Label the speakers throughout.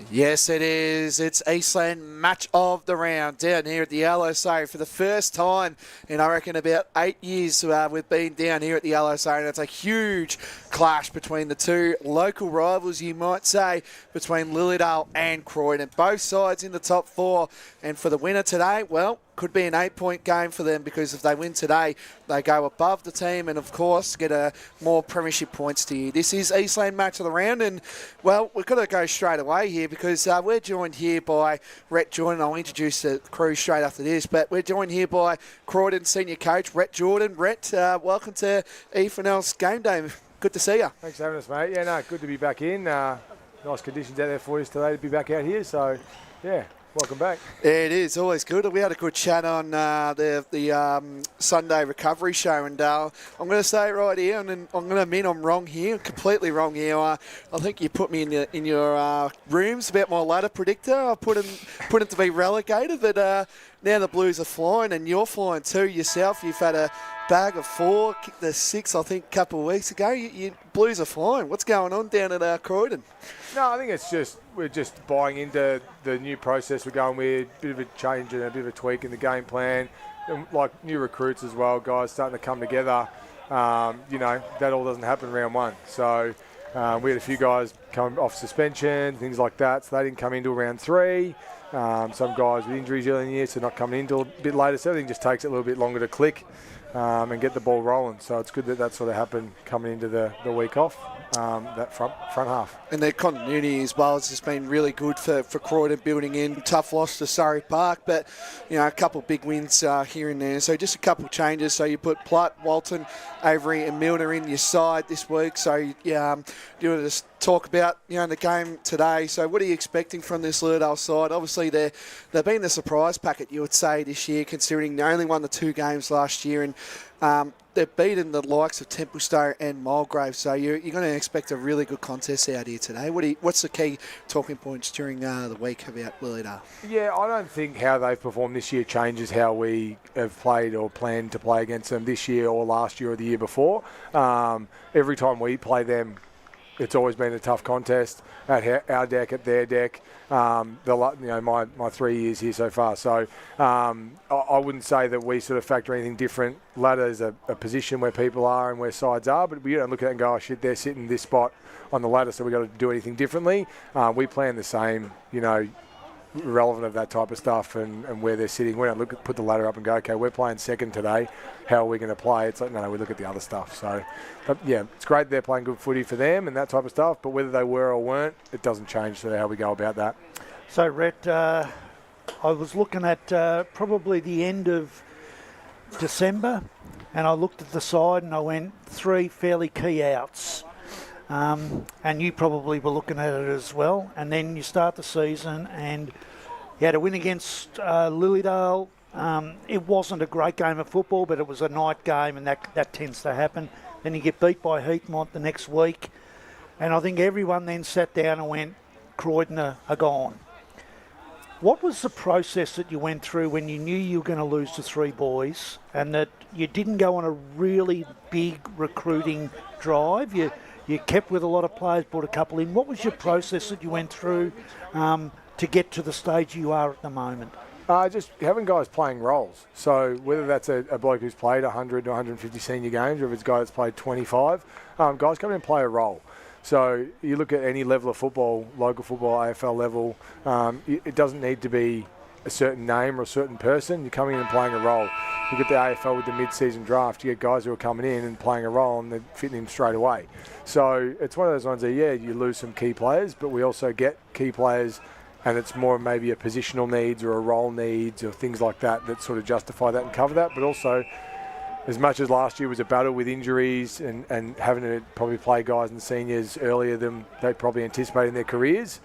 Speaker 1: Yes, it is. It's Eastland match of the round down here at the LSA for the first time in, I reckon, about 8 years we've been down here at the LSA, and it's a huge clash between the two local rivals, you might say, between Lilydale and Croydon. Both sides in the top four, and for the winner today, well, could be an 8-point game for them, because if they win today, they go above the team and, of course, get more premiership points to you. This is Eastland match of the round, and, well, we've got to go straight away here because we're joined here by Rhett Jordan. I'll introduce the crew straight after this, but we're joined here by Croydon senior coach Rhett Jordan. Rhett, welcome to E4L's game day. Good to see you.
Speaker 2: Thanks for having us, mate. Yeah, no, good to be back in. Nice conditions out there for us today to be back out here, so, yeah. Welcome back.
Speaker 1: It is always good. We had a good chat on the Sunday recovery show, and I'm going to say it right here, and I'm going to admit I'm wrong here, completely wrong here. I think you put me in your rooms about my ladder predictor. I put it to be relegated, but now the Blues are flying, and you're flying too yourself. You've had a bag of 4, kicked the 6, I think, a couple of weeks ago. You Blues are flying. What's going on down at Croydon?
Speaker 2: No, I think it's just we're just buying into the new process we're going with, a bit of a change and a bit of a tweak in the game plan, and like new recruits as well, guys starting to come together. That all doesn't happen round one. So we had a few guys come off suspension, things like that, so they didn't come into round 3. Some guys with injuries early in the year, so not coming in until a bit later, so everything just takes a little bit longer to click and get the ball rolling. So it's good that sort of happened coming into the week off, that front half.
Speaker 1: And their continuity as well has just been really good for Croydon, building in. Tough loss to Surrey Park, but a couple of big wins here and there. So just a couple of changes. So you put Platt, Walton, Avery and Milner in your side this week. So you want to just talk about the game today. So what are you expecting from this Lilydale side? Obviously they've been the surprise packet, you would say, this year, considering they only won the 2 games last year, and they've beaten the likes of Templestowe and Mulgrave. So you're going to expect a really good contest out here today. What's the key talking points during the week about Lilydale?
Speaker 2: Yeah, I don't think how they've performed this year changes how we have played or planned to play against them this year or last year or the year before. Every time we play them, it's always been a tough contest at our deck, at their deck. My 3 years here so far. So I wouldn't say that we sort of factor anything different. Ladder is a position where people are and where sides are, but we don't look at it and go, oh shit, they're sitting this spot on the ladder, so we've got to do anything differently. We plan the same, relevant of that type of stuff and where they're sitting. We don't put the ladder up and go, okay, we're playing second today. How are we going to play? It's like, no, we look at the other stuff. So, it's great they're playing good footy for them and that type of stuff, but whether they were or weren't, it doesn't change how we go about that.
Speaker 3: So, Rhett, I was looking at probably the end of December, and I looked at the side and I went 3 fairly key outs. And you probably were looking at it as well. And then you start the season and you had a win against Lilydale. It wasn't a great game of football, but it was a night game, and that tends to happen. Then you get beat by Heathmont the next week. And I think everyone then sat down and went, Croydon are gone. What was the process that you went through when you knew you were going to lose to 3 boys and that you didn't go on a really big recruiting drive? You kept with a lot of players, brought a couple in. What was your process that you went through to get to the stage you are at the moment?
Speaker 2: Just having guys playing roles. So whether that's a bloke who's played 100 to 150 senior games, or if it's a guy that's played 25, guys come in and play a role. So you look at any level of football, local football, AFL level, it doesn't need to be a certain name or a certain person. You're coming in and playing a role. You get the AFL with the mid-season draft. You get guys who are coming in and playing a role and they're fitting in straight away. So it's one of those ones that, you lose some key players, but we also get key players, and it's more maybe a positional needs or a role needs or things like that sort of justify that and cover that. But also, as much as last year was a battle with injuries and having to probably play guys and seniors earlier than they probably anticipated in their careers,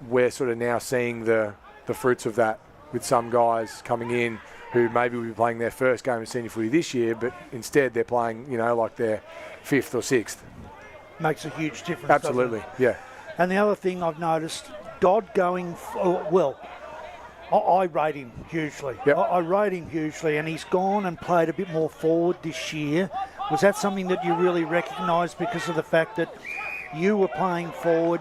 Speaker 2: we're sort of now seeing the fruits of that with some guys coming in who maybe will be playing their first game of senior footy this year, but instead they're playing, like their 5th or 6th.
Speaker 3: Makes a huge difference.
Speaker 2: Absolutely, yeah.
Speaker 3: And the other thing I've noticed, Dodd going, I rate him hugely.
Speaker 2: Yep.
Speaker 3: I rate him hugely, and he's gone and played a bit more forward this year. Was that something that you really recognised because of the fact that you were playing forward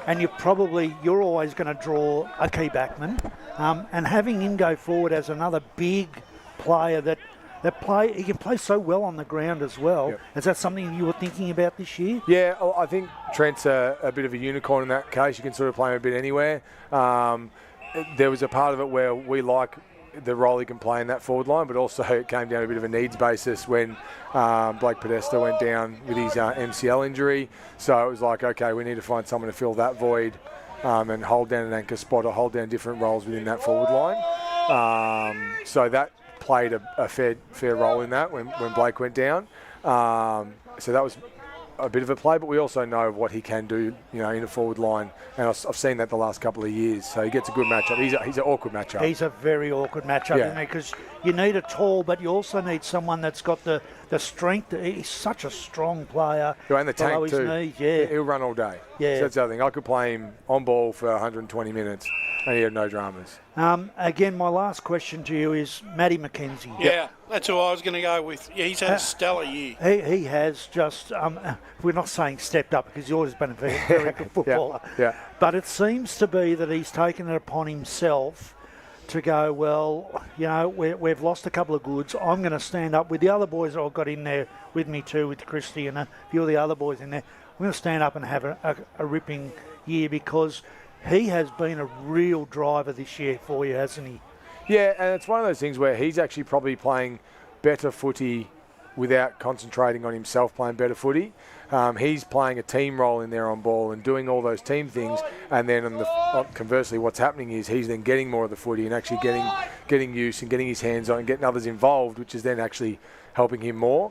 Speaker 3: and you're always going to draw a key backman, and having him go forward as another big player he can play so well on the ground as well.
Speaker 2: Yep.
Speaker 3: Is that something you were thinking about this year?
Speaker 2: Yeah, I think Trent's a bit of a unicorn in that case. You can sort of play him a bit anywhere. There was a part of it where we like the role he can play in that forward line, but also it came down to a bit of a needs basis when Blake Podesta went down with his MCL injury. So it was like, okay, we need to find someone to fill that void and hold down an anchor spot or hold down different roles within that forward line. So that played a fair role in that when Blake went down. So that was a bit of a play, but we also know what he can do, in a forward line, and I've seen that the last couple of years. So he gets a good matchup. He's an awkward matchup.
Speaker 3: He's a very awkward matchup, isn't he? Because you need a tall, but you also need someone that's got the strength. He's such a strong player.
Speaker 2: And the tank too.
Speaker 3: Knees,
Speaker 2: He'll run all day.
Speaker 3: Yeah.
Speaker 2: So that's the other thing. I could play him on ball for 120 minutes, and he had no dramas.
Speaker 3: Again, my last question to you is Matty McKenzie.
Speaker 4: Yeah, that's who I was going to go with. Yeah, he's had a stellar year.
Speaker 3: He has just, we're not saying stepped up because he's always been a very, very good footballer.
Speaker 2: Yeah.
Speaker 3: But it seems to be that he's taken it upon himself to go, well, we've lost a couple of goods. I'm going to stand up with the other boys that I've got in there with me too, with Christie and a few of the other boys in there. I'm going to stand up and have a ripping year because he has been a real driver this year for you, hasn't he?
Speaker 2: Yeah, and it's one of those things where he's actually probably playing better footy without concentrating on himself playing better footy. He's playing a team role in there on ball and doing all those team things, and then conversely what's happening is he's then getting more of the footy and actually getting use and getting his hands on and getting others involved, which is then actually helping him more,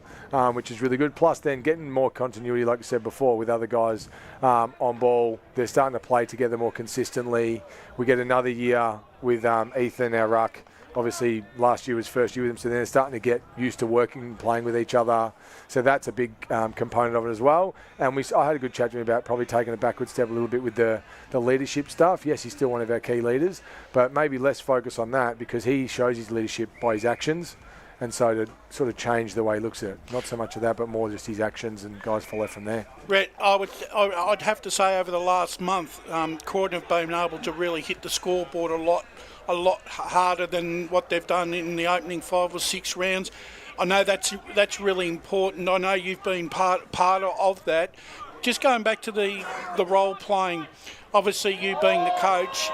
Speaker 2: which is really good. Plus then getting more continuity, like I said before, with other guys on ball. They're starting to play together more consistently. We get another year with Ethan, our ruck. Obviously, last year was first year with him, so they're starting to get used to working and playing with each other. So that's a big component of it as well. And I had a good chat to him about probably taking a backward step a little bit with the leadership stuff. Yes, he's still one of our key leaders, but maybe less focus on that because he shows his leadership by his actions. And so to sort of change the way he looks at it, not so much of that, but more just his actions, and guys follow from there.
Speaker 4: Rhett, I'd have to say over the last month, Croydon have been able to really hit the scoreboard a lot harder than what they've done in the opening 5 or 6 rounds. I know that's really important. I know you've been part of that. Just going back to the role playing, obviously you being the coach,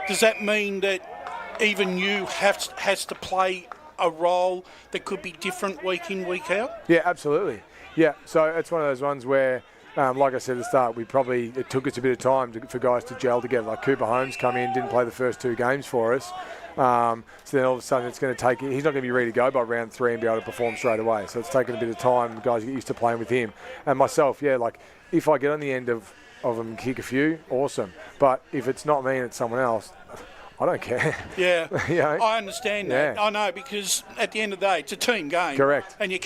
Speaker 4: does that mean that even you has to play a role that could be different week in, week out?
Speaker 2: Yeah, absolutely. Yeah, so it's one of those ones where, like I said at the start, it took us a bit of time for guys to gel together. Like Cooper Holmes come in, didn't play the first 2 games for us. So then all of a sudden he's not going to be ready to go by round 3 and be able to perform straight away. So it's taken a bit of time. The guys get used to playing with him. And myself, like if I get on the end of them and kick a few, awesome. But if it's not me and it's someone else, I don't care.
Speaker 4: Yeah, I understand that. I know, because at the end of the day, it's a team game.
Speaker 2: Correct.
Speaker 4: And they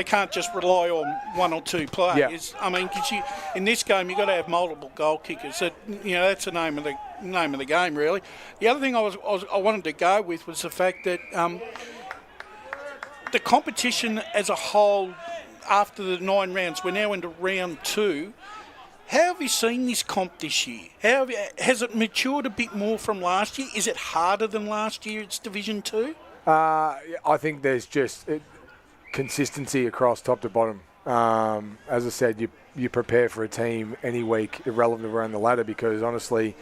Speaker 4: can't just rely on 1 or 2 players. I mean, because in this game you've got to have multiple goal kickers. That's the name of the game, really. The other thing I wanted to go with was the fact that the competition as a whole, after the 9 rounds, we're now into round 2. How have you seen this comp this year? Has it matured a bit more from last year? Is it harder than last year? It's Division 2?
Speaker 2: I think there's just consistency across top to bottom. As I said, you prepare for a team any week, irrelevant of around the ladder, because honestly,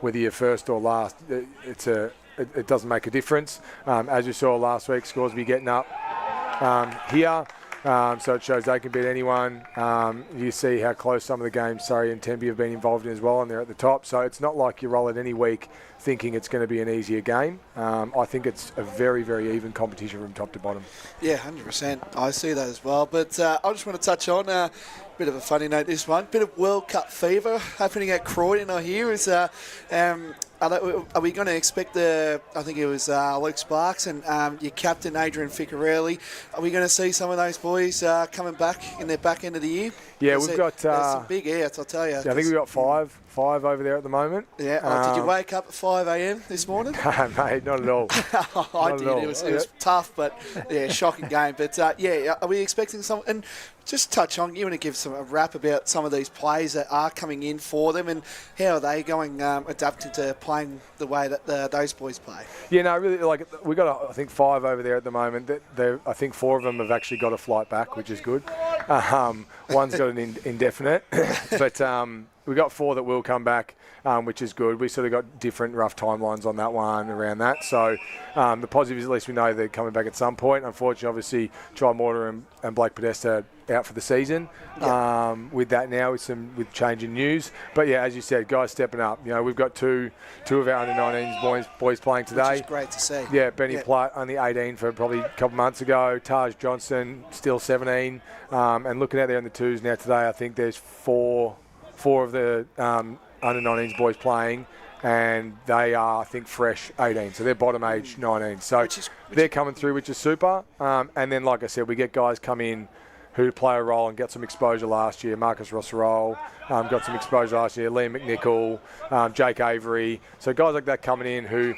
Speaker 2: whether you're first or last, it doesn't make a difference. As you saw last week, Scoresby getting up here. So it shows they can beat anyone. You see how close some of the games Surrey and Tenby have been involved in as well, and they're at the top. So it's not like you roll it any week thinking it's going to be an easier game. I think it's a very, very even competition from top to bottom.
Speaker 1: Yeah, 100%. I see that as well. But I just want to touch on a bit of a funny note, this one. Bit of World Cup fever happening at Croydon, I hear. Are we going to expect I think it was Luke Sparks and your captain, Adrian Ficcarelli. Are we going to see some of those boys coming back in their back end of the year?
Speaker 2: Yeah, we've got...
Speaker 1: there's some big outs, I'll tell you.
Speaker 2: Yeah, I think we've got five 5 over there at the moment.
Speaker 1: Yeah. Did you wake up at 5 a.m. this morning?
Speaker 2: No, mate, not at all.
Speaker 1: I did. It was tough, but yeah, shocking game. But are we expecting some? And just touch on, you want to give a wrap about some of these players that are coming in for them and how are they going adapting to playing the way that those boys play?
Speaker 2: Yeah, no, really, we got I think 5 over there at the moment. I think 4 of them have actually got a flight back, which is good. One's got an indefinite, but we got 4 that will come back, which is good. We sort of got different rough timelines on that one around that. So the positive is at least we know they're coming back at some point. Unfortunately, obviously, Try Mortar and Blake Podesta out for the season. With that now, with changing news. But yeah, as you said, guys stepping up. You know, we've got two of our under-19s boys playing today.
Speaker 1: Which is great to see.
Speaker 2: Yeah, Benny Platt, only 18 for probably a couple months ago. Taj Johnson, still 17. And looking out there in the twos now today, I think there's four of the under-19s boys playing, and they are, I think, fresh 18. So they're bottom age 19. So they're coming through, which is super. And then, like I said, we get guys come in who play a role and get some exposure last year. Marcus Rosserole got some exposure last year. Liam McNichol, Jake Avery. So guys like that coming in who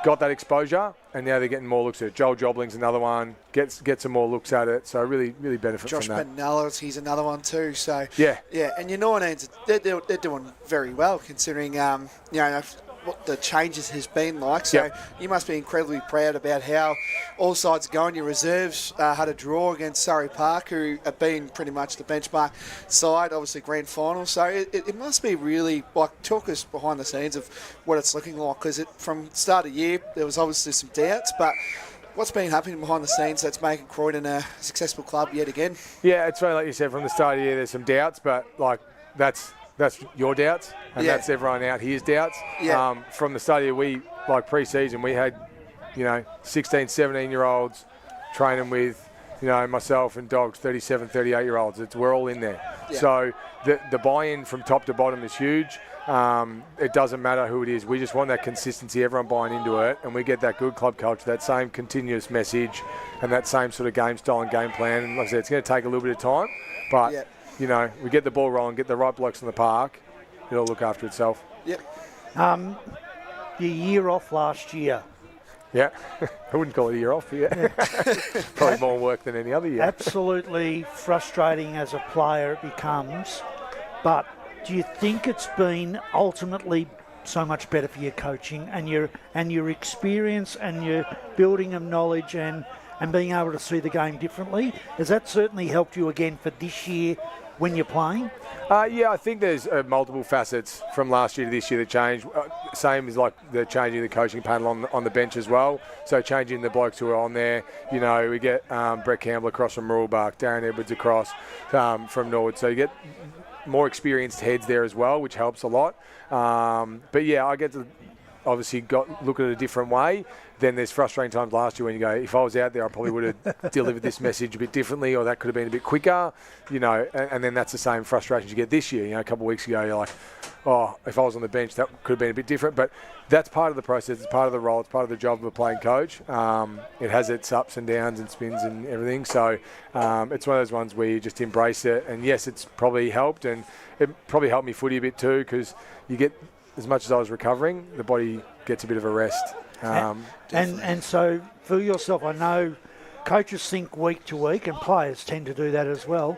Speaker 2: got that exposure, and now they're getting more looks at it. Joel Jobling's another one, get some more looks at it. So really, really benefit
Speaker 1: Josh
Speaker 2: from that.
Speaker 1: Josh Penellas, he's another one too. So
Speaker 2: yeah,
Speaker 1: and your 19s, they're doing very well considering what the changes has been like. So you must be incredibly proud about how all sides are going. Your reserves had a draw against Surrey Park, who have been pretty much the benchmark side, obviously grand final. So it must be really, talk us behind the scenes of what it's looking like, because from start of the year, there was obviously some doubts, but what's been happening behind the scenes that's making Croydon a successful club yet again? Yeah,
Speaker 2: it's funny, like you said, from the start of the year, there's some doubts, but that's your doubts, and that's everyone out here's doubts.
Speaker 1: Yeah.
Speaker 2: From the start of the year, pre-season, we had, 16, 17-year-olds training with, myself and Dogs, 37, 38-year-olds. We're all in there.
Speaker 1: Yeah.
Speaker 2: So the buy-in from top to bottom is huge. It doesn't matter who it is. We just want that consistency, everyone buying into it, and we get that good club culture, that same continuous message, and that same sort of game style and game plan. And like I said, it's going to take a little bit of time, but we get the ball rolling, get the right blokes in the park, it'll look after itself.
Speaker 1: Yep.
Speaker 3: Your year off last year.
Speaker 2: Yeah, I wouldn't call it a year off, probably more work than any other year.
Speaker 3: Absolutely frustrating as a player it becomes, but do you think it's been ultimately so much better for your coaching and your experience and your building of knowledge and being able to see the game differently? Has that certainly helped you again for this year when you're playing?
Speaker 2: I think there's multiple facets from last year to this year that changed. Same as the changing the coaching panel on the bench as well. So changing the blokes who are on there. We get Brett Campbell across from Ruralbach, Darren Edwards across from Norwood. So you get more experienced heads there as well, which helps a lot. I get to obviously look at it a different way. Then there's frustrating times last year when you go, if I was out there, I probably would have delivered this message a bit differently, or that could have been a bit quicker, and then that's the same frustrations you get this year. A couple of weeks ago, you're like, oh, if I was on the bench, that could have been a bit different. But that's part of the process. It's part of the role. It's part of the job of a playing coach. It has its ups and downs and spins and everything. So it's one of those ones where you just embrace it. And yes, it's probably helped, and it probably helped me footy a bit too, because you get, as much as I was recovering, the body gets a bit of a rest.
Speaker 3: And so for yourself, I know coaches think week to week, and players tend to do that as well.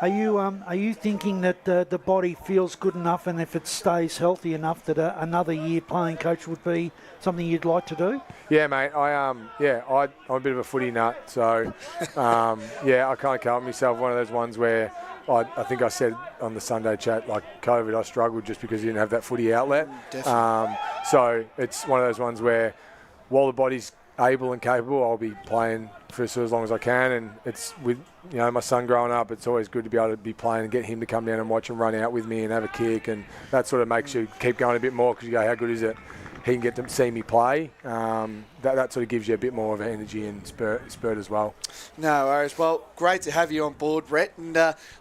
Speaker 3: Are you thinking that the body feels good enough, and if it stays healthy enough, that another year playing coach would be something you'd like to do? Yeah, mate. I'm a bit of a footy nut, so I kind of count myself one of those ones where I think I said on the Sunday chat, COVID, I struggled just because you didn't have that footy outlet. So it's one of those ones where, while the body's able and capable, I'll be playing for as long as I can. And it's with my son growing up, it's always good to be able to be playing and get him to come down and watch and run out with me and have a kick, and that sort of makes you keep going a bit more, because you go, how good is it?
Speaker 2: he can get to see me play. That sort of gives you a bit more of energy and spirit as well.
Speaker 1: No worries. Well, great to have you on board, Brett, and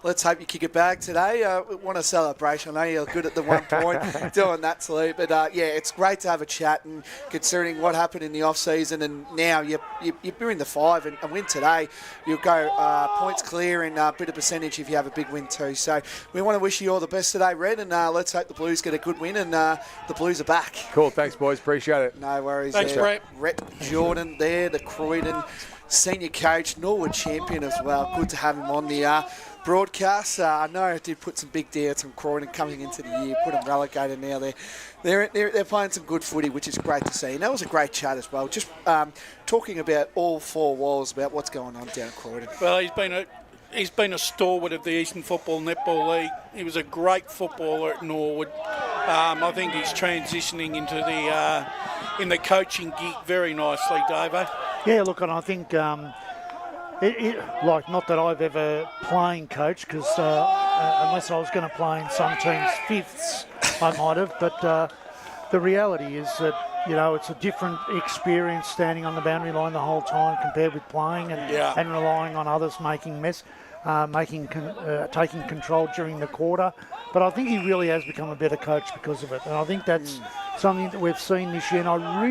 Speaker 1: let's hope you kick a bag today. We want a celebration. I know you're good at the 1 point, doing that too. But yeah, it's great to have a chat, and considering what happened in the off-season, and now you're in the 5 and win today, you'll go points clear and a bit of percentage if you have a big win too. So we want to wish you all the best today, Red, and let's hope the Blues get a good win, and the Blues are back.
Speaker 2: Cool. Thanks, boys. Appreciate it.
Speaker 1: No worries.
Speaker 4: Thanks,
Speaker 1: Brett Jordan there, the Croydon senior coach, Norwood champion as well. Good to have him on the broadcast. I know I did put some big doubts on Croydon coming into the year, put them relegated now. They're playing some good footy, which is great to see. And that was a great chat as well. Just talking about all four walls, about what's going on down at Croydon.
Speaker 4: Well, he's been a stalwart of the Eastern Football Netball League. He was a great footballer at Norwood. I think he's transitioning into in the coaching gig very nicely, Davo.
Speaker 3: Yeah, look, and I think, not that I've ever playing coach, because unless I was going to play in some teams' fifths, I might have. But the reality is that, it's a different experience standing on the boundary line the whole time compared with playing and relying on others making taking control during the quarter. But I think he really has become a better coach because of it. And I think that's something that we've seen this year. And I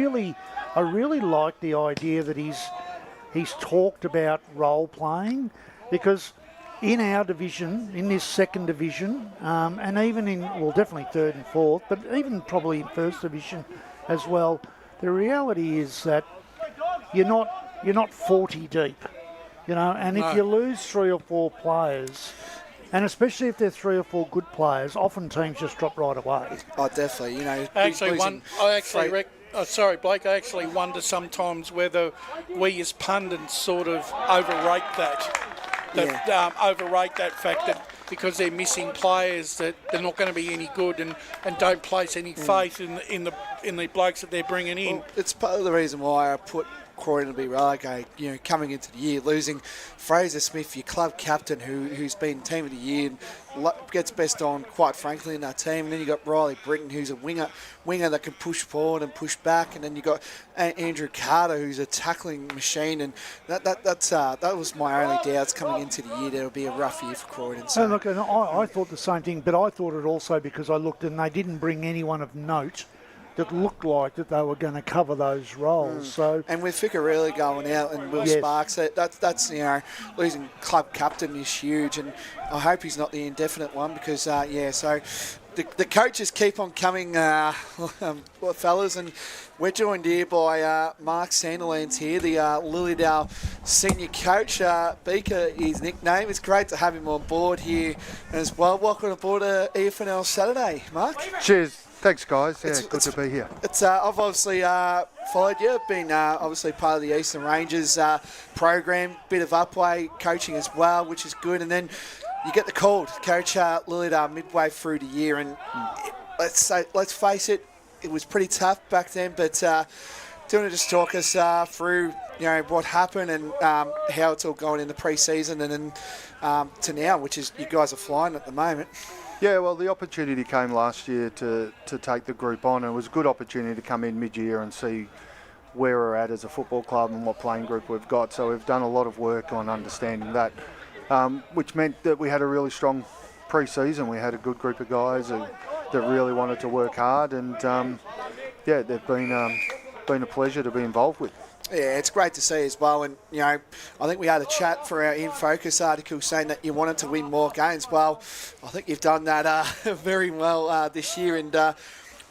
Speaker 3: really like the idea that he's talked about role playing, because in our division, in this second division, and even in, definitely third and fourth, but even probably in first division as well, the reality is that you're not 40 deep, and if you lose 3 or 4 players, and especially if they're 3 or 4 good players, often teams just drop right away.
Speaker 1: Oh, definitely.
Speaker 4: Blake, I actually wonder sometimes whether we as pundits sort of overrate that fact that because they're missing players that they're not going to be any good and don't place any faith in the blokes that they're bringing in.
Speaker 1: Well, it's part of the reason why I put Croydon to be relegated, coming into the year, losing Fraser Smith, your club captain, who's been team of the year and gets best on, quite frankly, in that team. And then you got Riley Britton, who's a winger that can push forward and push back. And then you got Andrew Carter, who's a tackling machine. And that was my only doubts coming into the year. There would be a rough year for Croydon. So.
Speaker 3: Look, and I thought the same thing, but I thought it also because I looked and they didn't bring anyone of note that looked like that they were going to cover those roles. So, and
Speaker 1: with Ficarelli going out and Will Sparks, that's losing club captain is huge, and I hope he's not the indefinite one because so the coaches keep on coming, fellas, and we're joined here by Mark Sandilands here, the Lilydale senior coach. Beaker, his nickname. It's great to have him on board here as well. Welcome aboard EFNL Saturday, Mark.
Speaker 5: Cheers. Thanks, guys. Yeah, good to be here.
Speaker 1: I've obviously followed you. I've been obviously part of the Eastern Rangers program, bit of upway coaching as well, which is good. And then you get the call to coach Lilydale midway through the year. And let's face it, it was pretty tough back then. But do you want to just talk us through what happened and how it's all going in the pre-season and then to now, which is you guys are flying at the moment.
Speaker 5: Yeah, well, the opportunity came last year to take the group on. It was a good opportunity to come in mid-year and see where we're at as a football club and what playing group we've got. So we've done a lot of work on understanding that, which meant that we had a really strong pre-season. We had a good group of guys that really wanted to work hard, and they've been a pleasure to be involved with.
Speaker 1: Yeah, it's great to see as well. And, I think we had a chat for our In Focus article saying that you wanted to win more games. Well, I think you've done that very well this year. And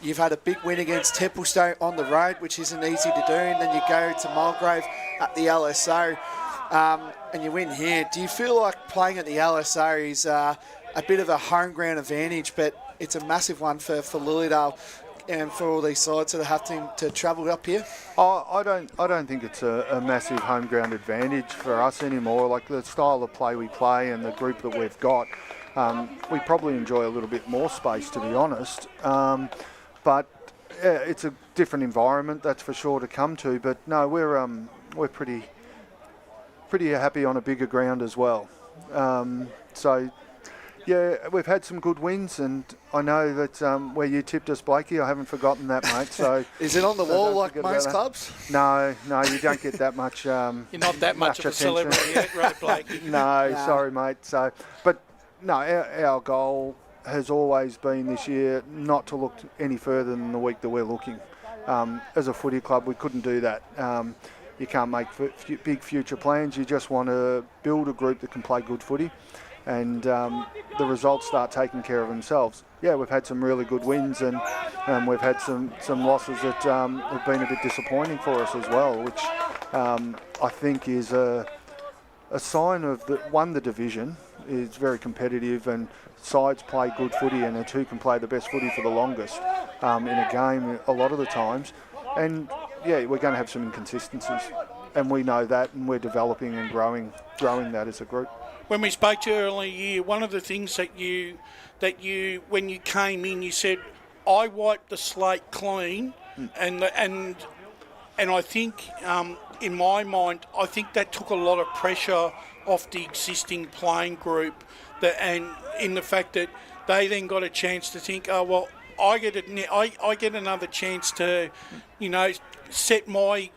Speaker 1: you've had a big win against Templestowe on the road, which isn't easy to do. And then you go to Mulgrave at the LSO and you win here. Do you feel like playing at the LSO is a bit of a home ground advantage, but it's a massive one for Lilydale and for all these sides that have to travel up here?
Speaker 5: I don't think it's a massive home ground advantage for us anymore. Like the style of play we play and the group that we've got, we probably enjoy a little bit more space, to be honest. But it's a different environment, that's for sure, to come to. But no, we're pretty happy on a bigger ground as well. So Yeah, we've had some good wins, and I know that where you tipped us, Blakey, I haven't forgotten that, mate. So
Speaker 1: Is it on the wall like most
Speaker 5: that.
Speaker 1: clubs?
Speaker 5: No, you don't get that much.
Speaker 4: You're not that much of a
Speaker 5: attention.
Speaker 4: celebrity yet, right, Blakey?
Speaker 5: No, sorry, mate. So, but no, our goal has always been this year not to look any further than the week that we're looking. As a footy club, we couldn't do that. You can't make big future plans. You just want to build a group that can play good footy, and the results start taking care of themselves. Yeah, we've had some really good wins, and we've had some losses that have been a bit disappointing for us as well, which I think is a sign of the division is very competitive, and sides play good footy, and it's who can play the best footy for the longest in a game a lot of the times. And yeah, we're going to have some inconsistencies, and we know that, and we're developing and growing that as a group.
Speaker 4: When we spoke to you earlier in the year, one of the things that you when you came in, you said, I wiped the slate clean, and I think in my mind, I think that took a lot of pressure off the existing playing group, and in the fact that they then got a chance to think, oh well, I get another chance to, set my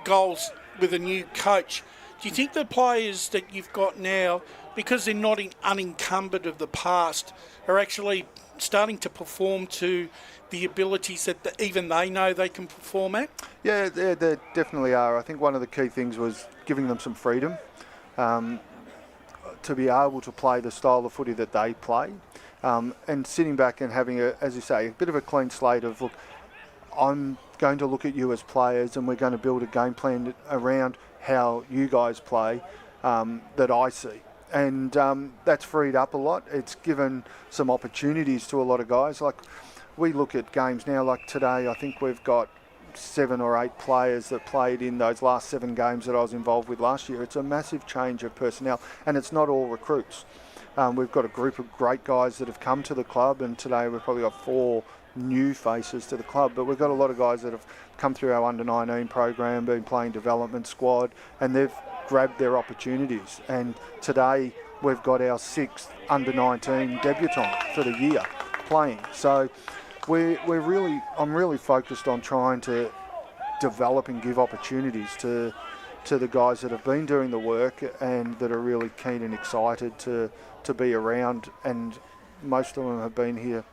Speaker 4: goals with a new coach. Do you think the players that you've got now, because they're not unencumbered of the past, are actually starting to perform to the abilities that even they know they can perform at?
Speaker 5: Yeah, they definitely are. I think one of the key things was giving them some freedom to be able to play the style of footy that they play, and sitting back and having, as you say, a bit of a clean slate of, look, I'm going to look at you as players, and we're going to build a game plan around how you guys play that I see. And that's freed up a lot. It's given some opportunities to a lot of guys. Like, we look at games now, like today, I think we've got 7 or 8 players that played in those last 7 games that I was involved with last year. It's a massive change of personnel, and it's not all recruits. We've got a group of great guys that have come to the club, and today we've probably got 4 new faces to the club, but we've got a lot of guys that have come through our under-19 program, been playing development squad, and they've grabbed their opportunities. And today we've got our 6th under-19 debutant for the year playing. So I'm really focused on trying to develop and give opportunities to the guys that have been doing the work and that are really keen and excited to be around, and most of them have been here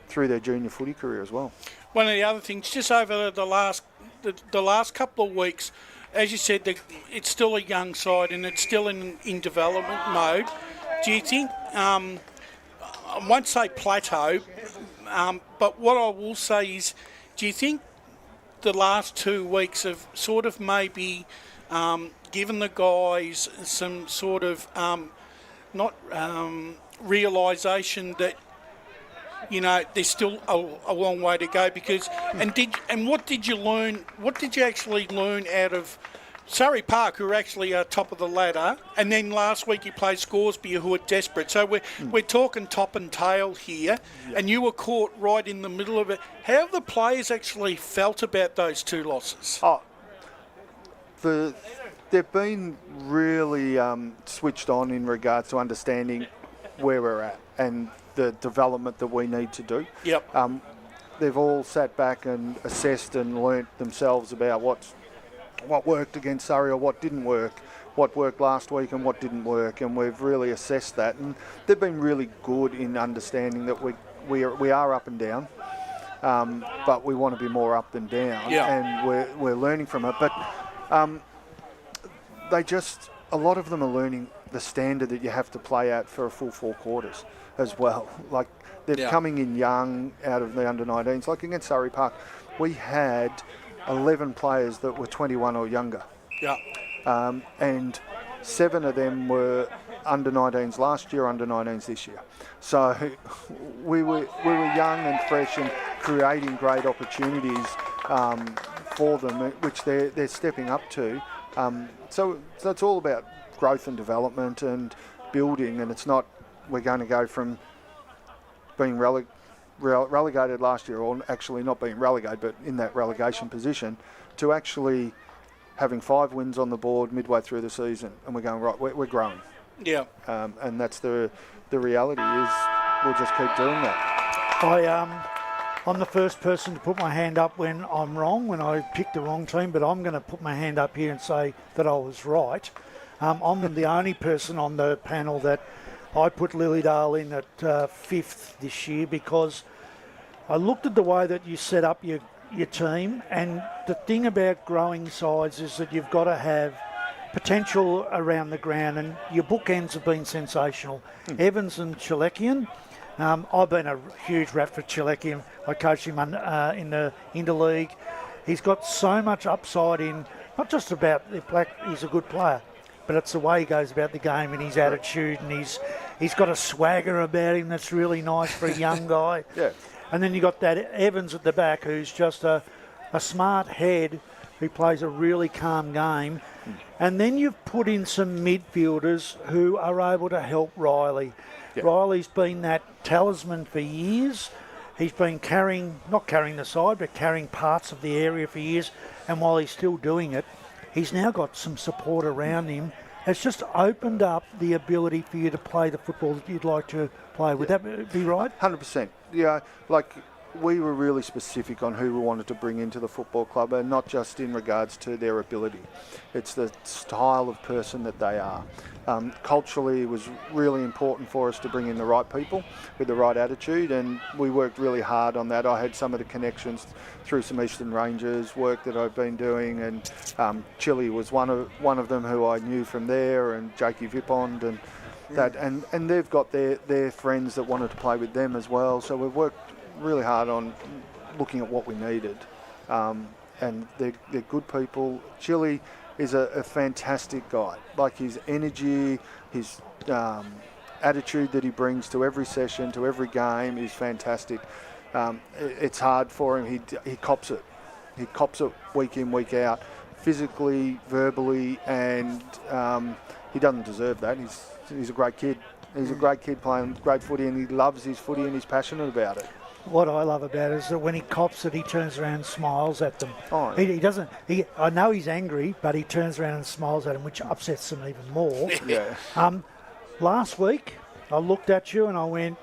Speaker 5: through their junior footy career as well.
Speaker 4: One of the other things, just over the last couple of weeks, as you said, it's still a young side and it's still in development mode. Do you think, I won't say plateau, but what I will say is, do you think the last 2 weeks have sort of maybe given the guys some sort of realisation that, there's still a long way to go? Because what did you actually learn out of Surrey Park, who are actually top of the ladder, and then last week you played Scoresby, who are desperate? So we're talking top and tail here, and you were caught right in the middle of it. How have the players actually felt about those 2 losses?
Speaker 5: They've been really switched on in regards to understanding where we're at and the development that we need to do.
Speaker 4: Yep.
Speaker 5: They've all sat back and assessed and learnt themselves about what worked against Surrey or what didn't work, what worked last week and what didn't work, and we've really assessed that. And they've been really good in understanding that we are up and down, but we want to be more up than down, and we're learning from it. But a lot of them are learning the standard that you have to play at for a full 4 quarters as well. Like, they're coming in young out of the under-19s. Like against Surrey Park, we had 11 players that were 21 or younger.
Speaker 4: Yeah.
Speaker 5: And 7 of them were under-19s last year, under-19s this year. So we were young and fresh and creating great opportunities for them, which they're stepping up to. So it's all about growth and development and building, and it's not we're going to go from being relegated last year, or actually not being relegated, but in that relegation position, to actually having 5 wins on the board midway through the season, and we're going, right, we're growing.
Speaker 4: Yeah.
Speaker 5: And that's the reality is we'll just keep doing that.
Speaker 3: I'm the first person to put my hand up when I'm wrong, when I picked the wrong team, but I'm going to put my hand up here and say that I was right. I'm the only person on the panel that I put Lilydale in at 5th this year because I looked at the way that you set up your team, and the thing about growing sides is that you've got to have potential around the ground, and your bookends have been sensational. Evans and Chilekian. I've been a huge rat for Chilekian. I coached him in the interleague. He's got so much upside in, not just about the black, he's a good player, but it's the way he goes about the game and his attitude, and he's got a swagger about him that's really nice for a young guy.
Speaker 5: Yeah.
Speaker 3: And then you got that Evans at the back who's just a smart head who plays a really calm game. And then you've put in some midfielders who are able to help Riley.
Speaker 5: Yeah.
Speaker 3: Riley's been that talisman for years. He's been not carrying the side, but carrying parts of the area for years. And while he's still doing it, he's now got some support around him. It's just opened up the ability for you to play the football that you'd like to play. Would that be right?
Speaker 5: 100%. Yeah, like we were really specific on who we wanted to bring into the football club, and not just in regards to their ability. It's the style of person that they are. Culturally, it was really important for us to bring in the right people with the right attitude, and we worked really hard on that. I had some of the connections through some Eastland Rangers work that I've been doing, and Chile was one of them who I knew from there, and Jakey Vipond and that, and they've got their friends that wanted to play with them as well. So we've worked really hard on looking at what we needed, and they're good people. Chile is a fantastic guy. Like his energy, his attitude that he brings to every session, to every game is fantastic. It's hard for him. He cops it. He cops it week in, week out, physically, verbally, and he doesn't deserve that. He's a great kid. He's a great kid playing great footy, and he loves his footy and he's passionate about it.
Speaker 3: What I love about it is that when he cops it, he turns around and smiles at them.
Speaker 5: Oh.
Speaker 3: He doesn't. I know he's angry, but he turns around and smiles at them, which upsets them even more.
Speaker 5: Yeah.
Speaker 3: Last week, I looked at you and I went,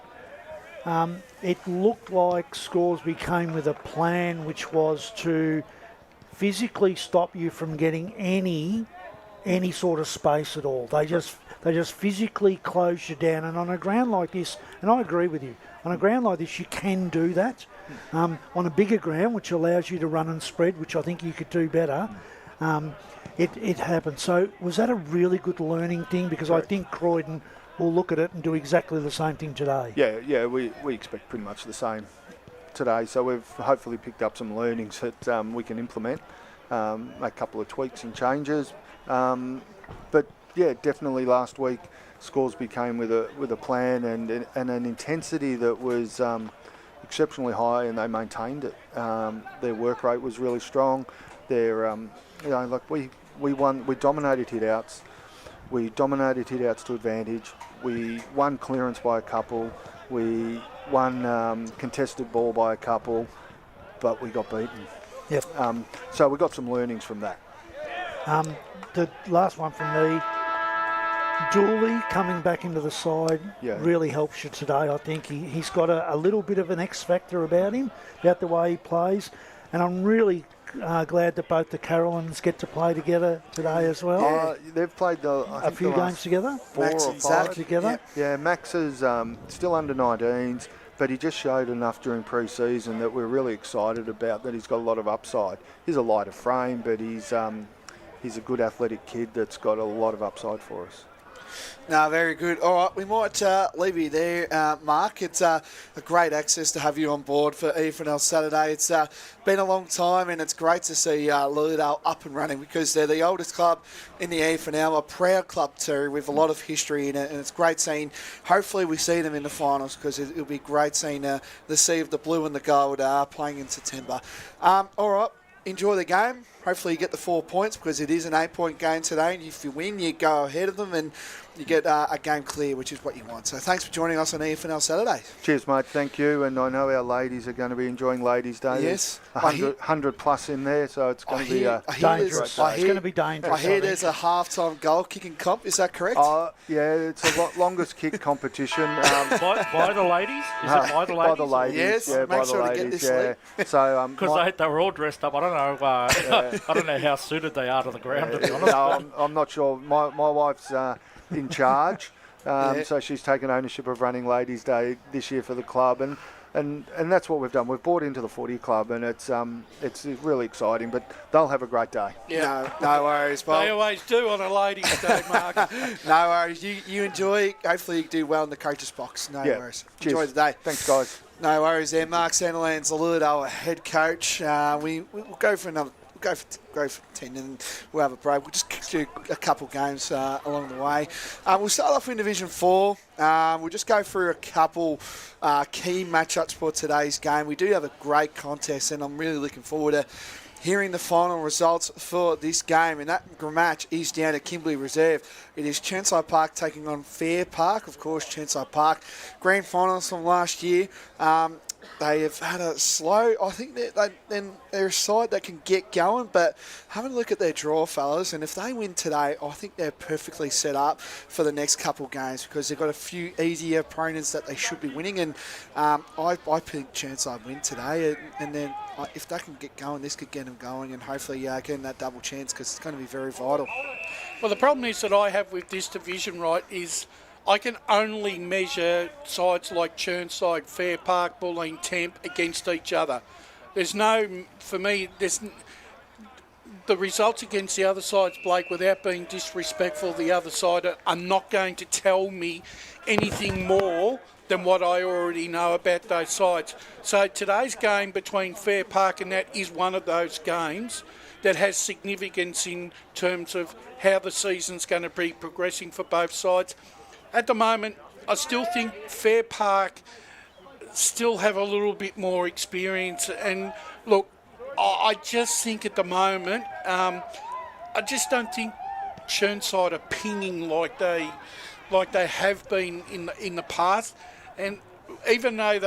Speaker 3: it looked like Scoresby came with a plan which was to physically stop you from getting any sort of space at all. They just physically close you down. And on a ground like this, and I agree with you, on a ground like this you can do that. On a bigger ground, which allows you to run and spread, which I think you could do better, it happened. So was that a really good learning thing? Because I think Croydon will look at it and do exactly the same thing today.
Speaker 5: Yeah, we expect pretty much the same today. So we've hopefully picked up some learnings that we can implement, a couple of tweaks and changes. But yeah, definitely last week Scoresby came with a plan and an intensity that was exceptionally high, and they maintained it. Their work rate was really strong. Their we won. We dominated hit outs. We dominated hit outs to advantage. We won clearance by a couple. We won contested ball by a couple, but we got beaten.
Speaker 3: Yep.
Speaker 5: So we got some learnings from that.
Speaker 3: The last one from me, Dooley coming back into the side really helps you today. I think he's got a little bit of an X factor about him, about the way he plays, and I'm really glad that both the Carolines get to play together today as well.
Speaker 5: They've played
Speaker 3: a few games together,
Speaker 5: 4 or 5
Speaker 3: together.
Speaker 5: Yeah, Max is still under 19s, but he just showed enough during pre-season that we're really excited about. That he's got a lot of upside. He's a lighter frame, but he's a good athletic kid that's got a lot of upside for us.
Speaker 1: No, very good. All right, we might leave you there, Mark. It's a great access to have you on board for EFNL Saturday. It's been a long time, and it's great to see Lilydale up and running because they're the oldest club in the EFNL, a proud club too, with a lot of history in it, and it's great seeing. Hopefully, we see them in the finals because it'll be great seeing the sea of the blue and the gold playing in September. All right. enjoy the game. Hopefully you get the 4 points because it is an 8-point game today. And if you win, you go ahead of them and you get a game clear, which is what you want. So thanks for joining us on EFNL Saturday.
Speaker 5: Cheers, mate. Thank you. And I know our ladies are going to be enjoying Ladies' Day.
Speaker 1: Yes.
Speaker 5: 100 plus in there, so it's going to be
Speaker 3: dangerous. It's going to be dangerous.
Speaker 1: I hear there's a half-time goal kicking comp. Is that correct?
Speaker 5: Yeah, it's a longest kick competition.
Speaker 6: By the ladies? Is it by the ladies?
Speaker 5: By the ladies.
Speaker 1: Yes,
Speaker 5: yeah,
Speaker 1: make
Speaker 5: by
Speaker 1: sure
Speaker 5: the
Speaker 1: to get
Speaker 5: ladies.
Speaker 1: this
Speaker 5: Yeah. So
Speaker 6: Because they were all dressed up. I don't know. I don't know how suited they are to the ground. To be honest.
Speaker 5: No, I'm not sure. My wife's in charge, so she's taken ownership of running Ladies' Day this year for the club, and that's what we've done. We've bought into the footy club, and it's really exciting. But they'll have a great day.
Speaker 1: Yeah, no worries.
Speaker 4: They
Speaker 1: Well,
Speaker 4: always do on a Ladies' Day, Mark.
Speaker 1: no worries. You enjoy. Hopefully you do well in the coach's box. No worries.
Speaker 5: Cheers.
Speaker 1: Enjoy the day.
Speaker 5: Thanks, guys.
Speaker 1: No worries there. Mark Sandilands, the Lilydale head coach. We'll go for another. Go for 10 and we'll have a break. We'll just do a couple games along the way. We'll start off in Division 4. We'll just go through a couple key matchups for today's game. We do have a great contest and I'm really looking forward to hearing the final results for this game, and that match is down at Kimberley Reserve. It is Chenside Park taking on Fair Park. Of course, Chenside Park, grand finals from last year. They have had a slow, I think they're a side that can get going, but having a look at their draw, fellas, and if they win today, I think they're perfectly set up for the next couple games because they've got a few easier opponents that they should be winning, and I think Chenside win today, and then if they can get going, this could get them going, and hopefully getting that double chance because it's going to be very vital.
Speaker 4: Well, the problem is that I have with this division, right, is I can only measure sides like Chirnside, Fair Park, Bulleen, Temp against each other. There's the results against the other sides, Blake, without being disrespectful, the other side are not going to tell me anything more than what I already know about those sides. So today's game between Fair Park and that is one of those games that has significance in terms of how the season's going to be progressing for both sides. At the moment, I still think Fair Park still have a little bit more experience. And look, I just think at the moment, I just don't think Chirnside are pinging like they have been in the past. And even though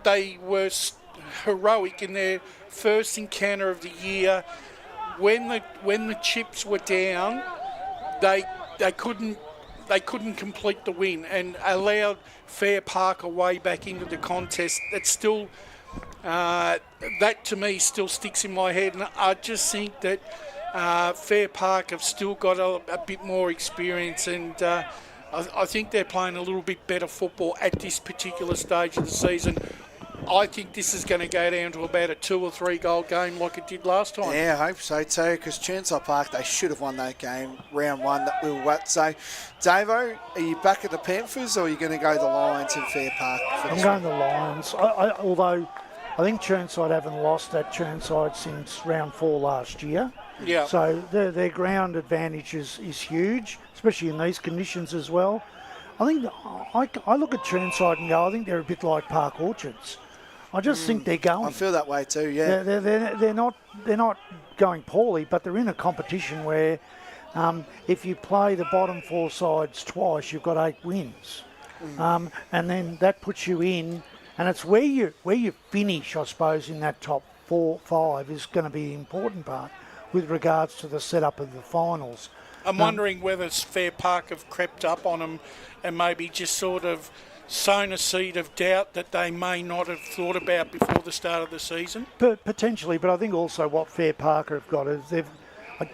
Speaker 4: they were heroic in their first encounter of the year, when the chips were down, they couldn't complete the win and allowed Fair Park away back into the contest. That's still that to me still sticks in my head, and I just think that Fair Park have still got a bit more experience, and I think they're playing a little bit better football at this particular stage of the season. I think this is going to go down to about a 2 or 3 goal game like it did last time.
Speaker 1: Yeah, I hope so too, because Chirnside Park, they should have won that game, round 1, that we were at. So, Davo, are you back at the Panthers or are you going to go the Lions in Fair Park?
Speaker 3: I'm going the Lions, although I think Chirnside haven't lost at Chirnside since round 4 last year.
Speaker 4: Yeah.
Speaker 3: So their ground advantage is huge, especially in these conditions as well. I think I look at Chirnside and go, I think they're a bit like Park Orchards. I just think they're going.
Speaker 1: I feel that way too. Yeah.
Speaker 3: They're not going poorly, but they're in a competition where if you play the bottom 4 sides twice, you've got 8 wins, and then that puts you in, and it's where you finish, I suppose, in that top 4, 5 is going to be the important part with regards to the setup of the finals.
Speaker 4: I'm wondering whether Fair Park have crept up on them and maybe just sort of sown a seed of doubt that they may not have thought about before the start of the season?
Speaker 3: Potentially, but I think also what Fair Park have got is I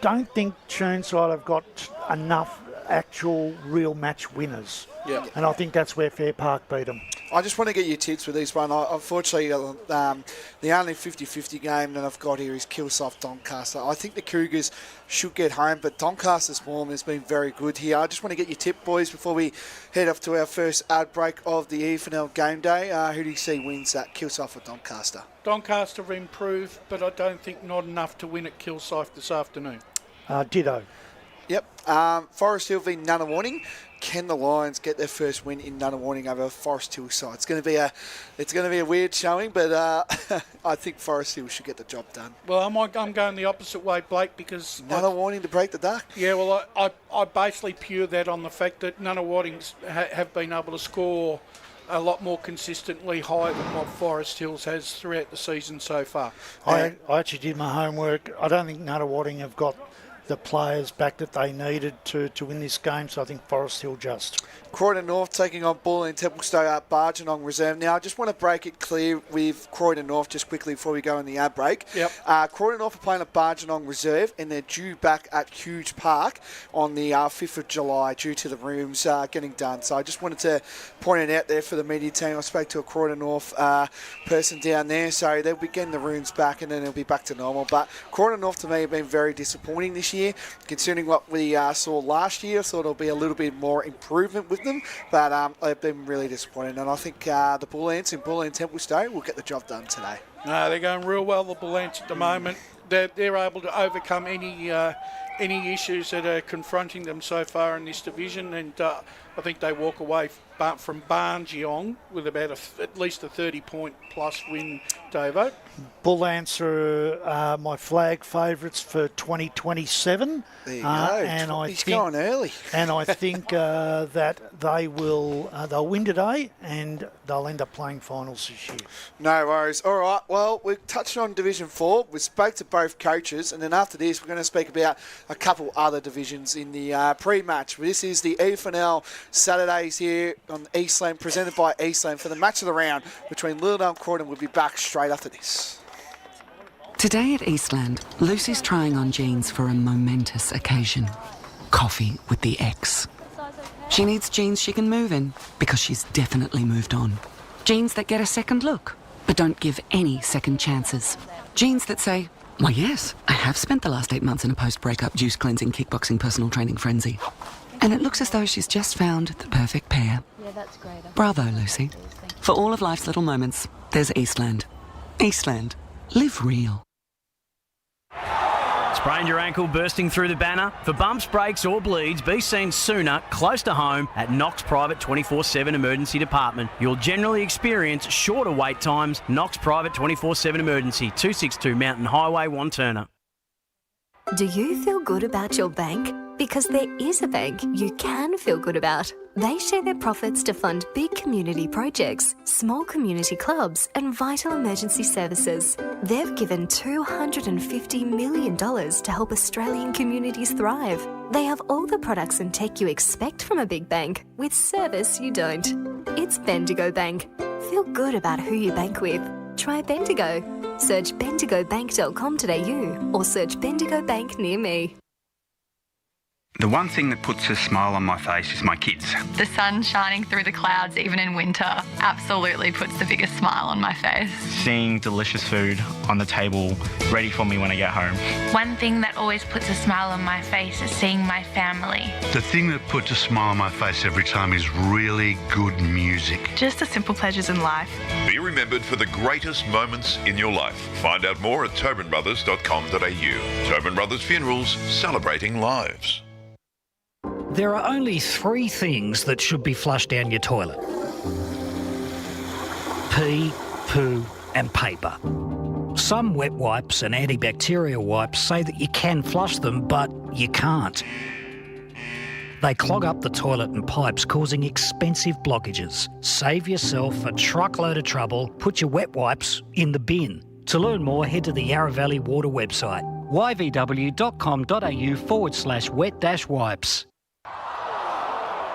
Speaker 3: don't think Chirnside have got enough actual real match winners.
Speaker 1: Yeah.
Speaker 3: And I think that's where Fair Park beat them.
Speaker 1: I just want to get your tips with this one. Unfortunately, the only 50-50 game that I've got here is Kilsoft Doncaster. I think the Cougars should get home, but Doncaster's form has been very good here. I just want to get your tip, boys, before we head off to our first ad break of the EFNL game day. Who do you see wins that, Kilsoft or Doncaster?
Speaker 4: Doncaster have improved, but I don't think not enough to win at Kilsyth this afternoon.
Speaker 3: Ditto.
Speaker 1: Yep. Forest Hill v Nunawarning. can the Lions get their first win in Nunawading over a Forest Hill side? It's going to be a weird showing, but I think Forest Hill should get the job done.
Speaker 4: Well, I'm going the opposite way, Blake, because
Speaker 1: Nunawading to break the duck.
Speaker 4: Yeah, well, I basically pew that on the fact that Nunawadings have been able to score a lot more consistently high than what Forest Hills has throughout the season so far.
Speaker 3: I actually did my homework. I don't think Nunawading have got the players back that they needed to win this game, so I think Forest Hill just.
Speaker 1: Croydon North taking on Bull and Templestowe at Bargenong Reserve. Now, I just want to break it clear with Croydon North just quickly before we go in the ad break.
Speaker 4: Yep.
Speaker 1: Croydon North are playing at Bargenong Reserve, and they're due back at Huge Park on the 5th of July due to the rooms getting done. So I just wanted to point it out there for the media team. I spoke to a Croydon North person down there, so they'll be getting the rooms back, and then it'll be back to normal. But Croydon North, to me, have been very disappointing this year, considering what we saw last year. I thought there'll be a little bit more improvement with them, but they've been really disappointing, and I think the Bull Ants and Bull and Templestowe will get the job done today.
Speaker 4: No, they're going real well, the Bull Ants, at the moment. They're able to overcome any issues that are confronting them so far in this division, and I think they walk away from Barngeong with about at least a 30-point plus win, Davo.
Speaker 3: Bull Ants are my flag favourites for 2027.
Speaker 1: There you go. He's going early.
Speaker 3: And I think that they'll win today, and they'll end up playing finals this year.
Speaker 1: No worries. All right, well, we've touched on Division 4. We spoke to both coaches, and then after this, we're going to speak about a couple other divisions in the pre-match. This is the EFNL Saturdays here on Eastland, presented by Eastland for the match of the round between Lilydale and Croydon. We'll be back straight after this.
Speaker 7: Today at Eastland, Lucy's trying on jeans for a momentous occasion. Coffee with the ex. She needs jeans she can move in because she's definitely moved on. Jeans that get a second look, but don't give any second chances. Jeans that say, why yes, I have spent the last 8 months in a post-breakup juice cleansing, kickboxing, personal training frenzy. And it looks as though she's just found the perfect pair.
Speaker 8: Yeah, that's great.
Speaker 7: Bravo, Lucy. For all of life's little moments, there's Eastland. Eastland. Live real.
Speaker 9: Sprained your ankle bursting through the banner? For bumps, breaks or bleeds, be seen sooner, close to home, at Knox Private 24/7 Emergency Department. You'll generally experience shorter wait times. Knox Private 24/7 Emergency, 262 Mountain Highway, Wanturna.
Speaker 8: Do you feel good about your bank? Because there is a bank you can feel good about. They share their profits to fund big community projects, small community clubs and vital emergency services. They've given $250 million to help Australian communities thrive. They have all the products and tech you expect from a big bank, with service you don't. It's Bendigo Bank. Feel good about who you bank with. Try Bendigo. Search bendigobank.com.au or search Bendigo Bank near me.
Speaker 10: The one thing that puts a smile on my face is my kids.
Speaker 11: The sun shining through the clouds even in winter absolutely puts the biggest smile on my face.
Speaker 10: Seeing delicious food on the table ready for me when I get home.
Speaker 12: One thing that always puts a smile on my face is seeing my family.
Speaker 13: The thing that puts a smile on my face every time is really good music.
Speaker 11: Just the simple pleasures in life.
Speaker 14: Be remembered for the greatest moments in your life. Find out more at tobinbrothers.com.au. Tobin Brothers Funerals, celebrating lives.
Speaker 9: There are only 3 things that should be flushed down your toilet. Pee, poo and paper. Some wet wipes and antibacterial wipes say that you can flush them, but you can't. They clog up the toilet and pipes, causing expensive blockages. Save yourself a truckload of trouble. Put your wet wipes in the bin. To learn more, head to the Yarra Valley Water website, yvw.com.au/wet-wipes.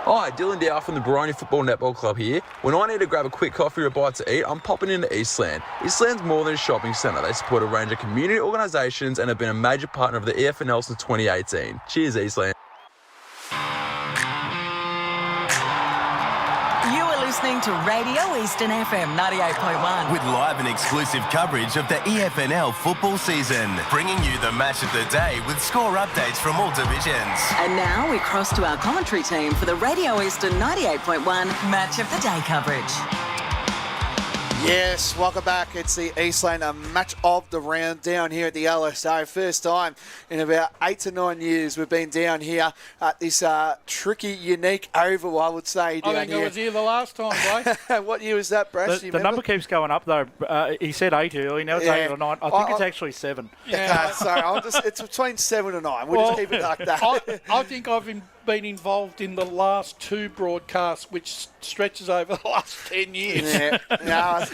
Speaker 15: Hi, Dylan Dow from the Baroni Football Netball Club here. When I need to grab a quick coffee or a bite to eat, I'm popping into Eastland. Eastland's more than a shopping centre. They support a range of community organisations and have been a major partner of the EFNL since 2018. Cheers, Eastland.
Speaker 16: Listening to Radio Eastern FM 98.1
Speaker 17: with live and exclusive coverage of the EFNL football season, bringing you the match of the day with score updates from all divisions.
Speaker 16: And now we cross to our commentary team for the Radio Eastern 98.1 match of the day coverage.
Speaker 1: Yes, welcome back. It's the Eastland match of the round down here at the LSA. First time in about 8 to 9 years we've been down here at this tricky, unique oval, I would say, down
Speaker 4: I think
Speaker 1: here.
Speaker 4: I was here the last time, Blake.
Speaker 1: What year was that, Brash?
Speaker 6: The number keeps going up, though. He said 8 early, now it's 8 or 9. I think it's actually 7.
Speaker 1: Yeah. So it's between 7 and 9. We'll just keep it like that.
Speaker 4: I think I've been involved in the last 2 broadcasts, which stretches over the last 10 years.
Speaker 1: Yeah, no,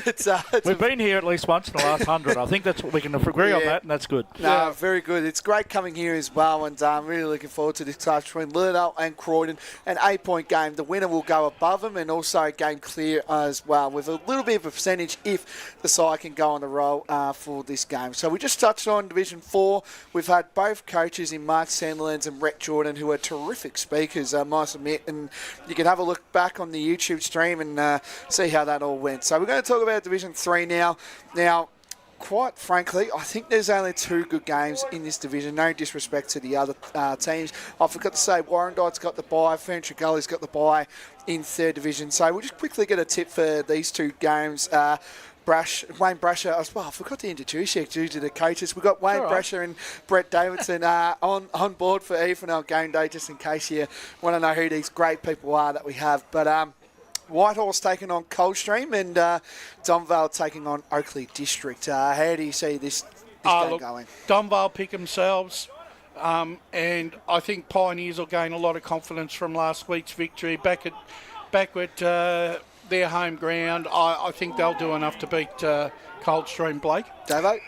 Speaker 6: We've been here at least once in the last 100. I think that's what we can agree on that, and that's good.
Speaker 1: No, very good. It's great coming here as well, and I'm really looking forward to this clash between Lilydale and Croydon. An 8-point game. The winner will go above them, and also game clear as well, with a little bit of a percentage if the side can go on the roll for this game. So we just touched on Division 4. We've had both coaches in Mark Sandilands and Rhett Jordan, who are terrific speakers, I must admit, and you can have a look back on the YouTube stream and see how that all went. So we're going to talk about Division 3 now. Now, quite frankly, I think there's only 2 good games in this division. No disrespect to the other teams. I forgot to say, Warrandyte's got the bye, Furniture Gully's got the bye in 3rd division. So we'll just quickly get a tip for these 2 games. Wayne Brasher, I forgot to introduce you due to the coaches. We've got Wayne Brasher and Brett Davidson on board for EFNL Game Day, just in case you want to know who these great people are that we have. But Whitehorse taking on Coldstream and Domvale taking on Oakley District. How do you see this game going?
Speaker 4: Domvale pick themselves, and I think Pioneers will gain a lot of confidence from last week's victory. Back at their home ground, I think they'll do enough to beat Coldstream. Blake?
Speaker 1: Davo?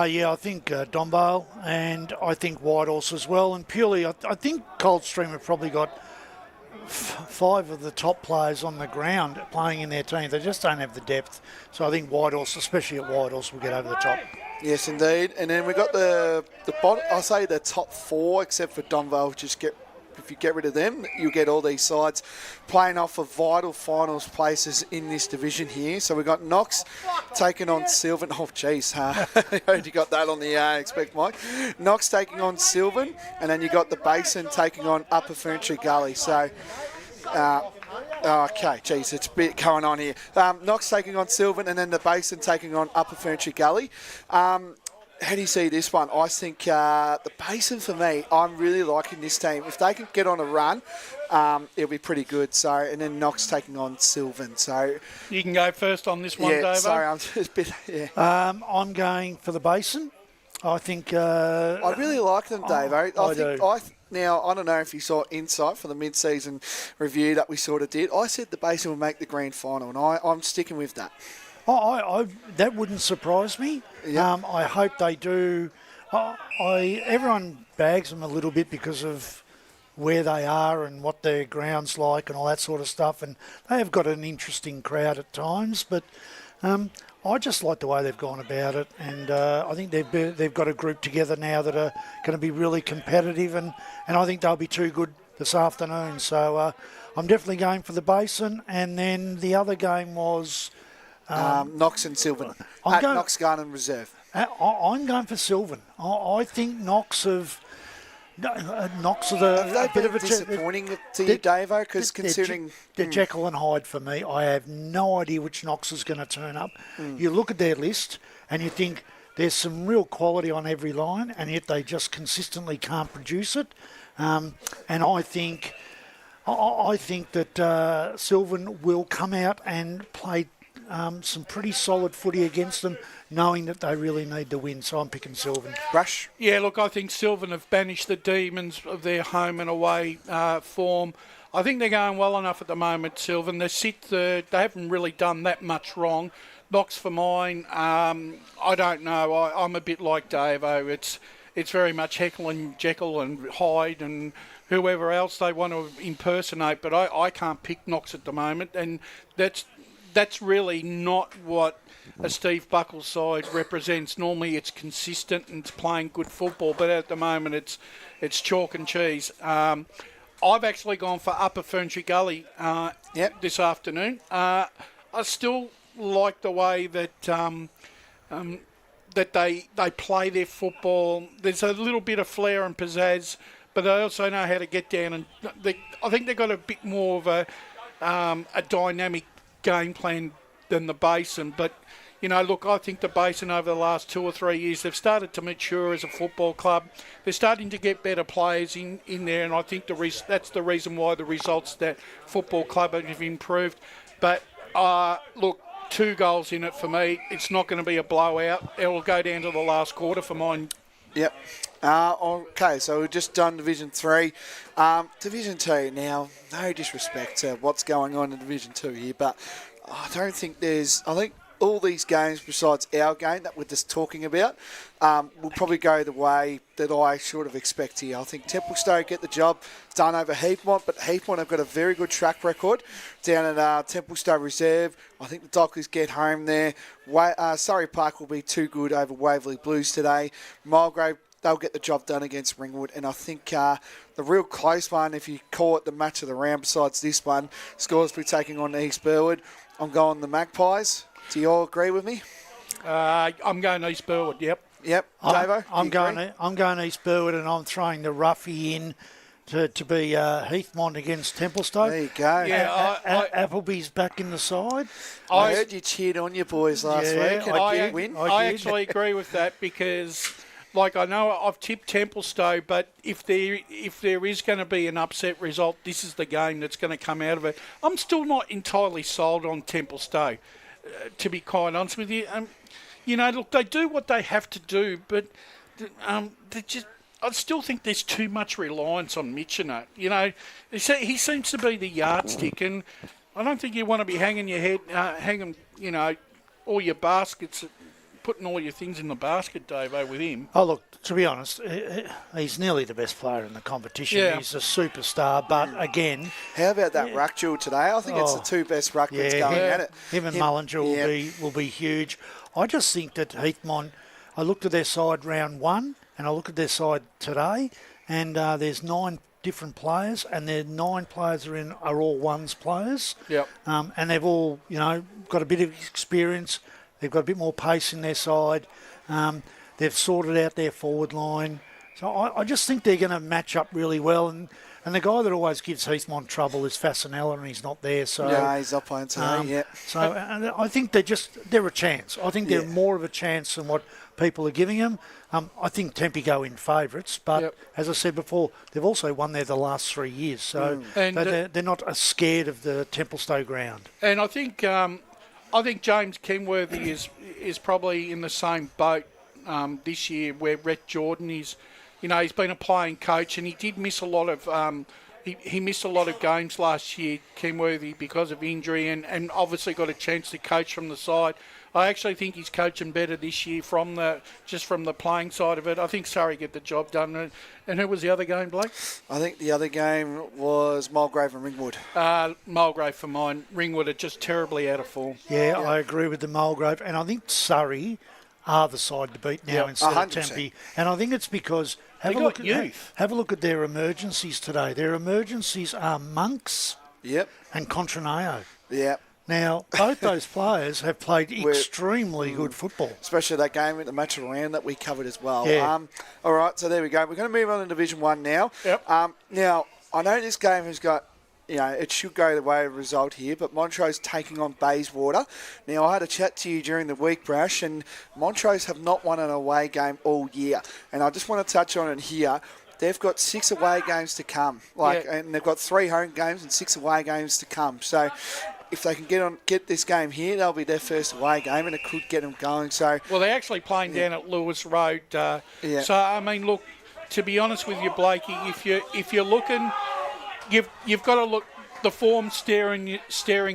Speaker 3: Yeah, I think Domvale, and I think Whitehorse as well. And purely, I think Coldstream have probably got 5 of the top players on the ground playing in their team. They just don't have the depth. So I think Whitehorse, especially at Whitehorse, will get over the top.
Speaker 1: Yes, indeed. And then we've got the bottom, I'll say the top 4, except for Domvale, if you get rid of them, you'll get all these sides playing off of vital finals places in this division here. So we've got Knox taking on Sylvan. Oh, jeez. I heard you got that on the expect, Mike. Knox taking on Sylvan, and then you got the Basin taking on Upper Furniture Gully. So, okay, geez, it's a bit going on here. Knox taking on Sylvan, and then the Basin taking on Upper Furniture Gully. How do you see this one? I think the Basin, for me, I'm really liking this team. If they can get on a run, it'll be pretty good. So, and then Knox taking on Sylvan. So
Speaker 4: you can go first on this one,
Speaker 1: yeah,
Speaker 4: Davo.
Speaker 1: Sorry, I'm just a bit. Yeah.
Speaker 3: I'm going for the Basin. I think.
Speaker 1: I really like them, Davo.
Speaker 3: I do.
Speaker 1: Now, I don't know if you saw Insight for the mid-season review that we sort of did. I said the Basin will make the grand final, and I'm sticking with that.
Speaker 3: That wouldn't surprise me.
Speaker 1: Yep.
Speaker 3: I hope they do. Everyone bags them a little bit because of where they are and what their ground's like and all that sort of stuff. And they have got an interesting crowd at times. But I just like the way they've gone about it. And I think they've got a group together now that are going to be really competitive. And I think they'll be too good this afternoon. So I'm definitely going for the Basin. And then the other game was...
Speaker 1: Knox and Sylvan at Knox Garden Reserve.
Speaker 3: I'm going for Sylvan. I think Knox are a bit of a
Speaker 1: disappointing to you, Davo, because considering
Speaker 3: they're Jekyll and Hyde for me. I have no idea which Knox is going to turn up. You look at their list and you think there's some real quality on every line, and yet they just consistently can't produce it. And I think that Sylvan will come out and play some pretty solid footy against them, knowing that they really need the win. So I'm picking Sylvan.
Speaker 1: Rush?
Speaker 4: Yeah, look, I think Sylvan have banished the demons of their home and away form. I think they're going well enough at the moment, Sylvan. They sit third. They haven't really done that much wrong. Knox for mine, I don't know. I'm a bit like Davo. It's very much Heckle and Jekyll and Hyde and whoever else they want to impersonate, but I can't pick Knox at the moment, and that's really not what a Steve Buckles side represents. Normally it's consistent and it's playing good football, but at the moment it's chalk and cheese. I've actually gone for Upper Furniture Gully this afternoon. I still like the way that that they play their football. There's a little bit of flair and pizzazz, but they also know how to get down. And I think they've got a bit more of a dynamic game plan than the Basin. But, you know, look, I think the Basin over the last 2 or 3 years, they've started to mature as a football club. They're starting to get better players in there, and I think that's the reason why the results that football club have improved. But, look, 2 goals in it for me. It's not going to be a blowout. It will go down to the last quarter for mine.
Speaker 1: Yep. Okay, so we've just done Division 3. Division 2, now, no disrespect to what's going on in Division 2 here, but I don't think I think all these games besides our game that we're just talking about will probably go the way that I sort of expect here. I think Templestowe get the job done over Heathmont, but Heathmont have got a very good track record down at Templestowe Reserve. I think the Doctors get home there. Surrey Park will be too good over Waverley Blues today. Mulgrave, they'll get the job done against Ringwood, and I think the real close one, if you call it the match of the round besides this one, Scoresby taking on East Burwood. I'm going the Magpies. Do you all agree with me?
Speaker 4: I'm going East Burwood, yep.
Speaker 1: Yep. Davo?
Speaker 3: I'm going East Burwood, and I'm throwing the roughie in to be Heathmont against Templestowe.
Speaker 1: There you go.
Speaker 4: Yeah,
Speaker 3: Appleby's back in the side.
Speaker 1: I heard you cheered on your boys last week. And a big win.
Speaker 4: I actually agree with that because, like, I know I've tipped Templestowe, but if there is going to be an upset result, this is the game that's going to come out of it. I'm still not entirely sold on Templestowe, to be quite honest with you. You know, look, they do what they have to do, but I still think there's too much reliance on Mitchener. You know, he seems to be the yardstick, and I don't think you want to be hanging your head, you know, all your baskets, putting all your things in the basket, Davo, with him.
Speaker 3: Oh, look, to be honest, he's nearly the best player in the competition.
Speaker 4: Yeah.
Speaker 3: He's a superstar, but again...
Speaker 1: How about that ruck duel today? I think it's the 2 best ruckmans going at it.
Speaker 3: Him and Mullinger will be huge. I just think that Heathmont, I looked at their side round 1, and I look at their side today, and there's 9 different players, and their 9 players are all ones players.
Speaker 4: Yep.
Speaker 3: And they've all, you know, got a bit of experience. They've got a bit more pace in their side. They've sorted out their forward line. So I just think they're going to match up really well. And the guy that always gives Heathmont trouble is Fasanella, and he's not there. So
Speaker 1: yeah, he's not playing today.
Speaker 3: So and I think they're a chance. I think they're more of a chance than what people are giving them. I think Tempe go in favourites, but as I said before, they've also won there the last 3 years. So they're not as scared of the Templestowe ground.
Speaker 4: And I think James Kenworthy is probably in the same boat this year where Rhett Jordan is. You know, he's been a playing coach, and he did miss a lot of he missed a lot of games last year, Kenworthy, because of injury, and obviously got a chance to coach from the side. I actually think he's coaching better this year from the playing side of it. I think Surrey get the job done. And who was the other game, Blake?
Speaker 1: I think the other game was Mulgrave and Ringwood.
Speaker 4: Mulgrave for mine. Ringwood are just terribly out of form.
Speaker 3: Yeah, I agree with the Mulgrave. And I think Surrey are the side to beat now instead 100%. Of Tempe. And I think it's because have a look at their emergencies today. Their emergencies are Monks and Contraneo.
Speaker 1: Yep.
Speaker 3: Now, both those players have played extremely good football.
Speaker 1: Especially that game at the match of the round that we covered as well.
Speaker 3: Yeah.
Speaker 1: All right, so there we go. We're going to move on to Division 1 now.
Speaker 4: Yep.
Speaker 1: Now, I know this game has got, you know, it should go the way of the result here, but Montrose taking on Bayswater. Now, I had a chat to you during the week, Brash, and Montrose have not won an away game all year. And I just want to touch on it here. They've got 6 away games to come, and they've got 3 home games and 6 away games to come. So if they can get this game here, that'll be their first away game, and it could get them going. So
Speaker 4: well, they're actually playing down at Lewis Road. So I mean, look, to be honest with you, Blakey, if you're looking, you've got to look. The form staring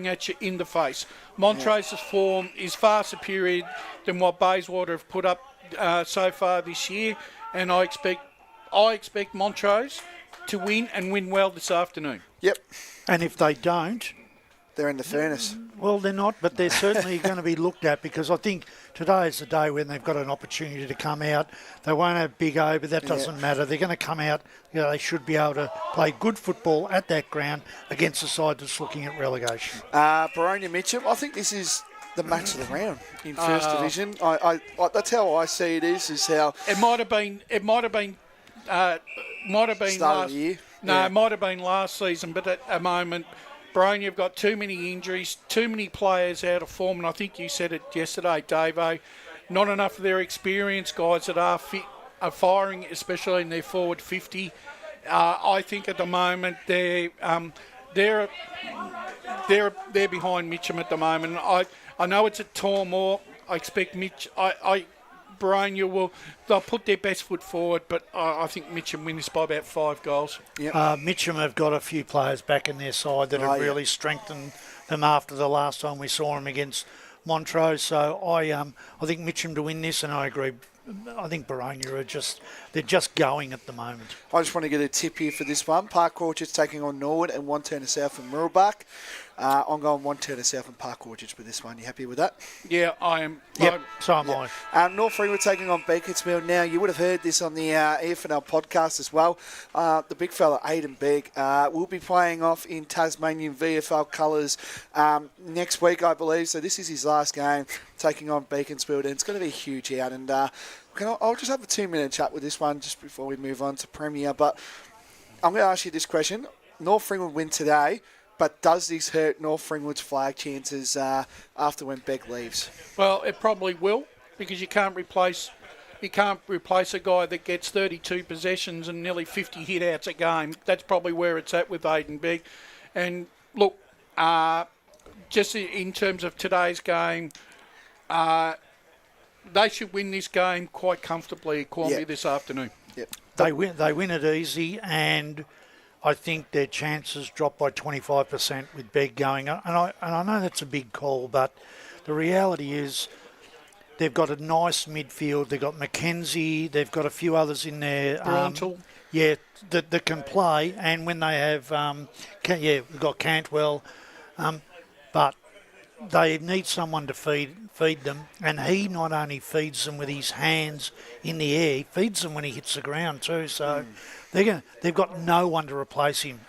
Speaker 4: at you in the face. Montrose's form is far superior than what Bayswater have put up so far this year, and I expect Montrose to win and win well this afternoon.
Speaker 1: Yep.
Speaker 3: And if they don't,
Speaker 1: they're in the furnace.
Speaker 3: Well, they're not, but they're certainly going to be looked at, because I think today is the day when they've got an opportunity to come out. They won't have big O, but that doesn't matter. They're going to come out. You know, they should be able to play good football at that ground against a side that's looking at relegation.
Speaker 1: Baronia Mitcham, I think this is the match of the round in First Division. That's how I see it. Is how
Speaker 4: it might have been. Start
Speaker 1: of the year.
Speaker 4: No, it might have been last season, but at the moment, Brian, you've got too many injuries, too many players out of form, and I think you said it yesterday, Davo. Not enough of their experienced guys that are fit are firing, especially in their forward 50. I think at the moment they're behind Mitcham at the moment. I know it's at Tormore. I expect Brian, they'll put their best foot forward, but I think Mitcham win this by about 5 goals.
Speaker 3: Yep. Mitcham have got a few players back in their side that have really strengthened them after the last time we saw them against Montrose. So I think Mitcham to win this, and I agree. I think Baronia they're just going at the moment.
Speaker 1: I just want to get a tip here for this one. Park Orchards taking on Norwood and 1 turn to South and Mirrabak. I'm going 1 turn to South and Park Orchards with this one. You happy with that?
Speaker 4: Yeah, I am.
Speaker 3: Yep, so am I.
Speaker 1: North Ringwood taking on Beaconsfield. Now, you would have heard this on the EFNL podcast as well. The big fella, Aidan Begg, will be playing off in Tasmanian VFL colours next week, I believe. So this is his last game taking on Beaconsfield, and it's going to be a huge out. And I'll just have a 2-minute chat with this one just before we move on to Premier. But I'm going to ask you this question. North Ringwood win today, but does this hurt North Ringwood's flag chances after when Begg leaves?
Speaker 4: Well, it probably will, because you can't replace a guy that gets 32 possessions and nearly 50 hit-outs a game. That's probably where it's at with Aidan Begg. And look, just in terms of today's game, they should win this game quite comfortably at Columbia this afternoon.
Speaker 1: Yep.
Speaker 3: They win it easy, and I think their chances drop by 25% with Begg going. And I know that's a big call, but the reality is they've got a nice midfield. They've got Mackenzie. They've got a few others in there.
Speaker 4: Brontle.
Speaker 3: That can play. And when they have, we've got Cantwell. But they need someone to feed them. And he not only feeds them with his hands in the air, he feeds them when he hits the ground too. So they've got no one to replace him,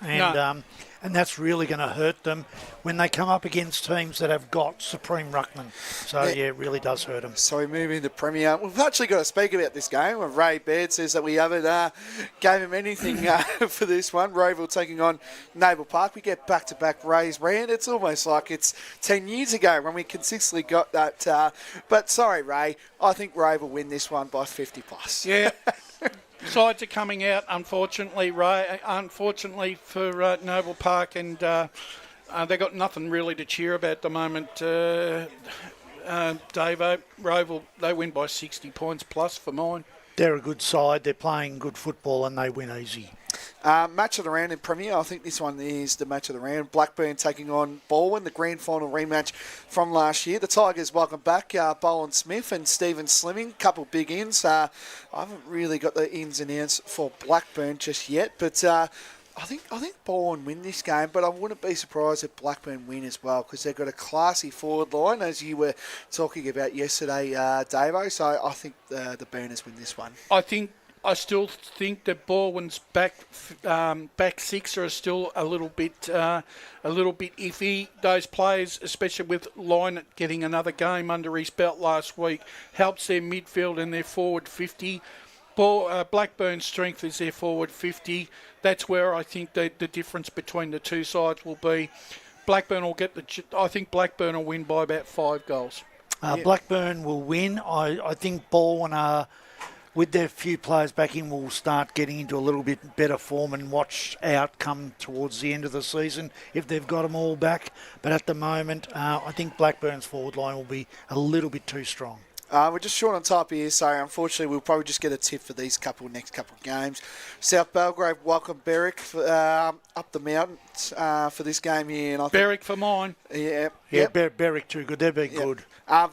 Speaker 3: and that's really going to hurt them when they come up against teams that have got supreme ruckman. So it really does hurt them.
Speaker 1: So we move into Premier. We've actually got to speak about this game. Ray Baird says that we haven't gave him anything for this one. Rayville taking on Naval Park. We get back-to-back Rays round. It's almost like it's 10 years ago when we consistently got that. But sorry, Ray. I think Ray will win this one by 50 plus.
Speaker 4: Yeah. Sides are coming out, unfortunately, Ray. Unfortunately for Noble Park, and they got nothing really to cheer about at the moment. Davo, Roval, they win by 60 points plus for mine.
Speaker 3: They're a good side. They're playing good football, and they win easy.
Speaker 1: Match of the round in Premier. I think this one is the match of the round. Blackburn taking on Baldwin, the grand final rematch from last year. The Tigers welcome back Bowen Smith and Stephen Slimming. Couple big ins. I haven't really got the ins and outs for Blackburn just yet, but I think Baldwin win this game, but I wouldn't be surprised if Blackburn win as well, because they've got a classy forward line, as you were talking about yesterday, Davo. So I think the Burners win this one.
Speaker 4: I still think that Baldwin's back six are still a little bit iffy. Those players, especially with Lynott getting another game under his belt last week, helps their midfield and their forward 50. Blackburn's strength is their forward 50. That's where I think the difference between the two sides will be. Blackburn will I think Blackburn will win by about 5 goals.
Speaker 3: Blackburn will win. I think Baldwin with their few players back in, will start getting into a little bit better form and watch out come towards the end of the season if they've got them all back. But at the moment, I think Blackburn's forward line will be a little bit too strong.
Speaker 1: We're just short on time here, so unfortunately we'll probably just get a tip for these next couple of games. South Belgrave welcome Berwick up the mountains for this game here. And
Speaker 4: Berwick for mine.
Speaker 1: Yeah.
Speaker 3: Berwick too good. They've been good.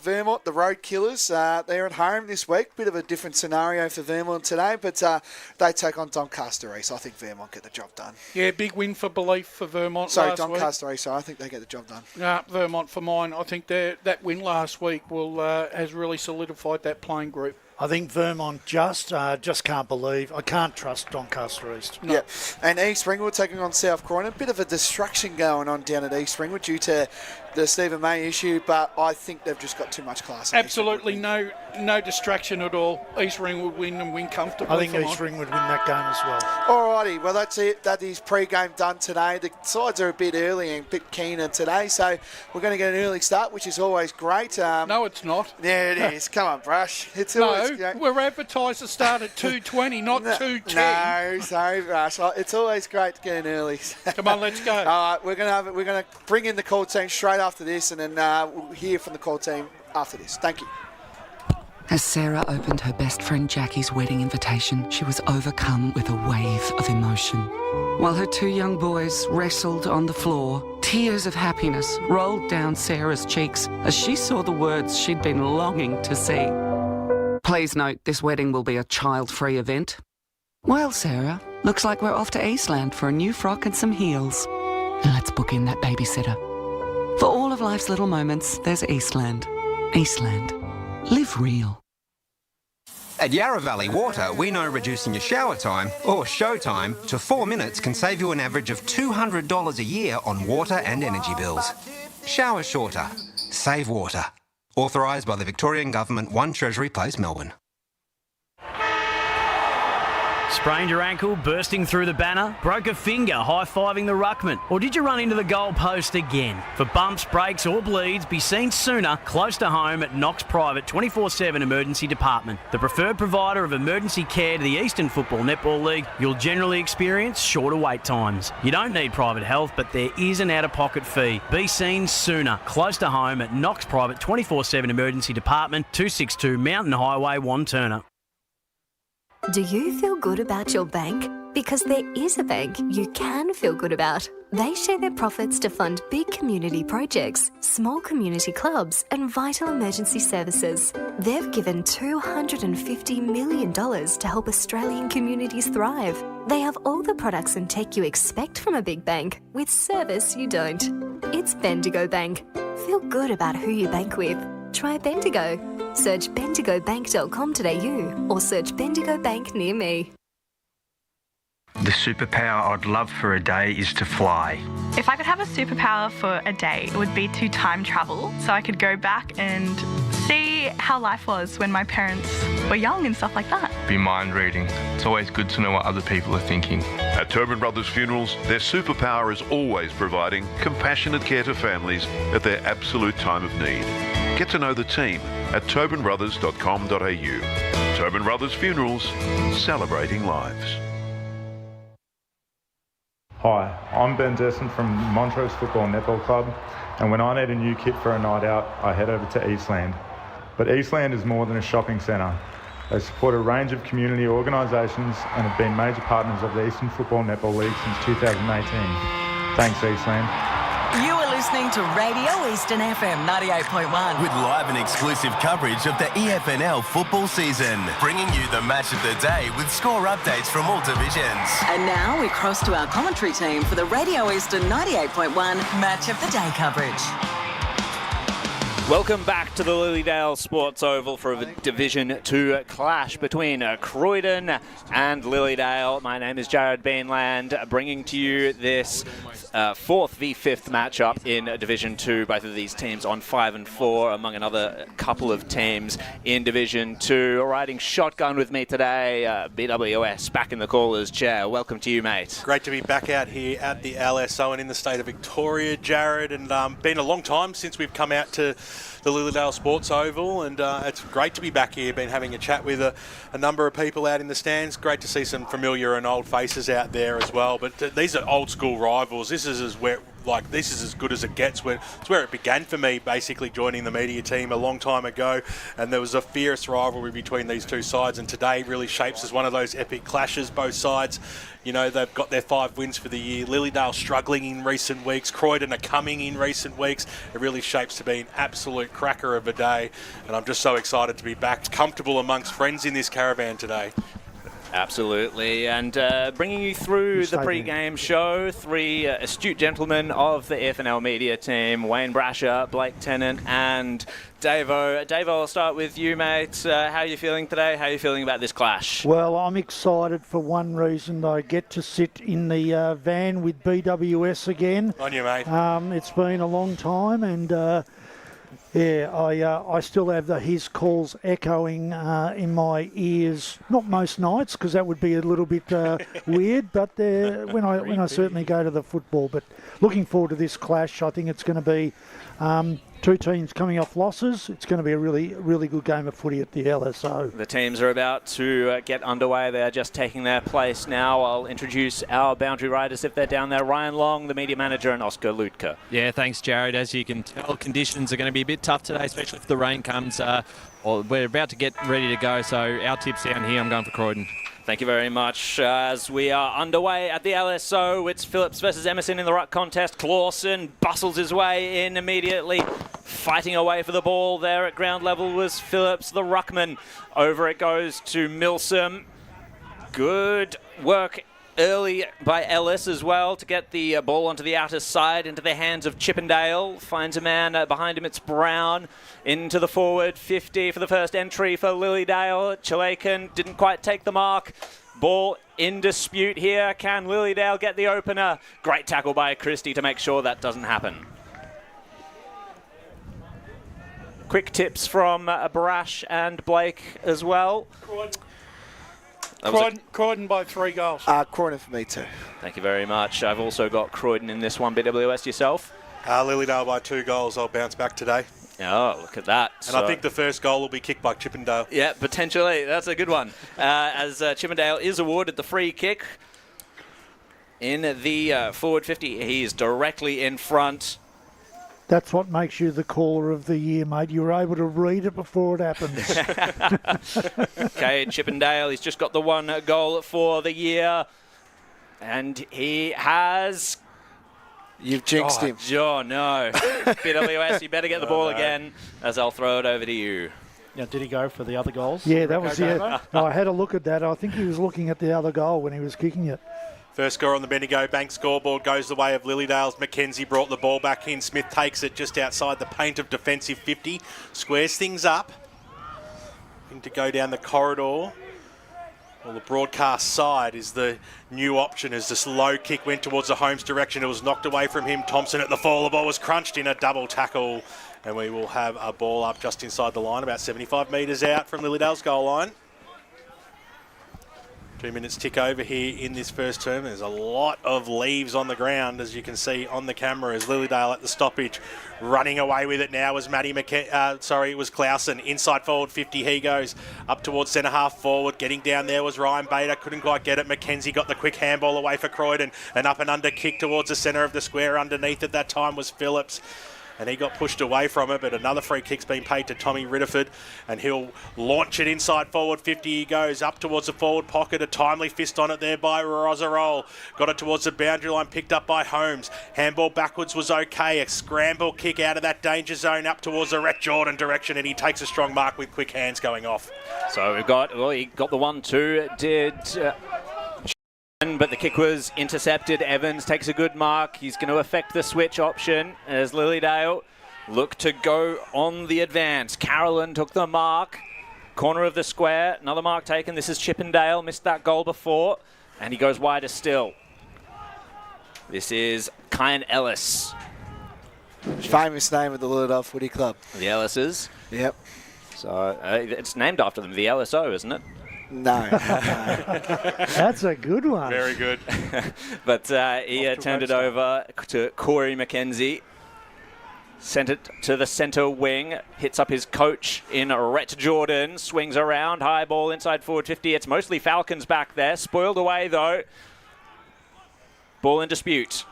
Speaker 1: Vermont, the Road Killers, they're at home this week. Bit of a different scenario for Vermont today, but they take on Doncaster East. I think Vermont get the job done.
Speaker 4: Yeah, big win for belief for Vermont
Speaker 1: Doncaster East, I think they get the job done.
Speaker 4: Vermont for mine. I think that win last week has really solidified that playing group.
Speaker 3: I think Vermont just can't believe. I can't trust Doncaster East.
Speaker 1: No. Yeah, and East Ringwood taking on South Croydon. A bit of a distraction going on down at East Ringwood due to the Stephen May issue, but I think they've just got too much class.
Speaker 4: Absolutely no distraction at all. East Ringwood win and win comfortably.
Speaker 3: I think East Ringwood win that game as well.
Speaker 1: Alrighty, well that's it. That is pre-game done today. The sides are a bit early and a bit keener today, so we're going to get an early start, which is always great.
Speaker 4: No, it's not.
Speaker 1: Yeah, it is. Come on, Brush. It's always great.
Speaker 4: We're advertised to start at 2:20, not 2:10.
Speaker 1: No, sorry, Brush. It's always great to get in early.
Speaker 4: Come on, let's go.
Speaker 1: All right, we're going to bring in the call team straight after this, and then we'll hear from the call team after this. Thank you.
Speaker 7: As Sarah opened her best friend Jackie's wedding invitation, she was overcome with a wave of emotion. While her two young boys wrestled on the floor, tears of happiness rolled down Sarah's cheeks as she saw the words she'd been longing to see. Please note, this wedding will be a child-free event. Well, Sarah, looks like we're off to Eastland for a new frock and some heels. And let's book in that babysitter. For all of life's little moments, there's Eastland. Eastland. Live real.
Speaker 18: At Yarra Valley Water, we know reducing your shower time, or show time, to 4 minutes can save you an average of $200 a year on water and energy bills. Shower shorter. Save water. Authorised by the Victorian Government, 1 Treasury Place, Melbourne.
Speaker 19: Sprained your ankle, bursting through the banner? Broke a finger, high-fiving the ruckman? Or did you run into the goal post again? For bumps, breaks or bleeds, be seen sooner, close to home at Knox Private 24/7 Emergency Department. The preferred provider of emergency care to the Eastern Football Netball League, you'll generally experience shorter wait times. You don't need private health, but there is an out-of-pocket fee. Be seen sooner, close to home at Knox Private 24/7 Emergency Department, 262 Mountain Highway, Wantirna.
Speaker 8: Do you feel good about your bank? Because there is a bank you can feel good about. They share their profits to fund big community projects, small community clubs, and vital emergency services. They've given $250 million to help Australian communities thrive. They have all the products and tech you expect from a big bank, with service you don't. It's Bendigo Bank. Feel good about who you bank with. Try Bendigo. Search bendigobank.com.au or search Bendigo Bank near me.
Speaker 10: The superpower I'd love for a day is to fly.
Speaker 11: If I could have a superpower for a day, it would be to time travel so I could go back and see how life was when my parents were young and stuff like that.
Speaker 20: Be mind reading. It's always good to know what other people are thinking.
Speaker 14: At Tobin Brothers Funerals, their superpower is always providing compassionate care to families at their absolute time of need. Get to know the team at tobinbrothers.com.au. Tobin Brothers Funerals, celebrating lives.
Speaker 21: Hi, I'm Ben Desson from Montrose Football Netball Club, and when I need a new kit for a night out, I head over to Eastland. But Eastland is more than a shopping centre. They support a range of community organisations and have been major partners of the Eastern Football Netball League since 2018. Thanks, Eastland.
Speaker 16: You are listening to Radio Eastern FM 98.1.
Speaker 17: With live and exclusive coverage of the EFNL football season. Bringing you the match of the day with score updates from all divisions.
Speaker 16: And now we cross to our commentary team for the Radio Eastern 98.1 Match of the Day coverage.
Speaker 22: Welcome back to the Lilydale Sports Oval for a Division 2 clash between Croydon and Lilydale. My name is Jared Bainland, bringing to you this 4th v 5th matchup in Division 2. Both of these teams on 5 and 4, among another couple of teams in Division 2. Riding shotgun with me today, BWS back in the caller's chair. Welcome to you, mate.
Speaker 23: Great to be back out here at the LSO and in the state of Victoria, Jared. And been a long time since we've come out to the Lilydale Sports Oval, and it's great to be back here. Been having a chat with a number of people out in the stands. Great to see some familiar and old faces out there as well. But these are old school rivals. This is as good as it gets. It's where it began for me, basically joining the media team a long time ago, and there was a fierce rivalry between these two sides, and today really shapes as one of those epic clashes. Both sides, you know, they've got their 5 wins for the year. Lilydale struggling in recent weeks. Croydon are coming in recent weeks. It really shapes to be an absolute cracker of a day, and I'm just so excited to be back, comfortable amongst friends in this caravan today.
Speaker 22: Absolutely, and bringing you through the pre-game show, three astute gentlemen of the EFNL media team, Wayne Brasher, Blake Tennant and Davo. Davo, I'll start with you, mate. How are you feeling today? How are you feeling about this clash?
Speaker 3: Well, I'm excited for one reason. I get to sit in the van with BWS again.
Speaker 23: On you, mate.
Speaker 3: It's been a long time, and I still have his calls echoing in my ears. Not most nights, because that would be a little bit weird. But when I certainly go to the football. But looking forward to this clash. I think it's going to be two teams coming off losses. It's going to be a really, really good game of footy at the LSO.
Speaker 22: The teams are about to get underway. They're just taking their place now. I'll introduce our boundary riders if they're down there. Ryan Long, the media manager, and Oscar Lutka.
Speaker 2: Yeah, thanks, Jared. As you can tell, conditions are going to be a bit tough today, especially if the rain comes. We're about to get ready to go, so our tips down here, I'm going for Croydon.
Speaker 22: Thank you very much. As we are underway at the LSO, it's Phillips versus Emerson in the ruck contest. Clawson bustles his way in immediately, fighting away for the ball there at ground level was Phillips, the ruckman. Over it goes to Milsom. Good work early by Ellis as well to get the ball onto the outer side into the hands of Chippendale. Finds a man behind him. It's Brown into the forward 50 for the first entry for Lilydale. Chalakan didn't quite take the mark. Ball in dispute here. Can Lilydale get the opener? Great tackle by Christie to make sure that doesn't happen. Quick tips from Brash and Blake as well.
Speaker 4: Croydon by 3 goals.
Speaker 1: Croydon for me too.
Speaker 22: Thank you very much. I've also got Croydon in this one. BWS, yourself?
Speaker 23: Lilydale by 2 goals. I'll bounce back today.
Speaker 22: Oh, look at that.
Speaker 23: And I think the first goal will be kicked by Chippendale.
Speaker 22: Yeah, potentially. That's a good one. As Chippendale is awarded the free kick in the forward 50. He's directly in front.
Speaker 3: That's what makes you the caller of the year, mate. You're able to read it before it happens.
Speaker 22: Okay, Chippendale, he's just got the 1 goal for the year. And he has...
Speaker 1: You've jinxed him.
Speaker 22: Oh, no. BWS, you better get the ball again, as I'll throw it over to you.
Speaker 6: Yeah, did he go for the other goals?
Speaker 3: Yeah, that was it. No, I had a look at that. I think he was looking at the other goal when he was kicking it.
Speaker 23: First score on the Bendigo Bank scoreboard goes the way of Lilydale's. McKenzie brought the ball back in. Smith takes it just outside the paint of defensive 50. Squares things up. Looking to go down the corridor. Well, the broadcast side is the new option as this low kick went towards the Holmes direction. It was knocked away from him. Thompson at the fall. The ball was crunched in a double tackle. And we will have a ball up just inside the line, about 75 metres out from Lilydale's goal line. 2 minutes tick over here in this first term. There's a lot of leaves on the ground, as you can see on the camera, as Lilydale at the stoppage. Running away with it now was it was Clausen. Inside forward 50, he goes up towards centre half forward. Getting down there was Ryan Bader, couldn't quite get it. McKenzie got the quick handball away for Croydon. An up and under kick towards the centre of the square. Underneath at that time was Phillips. And he got pushed away from it, but another free kick's been paid to Tommy Ritterford, and he'll launch it inside forward 50. He goes up towards the forward pocket. A timely fist on it there by Rosarol. Got it towards the boundary line, picked up by Holmes. Handball backwards was okay. A scramble kick out of that danger zone up towards the Rhett Jordan direction, and he takes a strong mark with quick hands going off.
Speaker 22: So he got the 1-2, but the kick was intercepted. Evans takes a good mark. He's going to affect the switch option as Lilydale look to go on the advance. Carolyn took the mark. Corner of the square. Another mark taken. This is Chippendale. Missed that goal before. And he goes wider still. This is Kyan Ellis.
Speaker 1: Famous name of the Lilydale Footy Club.
Speaker 22: The Ellises.
Speaker 1: Yep.
Speaker 22: So it's named after them. The LSO, isn't it?
Speaker 1: No.
Speaker 3: That's a good one.
Speaker 23: Very good.
Speaker 22: But he turned it over to Corey McKenzie. Sent it to the centre wing. Hits up his coach in Rhett Jordan. Swings around. High ball inside forward 50. It's mostly Falcons back there. Spoiled away though. Ball in dispute.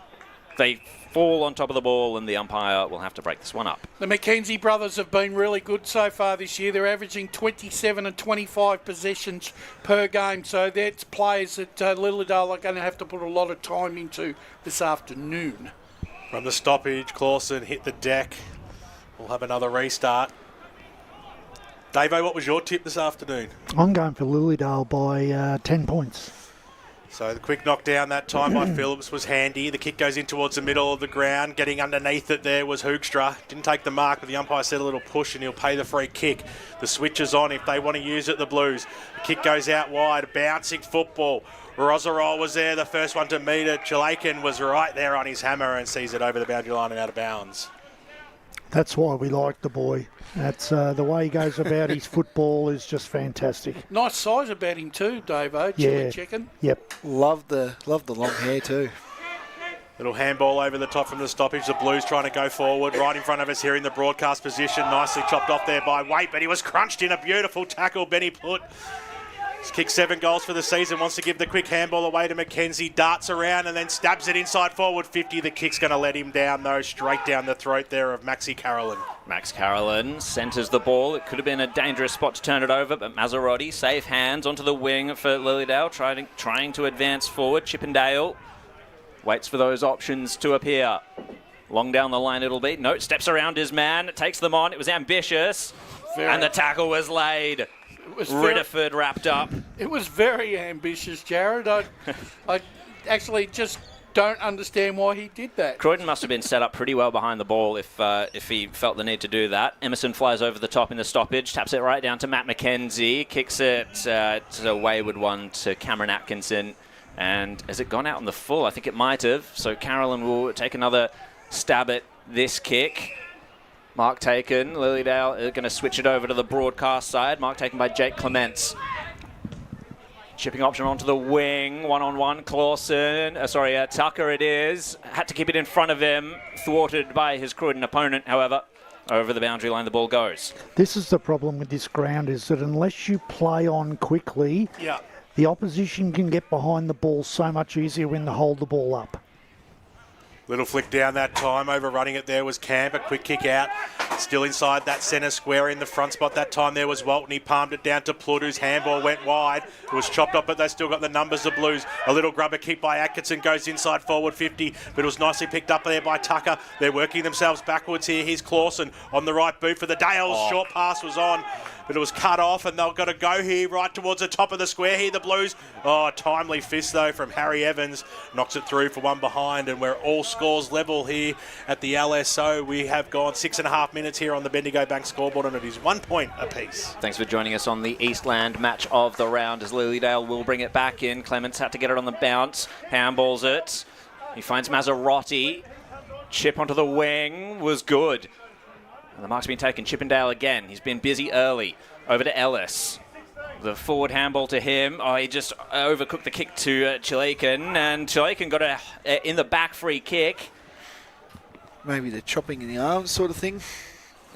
Speaker 22: They fall on top of the ball and the umpire will have to break this one up.
Speaker 4: The McKenzie brothers have been really good so far this year. They're averaging 27 and 25 possessions per game. So that's players that Lilydale are going to have to put a lot of time into this afternoon.
Speaker 23: From the stoppage, Clawson hit the deck. We'll have another restart. Davo, what was your tip this afternoon?
Speaker 3: I'm going for Lilydale by 10 points.
Speaker 23: So the quick knockdown that time by Phillips was handy. The kick goes in towards the middle of the ground. Getting underneath it there was Hoogstra. Didn't take the mark, but the umpire said a little push and he'll pay the free kick. The switch is on if they want to use it, the Blues. The kick goes out wide. Bouncing football. Rosarol was there, the first one to meet it. Chalakin was right there on his hammer and sees it over the boundary line and out of bounds.
Speaker 3: That's why we like the boy. That's the way he goes about his football is just fantastic.
Speaker 4: Nice size about him too, Davo. Chili chicken.
Speaker 3: Yep.
Speaker 1: Love the long hair too.
Speaker 23: Little handball over the top from the stoppage. The Blues trying to go forward. Right in front of us here in the broadcast position. Nicely chopped off there by Waite, but he was crunched in. A beautiful tackle, Benny Put. He's kicked 7 goals for the season. Wants to give the quick handball away to McKenzie. Darts around and then stabs it inside forward 50. The kick's going to let him down, though. Straight down the throat there of Maxi Carolyn.
Speaker 22: Max Carolyn centres the ball. It could have been a dangerous spot to turn it over, but Mazzarotti, safe hands onto the wing for Lilydale, trying to advance forward. Chippendale waits for those options to appear. Long down the line it'll be. No, steps around his man, takes them on. It was ambitious, and the tackle was laid. Ridderford wrapped up.
Speaker 4: It was very ambitious, Jared. I actually just don't understand why he did that.
Speaker 22: Croydon must have been set up pretty well behind the ball if he felt the need to do that. Emerson flies over the top in the stoppage, taps it right down to Matt McKenzie, kicks it to a wayward one to Cameron Atkinson. And has it gone out on the full? I think it might have. So Carolyn will take another stab at this kick. Mark taken. Lilydale are going to switch it over to the broadcast side. Mark taken by Jake Clements. Chipping option onto the wing. One-on-one. Clausen. Tucker it is. Had to keep it in front of him. Thwarted by his Croydon opponent, however. Over the boundary line the ball goes.
Speaker 3: This is the problem with this ground, is that unless you play on quickly, the opposition can get behind the ball so much easier when they hold the ball up.
Speaker 23: Little flick down that time. Overrunning it there was Camp. A quick kick out. Still inside that centre square in the front spot. That time there was Walton. He palmed it down to Plood, whose handball went wide. It was chopped up, but they still got the numbers, the Blues. A little grubber kick by Atkinson goes inside forward 50, but it was nicely picked up there by Tucker. They're working themselves backwards here. Here's Clausen on the right boot for the Dales. Short pass was on, but it was cut off, and they've got to go here right towards the top of the square here, the Blues. Timely fist, though, from Harry Evans. Knocks it through for one behind, and we're all scores level here at the LSO. We have gone 6.5 minutes here on the Bendigo Bank scoreboard, and it is 1 point apiece.
Speaker 22: Thanks for joining us on the Eastland match of the round as Lilydale will bring it back in. Clements had to get it on the bounce. Handballs it. He finds Mazzarotti. Chip onto the wing was good. And the mark's been taken. Chippendale again. He's been busy early. Over to Ellis. The forward handball to him. He just overcooked the kick to Chalakin. And Chalakin got a in the back free kick.
Speaker 1: Maybe the chopping in the arms sort of thing.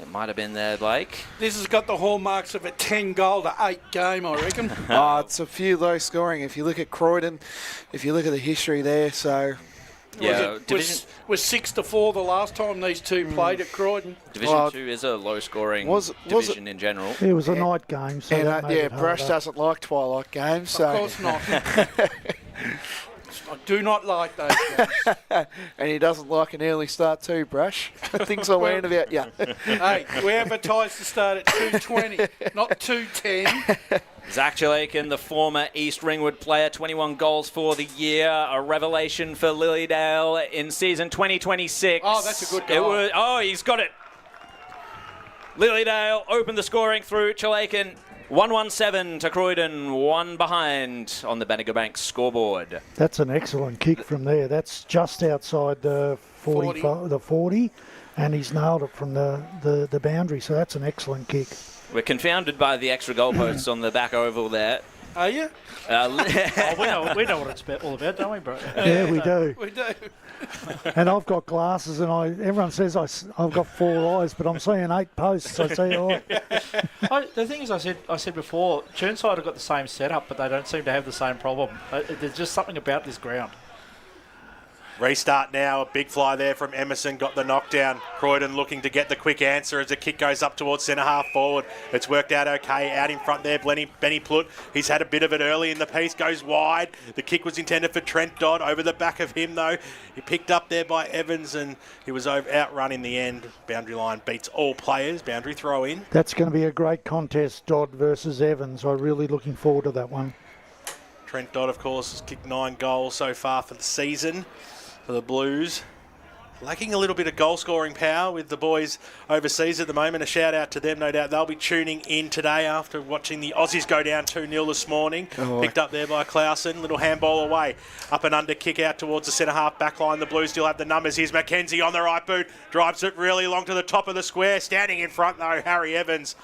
Speaker 22: It might have been there, Blake.
Speaker 4: This has got the hallmarks of a 10-goal to 8 game, I reckon.
Speaker 1: It's a few low scoring. If you look at Croydon, if you look at the history there, so...
Speaker 22: Yeah,
Speaker 4: was 6-4 the last time these two played at Croydon.
Speaker 22: Division 2 is a low-scoring division in general.
Speaker 3: It was a night game, so
Speaker 1: and, Brush doesn't like twilight games, so...
Speaker 4: Of course not. I do not like those games.
Speaker 1: And he doesn't like an early start too, Brush. Things I learned about you.
Speaker 4: Hey, we advertised to start at 2:20, not 2:10.
Speaker 22: Zach Chalakin, the former East Ringwood player, 21 goals for the year. A revelation for Lilydale in season 2026.
Speaker 4: Oh, that's a good goal.
Speaker 22: He's got it. Lilydale opened the scoring through Chalakin. 1-1-7 to Croydon, 1 behind on the Bendigo Bank scoreboard.
Speaker 3: That's an excellent kick from there. That's just outside the 40, and he's nailed it from the boundary, so that's an excellent kick.
Speaker 22: We're confounded by the extra goalposts on the back oval there.
Speaker 4: Are you?
Speaker 6: We know what it's all about, don't we, bro?
Speaker 3: Yeah, we do.
Speaker 4: We do.
Speaker 3: And I've got glasses, and everyone says I've got 4 eyes, but I'm seeing 8 posts. I see all right.
Speaker 6: The thing is, I said before, Churnside have got the same setup, but they don't seem to have the same problem. There's just something about this ground.
Speaker 23: Restart now. A big fly there from Emerson. Got the knockdown. Croydon looking to get the quick answer as the kick goes up towards centre half forward. It's worked out okay. Out in front there, Benny Plutt. He's had a bit of it early in the piece. Goes wide. The kick was intended for Trent Dodd. Over the back of him, though. He picked up there by Evans, and he was outrun in the end. Boundary line beats all players. Boundary throw in.
Speaker 3: That's going to be a great contest, Dodd versus Evans. I'm really looking forward to that one.
Speaker 23: Trent Dodd, of course, has kicked 9 goals so far for the season for the Blues. Lacking a little bit of goal-scoring power with the boys overseas at the moment. A shout-out to them, no doubt. They'll be tuning in today after watching the Aussies go down 2-0 this morning. Picked up there by Clausen. Little handball away. Up and under, kick out towards the centre-half back line. The Blues still have the numbers. Here's Mackenzie on the right boot. Drives it really long to the top of the square. Standing in front, though, Harry Evans.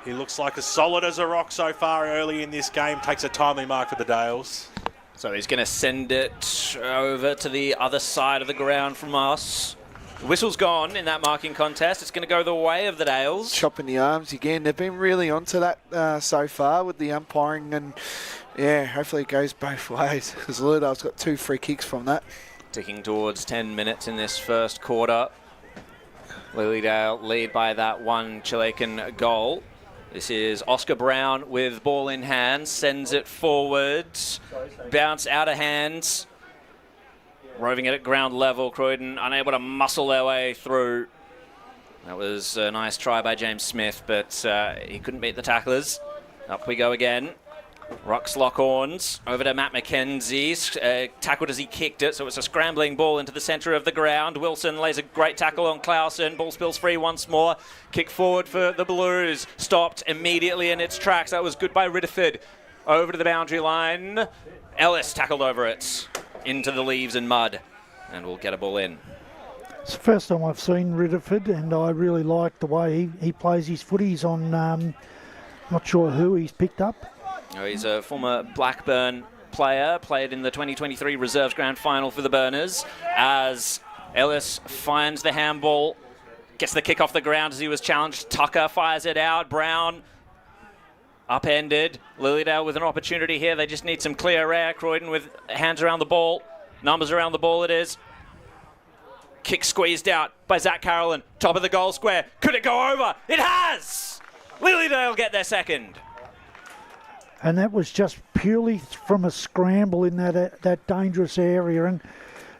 Speaker 23: He looks like as solid as a rock so far early in this game. Takes a timely mark for the Dales.
Speaker 22: So he's going to send it over to the other side of the ground from us. The whistle's gone in that marking contest. It's going to go the way of the Dales.
Speaker 1: Chopping the arms again. They've been really onto that so far with the umpiring, and yeah, hopefully it goes both ways because Lilydale's got 2 free kicks from that.
Speaker 22: Ticking towards 10 minutes in this first quarter. Lilydale lead by that 1 Chilekan goal. This is Oscar Brown with ball in hand, sends it forwards, bounce out of hands, roving it at ground level. Croydon unable to muscle their way through. That was a nice try by James Smith, but he couldn't beat the tacklers. Up we go again. Rocks lock-ons over to Matt McKenzie. Tackled as he kicked it, so it's a scrambling ball into the centre of the ground. Wilson lays a great tackle on Clausen. Ball spills free once more. Kick forward for the Blues. Stopped immediately in its tracks. That was good by Ritterford. Over to the boundary line. Ellis tackled over it. Into the leaves and mud. And we'll get a ball in.
Speaker 3: It's the first time I've seen Ritterford, and I really like the way he plays his footy. He's on, not sure who he's picked up.
Speaker 22: Oh, he's a former Blackburn player, played in the 2023 Reserves Grand Final for the Burners. As Ellis finds the handball, gets the kick off the ground as he was challenged. Tucker fires it out. Brown upended. Lilydale with an opportunity here. They just need some clear air. Croydon with hands around the ball. Numbers around the ball it is. Kick squeezed out by Zach Carolyn. Top of the goal square. Could it go over? It has! Lilydale get their second.
Speaker 3: And that was just purely from a scramble in that dangerous area. And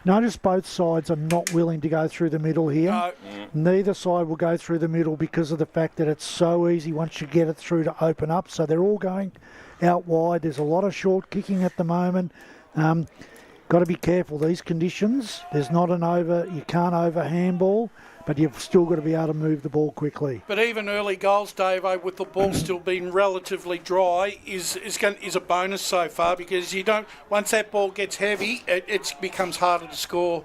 Speaker 3: notice both sides are not willing to go through the middle here.
Speaker 23: No.
Speaker 3: Neither side will go through the middle because of the fact that it's so easy once you get it through to open up. So they're all going out wide. There's a lot of short kicking at the moment. Got to be careful. These conditions, there's not an over, you can't over handball, but you've still got to be able to move the ball quickly.
Speaker 4: But even early goals, Dave, with the ball still being relatively dry, is a bonus so far, because you don't. Once that ball gets heavy, it becomes harder to score.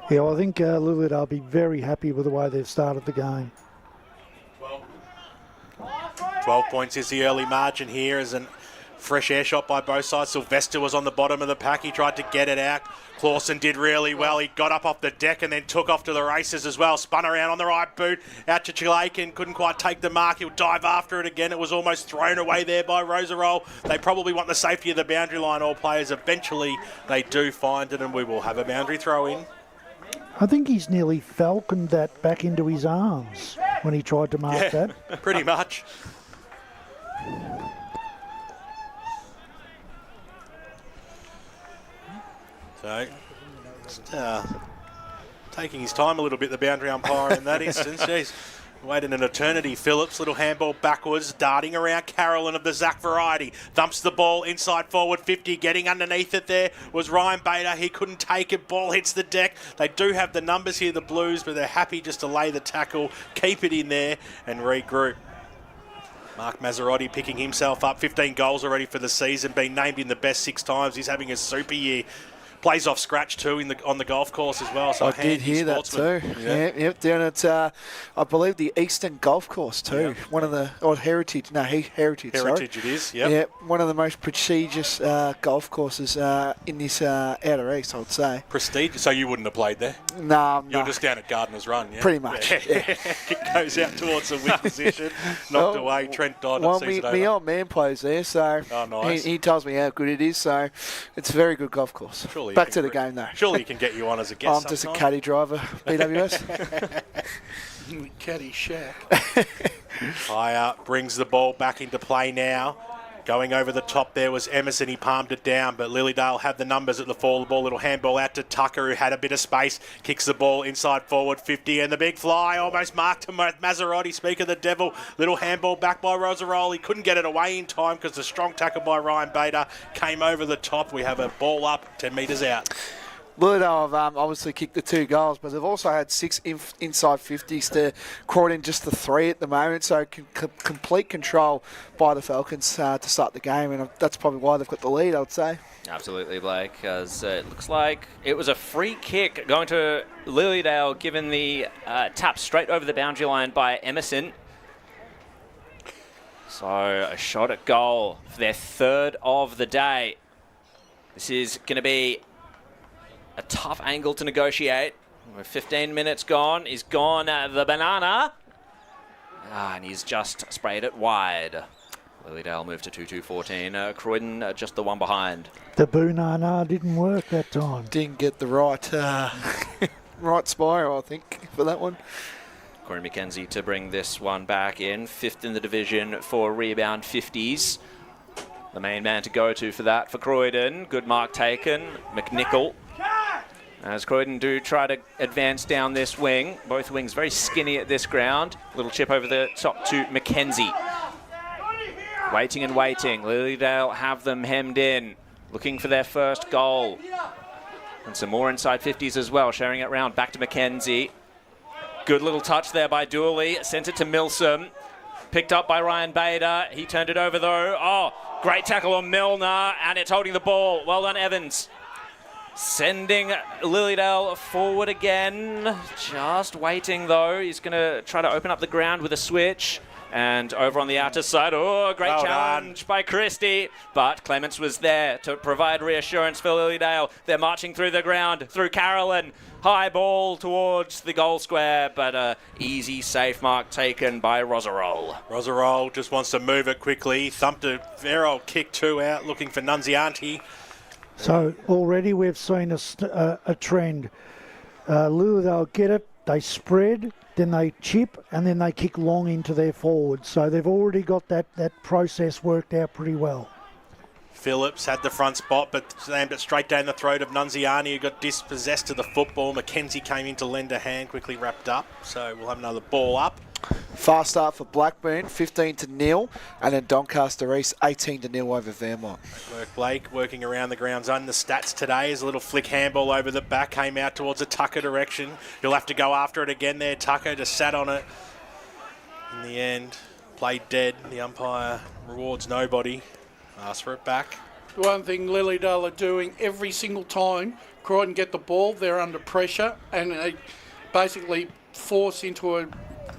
Speaker 3: Yeah, I think Lilydale will be very happy with the way they've started the game.
Speaker 23: 12 points is the early margin here as a fresh air shot by both sides. Sylvester was on the bottom of the pack. He tried to get it out. Clausen did really well. He got up off the deck and then took off to the races as well. Spun around on the right boot. Out to Chilekan. Couldn't quite take the mark. He'll dive after it again. It was almost thrown away there by Rosarol. They probably want the safety of the boundary line, all players. Eventually, they do find it, and we will have a boundary throw in.
Speaker 3: I think he's nearly falconed that back into his arms when he tried to mark that.
Speaker 23: Pretty much. So, taking his time a little bit, the boundary umpire in that instance. Jeez, waited an eternity. Phillips, little handball backwards, darting around Carolyn of the Zach variety. Thumps the ball inside forward 50, getting underneath it there was Ryan Bader. He couldn't take it. Ball hits the deck. They do have the numbers here, the Blues, but they're happy just to lay the tackle, keep it in there and regroup. Mark Mazzarotti picking himself up. 15 goals already for the season, being named in the best 6 times. He's having a super year. Plays off scratch too on the golf course as well. So
Speaker 1: I did hear that too. Yep, down at I believe the Eastern Golf Course too. Yep. One of the Heritage. No, Heritage.
Speaker 23: Heritage,
Speaker 1: sorry.
Speaker 23: it is. Yep.
Speaker 1: Yeah, one of the most prestigious golf courses in this outer east, I would say.
Speaker 23: Prestigious. So you wouldn't have played there?
Speaker 1: No,
Speaker 23: You're just down at Gardeners Run, yeah.
Speaker 1: Pretty much. Yeah.
Speaker 23: Kick goes out towards the win position, knocked away. Trent Dodd.
Speaker 1: Well, my old man plays there, so
Speaker 23: nice.
Speaker 1: he tells me how good it is. So it's a very good golf course.
Speaker 23: Surely Surely.
Speaker 1: Back to the game, though.
Speaker 23: Surely he can get you on as a guest.
Speaker 1: I'm just a caddy driver, BWS.
Speaker 4: Caddy shack.
Speaker 23: Higher brings the ball back into play now. Going over the top there was Emerson. He palmed it down, but Lilydale had the numbers at the fall of the ball. Little handball out to Tucker, who had a bit of space. Kicks the ball inside forward 50, and the big fly almost marked to Maserati. Speak of the devil. Little handball back by Rosaroli. He couldn't get it away in time because the strong tackle by Ryan Bader came over the top. We have a ball up 10 metres out.
Speaker 1: Lilydale have obviously kicked the 2 goals, but they've also had 6 inside 50s to Croydon just the 3 at the moment, so complete control by the Falcons to start the game, and that's probably why they've got the lead, I would say.
Speaker 22: Absolutely, Blake, as it looks like it was a free kick going to Lilydale, given the tap straight over the boundary line by Emerson. So a shot at goal for their 3rd of the day. This is going to be a tough angle to negotiate. With 15 minutes gone. He's gone the banana. And he's just sprayed it wide. Lilydale moved to 2-2-14. Croydon just the one behind.
Speaker 3: The Boonana didn't work that time.
Speaker 1: Didn't get the right right spiral, I think, for that one.
Speaker 22: Corey McKenzie to bring this one back in. 5th in the division for rebound 50s. The main man to go to for that for Croydon. Good mark taken. McNichol. As Croydon do try to advance down this wing. Both wings very skinny at this ground. Little chip over the top to McKenzie. Waiting and waiting. Lilydale have them hemmed in. Looking for their first goal. And some more inside 50s as well. Sharing it round. Back to McKenzie. Good little touch there by Dooley. Sent it to Milsom. Picked up by Ryan Bader. He turned it over though. Oh, great tackle on Milner. And it's holding the ball. Well done, Evans. Sending Lilydale forward again. Just waiting, though. He's going to try to open up the ground with a switch. And over on the outer side, oh, great challenge by Christie. But Clements was there to provide reassurance for Lilydale. They're marching through the ground, through Carolyn. High ball towards the goal square, but a easy, safe mark taken by Rosarol.
Speaker 23: Rosarol just wants to move it quickly. Thumped a fair old kick 2 out, looking for Nunzianti.
Speaker 3: So already we've seen a trend. Lilydale get it, they spread, then they chip, and then they kick long into their forwards. So they've already got that process worked out pretty well.
Speaker 23: Phillips had the front spot, but slammed it straight down the throat of Nunziani, who got dispossessed of the football. McKenzie came in to lend a hand, quickly wrapped up. So we'll have another ball up.
Speaker 1: Fast start for Blackburn, 15-0, and then Doncaster East, 18-0 over Vermont.
Speaker 23: Great work, Blake, working around the ground zone. The stats today is a little flick handball over the back, came out towards the Tucker direction. You'll have to go after it again there. Tucker just sat on it. In the end, played dead. The umpire rewards nobody. Ask for it back.
Speaker 4: One thing Lilydale are doing every single time Croydon get the ball, they're under pressure and they basically force into a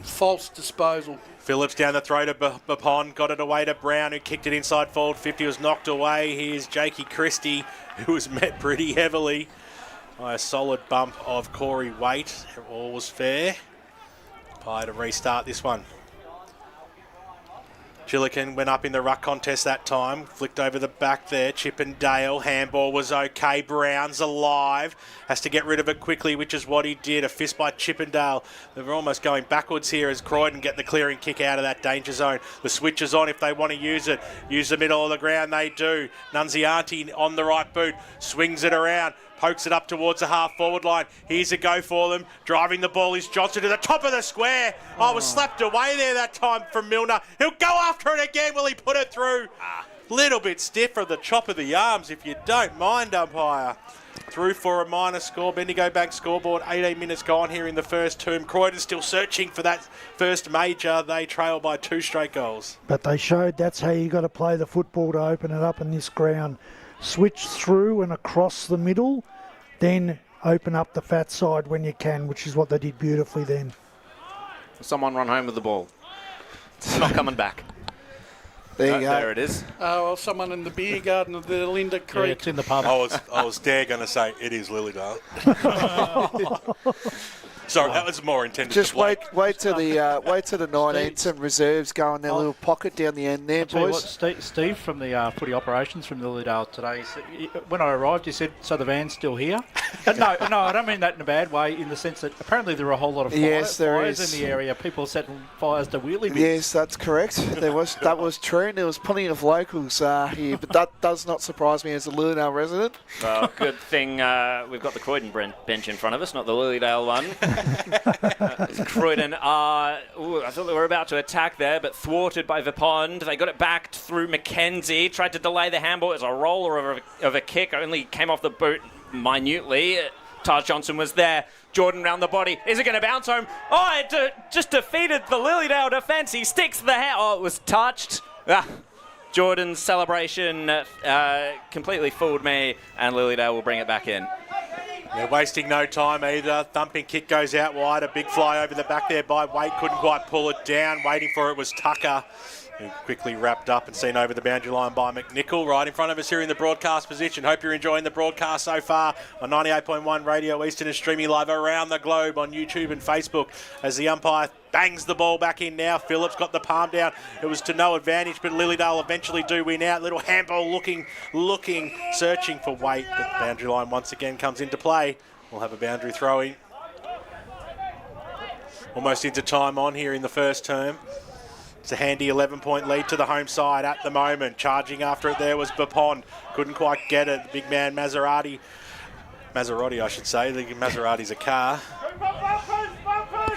Speaker 4: false disposal.
Speaker 23: Phillips down the throat of Bapon, got it away to Brown, who kicked it inside forward 50, was knocked away. Here's Jakey Christie, who was met pretty heavily by a solid bump of Corey Waite. All was fair. Umpire to restart this one. Gillikin went up in the ruck contest that time. Flicked over the back there. Chippendale. Handball was okay. Brown's alive. Has to get rid of it quickly, which is what he did. A fist by Chippendale. They're almost going backwards here as Croydon get the clearing kick out of that danger zone. The switch is on if they want to use it. Use the middle of the ground. They do. Nunzianti on the right boot. Swings it around. Pokes it up towards the half-forward line. Here's a go for them. Driving the ball is Johnson to the top of the square. Oh, was slapped away there that time from Milner. He'll go after it again. Will he put it through? Little bit stiff from the chop of the arms, if you don't mind, umpire. Through for a minor score. Bendigo Bank scoreboard. 18 minutes gone here in the first term. Croydon still searching for that first major. They trail by 2 straight goals.
Speaker 3: But they showed that's how you got to play the football to open it up in this ground. Switch through and across the middle, then open up the fat side when you can, which is what they did beautifully then.
Speaker 22: Someone run home with the ball. It's not coming back.
Speaker 1: There you go.
Speaker 22: There it is.
Speaker 4: Well, someone in the beer garden of the Linda Creek.
Speaker 6: Yeah, it's in the pub.
Speaker 23: I was going to say it is Lilydale. Sorry, that was more intended
Speaker 1: Just
Speaker 23: to Blake.
Speaker 1: wait till the 19s and reserves go in their little pocket down the end there,
Speaker 6: I'll tell you
Speaker 1: boys.
Speaker 6: what, Steve from the footy operations from Lilydale today, when I arrived, he said, "So the van's still here?" No, I don't mean that in a bad way. In the sense that apparently there are a whole lot of fires in the area. People setting fires to wheelie bins.
Speaker 1: Yes, that's correct. That was true. And there was plenty of locals here, but that does not surprise me as a Lilydale resident.
Speaker 22: Well, good thing we've got the Croydon bench in front of us, not the Lilydale one. Croydon I thought they were about to attack there, but thwarted by Vipond. They got it back through Mackenzie, tried to delay the handball. It was a roller of a kick, only came off the boot minutely. Taj Johnson was there. Jordan round the body. Is it going to bounce home? Oh, it just defeated the Lilydale defence. He sticks the hand. Oh, it was touched. Jordan's celebration completely fooled me, and Lilydale will bring it back in.
Speaker 23: They're wasting no time either. Thumping kick goes out wide. A big fly over the back there by Waite. Couldn't quite pull it down. Waiting for it was Tucker, who quickly wrapped up and seen over the boundary line by McNichol. Right in front of us here in the broadcast position. Hope you're enjoying the broadcast so far on 98.1 Radio Eastern and streaming live around the globe on YouTube and Facebook as the umpire bangs the ball back in now. Phillips got the palm down. It was to no advantage, but Lilydale eventually do win out. Little handball looking, searching for Waite, but the boundary line once again comes into play. We'll have a boundary throw-in. Almost into time on here in the first term. It's a handy 11-point lead to the home side at the moment. Charging after it there was Bapond. Couldn't quite get it. The big man Maserati, I should say. The Maserati's a car.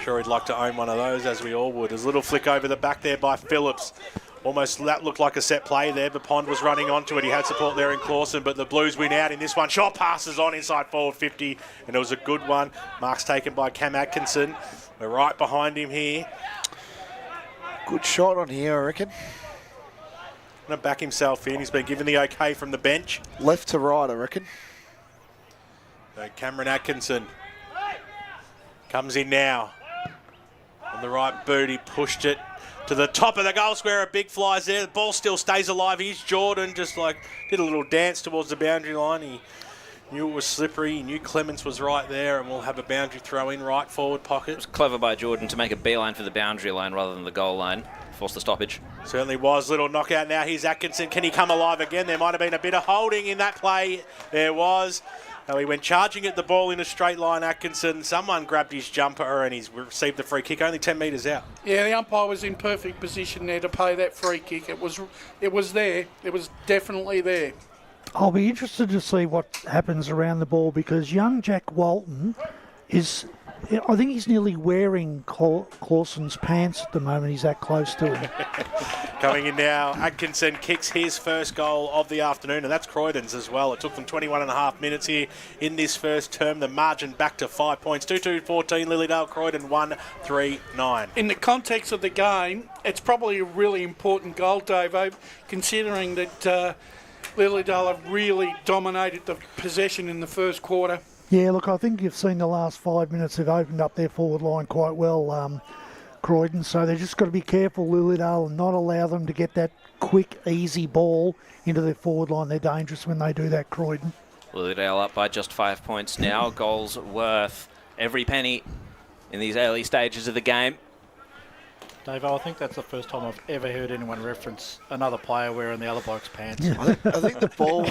Speaker 23: Sure he'd like to own one of those, as we all would. There's a little flick over the back there by Phillips. Almost that looked like a set play there, but Pond was running onto it. He had support there in Clawson, but the Blues win out in this one. Shot passes on inside forward 50, and it was a good one. Marks taken by Cam Atkinson. We're right behind him here.
Speaker 1: Good shot on here, I reckon.
Speaker 23: Going to back himself in. He's been given the okay from the bench.
Speaker 1: Left to right, I reckon.
Speaker 23: So Cameron Atkinson comes in now. On the right boot, he pushed it to the top of the goal square. A big flies there. The ball still stays alive. Here's Jordan, just like did a little dance towards the boundary line. He knew it was slippery. He knew Clements was right there, and we'll have a boundary throw in right forward pocket.
Speaker 22: It was clever by Jordan to make a beeline for the boundary line rather than the goal line. Force the stoppage.
Speaker 23: Certainly was. Little knockout now. Here's Atkinson. Can he come alive again? There might have been a bit of holding in that play. There was. Now he went charging at the ball in a straight line, Atkinson. Someone grabbed his jumper and he's received the free kick, only 10 metres out.
Speaker 4: Yeah, the umpire was in perfect position there to play that free kick. It was there. It was definitely there.
Speaker 3: I'll be interested to see what happens around the ball because young Jack Walton is, I think he's nearly wearing Clawson's pants at the moment. He's that close to him.
Speaker 23: Coming in now, Atkinson kicks his first goal of the afternoon, and that's Croydon's as well. It took them 21 and a half minutes here in this first term. The margin back to 5 points. 2-2-14, Lilydale, Croydon 1-3-9.
Speaker 4: In the context of the game, it's probably a really important goal, Dave, considering that Lilydale have really dominated the possession in the first quarter.
Speaker 3: Yeah, look, I think you've seen the last 5 minutes have opened up their forward line quite well, Croydon, so they've just got to be careful, Lilydale, and not allow them to get that quick, easy ball into their forward line. They're dangerous when they do that, Croydon.
Speaker 22: Lilydale up by just 5 points now. Goals worth every penny in these early stages of the game.
Speaker 6: Dave, I think that's the first time I've ever heard anyone reference another player wearing the other bloke's pants.
Speaker 1: Yeah. I think the ball,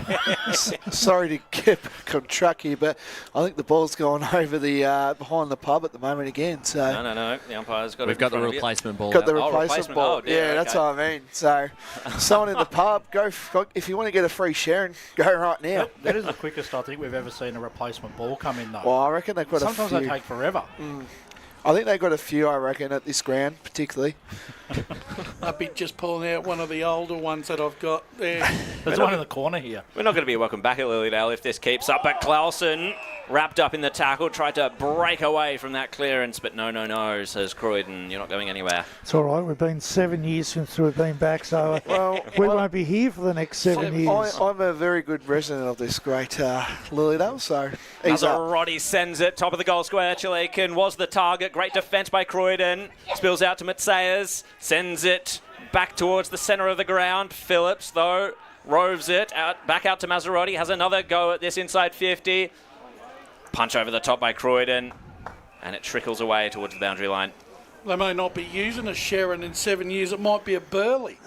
Speaker 1: sorry to get back on track here, but I think the ball's gone over the behind the pub at the moment again. So
Speaker 22: No. The umpire's got
Speaker 2: We've got the replacement ball.
Speaker 1: Got the replacement ball.
Speaker 22: Oh, dear, okay.
Speaker 1: That's what I mean. So someone in the pub, if you want to get a free sharing, go right now.
Speaker 6: That is the quickest I think we've ever seen a replacement ball come in, though.
Speaker 1: Well, I reckon they've got
Speaker 6: Sometimes
Speaker 1: a few.
Speaker 6: they take forever.
Speaker 1: I think they've got a few, I reckon, at this ground, particularly.
Speaker 4: I'd be just pulling out one of the older ones that I've got there.
Speaker 6: There's one in the corner here.
Speaker 22: We're not going to be welcome back at Lilydale if this keeps up. But Clausen, wrapped up in the tackle, tried to break away from that clearance. But no, says Croydon. You're not going anywhere.
Speaker 3: It's all right. We've been 7 years since we've been back, so we won't be here for the next 7 years.
Speaker 1: I'm a very good resident of this great Lilydale, so he's up.
Speaker 22: Maserati sends it, top of the goal square. Chilican was the target. Great defence by Croydon. Spills out to Matsayas. Sends it back towards the centre of the ground. Phillips, though, roves it back out to Maserati. Has another go at this inside 50. Punch over the top by Croydon. and it trickles away towards the boundary line.
Speaker 4: They may not be using a Sharon in 7 years. It might be a Burley.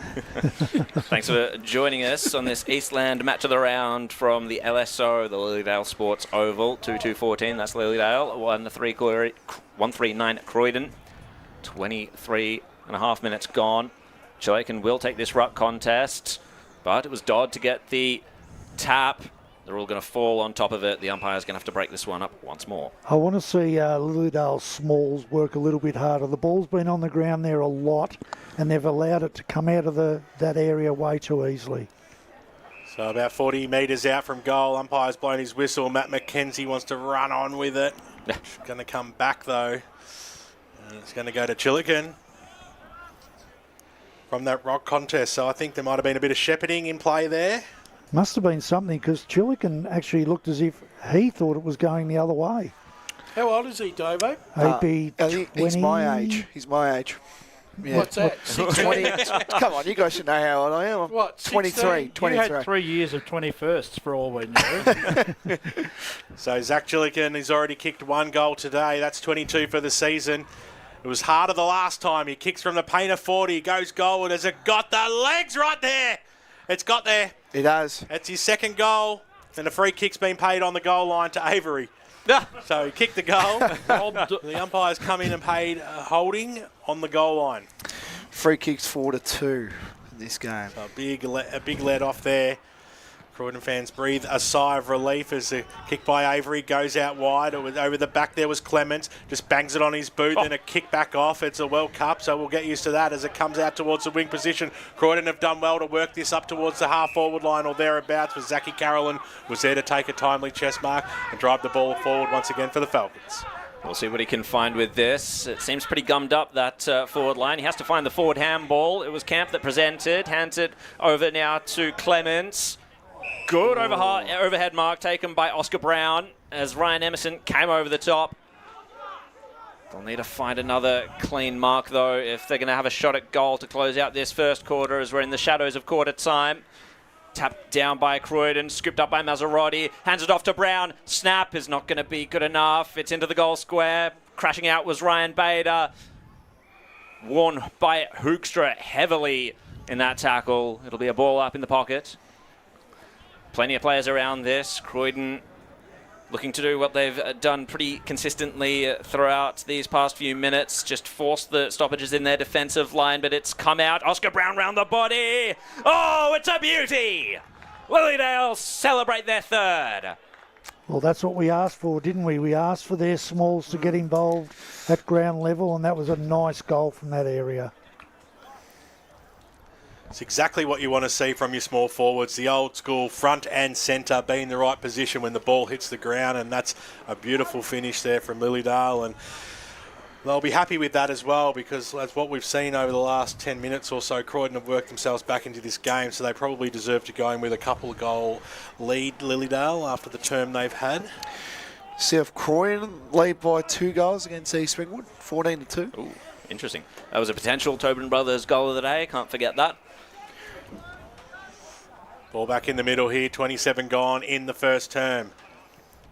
Speaker 22: Thanks for joining us on this Eastland match of the round from the LSO, the Lilydale Sports Oval. 2-2-14, that's Lilydale. 1-3-9 Croydon. 23.5 minutes gone. Chillican will take this ruck contest, but it was Dodd to get the tap. They're all going to fall on top of it. The umpire's going to have to break this one up once more.
Speaker 3: I want to see Lilydale Smalls work a little bit harder. The ball's been on the ground there a lot, and they've allowed it to come out of that area way too easily.
Speaker 23: So about 40 metres out from goal. Umpire's blown his whistle. Matt McKenzie wants to run on with it. It's going to come back, though. And it's going to go to Chillican from that rock contest. So I think there might have been a bit of shepherding in play there.
Speaker 3: Must have been something, because Chillican actually looked as if he thought it was going the other way.
Speaker 4: How old is he, Davo?
Speaker 3: He'd be 20.
Speaker 1: He's my age. He's my age. Yeah.
Speaker 4: What's that?
Speaker 1: 20. Come on, you guys should know how old I am.
Speaker 4: What,
Speaker 1: 23. 23.
Speaker 6: You had 3 years of 21st for all we know.
Speaker 23: So Zach Chillican has already kicked 1 goal today. That's 22 for the season. It was harder the last time. He kicks from the paint of 40, goes goalward. Has it got the legs right there? It's got there.
Speaker 1: It has.
Speaker 23: That's his second goal, and a free kick's been paid on the goal line to Avery. So he kicked the goal. The umpire's come in and paid holding on the goal line.
Speaker 1: Free kicks 4-2 in this game.
Speaker 23: So a big let off there. Croydon fans breathe a sigh of relief as the kick by Avery goes out wide. It was over the back there was Clements, just bangs it on his boot, then a kick back off. It's a World Cup, so we'll get used to that as it comes out towards the wing position. Croydon have done well to work this up towards the half-forward line or thereabouts, with Zachy Carolyn was there to take a timely chest mark and drive the ball forward once again for the Falcons.
Speaker 22: We'll see what he can find with this. It seems pretty gummed up, that forward line. He has to find the forward handball. It was Camp that presented. Hands it over now to Clements. Good overhead mark taken by Oscar Brown as Ryan Emerson came over the top. They'll need to find another clean mark, though, if they're going to have a shot at goal to close out this first quarter, as we're in the shadows of quarter time. Tapped down by Croydon, scooped up by Mazzarotti, hands it off to Brown. Snap is not going to be good enough. It's into the goal square. Crashing out was Ryan Bader. Worn by Hoekstra heavily in that tackle. It'll be a ball up in the pocket. Plenty of players around this. Croydon looking to do what they've done pretty consistently throughout these past few minutes. Just force the stoppages in their defensive line, but it's come out. Oscar Brown round the body. Oh, it's a beauty! Lilydale celebrate their third.
Speaker 3: Well, that's what we asked for, didn't we? We asked for their Smalls to get involved at ground level, and that was a nice goal from that area.
Speaker 23: It's exactly what you want to see from your small forwards, the old school front and centre being in the right position when the ball hits the ground, and that's a beautiful finish there from Lilydale, and they'll be happy with that as well, because that's what we've seen over the last 10 minutes or so. Croydon have worked themselves back into this game, so they probably deserve to go in with a couple of goal lead, Lilydale, after the term they've had.
Speaker 1: South Croydon lead by 2 goals against East Ringwood, 14-2.
Speaker 22: Ooh, interesting. That was a potential Tobin Brothers goal of the day, can't forget that.
Speaker 23: Ball back in the middle here, 27 gone in the first term.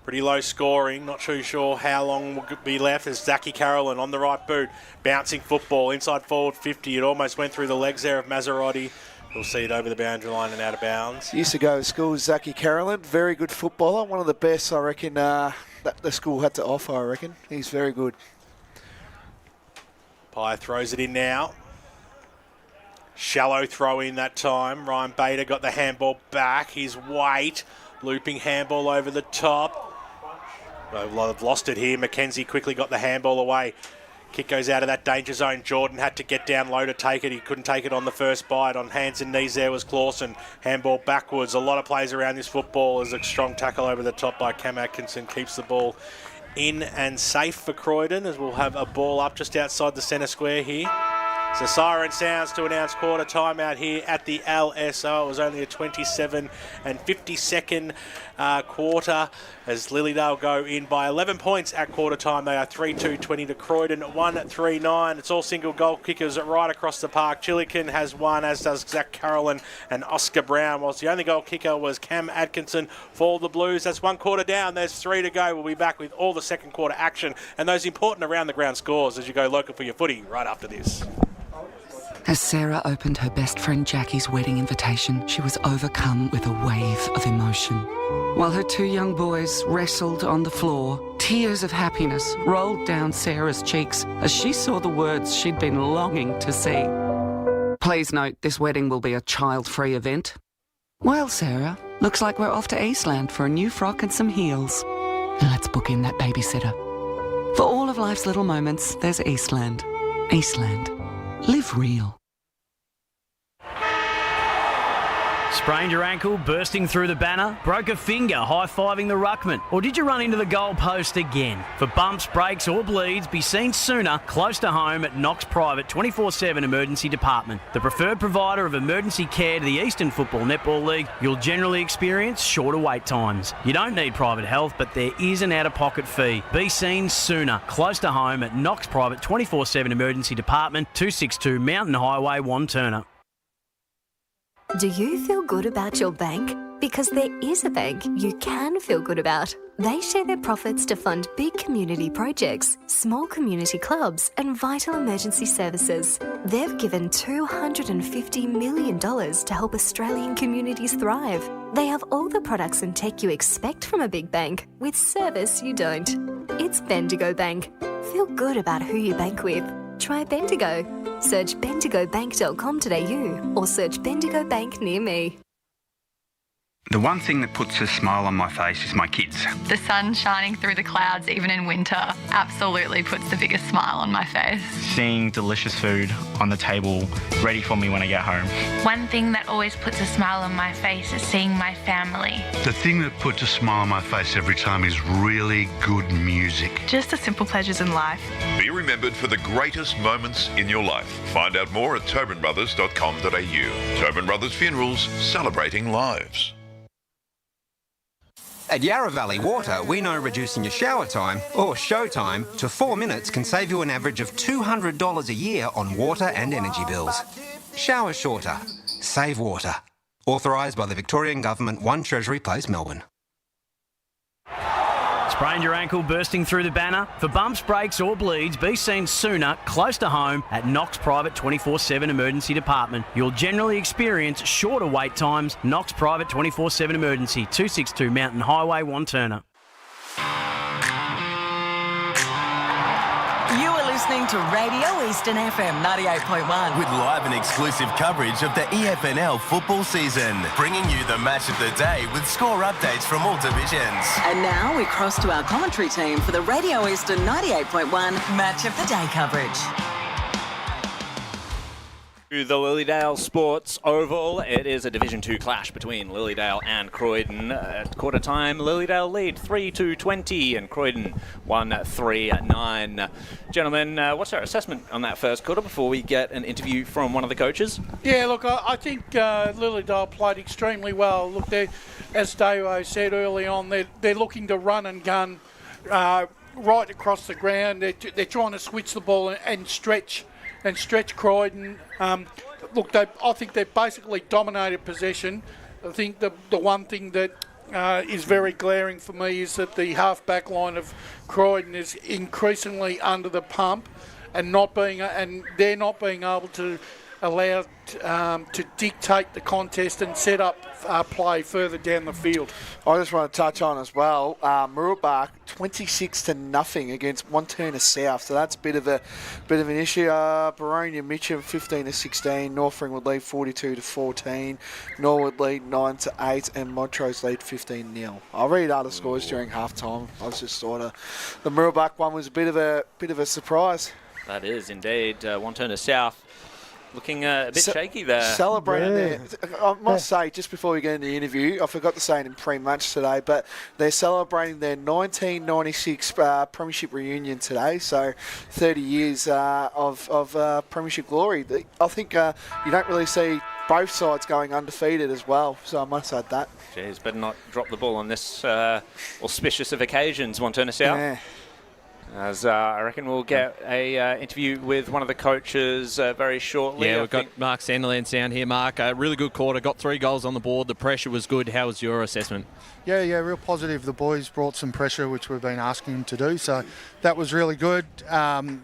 Speaker 23: Pretty low scoring, not too sure how long will be left as Zachy Carolyn on the right boot. Bouncing football, inside forward 50. It almost went through the legs there of Mazzarotti. We'll see it over the boundary line and out of bounds.
Speaker 1: Used to go to school with Zachy Carolyn, very good footballer. One of the best, I reckon, that the school had to offer, I reckon. He's very good.
Speaker 23: Pye throws it in now. Shallow throw in that time. Ryan Bader got the handball back. His weight. Looping handball over the top. They've lost it here. McKenzie quickly got the handball away. Kick goes out of that danger zone. Jordan had to get down low to take it. He couldn't take it on the first bite. On hands and knees there was Clawson. Handball backwards. A lot of players around this football as a strong tackle over the top by Cam Atkinson keeps the ball in and safe for Croydon, as we'll have a ball up just outside the centre square here. So siren sounds to announce quarter time out here at the LSO. It was only a 27 and 52nd quarter as Lilydale go in by 11 points at quarter time. They are 3-2-20 to Croydon, 1-3-9. It's all single goal kickers right across the park. Chillican has one, as does Zach Carolyn and Oscar Brown, whilst the only goal kicker was Cam Atkinson for the Blues. That's one quarter down. There's 3 to go. We'll be back with all the second quarter action and those important around the ground scores as you go local for your footy right after this.
Speaker 7: As Sarah opened her best friend Jackie's wedding invitation, she was overcome with a wave of emotion. While her 2 young boys wrestled on the floor, tears of happiness rolled down Sarah's cheeks as she saw the words she'd been longing to see. Please note, this wedding will be a child-free event. Well, Sarah, looks like we're off to Eastland for a new frock and some heels. And let's book in that babysitter. For all of life's little moments, there's Eastland. Eastland. Live real.
Speaker 19: Sprained your ankle, bursting through the banner? Broke a finger, high-fiving the ruckman? Or did you run into the goal post again? For bumps, breaks or bleeds, be seen sooner, close to home at Knox Private 24/7 Emergency Department. The preferred provider of emergency care to the Eastern Football Netball League, you'll generally experience shorter wait times. You don't need private health, but there is an out-of-pocket fee. Be seen sooner, close to home at Knox Private 24/7 Emergency Department, 262 Mountain Highway, Wanturna.
Speaker 8: Do you feel good about your bank? Because there is a bank you can feel good about. They share their profits to fund big community projects, small community clubs and vital emergency services. They've given $250 million to help Australian communities thrive. They have all the products and tech you expect from a big bank, with service you don't. It's Bendigo Bank. Feel good about who you bank with. Try Bendigo. Search bendigobank.com.au or search Bendigo Bank near me.
Speaker 10: The one thing that puts a smile on my face is my kids.
Speaker 11: The sun shining through the clouds, even in winter, absolutely puts the biggest smile on my face.
Speaker 20: Seeing delicious food on the table ready for me when I get home.
Speaker 5: One thing that always puts a smile on my face is seeing my family.
Speaker 12: The thing that puts a smile on my face every time is really good music.
Speaker 11: Just the simple pleasures in life.
Speaker 14: Be remembered for the greatest moments in your life. Find out more at tobinbrothers.com.au. Tobin Brothers Funerals, celebrating lives.
Speaker 18: At Yarra Valley Water, we know reducing your shower time, or show time, to 4 minutes can save you an average of $200 a year on water and energy bills. Shower shorter. Save water. Authorised by the Victorian Government, 1 Treasury Place, Melbourne.
Speaker 19: Sprained your ankle, bursting through the banner? For bumps, breaks or bleeds, be seen sooner, close to home at Knox Private 24/7 Emergency Department. You'll generally experience shorter wait times. Knox Private 24/7 Emergency, 262 Mountain Highway, Wanturna.
Speaker 16: You are listening to Radio Eastern FM 98.1.
Speaker 17: With live and exclusive coverage of the EFNL football season. Bringing you the match of the day with score updates from all divisions.
Speaker 16: And now we cross to our commentary team for the Radio Eastern 98.1 Match of the Day coverage.
Speaker 22: To the Lilydale Sports Oval. It is a Division 2 clash between Lilydale and Croydon. At quarter time, Lilydale lead 3-2-20 and Croydon 1-3-9. Gentlemen, what's our assessment on that first quarter before we get an interview from one of the coaches?
Speaker 4: Yeah, look, I think Lilydale played extremely well. Look, as Davo said early on, they're looking to run and gun right across the ground. They're trying to switch the ball and stretch Croydon. Look, I think they've basically dominated possession. I think the one thing that is very glaring for me is that the half-back line of Croydon is increasingly under the pump and they're not being able to allow to dictate the contest and set up play further down the field.
Speaker 1: I just want to touch on as well, Mooroolbark 26-0 against Wanturna South, so that's a bit of an issue. Baronia Mitcham 15-16, North Ringwood lead 42-14, Norwood lead 9-8, and Montrose lead 15-0. I'll read other scores during halftime. I was just thought the Mooroolbark one was a bit of a surprise.
Speaker 22: That is indeed. Wanturna South looking a bit shaky there.
Speaker 1: Celebrating there. I must say, just before we get into the interview, I forgot to say it in pre-match today, but they're celebrating their 1996 Premiership reunion today, so 30 years of Premiership glory. I think you don't really see both sides going undefeated as well, so I must add that.
Speaker 22: Jeez, better not drop the ball on this auspicious of occasions, one turn us out.
Speaker 1: Yeah.
Speaker 22: As I reckon we'll get a interview with one of the coaches very shortly.
Speaker 2: Yeah, we've got Mark Sanderland down here. Mark, a really good quarter, got 3 goals on the board. The pressure was good. How was your assessment?
Speaker 9: Yeah, real positive. The boys brought some pressure, which we've been asking them to do, so that was really good.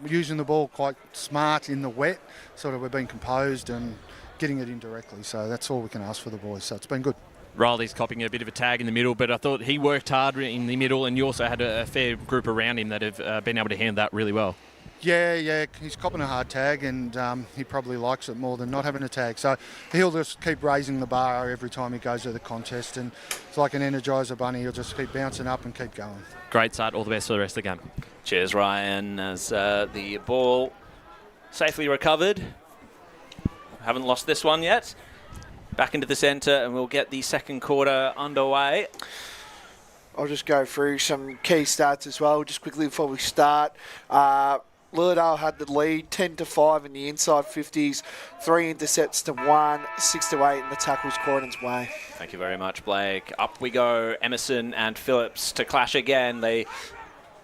Speaker 9: Using the ball quite smart in the wet, sort of we've been composed and getting it in directly, so that's all we can ask for the boys, so it's been good.
Speaker 2: Riley's copping a bit of a tag in the middle, but I thought he worked hard in the middle, and you also had a fair group around him that have been able to handle that really well.
Speaker 9: Yeah, he's copping a hard tag, and he probably likes it more than not having a tag. So he'll just keep raising the bar every time he goes to the contest, and it's like an Energizer bunny. He'll just keep bouncing up and keep going.
Speaker 2: Great start. All the best for the rest of the game.
Speaker 22: Cheers, Ryan, as the ball safely recovered. Haven't lost this one yet. Back into the centre, and we'll get the second quarter underway.
Speaker 1: I'll just go through some key stats as well, just quickly before we start. Lilydale had the lead, 10-5 in the inside 50s, 3 intercepts to 1, 6-8 in the tackles Croydon's way.
Speaker 22: Thank you very much, Blake. Up we go, Emerson and Phillips to clash again. They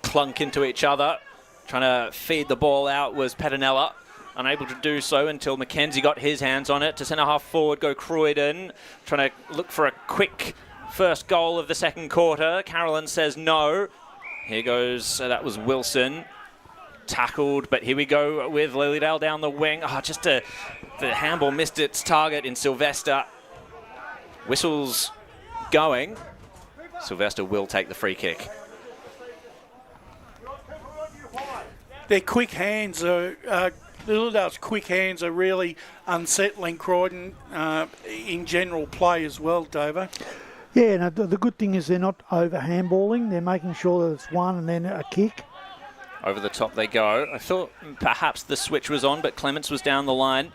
Speaker 22: clunk into each other. Trying to feed the ball out was Pettinella. Unable to do so until Mackenzie got his hands on it. To centre half forward go Croydon. Trying to look for a quick first goal of the second quarter. Carolyn says no. Here goes, that was Wilson. Tackled, but here we go with Lilydale down the wing. The handball missed its target in Sylvester. Whistles going. Sylvester will take the free kick.
Speaker 4: Their quick hands are... Lilydale's quick hands are really unsettling Croydon in general play as well, Davo.
Speaker 3: Yeah, no, the good thing is they're not over handballing. They're making sure that it's one and then a kick.
Speaker 22: Over the top they go. I thought perhaps the switch was on, but Clements was down the line.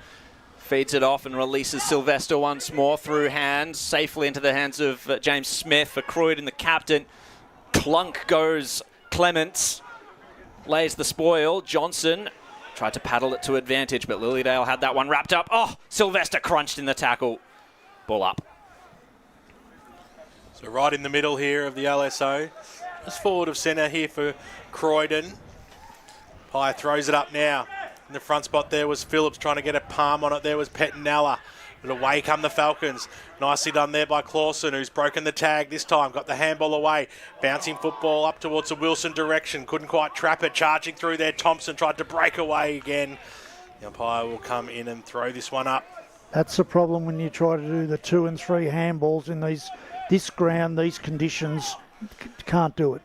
Speaker 22: Feeds it off and releases Sylvester once more through hands, safely into the hands of James Smith for Croydon, the captain. Clunk goes Clements. Lays the spoil. Johnson tried to paddle it to advantage, but Lilydale had that one wrapped up. Sylvester crunched in the tackle. Ball up.
Speaker 23: So right in the middle here of the LSO. Just forward of centre here for Croydon. Pye throws it up now. In the front spot there was Phillips trying to get a palm on it. There was Pettinella. But away come the Falcons. Nicely done there by Clausen, who's broken the tag this time. Got the handball away. Bouncing football up towards the Wilson direction. Couldn't quite trap it. Charging through there. Thompson tried to break away again. The umpire will come in and throw this one up.
Speaker 3: That's the problem when you try to do the 2 and 3 handballs in this ground, these conditions. Can't do it.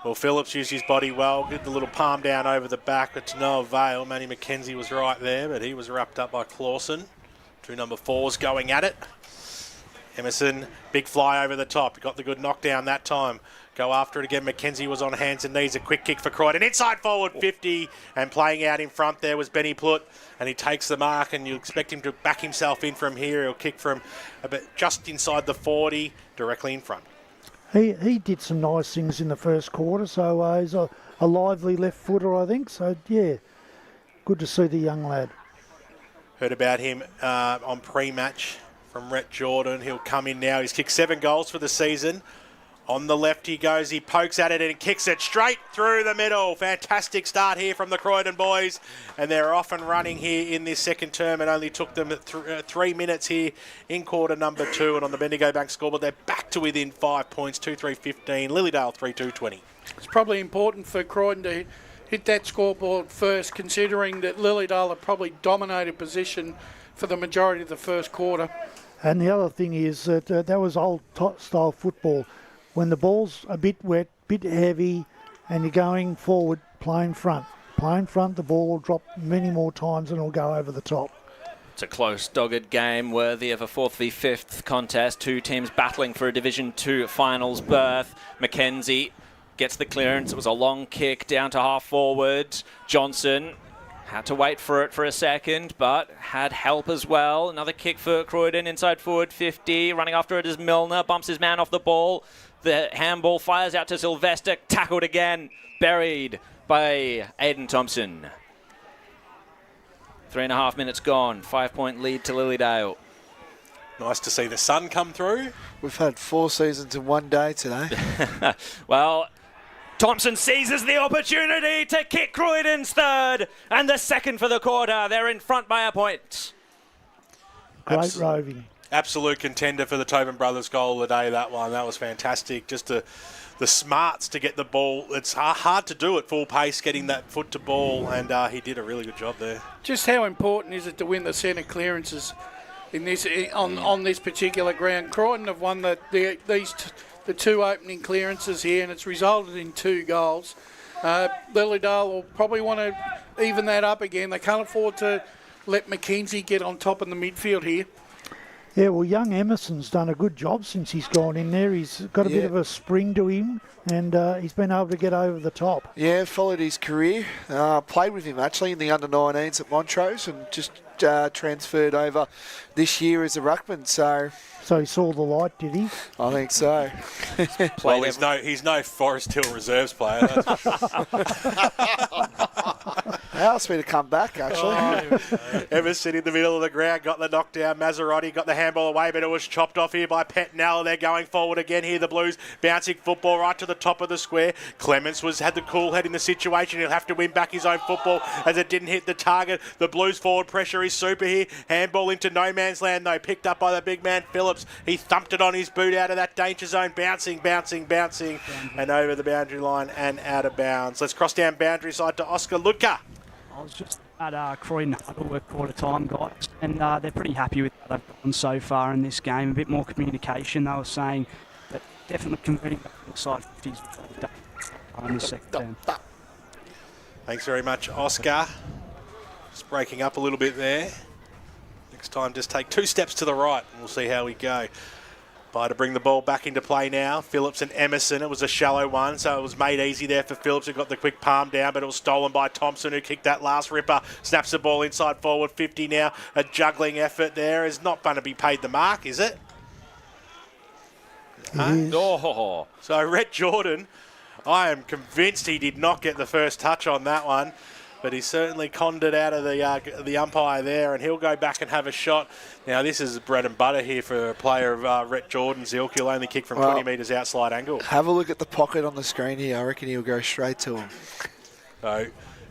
Speaker 23: Well, Phillips used his body well. Did the little palm down over the back, but to no avail. Manny Mackenzie was right there, but he was wrapped up by Clausen. 2 number 4s going at it. Emerson, big fly over the top. Got the good knockdown that time. Go after it again. Mackenzie was on hands and knees. A quick kick for Croydon. Inside forward 50. And playing out in front there was Benny Plutt. And he takes the mark, and you expect him to back himself in from here. He'll kick from just inside the 40, directly in front.
Speaker 3: He did some nice things in the first quarter, so he's a lively left footer, I think. So, yeah, good to see the young lad.
Speaker 23: Heard about him on pre-match from Rhett Jordan. He'll come in now. He's kicked 7 goals for the season. On the left he goes. He pokes at it and kicks it straight through the middle. Fantastic start here from the Croydon boys. And they're off and running here in this second term. It only took them 3 minutes here in quarter number 2. And on the Bendigo Bank scoreboard, they're back to within 5 points. 2-3-15. Lilydale 3-2-20.
Speaker 4: It's probably important for Croydon to hit that scoreboard first, considering that Lilydale have probably dominated position for the majority of the first quarter.
Speaker 3: And the other thing is that that was old-style football. When the ball's a bit wet, bit heavy, and you're going forward, play in front. Play in front, the ball will drop many more times and it'll go over the top.
Speaker 22: It's a close, dogged game worthy of a 4th v 5th contest. 2 teams battling for a Division 2 finals berth. Mackenzie gets the clearance. It was a long kick down to half forward. Johnson Had to wait for it for a second, but had help as well. Another kick for Croydon, inside forward 50. Running after it is Milner, bumps his man off the ball. The handball fires out to Sylvester, tackled again, buried by Aiden Thompson. 3.5 minutes gone, 5-point lead to Lilydale.
Speaker 23: Nice to see the sun come through.
Speaker 1: We've had 4 seasons in one day today.
Speaker 22: Well, Thompson seizes the opportunity to kick Croydon's third and the second for the quarter. They're in front by a point.
Speaker 3: Great roving.
Speaker 23: Absolute contender for the Tobin brothers goal of the day, that one. That was fantastic. Just the smarts to get the ball. It's hard to do at full pace, getting that foot to ball, and he did a really good job there.
Speaker 4: Just how important is it to win the centre clearances in this on this particular ground? Croydon have won the 2 opening clearances here, and it's resulted in 2 goals. Lilydale will probably want to even that up again. They can't afford to let McKenzie get on top in the midfield here.
Speaker 3: Yeah, well, young Emerson's done a good job since he's gone in there. He's got a bit of a spring to him, and he's been able to get over the top.
Speaker 1: Yeah, followed his career. Played with him, actually, in the under-19s at Montrose, and just transferred over this year as a ruckman.
Speaker 3: So he saw the light, did he?
Speaker 1: I think so.
Speaker 23: Well, he's no Forest Hill reserves player. That's for sure.
Speaker 1: Asked me to come back, actually.
Speaker 23: Emerson in the middle of the ground, got the knockdown. Maserati got the handball away, but it was chopped off here by Petnell. They're going forward again here, the Blues. Bouncing football right to the top of the square. Clements had the cool head in the situation. He'll have to win back his own football as it didn't hit the target. The Blues forward pressure is super here. Handball into no man's land, though. Picked up by the big man, Phillips. He thumped it on his boot out of that danger zone. Bouncing, and over the boundary line and out of bounds. Let's cross down boundary side to Oscar Luca.
Speaker 13: I was just at Croydon Huddle at quarter time, guys, and they're pretty happy with how they've gone so far in this game. A bit more communication, they were saying, but definitely converting back inside 50s in the second term.
Speaker 23: Thanks very much, Oscar. Just breaking up a little bit there. Next time, just take 2 steps to the right, and we'll see how we go. By to bring the ball back into play now. Phillips and Emerson. It was a shallow one, so it was made easy there for Phillips, who got the quick palm down, but it was stolen by Thompson, who kicked that last ripper. Snaps the ball inside forward 50 now. A juggling effort there is not going to be paid the mark, is it? Oh. So Rhett Jordan, I am convinced he did not get the first touch on that one, but he certainly conned it out of the umpire there, and he'll go back and have a shot. Now, this is bread and butter here for a player of Rhett Jordan's ilk. He'll only kick from 20 metres outside angle.
Speaker 1: Have a look at the pocket on the screen here. I reckon he'll go straight to him.
Speaker 23: So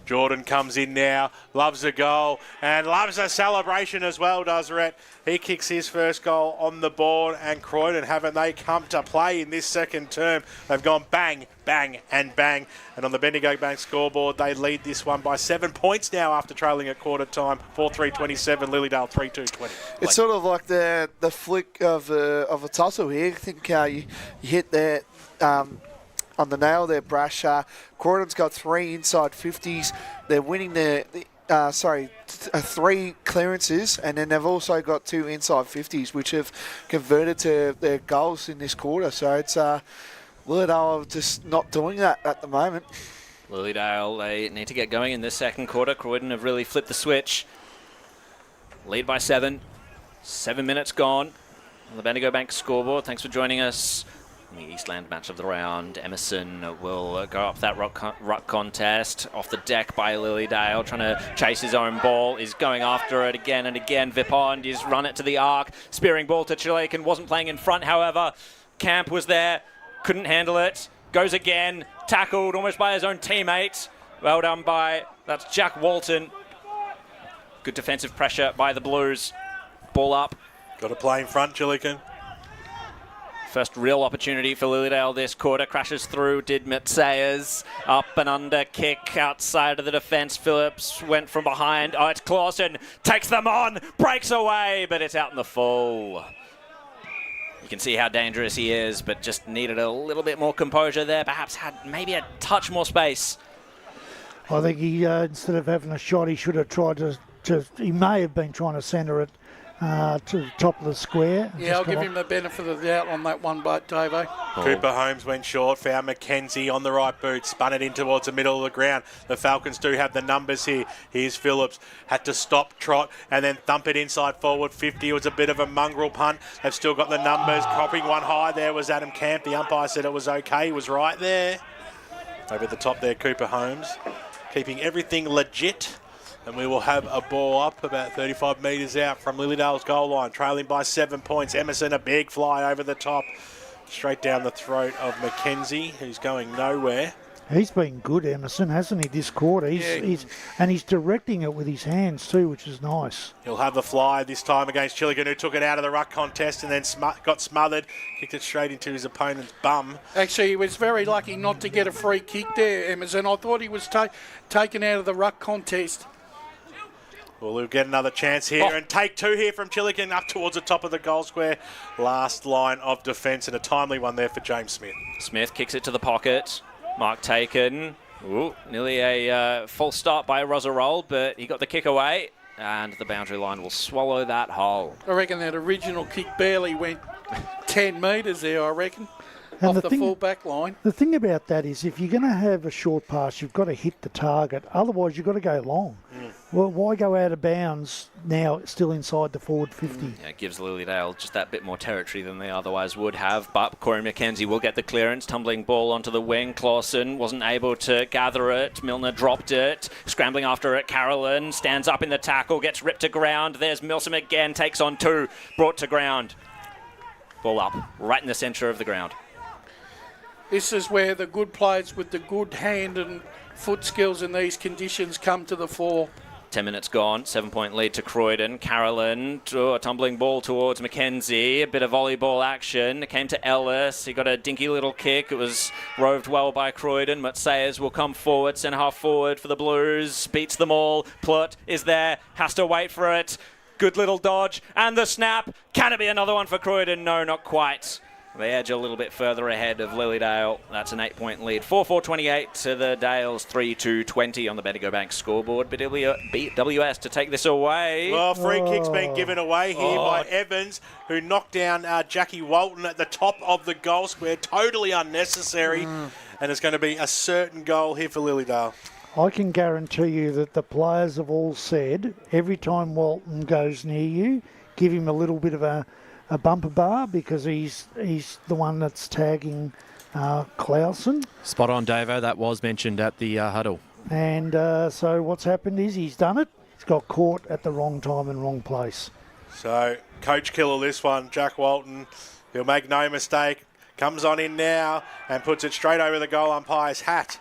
Speaker 23: Jordan comes in now, loves a goal, and loves a celebration as well, does Rhett. He kicks his first goal on the board, and Croydon, haven't they come to play in this second term? They've gone bang, bang, and bang. And on the Bendigo Bank scoreboard, they lead this one by 7 points now after trailing at quarter time. 4-3-27, Lilydale 3-2-20.
Speaker 1: It's sort of like the flick of a tussle here. I think you hit that on the nail there, Brash. Croydon's got 3 inside 50s. They're winning 3 clearances, and then they've also got 2 inside 50s, which have converted to their goals in this quarter. So it's Lilydale just not doing that at the moment.
Speaker 22: Lilydale, they need to get going in this second quarter. Croydon have really flipped the switch. Lead by 7. 7 minutes gone on the Bendigo Bank scoreboard. Thanks for joining us. In the Eastland match of the round, Emerson will go up that ruck contest. Off the deck by Lilydale, trying to chase his own ball. Is going after it again and again. Vipond is run it to the arc. Spearing ball to Chilekan. Wasn't playing in front, however. Camp was there. Couldn't handle it. Goes again. Tackled almost by his own teammate. Well done by, that's Jack Walton. Good defensive pressure by the Blues. Ball up.
Speaker 23: Got to play in front, Chilekan.
Speaker 22: First real opportunity for Lilydale this quarter. Crashes through, did Matsayas. Up and under kick outside of the defence. Phillips went from behind. Oh, it's Clausen. Takes them on. Breaks away, but it's out in the full. You can see how dangerous he is, but just needed a little bit more composure there. Perhaps had maybe a touch more space.
Speaker 3: I think he, instead of having a shot, he should have tried to he may have been trying to centre it to the top of the square.
Speaker 4: Yeah, I'll give him the benefit of the doubt on that one, but Davo.
Speaker 23: Cooper Holmes went short, found McKenzie on the right boot, spun it in towards the middle of the ground. The Falcons do have the numbers here. Here's Phillips, had to stop, trot, and then thump it inside forward 50. It was a bit of a mongrel punt. They've still got the numbers. Copping one high there was Adam Camp. The umpire said it was okay. He was right there. Over the top there, Cooper Holmes, keeping everything legit. And we will have a ball up about 35 metres out from Lilydale's goal line, trailing by 7 points. Emerson, a big fly over the top, straight down the throat of McKenzie, who's going nowhere.
Speaker 3: He's been good, Emerson, hasn't he, this quarter? He's directing it with his hands too, which is nice.
Speaker 23: He'll have the fly this time against Chilligan, who took it out of the ruck contest and then got smothered, kicked it straight into his opponent's bum.
Speaker 4: Actually, he was very lucky not to get a free kick there, Emerson. I thought he was taken out of the ruck contest.
Speaker 23: Well, we'll get another chance here and take two here from Chilligan up towards the top of the goal square. Last line of defence and a timely one there for James Smith.
Speaker 22: Smith kicks it to the pocket. Mark taken. Ooh, nearly a false start by Rosarol, but he got the kick away and the boundary line will swallow that whole.
Speaker 4: I reckon that original kick barely went 10 metres there, I reckon.
Speaker 3: And
Speaker 4: off the full back line.
Speaker 3: The thing about that is if you're going to have a short pass, you've got to hit the target. Otherwise, you've got to go long. Well, why go out of bounds now, still inside the forward 50?
Speaker 22: Yeah, it gives Lilydale just that bit more territory than they otherwise would have. But Corey McKenzie will get the clearance. Tumbling ball onto the wing. Clausen wasn't able to gather it. Milner dropped it. Scrambling after it. Carolyn stands up in the tackle, gets ripped to ground. There's Milsom again, takes on two, brought to ground. Ball up, right in the centre of the ground.
Speaker 4: This is where the good players with the good hand and foot skills in these conditions come to the fore.
Speaker 22: 10 minutes gone, 7-point lead to Croydon. Carolyn, a tumbling ball towards McKenzie. A bit of volleyball action. It came to Ellis. He got a dinky little kick. It was roved well by Croydon. Matsayas will come forward, centre half forward for the Blues. Beats them all. Plutt is there, has to wait for it. Good little dodge. And the snap. Can it be another one for Croydon? No, not quite. They edge a little bit further ahead of Lilydale. That's an 8-point lead. 4-4-28 to the Dales, 3-2-20 on the Bendigo Bank scoreboard. But it'll beat WS to take this away.
Speaker 23: Well, free kick's been given away here by Evans, who knocked down Jackie Walton at the top of the goal square. Totally unnecessary. And it's going to be a certain goal here for Lilydale.
Speaker 3: I can guarantee you that the players have all said, every time Walton goes near you, give him a little bit of a bumper bar because he's the one that's tagging Clausen.
Speaker 2: Spot on, Davo. That was mentioned at the huddle.
Speaker 3: And so what's happened is he's done it. He's got caught at the wrong time and wrong place.
Speaker 23: So, coach killer this one, Jack Walton. He'll make no mistake. Comes on in now and puts it straight over the goal umpire's hat.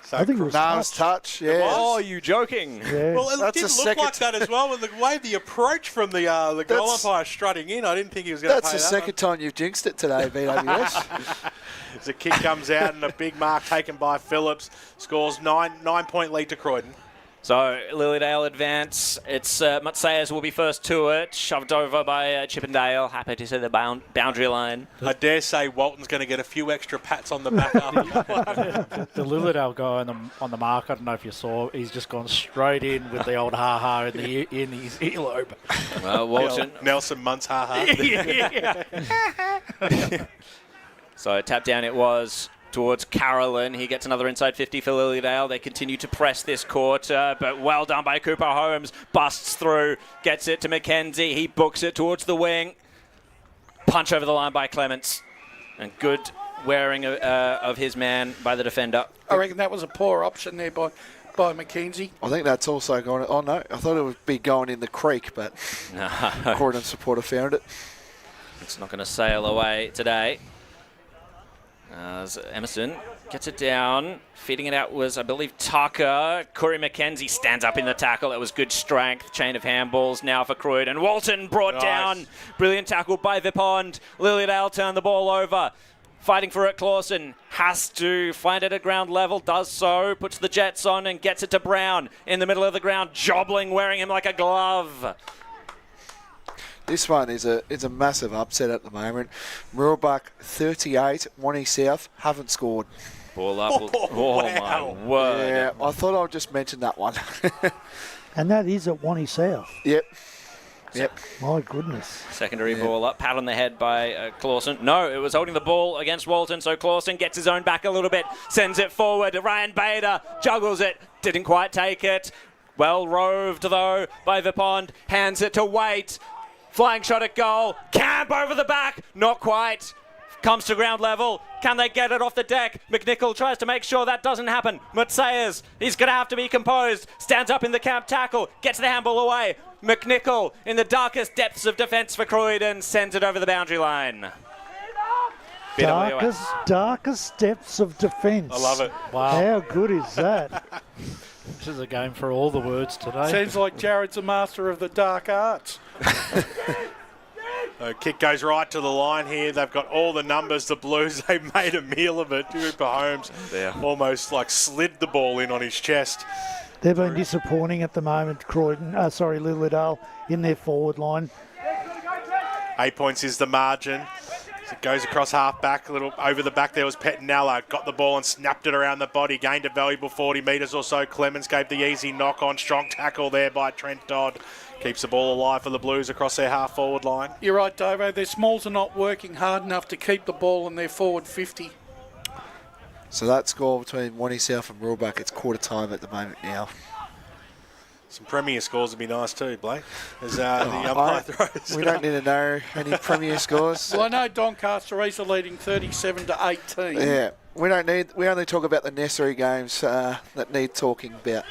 Speaker 23: So
Speaker 3: I think it was
Speaker 1: touch. Yeah.
Speaker 22: Oh, are you joking?
Speaker 3: Yeah.
Speaker 23: Well, it didn't look like that as well. With the way the approach from the goal umpire strutting in, I didn't think he was going to pay that.
Speaker 1: That's the second time you've jinxed it today, BWS.
Speaker 23: As a kick comes out and a big mark taken by Phillips. Scores 9-point lead to Croydon.
Speaker 22: So, Lilydale advance. It's Matsayas will be first to it. Shoved over by Chippendale. Happy to see the boundary line.
Speaker 23: I dare say Walton's going to get a few extra pats on the back after
Speaker 6: The Lilydale guy on the mark, I don't know if you saw, he's just gone straight in with the old ha-ha in his earlobe.
Speaker 22: Well, Walton.
Speaker 23: Nelson Muntz ha-ha.
Speaker 22: So, tap down it was towards Carolyn. He gets another inside 50 for Lilydale. They continue to press this quarter, but well done by Cooper Holmes. Busts through, gets it to McKenzie. He books it towards the wing. Punch over the line by Clements. And good wearing of his man by the defender.
Speaker 4: I reckon that was a poor option there by McKenzie.
Speaker 1: I think that's also going... Oh, no. I thought it would be going in the creek, but
Speaker 22: No.
Speaker 1: Croydon supporter found it.
Speaker 22: It's not going to sail away today. As Emerson gets it down. Feeding it out was, I believe, Tucker. Corey McKenzie stands up in the tackle. It was good strength. Chain of handballs now for Croydon. Walton brought down. Brilliant tackle by Vipond. Lilydale turned the ball over. Fighting for it, Clausen has to find it at ground level, does so, puts the Jets on and gets it to Brown in the middle of the ground, jobbling, wearing him like a glove.
Speaker 1: This one is a massive upset at the moment. Mirrabbuck 38, Wannie South haven't scored.
Speaker 22: Ball up. Oh,
Speaker 23: wow.
Speaker 22: My word.
Speaker 1: Yeah, I thought I'd just mention that one.
Speaker 3: And that is at Wannie South.
Speaker 1: Yep. Yep.
Speaker 3: My goodness.
Speaker 22: Secondary ball up, pat on the head by Clausen. No, it was holding the ball against Walton, so Clausen gets his own back a little bit, sends it forward. Ryan Bader juggles it, didn't quite take it. Well roved, though, by Vipond. Hands it to Waite. Flying shot at goal. Camp over the back. Not quite. Comes to ground level. Can they get it off the deck? McNichol tries to make sure that doesn't happen. Matsayas, he's going to have to be composed. Stands up in the camp tackle. Gets the handball away. McNichol, in the darkest depths of defence for Croydon, sends it over the boundary line.
Speaker 3: Darkest depths of defence.
Speaker 23: I love it.
Speaker 6: Wow.
Speaker 3: How good is that?
Speaker 6: This is a game for all the words today.
Speaker 4: Sounds like Jared's a master of the dark arts.
Speaker 23: Kick goes right to the line here. They've got all the numbers. The Blues, they made a meal of it. Cooper Holmes almost like slid the ball in on his chest.
Speaker 3: They've been disappointing at the moment, Lilydale, in their forward line.
Speaker 23: 8 points is the margin. As it goes across half back, a little over the back there was Pettinella. Got the ball and snapped it around the body. Gained a valuable 40 metres or so. Clemens gave the easy knock on. Strong tackle there by Trent Dodd. Keeps the ball alive for the Blues across their half-forward line.
Speaker 4: You're right, Davo. Their smalls are not working hard enough to keep the ball in their forward 50.
Speaker 1: So that score between Wanty South and Roebuck, it's quarter time at the moment now.
Speaker 23: Some Premier scores would be nice too, Blake. As the umpire throws.
Speaker 1: We don't need to know any Premier scores.
Speaker 4: Well, I know Doncaster East are leading 37-18.
Speaker 1: Yeah, we only talk about the necessary games that need talking about.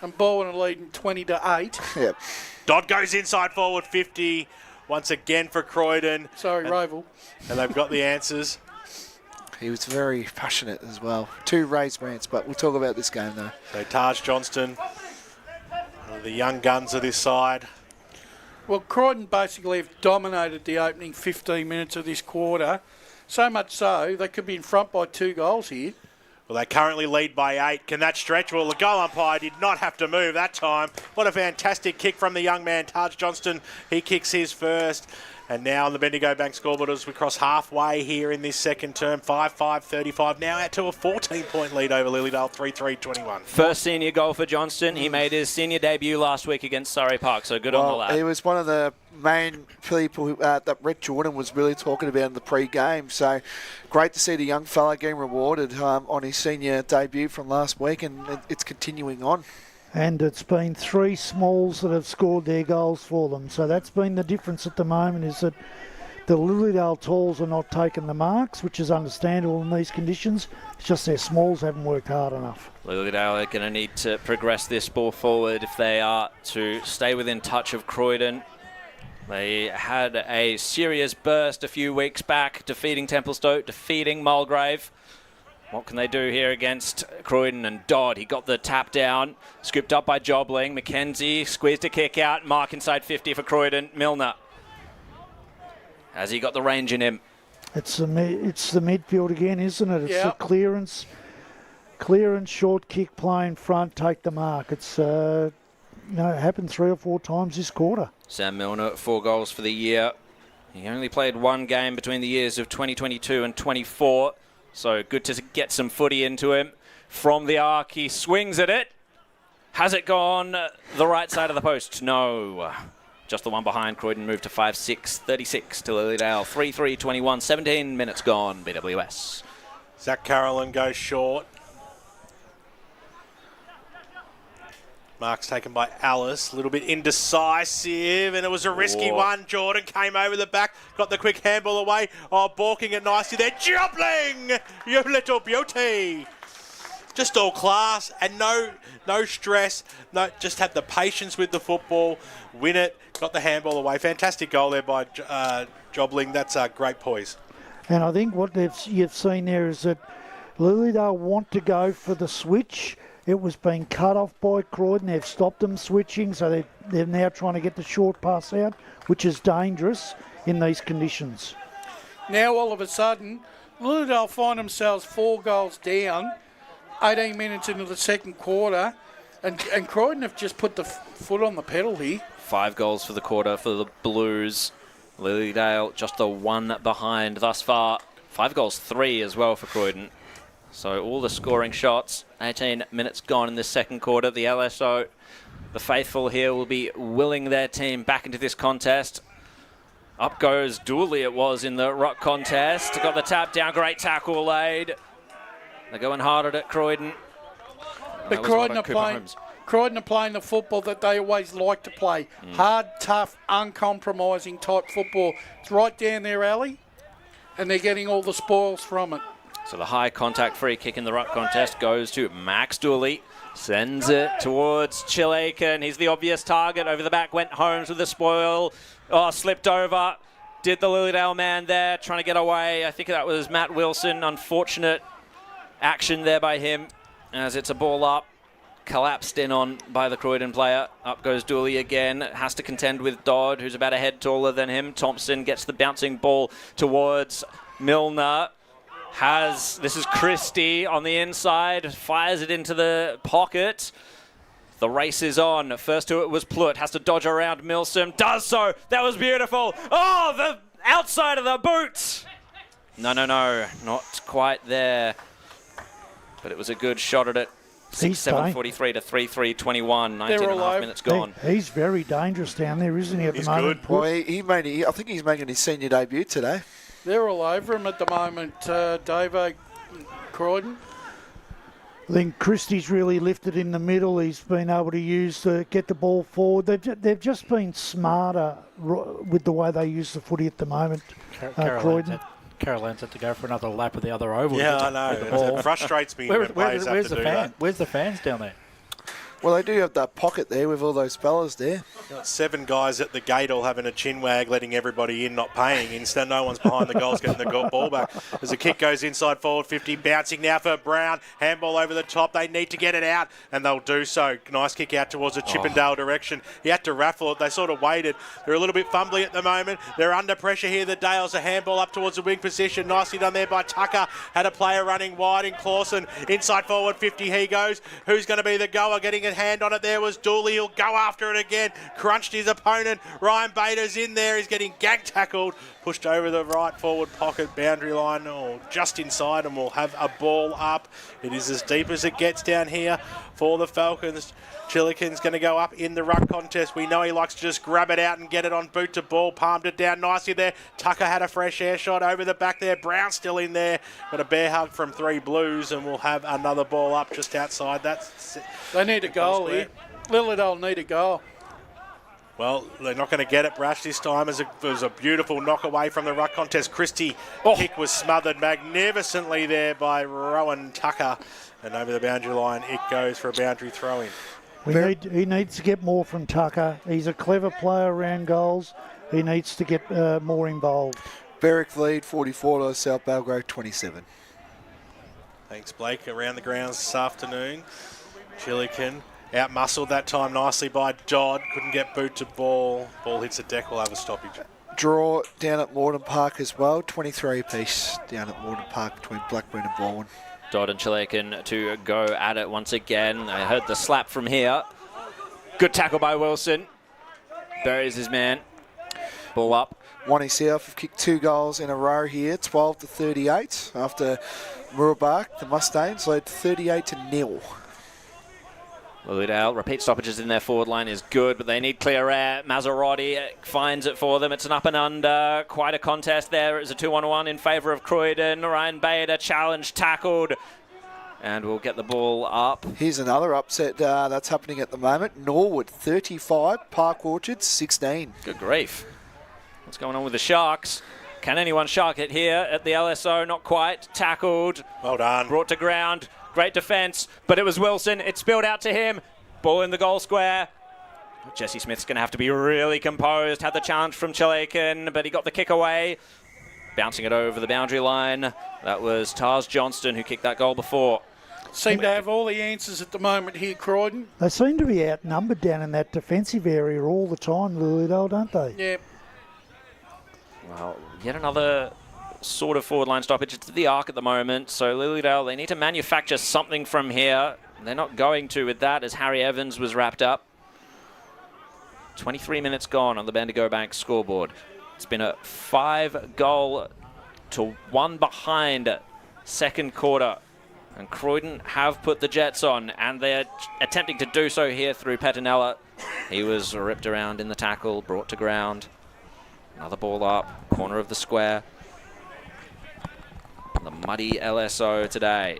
Speaker 4: And Bowen are leading 20-8.
Speaker 1: Yep.
Speaker 23: Dodd goes inside forward 50 once again for Croydon.
Speaker 4: Sorry, Roval.
Speaker 23: And they've got the answers.
Speaker 1: He was very passionate as well. 2 raised rants, but we'll talk about this game though.
Speaker 23: So Taj Johnston, one of the young guns of this side.
Speaker 4: Well, Croydon basically have dominated the opening 15 minutes of this quarter. So much so, they could be in front by 2 goals here.
Speaker 23: Well, they currently lead by 8. Can that stretch? Well, the goal umpire did not have to move that time. What a fantastic kick from the young man, Taj Johnston. He kicks his first. And now on the Bendigo Bank scoreboard as we cross halfway here in this second term, 5-5-35. Now out to a 14-point lead over Lilydale, 3-3-21.
Speaker 22: First senior goal for Johnston. He made his senior debut last week against Surrey Park, so good on the lad.
Speaker 1: He was one of the main people that Rhett Jordan was really talking about in the pre-game. So great to see the young fella getting rewarded on his senior debut from last week, and it's continuing on.
Speaker 3: And it's been 3 smalls that have scored their goals for them. So that's been the difference at the moment, is that the Lilydale talls are not taking the marks, which is understandable in these conditions. It's just their smalls haven't worked hard enough.
Speaker 22: Lilydale are going to need to progress this ball forward if they are to stay within touch of Croydon. They had a serious burst a few weeks back, defeating Templestowe, defeating Mulgrave. What can they do here against Croydon? And Dodd, he got the tap down, scooped up by Jobling. McKenzie squeezed a kick out, mark inside 50 for Croydon. Milner, has he got the range in him?
Speaker 3: It's the midfield again, isn't it? It's the clearance, short kick, play in front, take the mark. It's it happened 3 or 4 times this quarter.
Speaker 22: Sam Milner, 4 goals for the year. He only played 1 game between the years of 2022 and 24. So good to get some footy into him. From the arc, he swings at it. Has it gone the right side of the post? No. Just the one behind. Croydon moved to 5-6, 36 to Lilydale. 3-3-21, 17 minutes gone, BWS.
Speaker 23: Zach Carolyn goes short. Mark's taken by Alice, a little bit indecisive, and it was a risky one. Jordan came over the back, got the quick handball away. Oh, balking it nicely there. Jobling, you little beauty. Just all class and no stress. No, just had the patience with the football, win it, got the handball away. Fantastic goal there by Jobling. That's great poise.
Speaker 3: And I think what you've seen there is that Lilydale want to go for the switch. It was being cut off by Croydon. They've stopped them switching, so they're now trying to get the short pass out, which is dangerous in these conditions.
Speaker 4: Now, all of a sudden, Lilydale find themselves 4 goals down, 18 minutes into the second quarter, and Croydon have just put the foot on the pedal here.
Speaker 22: 5 goals for the quarter for the Blues. Lilydale just the 1 behind thus far. 5 goals, 3 as well for Croydon. So all the scoring shots, 18 minutes gone in this second quarter. The LSO The faithful here will be willing their team back into this contest. Up goes Dooley, it was in the ruck contest. Got the tap down, great tackle laid. They're going hard at it, Croydon.
Speaker 4: But Croydon are playing the football that they always like to play. Hard, tough, uncompromising type football. It's right down their alley, and they're getting all the spoils from it.
Speaker 22: So the high contact free kick in the ruck contest goes to Max Dooley. Sends it towards Chilaken. He's the obvious target. Over the back went Holmes with the spoil. Oh, slipped over. Did the Lilydale man there, trying to get away. I think that was Matt Wilson. Unfortunate action there by him as it's a ball up. Collapsed in on by the Croydon player. Up goes Dooley again. Has to contend with Dodd, who's about a head taller than him. Thompson gets the bouncing ball towards Milner. This is Christie on the inside, fires it into the pocket. The race is on. First to it was Plutt, has to dodge around Milsom, does so. That was beautiful. Oh, the outside of the boot. No, not quite there. But it was a good shot at it. 6-7-43 to 3-3-21, 19 and a half minutes gone.
Speaker 3: He's very dangerous down there, isn't he, at the moment?
Speaker 1: Good. Well, I think he's making his senior debut today.
Speaker 4: They're all over him at the moment, Davo, Croydon.
Speaker 3: I think Christie's really lifted in the middle. He's been able to get the ball forward. They've just been smarter with the way they use the footy at the moment, Croydon.
Speaker 6: Caroline's had to go for another lap of the other oval.
Speaker 23: Yeah, I know. It frustrates me when players have to do that.
Speaker 6: Where's the fans down there?
Speaker 1: Well, they do have that pocket there with all those fellas there.
Speaker 23: Got 7 guys at the gate all having a chin wag, letting everybody in, not paying. Instead, no one's behind the goals getting the ball back. As the kick goes inside forward 50, bouncing now for Brown. Handball over the top. They need to get it out, and they'll do so. Nice kick out towards the Chippendale direction. He had to raffle it. They sort of waited. They're a little bit fumbly at the moment. They're under pressure here. The Dales, a handball up towards the wing position. Nicely done there by Tucker. Had a player running wide in Clawson. Inside forward 50, he goes. Who's going to be the goer? Getting a hand on it there was Dooley. He'll go after it again. Crunched his opponent. Ryan Bader's in there. He's getting gag tackled. Pushed over the right forward pocket boundary line. Just inside, and we'll have a ball up. It is as deep as it gets down here for the Falcons. Chilikin's going to go up in the ruck contest. We know he likes to just grab it out and get it on boot to ball. Palmed it down nicely there. Tucker had a fresh air shot over the back there. Brown still in there. Got a bear hug from 3 Blues, and we'll have another ball up just outside.
Speaker 4: They need a goal here. Lilydale need a goal.
Speaker 23: Well, they're not going to get it, Brash, this time. It was a beautiful knock away from the ruck contest. Christie kick was smothered magnificently there by Rowan Tucker. And over the boundary line, it goes for a boundary throw-in.
Speaker 3: He needs to get more from Tucker. He's a clever player around goals. He needs to get more involved.
Speaker 1: Berwick lead 44 to South Belgrade 27.
Speaker 23: Thanks, Blake. Around the grounds this afternoon. Chilikin out-muscled that time nicely by Dodd. Couldn't get boot to ball. Ball hits the deck. We'll have a stoppage.
Speaker 1: Draw down at Morden Park as well. 23 apiece down at Morden Park between Blackburn and Baldwin.
Speaker 22: Dodd and Chilaken to go at it once again. I heard the slap from here. Good tackle by Wilson. Buries his man. Ball up.
Speaker 1: Wani South have kicked 2 goals in a row here, 12 to 38. After Murabak, the Mustangs led 38 to 0.
Speaker 22: Lilydale, repeat stoppages in their forward line is good, but they need clear air. Maserati finds it for them. It's an up and under. Quite a contest there. It's a 2-1-1 in favour of Croydon. Ryan Bader challenged, tackled, and we'll get the ball up.
Speaker 1: Here's another upset that's happening at the moment. Norwood 35, Park Orchard 16.
Speaker 22: Good grief. What's going on with the Sharks? Can anyone shark it here at the LSO? Not quite. Tackled.
Speaker 23: Well done.
Speaker 22: Brought to ground. Great defence, but it was Wilson. It spilled out to him. Ball in the goal square. Jesse Smith's going to have to be really composed. Had the challenge from Chilaken, but he got the kick away. Bouncing it over the boundary line. That was Tars Johnston who kicked that goal before.
Speaker 4: Seem to have all the answers at the moment here, Croydon.
Speaker 3: They seem to be outnumbered down in that defensive area all the time, Lilydale, don't they?
Speaker 4: Yeah.
Speaker 22: Well, yet another sort of forward line stoppage. It's the arc at the moment, so Lilydale, they need to manufacture something from here. They're not going to with that, as Harry Evans was wrapped up. 23 minutes gone on the Bendigo Bank scoreboard. It's been a 5-goal to 1 behind second quarter And Croydon have put the Jets on, and they're attempting to do so here through Pettinella. He was ripped around in the tackle, brought to ground. Another ball up, corner of the square. The muddy LSO today.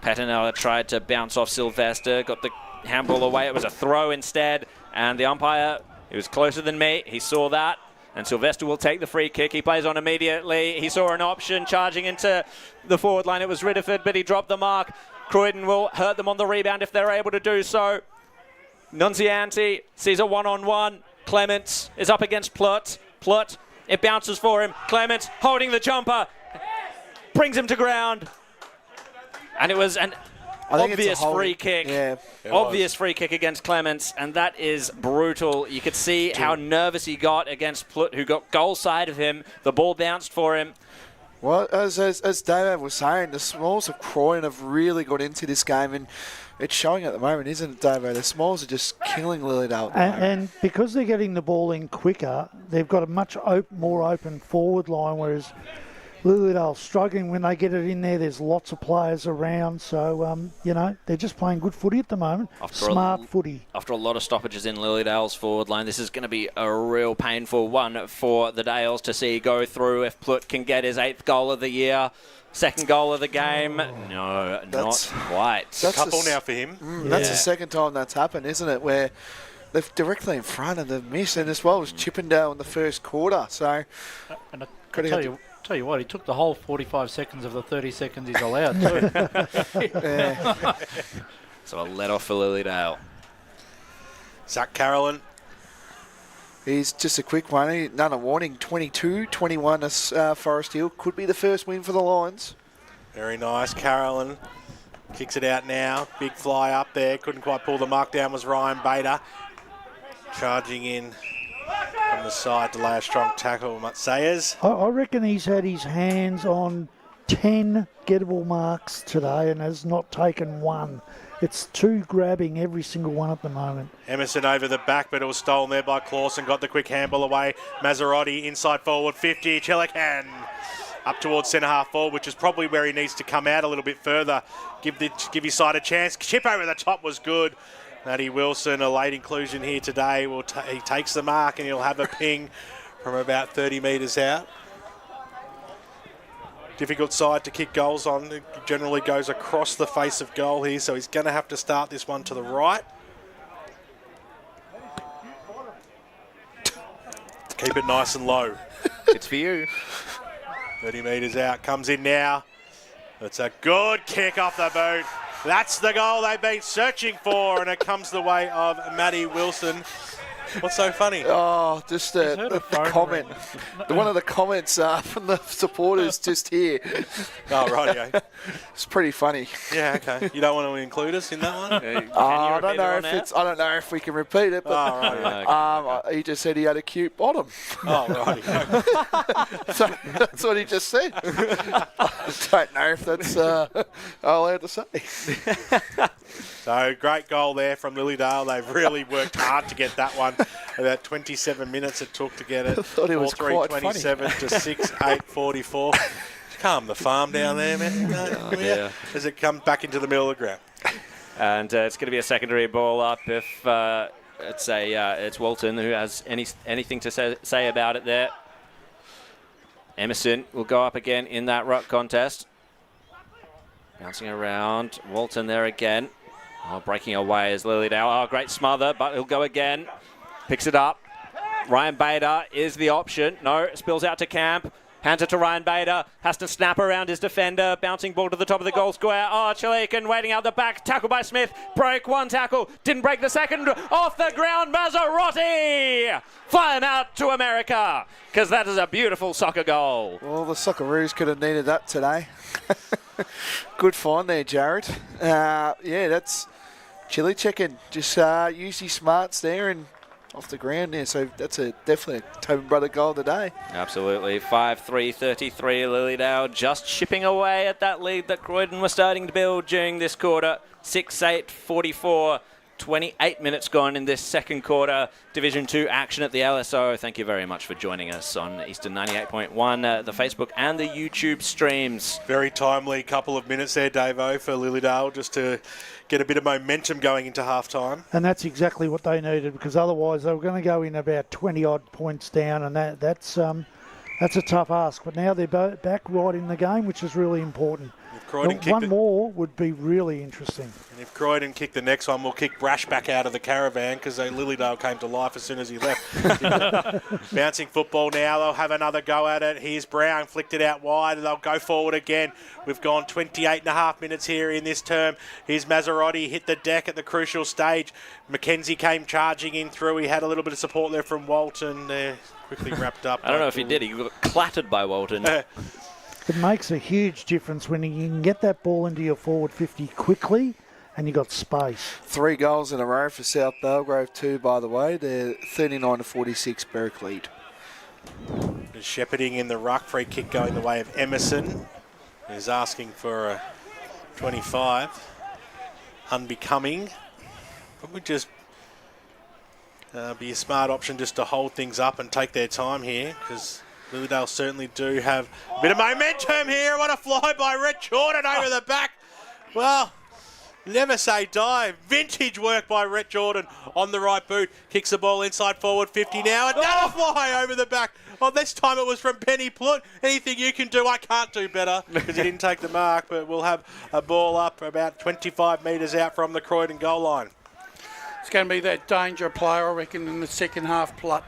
Speaker 22: Pettinella tried to bounce off Sylvester, got the handball away. It was a throw instead, and the umpire, he was closer than me, he saw that. And Sylvester will take the free kick. He plays on immediately. He saw an option charging into the forward line. It was Ridderford, but he dropped the mark. Croydon will hurt them on the rebound if they're able to do so. Nunzianti sees a one-on-one. Clements is up against Plutt. Plutt, it bounces for him. Clements holding the jumper. Brings him to ground. And it was an obvious free kick.
Speaker 1: Yeah,
Speaker 22: obvious free kick against Clements, and that is brutal. You could see how nervous he got against Plutt, who got goal side of him. The ball bounced for him.
Speaker 1: Well, as David was saying, the Smalls of Croydon have really got into this game, and it's showing at the moment, isn't it, David? The Smalls are just killing Lilydale.
Speaker 3: And because they're getting the ball in quicker, they've got a much more open forward line, whereas Lilydale's struggling when they get it in there. There's lots of players around, so, they're just playing good footy at the moment. Smart footy.
Speaker 22: After a lot of stoppages in Lilydale's forward line, this is going to be a real painful one for the Dales to see go through if Plutt can get his 8th goal of the year. Second goal of the game. No, not quite.
Speaker 23: A couple now for him.
Speaker 1: That's the second time that's happened, isn't it? Where they're directly in front of the miss, and as well as Chippendale in the first quarter. So,
Speaker 6: and tell you what, he took the whole 45 seconds of the 30 seconds he's allowed too.
Speaker 22: So a let off for Lilydale.
Speaker 23: Zach Carolyn.
Speaker 1: He's just a quick one. None a warning. 22-21 as Forest Hill. Could be the first win for the Lions.
Speaker 23: Very nice. Carolyn kicks it out now. Big fly up there. Couldn't quite pull the mark down was Ryan Bader. Charging in from the side to lay a strong tackle, Matsayas.
Speaker 3: I reckon he's had his hands on 10 gettable marks today and has not taken one. It's 2 grabbing every single one at the moment.
Speaker 23: Emerson over the back, but it was stolen there by Clausen. Got the quick handball away. Maserotti inside forward 50. Chelican up towards centre half forward, which is probably where he needs to come out a little bit further. Give his side a chance. Chip over the top was good. Matty Wilson, a late inclusion here today. He takes the mark and he'll have a ping from about 30 metres out. Difficult side to kick goals on. It generally goes across the face of goal here, so he's going to have to start this one to the right. Keep it nice and low.
Speaker 22: It's for you.
Speaker 23: 30 metres out, comes in now. It's a good kick off the boot. That's the goal they've been searching for, and it comes the way of Matty Wilson. What's so funny?
Speaker 1: Oh, just the comment. One of the comments from the supporters just here.
Speaker 23: Oh, right, okay.
Speaker 1: It's pretty funny.
Speaker 23: Yeah, okay. You don't want to include us in that one?
Speaker 1: I don't know if we can repeat it, but
Speaker 23: right.
Speaker 1: he just said he had a cute bottom.
Speaker 23: Oh, right.
Speaker 1: So that's what he just said. I don't know if that's allowed to say.
Speaker 23: So great goal there from Lilydale. They've really worked hard to get that one. About 27 minutes it took to get it.
Speaker 1: I thought it was quite
Speaker 23: 27 to 6-8-44. Calm the farm down there, man.
Speaker 22: Yeah.
Speaker 23: As it comes back into the middle of the ground.
Speaker 22: And it's going to be a secondary ball up if it's Walton who has anything to say about it there. Emerson will go up again in that ruck contest. Bouncing around. Walton there again. Oh, breaking away is Lilydale. Oh, great smother, but he'll go again. Picks it up. Ryan Bader is the option. No, spills out to Camp. Hands it to Ryan Bader. Has to snap around his defender. Bouncing ball to the top of the goal square. Oh, Chilican waiting out the back. Tackle by Smith. Broke one tackle. Didn't break the second. Off the ground, Maserotti! Fly him out to America, because that is a beautiful soccer goal.
Speaker 1: Well, the Socceroos could have needed that today. Good find there, Jared. That's Chili Chicken. Just use his smarts there and off the ground there. So that's definitely a Tobin Brother goal today.
Speaker 22: Absolutely. 5-3-33. Lilydale just chipping away at that lead that Croydon was starting to build during this quarter. 6-8-44. 28 minutes gone in this second quarter. Division 2 action at the LSO. Thank you very much for joining us on Eastern 98.1, the Facebook and the YouTube streams.
Speaker 23: Very timely couple of minutes there, Davo, for Lilydale, just to get a bit of momentum going into half-time.
Speaker 3: And that's exactly what they needed, because otherwise they were going to go in about 20-odd points down, and that's a tough ask. But now they're back right in the game, which is really important. One more would be really interesting.
Speaker 23: And if Croydon kick the next one, we'll kick Brash back out of the caravan, because Lilydale came to life as soon as he left. Bouncing football now. They'll have another go at it. Here's Brown, flicked it out wide, and they'll go forward again. We've gone 28 and a half minutes here in this term. Here's Mazzarotti, hit the deck at the crucial stage. Mackenzie came charging in through. He had a little bit of support there from Walton. Quickly wrapped up.
Speaker 22: I don't know if he did. He got clattered by Walton.
Speaker 3: It makes a huge difference when you can get that ball into your forward 50 quickly and you got space.
Speaker 1: 3 goals in a row for South Belgrave too, by the way. They're 39-46 Berwick lead.
Speaker 23: Shepherding in the ruck, free kick going the way of Emerson. He's asking for a 25. Unbecoming. Probably just be a smart option just to hold things up and take their time here, because Lilydale certainly do have a bit of momentum here. What a fly by Rhett Jordan over the back. Well, never say die. Vintage work by Rhett Jordan on the right boot. Kicks the ball inside forward 50 now. Another fly over the back. Oh, this time it was from Penny Plutt. Anything you can do, I can't do better, because he didn't take the mark. But we'll have a ball up about 25 metres out from the Croydon goal line.
Speaker 4: It's going to be that danger player, I reckon, in the second half, Plutt.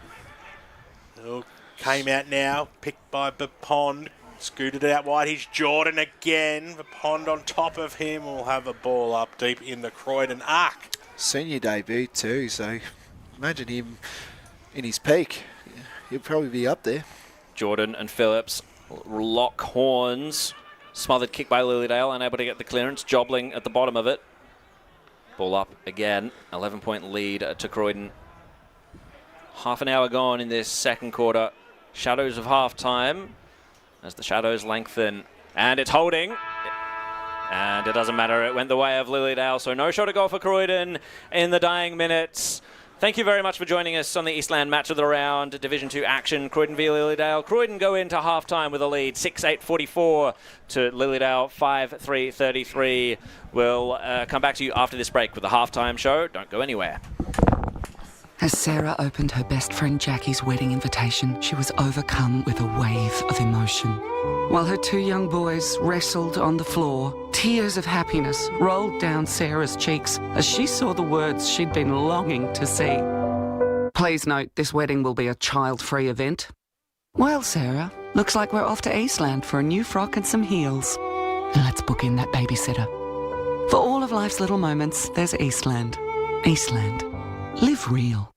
Speaker 23: Came out now, picked by Bapond, scooted it out wide. He's Jordan again. Bapond on top of him. Will have a ball up deep in the Croydon arc.
Speaker 1: Senior debut too, so imagine him in his peak. He'll probably be up there.
Speaker 22: Jordan and Phillips lock horns. Smothered kick by Lilydale, unable to get the clearance. Jobling at the bottom of it. Ball up again. 11-point lead to Croydon. Half an hour gone in this second quarter. Shadows of half-time as the shadows lengthen. And it's holding. And it doesn't matter. It went the way of Lilydale. So no shot of goal for Croydon in the dying minutes. Thank you very much for joining us on the Eastland match of the round. Division 2 action. Croydon v Lilydale. Croydon go into half-time with a lead. 6-8-44 to Lilydale 5-3-33. We'll come back to you after this break with the half-time show. Don't go anywhere.
Speaker 7: As Sarah opened her best friend Jackie's wedding invitation, she was overcome with a wave of emotion. While her 2 young boys wrestled on the floor, tears of happiness rolled down Sarah's cheeks as she saw the words she'd been longing to see. Please note, this wedding will be a child-free event. Well, Sarah, looks like we're off to Eastland for a new frock and some heels. And let's book in that babysitter. For all of life's little moments, there's Eastland. Eastland. Live real.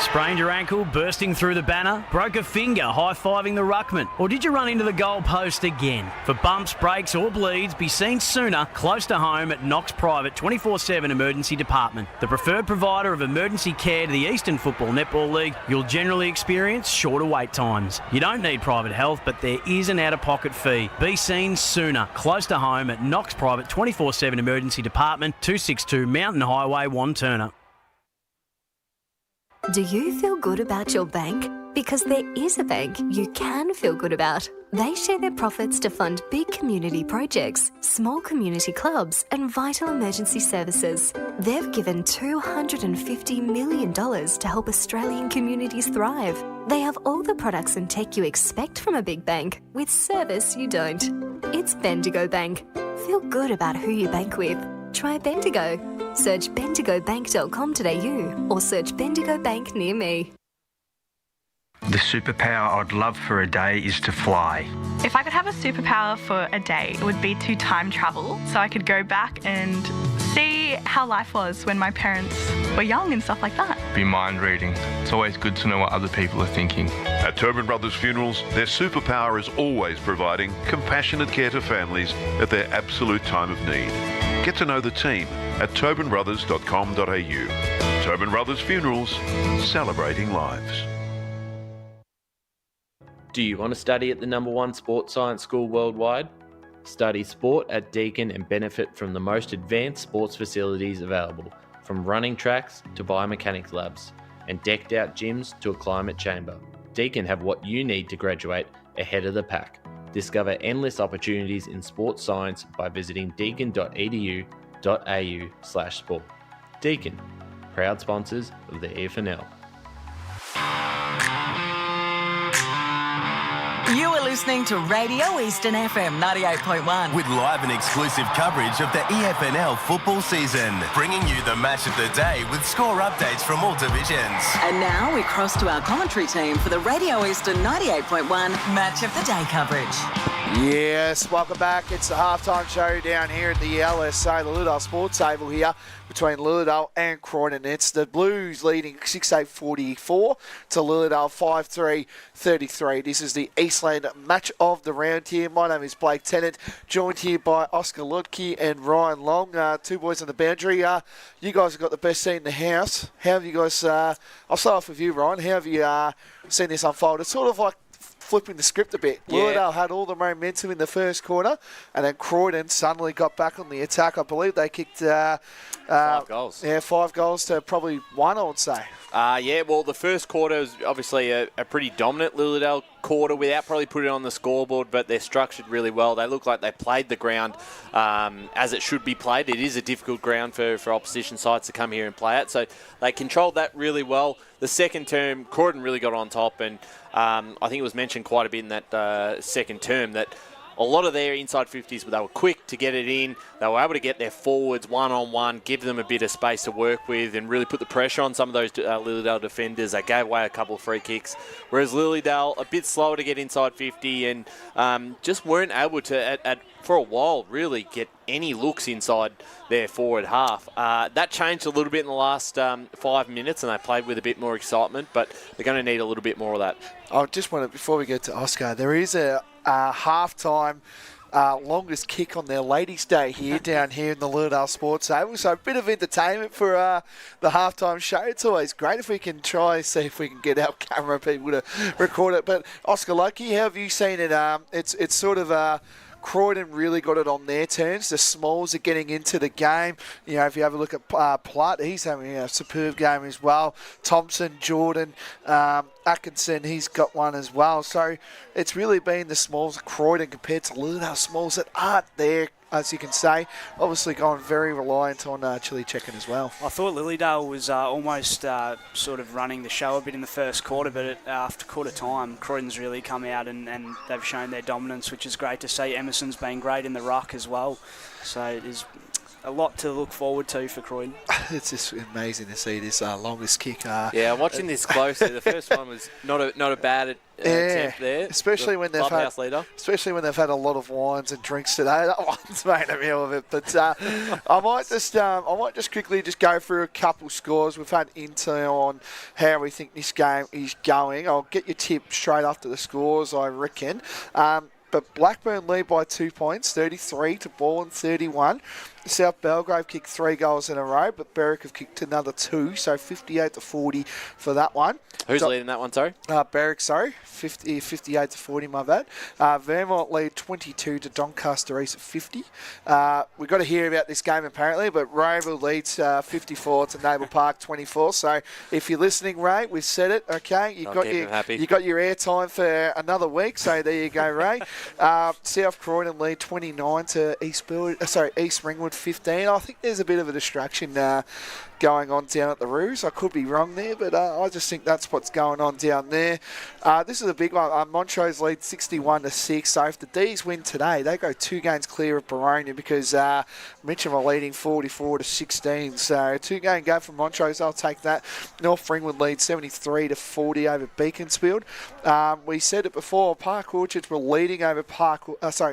Speaker 19: Sprained your ankle, bursting through the banner? Broke a finger, high-fiving the ruckman? Or did you run into the goal post again? For bumps, breaks or bleeds, be seen sooner, close to home at Knox Private 24/7 Emergency Department. The preferred provider of emergency care to the Eastern Football Netball League, you'll generally experience shorter wait times. You don't need private health, but there is an out-of-pocket fee. Be seen sooner, close to home at Knox Private 24/7 Emergency Department, 262 Mountain Highway, Wantirna.
Speaker 8: Do you feel good about your bank? Because there is a bank you can feel good about. They share their profits to fund big community projects, small community clubs, and vital emergency services. They've given $250 million to help Australian communities thrive. They have all the products and tech you expect from a big bank, with service you don't. It's Bendigo Bank. Feel good about who you bank with. Try Bendigo. Search bendigobank.com.au or search Bendigo Bank near me.
Speaker 10: The superpower I'd love for a day is to fly.
Speaker 11: If I could have a superpower for a day, it would be to time travel, so I could go back and see how life was when my parents were young and stuff like that.
Speaker 20: Be mind reading. It's always good to know what other people are thinking.
Speaker 14: At Tobin Brothers Funerals, their superpower is always providing compassionate care to families at their absolute time of need. Get to know the team at tobinbrothers.com.au. Tobin Brothers Funerals, celebrating lives.
Speaker 15: Do you want to study at the #1 sports science school worldwide?
Speaker 5: Study sport at Deakin and benefit from the most advanced sports facilities available, from running tracks to biomechanics labs, and decked out gyms to a climate chamber. Deakin have what you need to graduate ahead of the pack. Discover endless opportunities in sports science by visiting deakin.edu.au/sport. Deakin, proud sponsors of the EFNL.
Speaker 16: You are listening to Radio Eastern FM 98.1.
Speaker 17: With live and exclusive coverage of the EFNL football season, bringing you the match of the day with score updates from all divisions.
Speaker 16: And now we cross to our commentary team for the Radio Eastern 98.1 Match of the Day coverage.
Speaker 1: Yes, welcome back. It's the halftime show down here at the LSA, the Lilydale Sports Oval here between Lilydale and Croydon. It's the Blues leading 6-8-44 to Lilydale 5-3-33. This is the Eastland match of the round here. My name is Blake Tennant, joined here by Oscar Lodke and Ryan Long, two boys on the boundary. You guys have got the best seat in the house. How have you guys, I'll start off with you, Ryan. How have you seen this unfold? It's sort of like flipping the script a bit.
Speaker 22: Yeah.
Speaker 1: Lilydale had all the momentum in the first quarter, and then Croydon suddenly got back on the attack. I believe they kicked
Speaker 22: 5 goals.
Speaker 1: Yeah, 5 goals to probably 1, I would say.
Speaker 22: Well, the first quarter was obviously a pretty dominant Lilydale quarter without probably putting it on the scoreboard, but they're structured really well. They look like they played the ground as it should be played. It is a difficult ground for opposition sides to come here and play at, so they controlled that really well. The second term, Croydon really got on top, and I think it was mentioned quite a bit in that second term that a lot of their inside 50s, they were quick to get it in. They were able to get their forwards one-on-one, give them a bit of space to work with, and really put the pressure on some of those Lilydale defenders. They gave away a couple of free kicks, whereas Lilydale a bit slower to get inside 50 and just weren't able to, for a while, really get any looks inside their forward half. That changed a little bit in the last 5 minutes, and they played with a bit more excitement, but they're going to need a little bit more of that.
Speaker 1: I just want to, before we get to Oscar, there is a half-time longest kick on their ladies' day here down here in the Lilydale Sports Oval. So a bit of entertainment for the half-time show. It's always great if we can try see if we can get our camera people to record it. But Oscar Loki, how have you seen it? It's sort of Croydon really got it on their terms. The Smalls are getting into the game. You know, if you have a look at Platt, he's having a superb game as well. Thompson, Jordan, Atkinson, he's got one as well. So it's really been the Smalls of Croydon compared to Lilydale Smalls that aren't there, as you can say. Obviously gone very reliant on Chili Checking as well.
Speaker 13: I thought Lilydale was almost sort of running the show a bit in the first quarter, but after quarter time, Croydon's really come out and they've shown their dominance, which is great to see. Emerson's been great in the ruck as well. So there's a lot to look forward to for Croydon.
Speaker 1: It's just amazing to see this longest kick.
Speaker 22: Watching this closely, the first one was not a bad attempt there.
Speaker 1: Especially when they've had a lot of wines and drinks today. That one's made a meal of it. But I might just quickly go through a couple scores. We've had intel on how we think this game is going. I'll get your tip straight after the scores, I reckon. But Blackburn lead by 2 points, 33 to Ball and 31. South Belgrave kicked 3 goals in a row, but Berwick have kicked another 2, so 58 to 40 for that one.
Speaker 22: Who's leading that one, sorry?
Speaker 1: Berwick, 58 to 40, my bad. Vermont lead 22 to Doncaster East at 50. We've got to hear about this game apparently, but Rayville leads 54 to Naval Park 24. So if you're listening, Ray, we've said it, okay? You got your airtime for another week, so there you go, Ray. South Croydon lead 29 to East Ringwood 15. I think there's a bit of a distraction going on down at the Roos. I could be wrong there, but I just think that's what's going on down there. This is a big one. Montrose lead 61 to 6. So if the D's win today, they go 2 games clear of Baronia because Mitcham are leading 44 to 16. So 2-game go for Montrose. I'll take that. North Ringwood leads 73 to 40 over Beaconsfield. We said it before. Park Orchards were leading over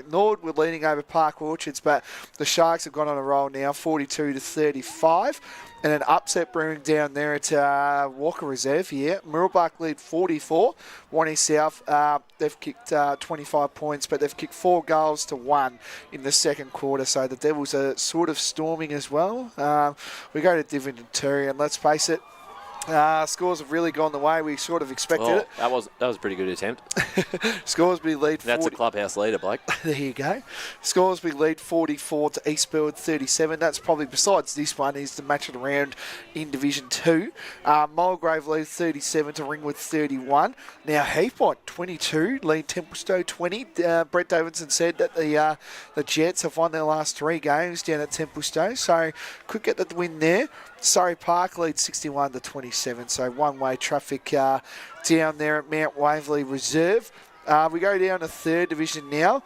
Speaker 1: Nord were leading over Park Orchards, but the Sharks have gone on a roll now, 42 to 35. And an upset brewing down there at Walker Reserve here. Mirrabluck lead 44. Wani South, they've kicked 25 points, but they've kicked 4 goals to 1 in the second quarter. So the Devils are sort of storming as well. We go to Dividend 2, and let's face it, Scores have really gone the way we sort of expected it.
Speaker 12: That was a pretty good attempt.
Speaker 1: Scoresby lead 40.
Speaker 12: That's a clubhouse leader, Blake.
Speaker 1: There you go. Scoresby lead 44 to Eastfield 37. That's probably, besides this one, is the match of the round in Division 2. Mulgrave lead 37 to Ringwood 31. Now Heathpot 22, lead Templestowe 20. Brett Davidson said that the Jets have won their last 3 games down at Templestowe, so could get the win there. Surrey Park leads 61 to 27, so one-way traffic down there at Mount Waverley Reserve. We go down to 3rd Division now.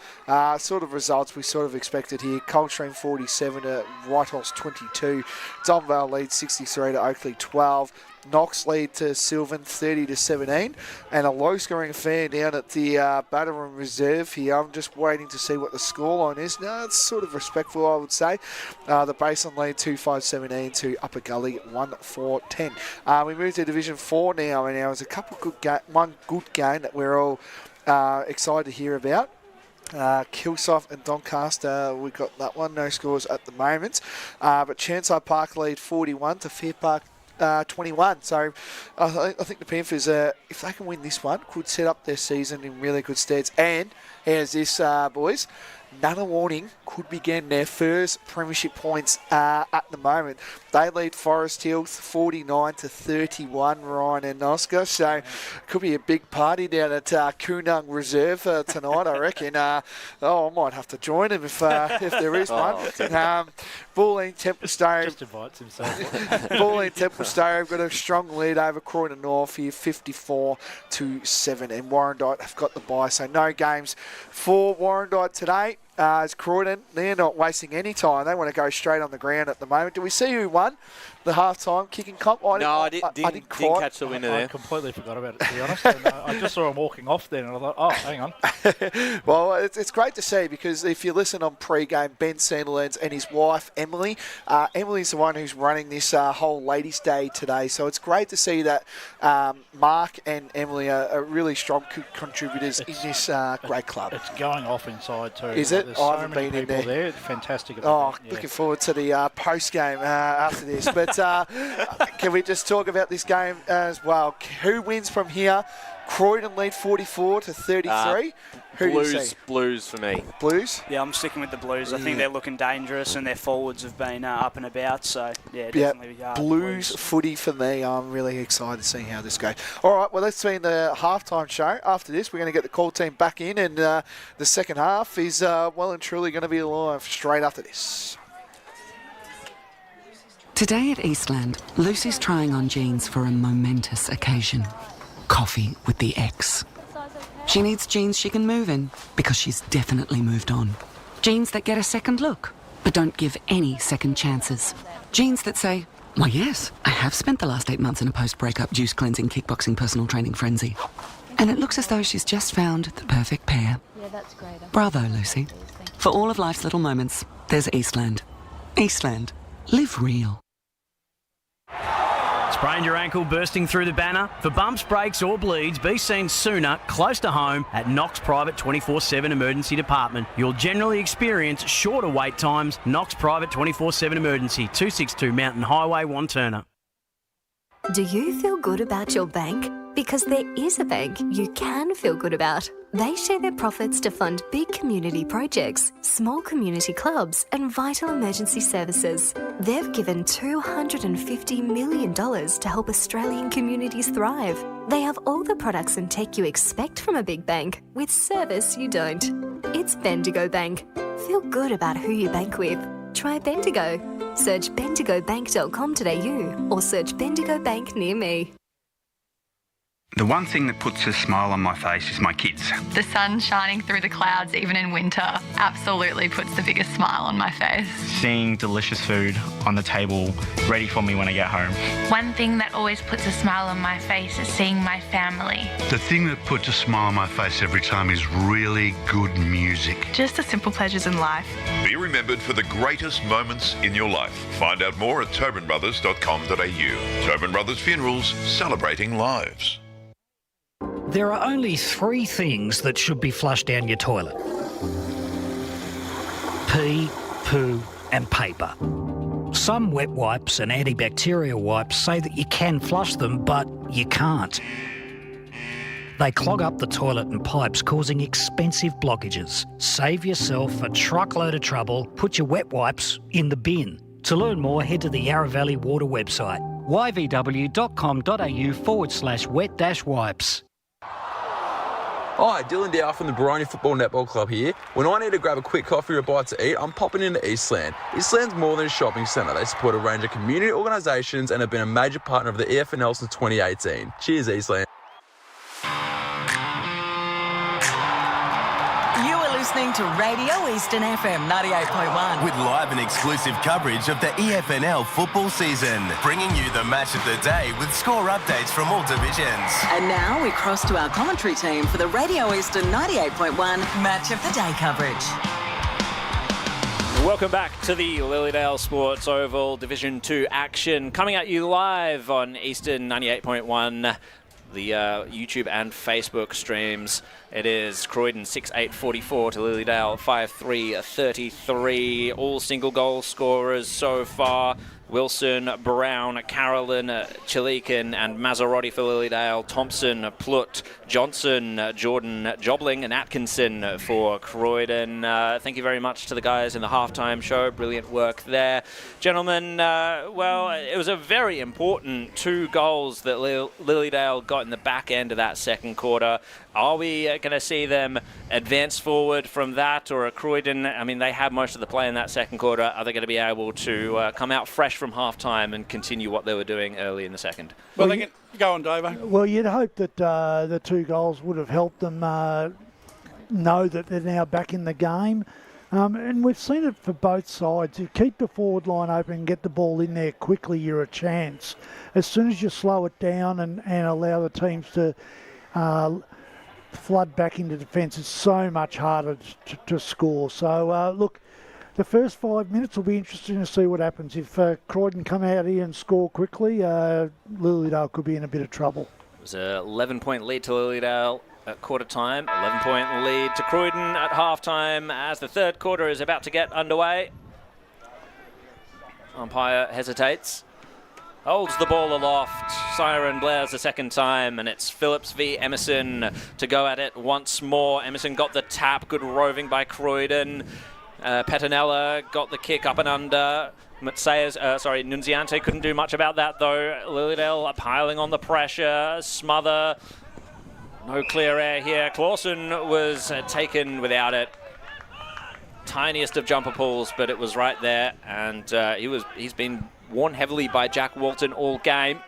Speaker 1: Sort of results we sort of expected here. Coldstream 47 to Whitehorse 22. Donvale leads 63 to Oakley 12. Knox lead to Sylvan 30 to 17. And a low-scoring affair down at the Batteron Reserve here. I'm just waiting to see what the scoreline is. No, it's sort of respectful, I would say. The Basin lead 2-5-17 to Upper Gully 1-4-10. We move to Division 4 now, and there was a couple one good game that we're all excited to hear about. Kilsyth and Doncaster, we got that one. No scores at the moment. But Chancellor Park lead 41 to Fair Park 21. So I think the Panthers, if they can win this one, could set up their season in really good steads. And here's this, boys. Nunna Warning could begin their first premiership points at the moment. They lead Forest Hill 49 to 31, Ryan and Oscar. So it could be a big party down at Koonung Reserve tonight, I reckon. I might have to join them if there is one. Bulleen Templestowe.
Speaker 6: Just invites himself.
Speaker 1: Bulleen Templestowe got a strong lead over Croydon North here, 54 to 7. And Warrandyte have got the bye, so no games for Warrandyte today. As Croydon, they're not wasting any time. They want to go straight on the ground at the moment. Do we see who won the half-time kicking comp?
Speaker 12: I didn't catch the winner there.
Speaker 6: I completely forgot about it, to be honest. And, I just saw him walking off then, and I thought, oh, hang on.
Speaker 1: Well, it's great to see, because if you listen on pre-game, Ben Sandilands and his wife, Emily, Emily's the one who's running this whole Ladies' Day today. So it's great to see that Mark and Emily are really strong contributors in this great club.
Speaker 6: It's going off inside too.
Speaker 1: Is it?
Speaker 6: There's
Speaker 1: I
Speaker 6: so
Speaker 1: haven't
Speaker 6: many
Speaker 1: been in
Speaker 6: people
Speaker 1: there.
Speaker 6: It's fantastic.
Speaker 1: Looking forward to the post-game after this. But can we just talk about this game as well? Who wins from here? Croydon lead 44 to 33. Who do you see?
Speaker 12: Blues for me.
Speaker 1: Blues?
Speaker 13: Yeah, I'm sticking with the Blues. I think they're looking dangerous, and their forwards have been up and about. So, yeah, definitely.
Speaker 1: Blues footy for me. I'm really excited to see how this goes. All right, well, let's be in the halftime show. After this, we're going to get the call team back in, and the second half is well and truly going to be alive straight after this.
Speaker 7: Today at Eastland, Lucy's trying on jeans for a momentous occasion. Coffee with the ex. She needs jeans she can move in, because she's definitely moved on. Jeans that get a second look, but don't give any second chances. Jeans that say, why yes, I have spent the last 8 months in a post-breakup juice cleansing, kickboxing, personal training frenzy. And it looks as though she's just found the perfect pair.
Speaker 15: Yeah, that's great.
Speaker 7: Bravo, Lucy. For all of life's little moments, there's Eastland. Eastland. Live real.
Speaker 19: Sprained your ankle bursting through the banner? For bumps, breaks or bleeds, be seen sooner, close to home, at Knox Private 24/7 Emergency Department. You'll generally experience shorter wait times. Knox Private 24/7 Emergency, 262 Mountain Highway, Wanturna.
Speaker 8: Do you feel good about your bank? Because there is a bank you can feel good about. They share their profits to fund big community projects, small community clubs, and vital emergency services. They've given $250 million to help Australian communities thrive. They have all the products and tech you expect from a big bank, with service you don't. It's Bendigo Bank. Feel good about who you bank with. Try Bendigo. Search bendigobank.com.au or search Bendigo Bank near me.
Speaker 10: The one thing that puts a smile on my face is my kids.
Speaker 15: The sun shining through the clouds, even in winter, absolutely puts the biggest smile on my face.
Speaker 20: Seeing delicious food on the table, ready for me when I get home.
Speaker 21: One thing that always puts a smile on my face is seeing my family.
Speaker 24: The thing that puts a smile on my face every time is really good music.
Speaker 11: Just the simple pleasures in life.
Speaker 14: Be remembered for the greatest moments in your life. Find out more at tobinbrothers.com.au. Tobin Brothers Funerals, celebrating lives.
Speaker 25: There are only 3 things that should be flushed down your toilet. Pee, poo and paper. Some wet wipes and antibacterial wipes say that you can flush them, but you can't. They clog up the toilet and pipes, causing expensive blockages. Save yourself a truckload of trouble. Put your wet wipes in the bin. To learn more, head to the Yarra Valley Water website, yvw.com.au/wet-wipes.
Speaker 2: Hi, Dylan Dow from the Baroni Football Netball Club here. When I need to grab a quick coffee or a bite to eat, I'm popping into Eastland. Eastland's more than a shopping centre. They support a range of community organisations and have been a major partner of the EFNL since 2018. Cheers, Eastland.
Speaker 16: Listening to Radio Eastern FM 98.1
Speaker 17: with live and exclusive coverage of the EFNL football season, bringing you the match of the day with score updates from all divisions.
Speaker 16: And now we cross to our commentary team for the Radio Eastern 98.1 Match of the Day coverage.
Speaker 22: Welcome back to the Lilydale Sports Oval Division 2 action, coming at you live on Eastern 98.1. The YouTube and Facebook streams. It is Croydon 6-8-44 to Lilydale 5-3-33. All single goal scorers so far. Wilson, Brown, Carolyn, Chilikin and Maserotti for Lilydale. Thompson, Plutt, Johnson, Jordan, Jobling and Atkinson for Croydon. Thank you very much to the guys in the halftime show. Brilliant work there. Gentlemen, well, it was a very important 2 goals that Lilydale got in the back end of that second quarter. Are we going to see them advance forward from that, or Croydon, I mean, they had most of the play in that second quarter. Are they going to be able to come out fresh from half-time and continue what they were doing early in the second?
Speaker 3: Well, they can go on, Davo.
Speaker 4: Well, you'd hope that the 2 goals would have helped them know that they're now back in the game. And we've seen it for both sides. You keep the forward line open and get the ball in there quickly, you're a chance. As soon as you slow it down and allow the teams to flood back into defence, it's so much harder to score. So, look, the first 5 minutes will be interesting to see what happens. If Croydon come out here and score quickly, Lilydale could be in a bit of trouble.
Speaker 22: It was an 11-point lead to Lilydale at quarter time, 11-point lead to Croydon at half time as the third quarter is about to get underway. Umpire hesitates. Holds the ball aloft. Siren blares the second time, and it's Phillips v Emerson to go at it once more. Emerson got the tap. Good roving by Croydon. Pettinella got the kick up and under. Nunziante couldn't do much about that, though. Lilydale piling on the pressure. Smother. No clear air here. Clausen was taken without it. Tiniest of jumper pulls, but it was right there, and he's been worn heavily by Jack Walton all game.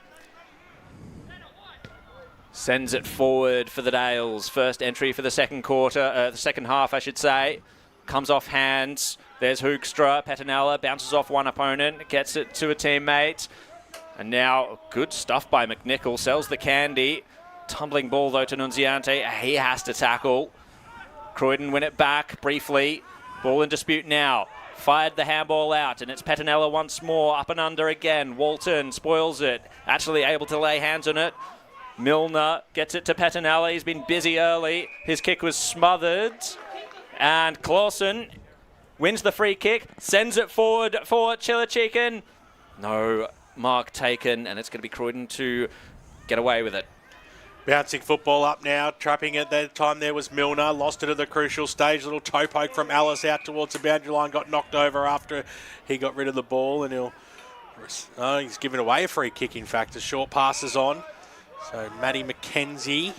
Speaker 22: Sends it forward for the Dales. First entry for the second quarter, the second half, I should say. Comes off hands. There's Hoekstra. Pettinella bounces off one opponent, gets it to a teammate. And now good stuff by McNichol. Sells the candy. Tumbling ball, though, to Nunziante. He has to tackle. Croydon win it back briefly. Ball in dispute now. Fired the handball out, and it's Pettinella once more. Up and under again. Walton spoils it. Actually able to lay hands on it. Milner gets it to Pettinella. He's been busy early. His kick was smothered. And Clausen wins the free kick. Sends it forward for Chilichikin. No mark taken, and it's going to be Croydon to get away with it.
Speaker 23: Bouncing football up now, trapping at that time there was Milner, lost it at the crucial stage, little toe poke from Alice out towards the boundary line, got knocked over after he got rid of the ball, and he's given away a free kick, in fact, as short passes on. So Matty McKenzie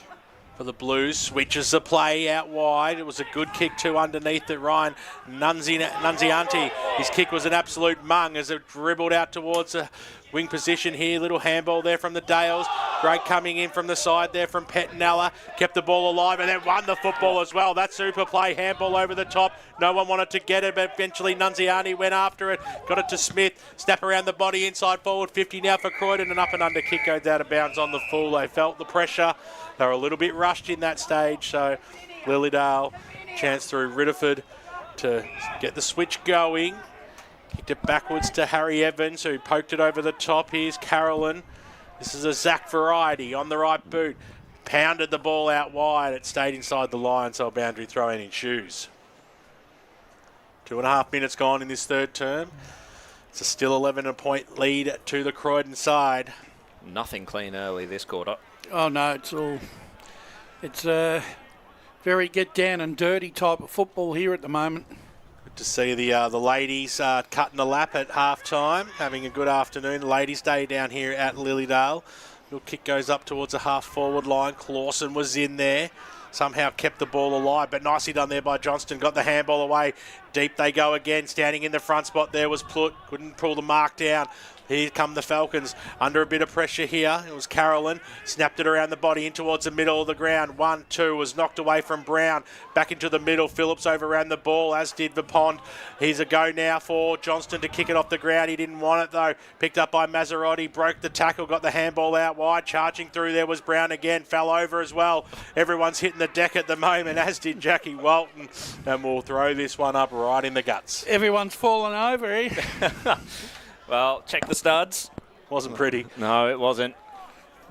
Speaker 23: for the Blues switches the play out wide. It was a good kick too underneath it. Ryan Nunziante, his kick was an absolute mung as it dribbled out towards the wing position here. Little handball there from the Dales. Great coming in from the side there from Pettinella. Kept the ball alive and then won the football as well. That super play, handball over the top. No one wanted to get it, but eventually Nunziante went after it. Got it to Smith. Snap around the body inside forward. 50 now for Croydon. An up and under kick goes out of bounds on the full. They felt the pressure. They were a little bit rushed in that stage. So Lilydale, chance through Ridderford to get the switch going. Kicked it backwards to Harry Evans, who poked it over the top. Here's Carolyn. This is a Zach variety on the right boot. Pounded the ball out wide. It stayed inside the line, so a boundary throw in shoes. 2.5 minutes gone in this third term. It's a still 11-point lead to the Croydon side.
Speaker 22: Nothing clean early this quarter.
Speaker 3: Oh, no, it's a very get down and dirty type of football here at the moment.
Speaker 23: Good to see the ladies cutting the lap at half-time, having a good afternoon. Ladies' Day down here at Lilydale. Little kick goes up towards the half-forward line. Clawson was in there. Somehow kept the ball alive, but nicely done there by Johnston. Got the handball away. Deep they go again. Standing in the front spot there was Plut. Couldn't pull the mark down. Here come the Falcons under a bit of pressure here. It was Carolyn. Snapped it around the body in towards the middle of the ground. 1-2 was knocked away from Brown. Back into the middle. Phillips overran the ball, as did Vipond. Here's a go now for Johnston to kick it off the ground. He didn't want it though. Picked up by Mazzarotti. Broke the tackle. Got the handball out wide. Charging through there was Brown again. Fell over as well. Everyone's hitting the deck at the moment, as did Jackie Walton. And we'll throw this one up right in the guts.
Speaker 3: Everyone's fallen over, eh?
Speaker 22: Well, check the studs.
Speaker 23: Wasn't pretty.
Speaker 22: No, it wasn't.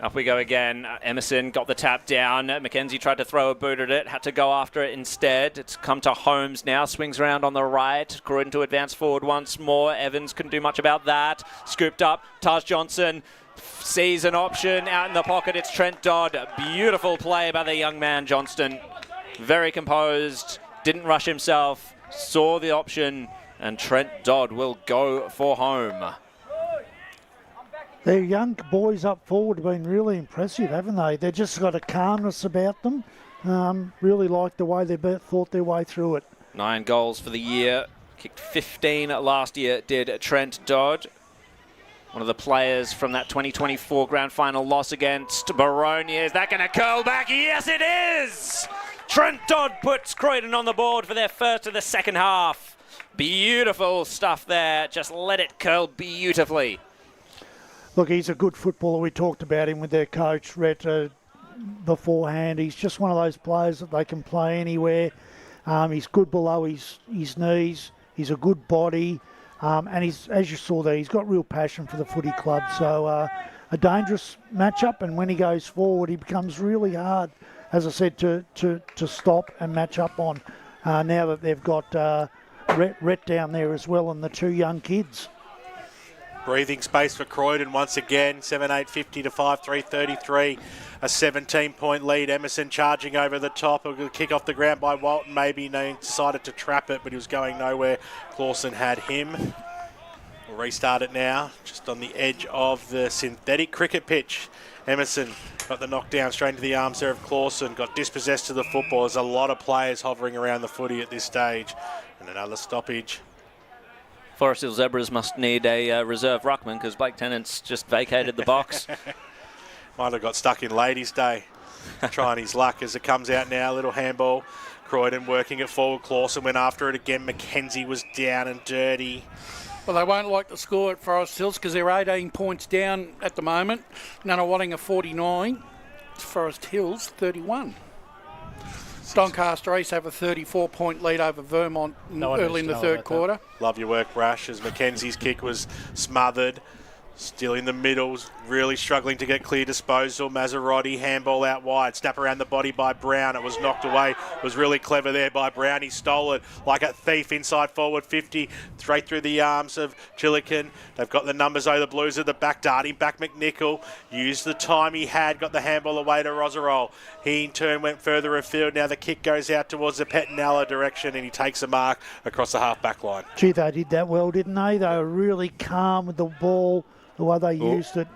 Speaker 22: Up we go again. Emerson got the tap down. Mackenzie tried to throw a boot at it. Had to go after it instead. It's come to Holmes now. Swings around on the right. Croydon to advance forward once more. Evans couldn't do much about that. Scooped up. Taj Johnson sees an option out in the pocket. It's Trent Dodd. Beautiful play by the young man, Johnston. Very composed. Didn't rush himself. Saw the option. And Trent Dodd will go for home.
Speaker 4: Their young boys up forward have been really impressive, haven't they? They've just got a calmness about them. Really like the way they thought their way through it.
Speaker 22: 9 goals for the year. Kicked 15 last year, did Trent Dodd. One of the players from that 2024 grand final loss against Baronia. Is that going to curl back? Yes, it is! Trent Dodd puts Croydon on the board for their first of the second half. Beautiful stuff there. Just let it curl beautifully.
Speaker 4: Look, he's a good footballer. We talked about him with their coach, Rhett, beforehand. He's just one of those players that they can play anywhere. He's good below his knees. He's a good body. And he's, as you saw there, he's got real passion for the footy club. So a dangerous matchup. And when he goes forward, he becomes really hard, as I said, to stop and match up on. Now that they've got Rhett down there as well and the 2 young kids.
Speaker 23: Breathing space for Croydon once again. 7-8-50 to 5-3-33. A 17-point lead. Emerson charging over the top. A kick off the ground by Walton. Maybe they decided to trap it, but he was going nowhere. Clawson had him. We'll restart it now. Just on the edge of the synthetic cricket pitch. Emerson got the knockdown straight into the arms there of Clawson. Got dispossessed to the football. There's a lot of players hovering around the footy at this stage. And another stoppage.
Speaker 22: Forest Hill Zebras must need a reserve ruckman because Blake Tennant's just vacated the box.
Speaker 23: Might have got stuck in Ladies' Day. Trying his luck as it comes out now. Little handball. Croydon working it forward. Clawson went after it again. Mackenzie was down and dirty.
Speaker 3: Well, they won't like the score at Forest Hills because they're 18 points down at the moment. Nunawading 49. Forest Hills 31. Doncaster East have a 34-point lead over Vermont early in the third quarter.
Speaker 23: Love your work, Brash, as Mackenzie's kick was smothered. Still in the middle, really struggling to get clear disposal. Mazzarotti, handball out wide. Snap around the body by Brown. It was knocked away. It was really clever there by Brown. He stole it like a thief inside forward 50. Straight through the arms of Chillican. They've got the numbers over the Blues at the back. Darting back McNichol. Used the time he had. Got the handball away to Roserol. He in turn went further afield. Now the kick goes out towards the Petinella direction and he takes a mark across the half-back line.
Speaker 4: Gee, they did that well, didn't they? They were really calm with the ball. The way they used it.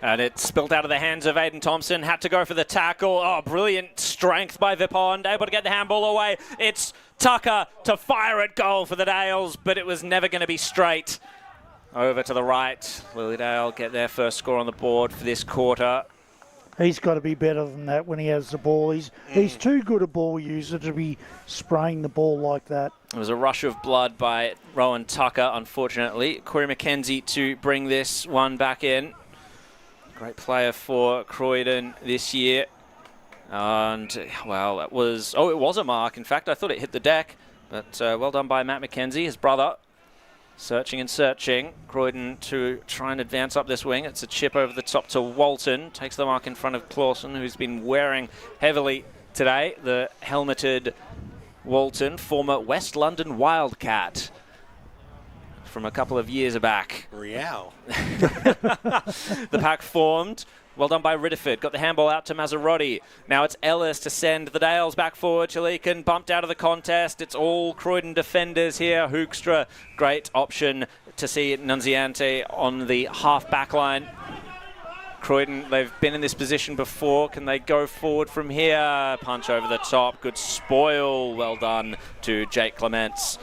Speaker 22: And it spilt out of the hands of Aiden Thompson. Had to go for the tackle. Oh, brilliant strength by Vipond. Able to get the handball away. It's Tucker to fire at goal for the Dales, but it was never going to be straight. Over to the right. Lilydale get their first score on the board for this quarter.
Speaker 4: He's got to be better than that when he has the ball. He's too good a ball user to be spraying the ball like that.
Speaker 22: It was a rush of blood by Rowan Tucker, unfortunately. Corey McKenzie to bring this one back in. Great player for Croydon this year. And, well, it was a mark. In fact, I thought it hit the deck. But well done by Matt McKenzie, his brother. Searching and searching. Croydon to try and advance up this wing. It's a chip over the top to Walton. Takes the mark in front of Clawson, who's been wearing heavily today. The helmeted Walton, former West London Wildcat. from a couple of years back.
Speaker 23: Real.
Speaker 22: The pack formed. Well done by Ridderford. Got the handball out to Mazzarotti. Now it's Ellis to send the Dales back forward. Chalikan bumped out of the contest. It's all Croydon defenders here. Hoekstra, great option to see Nunziante on the half-back line. Croydon, they've been in this position before. Can they go forward from here? Punch over the top. Good spoil. Well done to Jake Clements.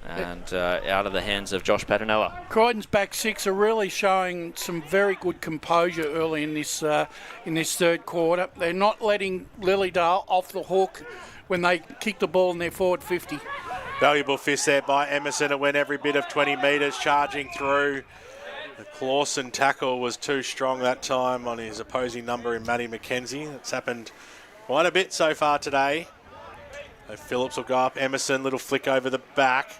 Speaker 22: And out of the hands of Josh Petronella.
Speaker 3: Croydon's back six are really showing some very good composure early in this third quarter. They're not letting Lilydale off the hook when they kick the ball in their forward 50.
Speaker 23: Valuable fist there by Emerson to win every bit of 20 metres, charging through. The Clawson tackle was too strong that time on his opposing number in Matty McKenzie. That's happened quite a bit so far today. So Phillips will go up. Emerson, little flick over the back.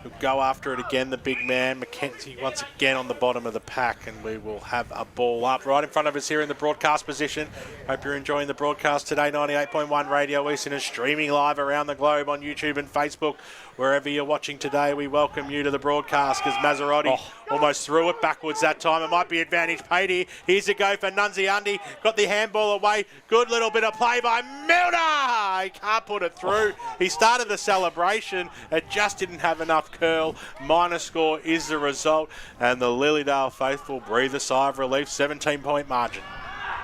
Speaker 23: He'll go after it again, the big man. McKenzie once again on the bottom of the pack, and we will have a ball up right in front of us here in the broadcast position. Hope you're enjoying the broadcast today. 98.1 Radio Eastern is streaming live around the globe on YouTube and Facebook. Wherever you're watching today, we welcome you to the broadcast because Mazzarotti almost threw it backwards that time. It might be advantage paid here. Here's a go for Nunziante. Got the handball away. Good little bit of play by Milner. He can't put it through. He started the celebration. It just didn't have enough curl. Minor score is the result. And the Lilydale faithful breathe a sigh of relief. 17-point margin.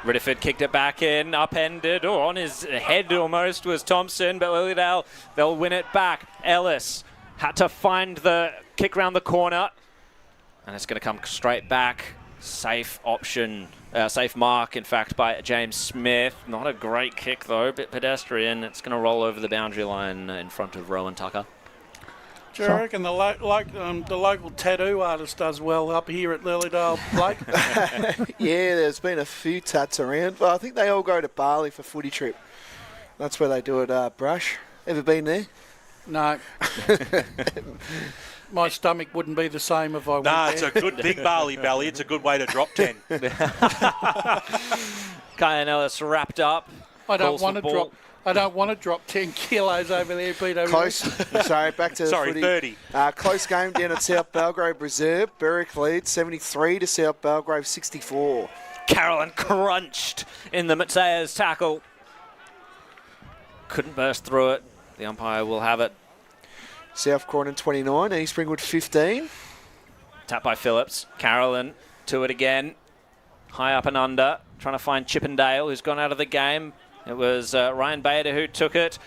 Speaker 22: Ridderford kicked it back in, upended, or on his head almost was Thompson, but Lilydale, they'll win it back. Ellis had to find the kick round the corner, and it's going to come straight back. Safe option, safe mark, in fact, by James Smith. Not a great kick, though, a bit pedestrian. It's going to roll over the boundary line in front of Rowan Tucker.
Speaker 3: Do you reckon the local tattoo artist does well up here at Lilydale, Blake?
Speaker 1: Yeah, there's been a few tats around. Well, I think they all go to Bali for footy trip. That's where they do it, Brush. Ever been there?
Speaker 3: No. My stomach wouldn't be the same if I went there.
Speaker 23: It's a good big Bali belly. It's a good way to drop 10.
Speaker 22: Kyan Ellis wrapped up.
Speaker 3: I don't want to drop 10 kilos over there, Peter.
Speaker 1: Close. Sorry, back to the footy.
Speaker 23: 30.
Speaker 1: Close game down at South Belgrave Reserve. Berwick leads 73 to South Belgrave 64.
Speaker 22: Carolyn crunched in the Matea's tackle. Couldn't burst through it. The umpire will have it.
Speaker 1: South Croydon 29, East Springwood 15.
Speaker 22: Tap by Phillips. Carolyn to it again. High up and under. Trying to find Chippendale, who's gone out of the game. It was Ryan Bader who took it.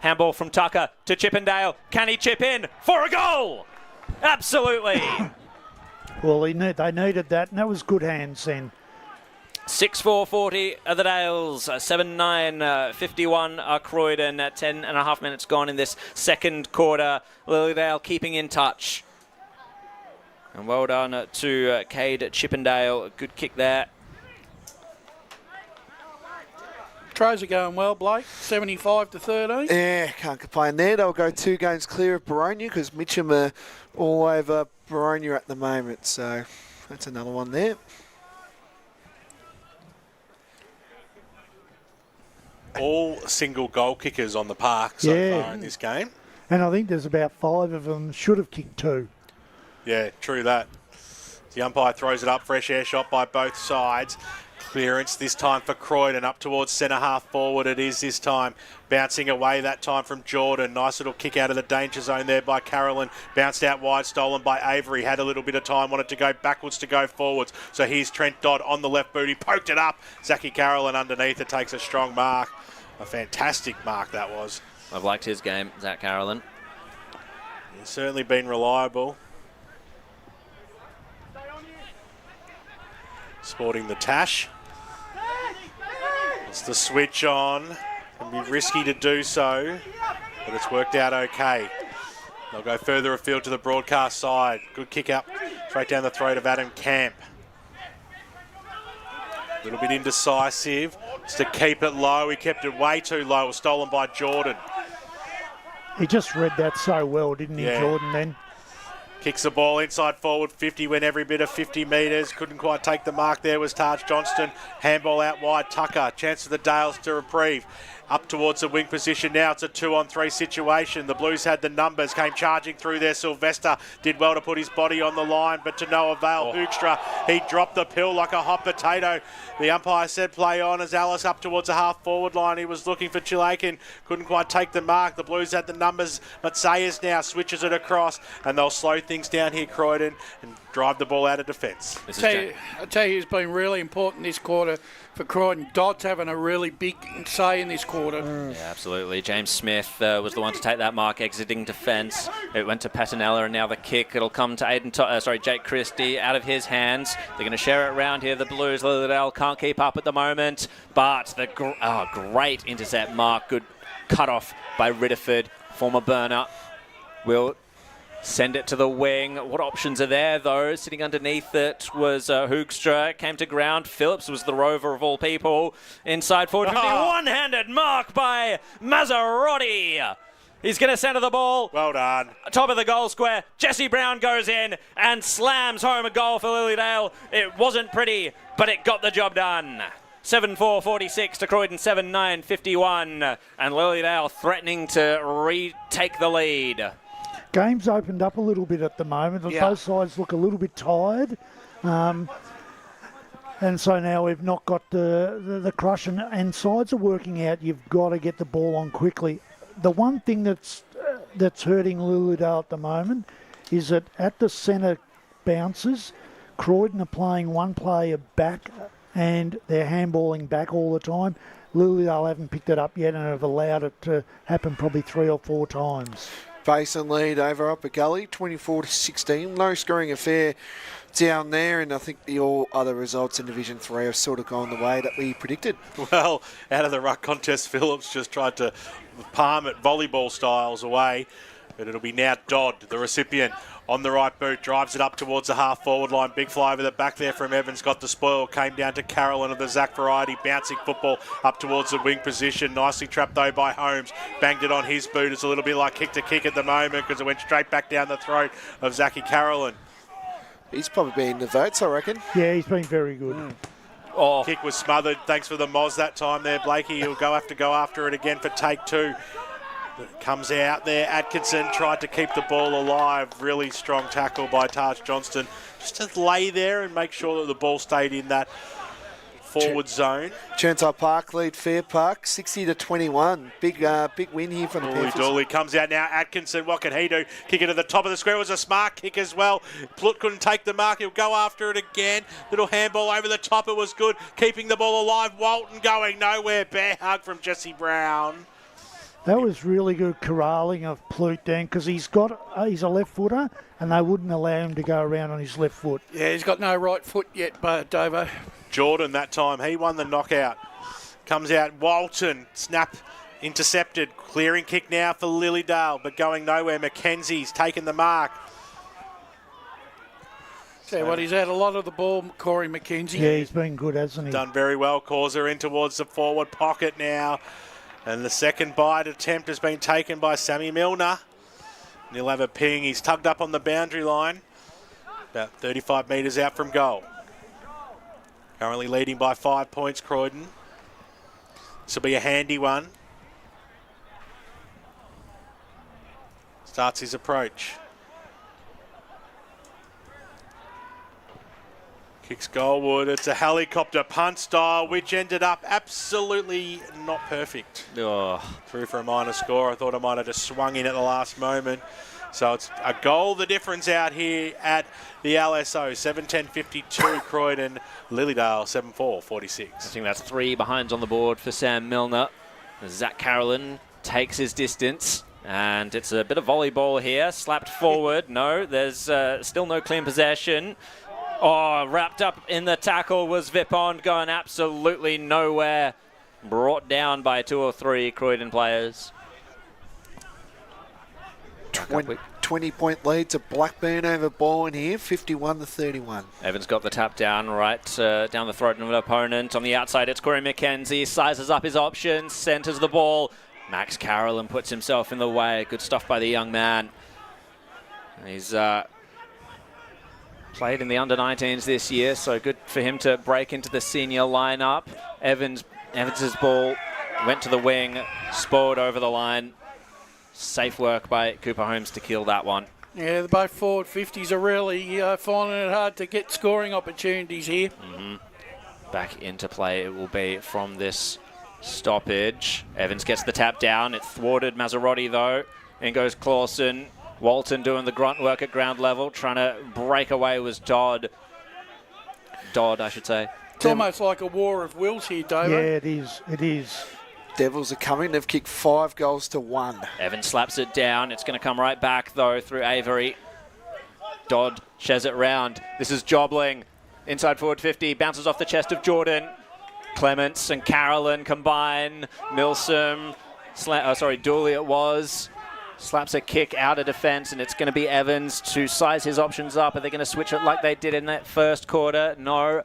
Speaker 22: Handball from Tucker to Chippendale. Can he chip in for a goal? Absolutely.
Speaker 4: Well, they needed that, and that was good hands then.
Speaker 22: 6-4-40 are the Dales, 7-9-51 are Croydon. 10 and a half minutes gone in this second quarter. Lilydale keeping in touch. And well done to Cade Chippendale. Good kick there.
Speaker 3: Tries are going well, Blake. 75 to 13.
Speaker 1: Yeah, can't complain there. They'll go 2 games clear of Baronia because Mitcham are all over Baronia at the moment. So that's another one there.
Speaker 23: All single goal kickers on the park so far in this game.
Speaker 4: And I think there's about 5 of them should have kicked 2.
Speaker 23: Yeah, true that. The umpire throws it up. Fresh air shot by both sides. Clearance this time for Croydon up towards centre half forward. It is this time. Bouncing away that time from Jordan. Nice little kick out of the danger zone there by Carolyn. Bounced out wide, stolen by Avery. Had a little bit of time, wanted to go backwards to go forwards. So here's Trent Dodd on the left boot. He poked it up. Zachy Carolyn underneath it takes a strong mark. A fantastic mark that was.
Speaker 22: I've liked his game, Zach Carolyn.
Speaker 23: He's certainly been reliable. Sporting the Tash. It's the switch on. Can be risky to do so, but it's worked out okay. They'll go further afield to the broadcast side. Good kick up, straight down the throat of Adam Camp. A little bit indecisive. Just to keep it low. He kept it way too low. It was stolen by Jordan.
Speaker 4: He just read that so well, didn't he, Jordan, then?
Speaker 23: Kicks the ball inside forward 50, went every bit of 50 metres. Couldn't quite take the mark there was Taj Johnston. Handball out wide, Tucker. Chance for the Dales to reprieve. up towards the wing position now. It's a 2-on-3 situation. The Blues had the numbers, came charging through there. Sylvester did well to put his body on the line, but to no avail. Hoekstra, he dropped the pill like a hot potato. The umpire said play on as Alice up towards the half-forward line. He was looking for Chilakin, couldn't quite take the mark. The Blues had the numbers, but Sayers now switches it across, and they'll slow things down here, Croydon, and drive the ball out of defence.
Speaker 3: I tell you, it's been really important this quarter for Croydon. Dodd's having a really big say in this quarter.
Speaker 22: Yeah, absolutely. James Smith was the one to take that mark, exiting defence. It went to Patinella, and now the kick. It'll come to Jake Christie out of his hands. They're going to share it around here. The Blues, Lilydale can't keep up at the moment, but the great intercept mark. Good cut off by Ridderford, former burner. Will send it to the wing. What options are there, though? Sitting underneath it was Hoekstra. Came to ground. Phillips was the rover of all people. Inside forward 50. One-handed mark by Mazzarotti. He's going to centre the ball.
Speaker 23: Well done.
Speaker 22: Top of the goal square. Jesse Brown goes in and slams home a goal for Lilydale. It wasn't pretty, but it got the job done. 7-4-46 to Croydon 7-9-51. And Lilydale threatening to retake the lead.
Speaker 4: Game's opened up a little bit at the moment.
Speaker 23: Yeah.
Speaker 4: Both sides look a little bit tired. And so now we've not got the crush, and sides are working out you've got to get the ball on quickly. The one thing that's hurting Lilydale at the moment is that at the centre bounces, Croydon are playing one player back and they're handballing back all the time. Lilydale haven't picked it up yet and have allowed it to happen probably 3 or 4 times.
Speaker 1: Basin lead over Upper Gully, 24-16. Low scoring affair down there, and I think all other results in Division 3 have sort of gone the way that we predicted.
Speaker 23: Well, out of the ruck contest, Phillips just tried to palm it volleyball styles away, but it'll be now Dodd, the recipient, on the right boot, drives it up towards the half-forward line. Big fly over the back there from Evans, got the spoil, came down to Carolyn of the Zach variety, bouncing football up towards the wing position. Nicely trapped, though, by Holmes. Banged it on his boot. It's a little bit like kick-to-kick at the moment because it went straight back down the throat of Zachy Carolyn.
Speaker 1: He's probably been in the votes, I reckon.
Speaker 4: Yeah, he's been very good.
Speaker 23: Kick was smothered. Thanks for the Moz that time there, Blakey. He'll have to go after it again for take 2. Comes out there. Atkinson tried to keep the ball alive. Really strong tackle by Taj Johnston. Just to lay there and make sure that the ball stayed in that forward zone.
Speaker 1: Chernside Park lead Fair Park, 60-21. Big win here from the Panthers.
Speaker 23: Dooley comes out now. Atkinson, what can he do? Kick it to the top of the square. It was a smart kick as well. Plut couldn't take the mark. He'll go after it again. Little handball over the top. It was good. Keeping the ball alive. Walton going nowhere. Bear hug from Jesse Brown.
Speaker 4: That was really good corralling of Plut then, because he's a left footer and they wouldn't allow him to go around on his left foot.
Speaker 3: Yeah, he's got no right foot yet, Dovo.
Speaker 23: Jordan that time, he won the knockout. Comes out, Walton, snap intercepted. Clearing kick now for Lilydale, but going nowhere. Mackenzie's taken the mark.
Speaker 3: He's had a lot of the ball, Corey McKenzie.
Speaker 4: Yeah, he's been good, hasn't he?
Speaker 23: Done very well. Causer in towards the forward pocket now. And the second bite attempt has been taken by Sammy Milner. And he'll have a ping. He's tugged up on the boundary line. About 35 metres out from goal. Currently leading by 5 points, Croydon. This will be a handy one. Starts his approach. Kicks goalward. It's a helicopter punt style, which ended up absolutely not perfect. Through for a minor score. I thought I might have just swung in at the last moment. So it's a goal, the difference out here at the LSO. 7-10-52 Croydon, Lilydale 7-4-46.
Speaker 22: I think that's 3 behinds on the board for Sam Milner. Zach Carolyn takes his distance. And it's a bit of volleyball here. Slapped forward. No, there's still no clean possession. Wrapped up in the tackle was Vipond, going absolutely nowhere. Brought down by 2 or 3 Croydon players.
Speaker 1: 20-point lead to Blackburn over Bowen here, 51-31.
Speaker 22: Evans got the tap down down the throat of an opponent. On the outside, it's Corey McKenzie. Sizes up his options, centres the ball. Max Carolyn puts himself in the way. Good stuff by the young man. He's played in the under-19s this year, so good for him to break into the senior lineup. Evans's ball went to the wing, spoiled over the line. Safe work by Cooper Holmes to kill that one.
Speaker 3: Yeah, the both forward 50s are really finding it hard to get scoring opportunities here.
Speaker 22: Back into play it will be from this stoppage. Evans gets the tap down. It thwarted Maserotti though. In goes Clausen. Walton doing the grunt work at ground level. Trying to break away was Dodd, I should say.
Speaker 3: It's almost like a war of wills here, David.
Speaker 4: Yeah, it is.
Speaker 1: Devils are coming. They've kicked 5 goals to 1.
Speaker 22: Evans slaps it down. It's going to come right back, though, through Avery. Dodd shares it round. This is Jobling. Inside forward 50. Bounces off the chest of Jordan. Clements and Carolyn combine. Milsom. Dooley it was. Slaps a kick out of defence, and it's going to be Evans to size his options up. Are they going to switch it like they did in that first quarter? No.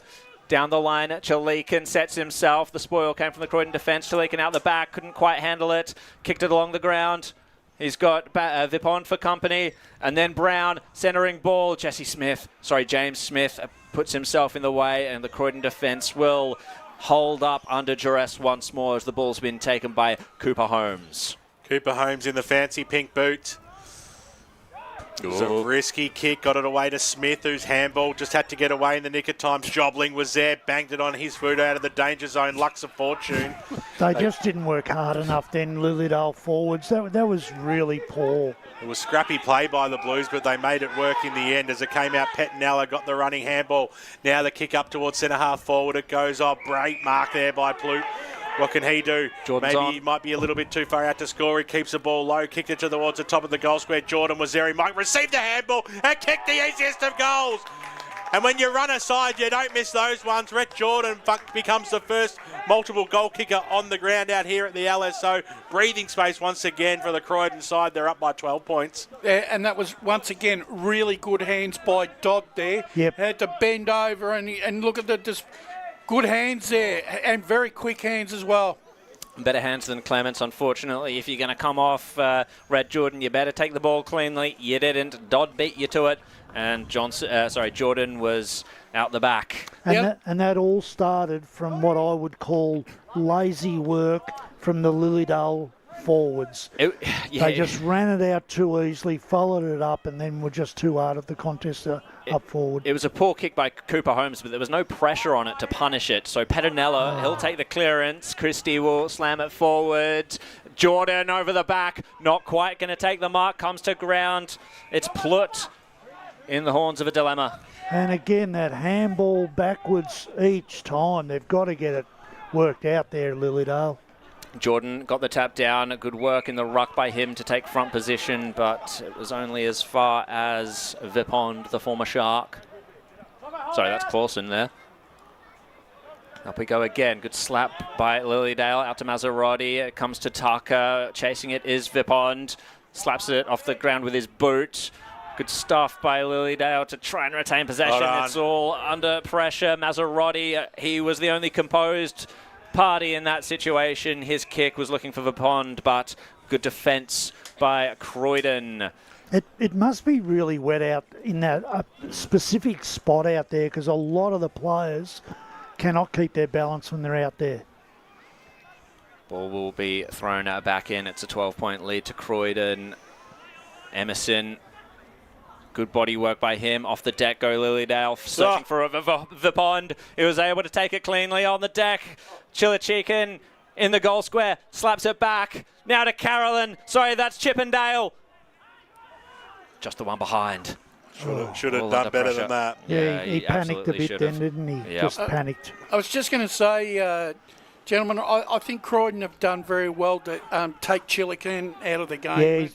Speaker 22: Down the line, Chalikan sets himself. The spoil came from the Croydon defence. Chalikan out the back, couldn't quite handle it. Kicked it along the ground. He's got Vipon for company. And then Brown, centering ball. James Smith puts himself in the way, and the Croydon defence will hold up under duress once more as the ball's been taken by Cooper Holmes.
Speaker 23: Cooper Holmes in the fancy pink boot. It was a risky kick, got it away to Smith, whose handball just had to get away in the nick of time. Jobling was there, banged it on his foot out of the danger zone. Lucks of fortune.
Speaker 4: They just didn't work hard enough then, Lilydale forwards. That was really poor.
Speaker 23: It was scrappy play by the Blues, but they made it work in the end as it came out. Pettinella got the running handball. Now the kick up towards centre half forward. It goes off. Great mark there by Ploot. What can he do?
Speaker 22: Jordan's
Speaker 23: Maybe
Speaker 22: on.
Speaker 23: he might be a little bit too far out to score. He keeps the ball low, kicked it towards the top of the goal square. Jordan was there. He might receive the handball and kick the easiest of goals. And when you run aside, you don't miss those ones. Rhett Jordan becomes the first multiple goal kicker on the ground out here at the LSO. Breathing space once again for the Croydon side. They're up by 12 points.
Speaker 3: Yeah, and that was, once again, really good hands by Dodd there.
Speaker 4: Yep.
Speaker 3: Had to bend over and look at the just good hands there, and very quick hands as well.
Speaker 22: Better hands than Clements, unfortunately. If you're going to come off Rhett Jordan, you better take the ball cleanly. You didn't. Dodd beat you to it. And Jordan was out the back.
Speaker 4: And that all started from what I would call lazy work from the Lilydale forwards. They just ran it out too easily, followed it up, and then were just too hard of the contest up forward.
Speaker 22: It was a poor kick by Cooper Holmes, but there was no pressure on it to punish it. So Pettinella, he'll take the clearance. Christie will slam it forward. Jordan over the back, not quite going to take the mark, comes to ground. It's Plut in the horns of a dilemma.
Speaker 4: And again, that handball backwards each time. They've got to get it worked out there, Lilydale.
Speaker 22: Jordan got the tap down. Good work in the ruck by him to take front position, but it was only as far as Vipond, the former Shark. Sorry, that's Clausen there. Up we go again. Good slap by Lilydale out to Maserotti. It comes to Tucker. Chasing it is Vipond. Slaps it off the ground with his boot. Good stuff by Lilydale to try and retain possession. It's all under pressure. Maserotti, he was the only composed party in that situation. His kick was looking for Vipond, but good defence by Croydon.
Speaker 4: It must be really wet out in that specific spot out there, because a lot of the players cannot keep their balance when they're out there.
Speaker 22: Ball will be thrown back in. It's a 12-point lead to Croydon. Emerson, good body work by him. Off the deck go Lilydale, searching for Vipond. He was able to take it cleanly on the deck. Chilichikin in the goal square, slaps it back. Now to Carolyn. Sorry, that's Chippendale. Just the one behind.
Speaker 23: Should have done better than that.
Speaker 4: Yeah, he panicked a bit then, didn't he?
Speaker 22: Yep.
Speaker 4: Just panicked.
Speaker 3: I was just going to say, gentlemen, I think Croydon have done very well to take Chilican out of the game.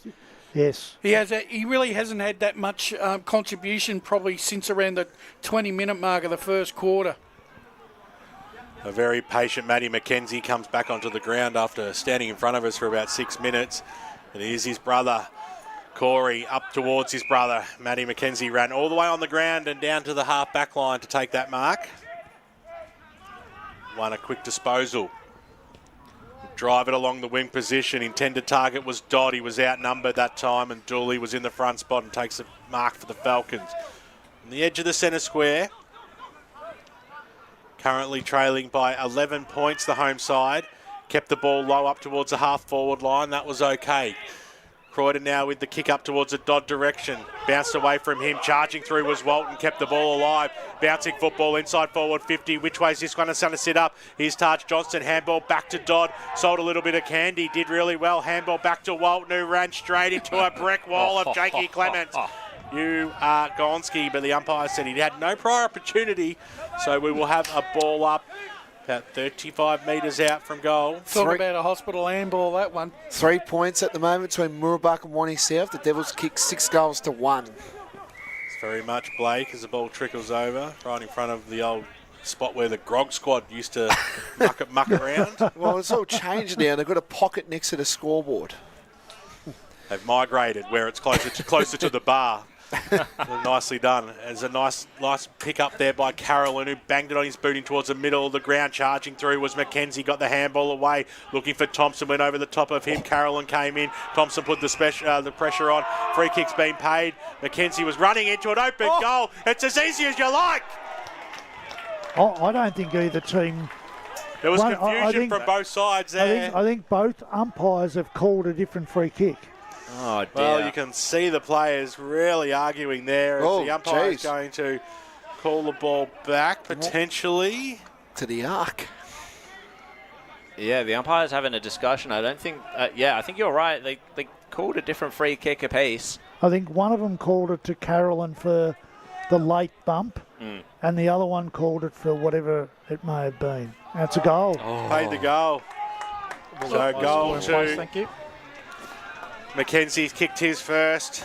Speaker 4: Yeah, yes.
Speaker 3: He really hasn't had that much contribution probably since around the 20-minute mark of the first quarter.
Speaker 23: A very patient Matty McKenzie comes back onto the ground after standing in front of us for about 6 minutes. And here's his brother, Corey, up towards his brother. Matty McKenzie ran all the way on the ground and down to the half-back line to take that mark. Won a quick disposal. Drive it along the wing position. Intended target was Dodd. He was outnumbered that time, and Dooley was in the front spot and takes a mark for the Falcons. On the edge of the centre square, currently trailing by 11 points, the home side. kept the ball low up towards the half-forward line. That was okay. Croydon now with the kick up towards the Dodd direction. Bounced away from him. Charging through was Walton. Kept the ball alive. Bouncing football inside forward 50. Which way is this one? It's going to sit up. Here's Taj Johnston. Handball back to Dodd. Sold a little bit of candy. Did really well. Handball back to Walton, who ran straight into a brick wall of Jakey Clements. You are Gonski, but the umpire said he had no prior opportunity. So we will have a ball up about 35 metres out from goal.
Speaker 3: Talk about a hospital handball, that one.
Speaker 1: 3 points at the moment between Mooroolbark and Wanty South. The Devils kick 6 goals to 1.
Speaker 23: It's very much Blake as the ball trickles over, right in front of the old spot where the Grog squad used to muck around.
Speaker 1: Well, it's all changed now. They've got a pocket next to the scoreboard.
Speaker 23: They've migrated where it's closer to the bar. Nicely done. There's a nice pick up there by Carolyn, who banged it on his boot in towards the middle of the ground. Charging through was McKenzie, got the handball away, looking for Thompson, went over the top of him. Carolyn came in. Thompson put the pressure on. Free kick's been paid. McKenzie was running into an open goal. It's as easy as you like.
Speaker 4: I don't think either team.
Speaker 23: There was confusion from both sides there.
Speaker 4: I think both umpires have called a different free kick.
Speaker 22: Oh, dear.
Speaker 23: Well, you can see the players really arguing there. The umpire is going to call the ball back, potentially.
Speaker 1: To the arc.
Speaker 22: Yeah, the umpire's having a discussion. I don't think... I think you're right. They called a different free kick apiece.
Speaker 4: I think one of them called it to Carolyn for the late bump, and the other one called it for whatever it may have been. That's a goal.
Speaker 23: Paid the goal. So goal to...
Speaker 3: Thank you.
Speaker 23: Mackenzie's kicked his first.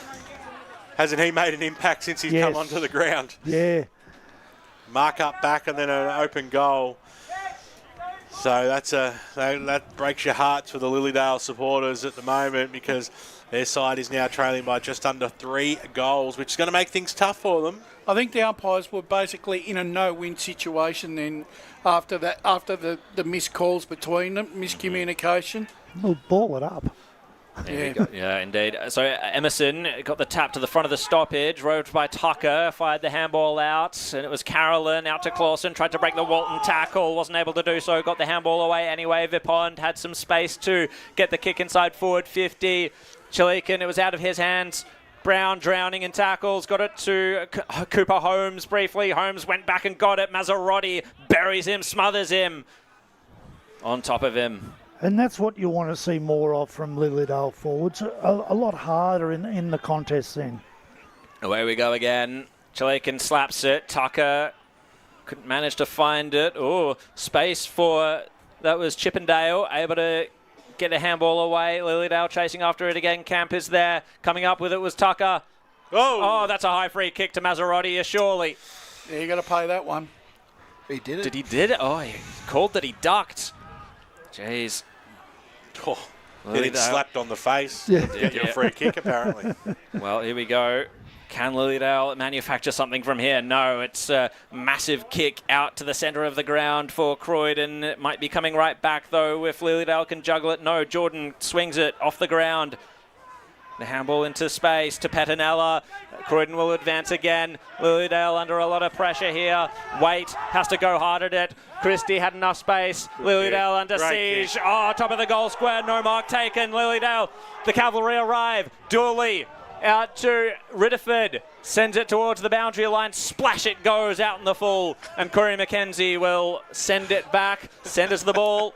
Speaker 23: Hasn't he made an impact since he's come onto the ground?
Speaker 4: Yeah.
Speaker 23: Mark up back and then an open goal. So that breaks your hearts for the Lilydale supporters at the moment, because their side is now trailing by just under 3 goals, which is going to make things tough for them.
Speaker 3: I think the umpires were basically in a no-win situation then after the missed calls between them, miscommunication.
Speaker 4: We'll ball it up.
Speaker 22: Yeah, indeed. So Emerson got the tap to the front of the stoppage, roved by Tucker, fired the handball out, and it was Carolyn out to Clausen, tried to break the Walton tackle, wasn't able to do so, got the handball away anyway. Vipond had some space to get the kick inside forward 50. Chilikin, it was out of his hands. Brown drowning in tackles, got it to Cooper Holmes briefly. Holmes went back and got it. Mazzarotti buries him, smothers him. On top of him.
Speaker 4: And that's what you want to see more of from Lilydale forwards. A lot harder in the contest then.
Speaker 22: Away we go again. Chilikin slaps it. Tucker couldn't manage to find it. Oh, space for... That was Chippendale, able to get a handball away. Lilydale chasing after it again. Camp is there. Coming up with it was Tucker. Oh, that's a high free kick to Mazzarotti, surely.
Speaker 3: Yeah, you got to pay that one.
Speaker 1: He did it.
Speaker 22: Did it? Oh, he called that he ducked. Jeez.
Speaker 23: Getting slapped on the face. Get your free kick, apparently.
Speaker 22: Well, here we go. Can Lilydale manufacture something from here? No, it's a massive kick out to the centre of the ground for Croydon. It might be coming right back, though, if Lilydale can juggle it. No, Jordan swings it off the ground. The handball into space to Pettinella. Croydon will advance again. Lilydale under a lot of pressure here. Waite has to go hard at it. Christie had enough space. Lilydale under siege. Oh, top of the goal square. No mark taken. Lilydale. The cavalry arrive. Dooley out to Ridderford. Sends it towards the boundary line. Splash it goes out in the full. And Corey McKenzie will send it back. Send us the ball.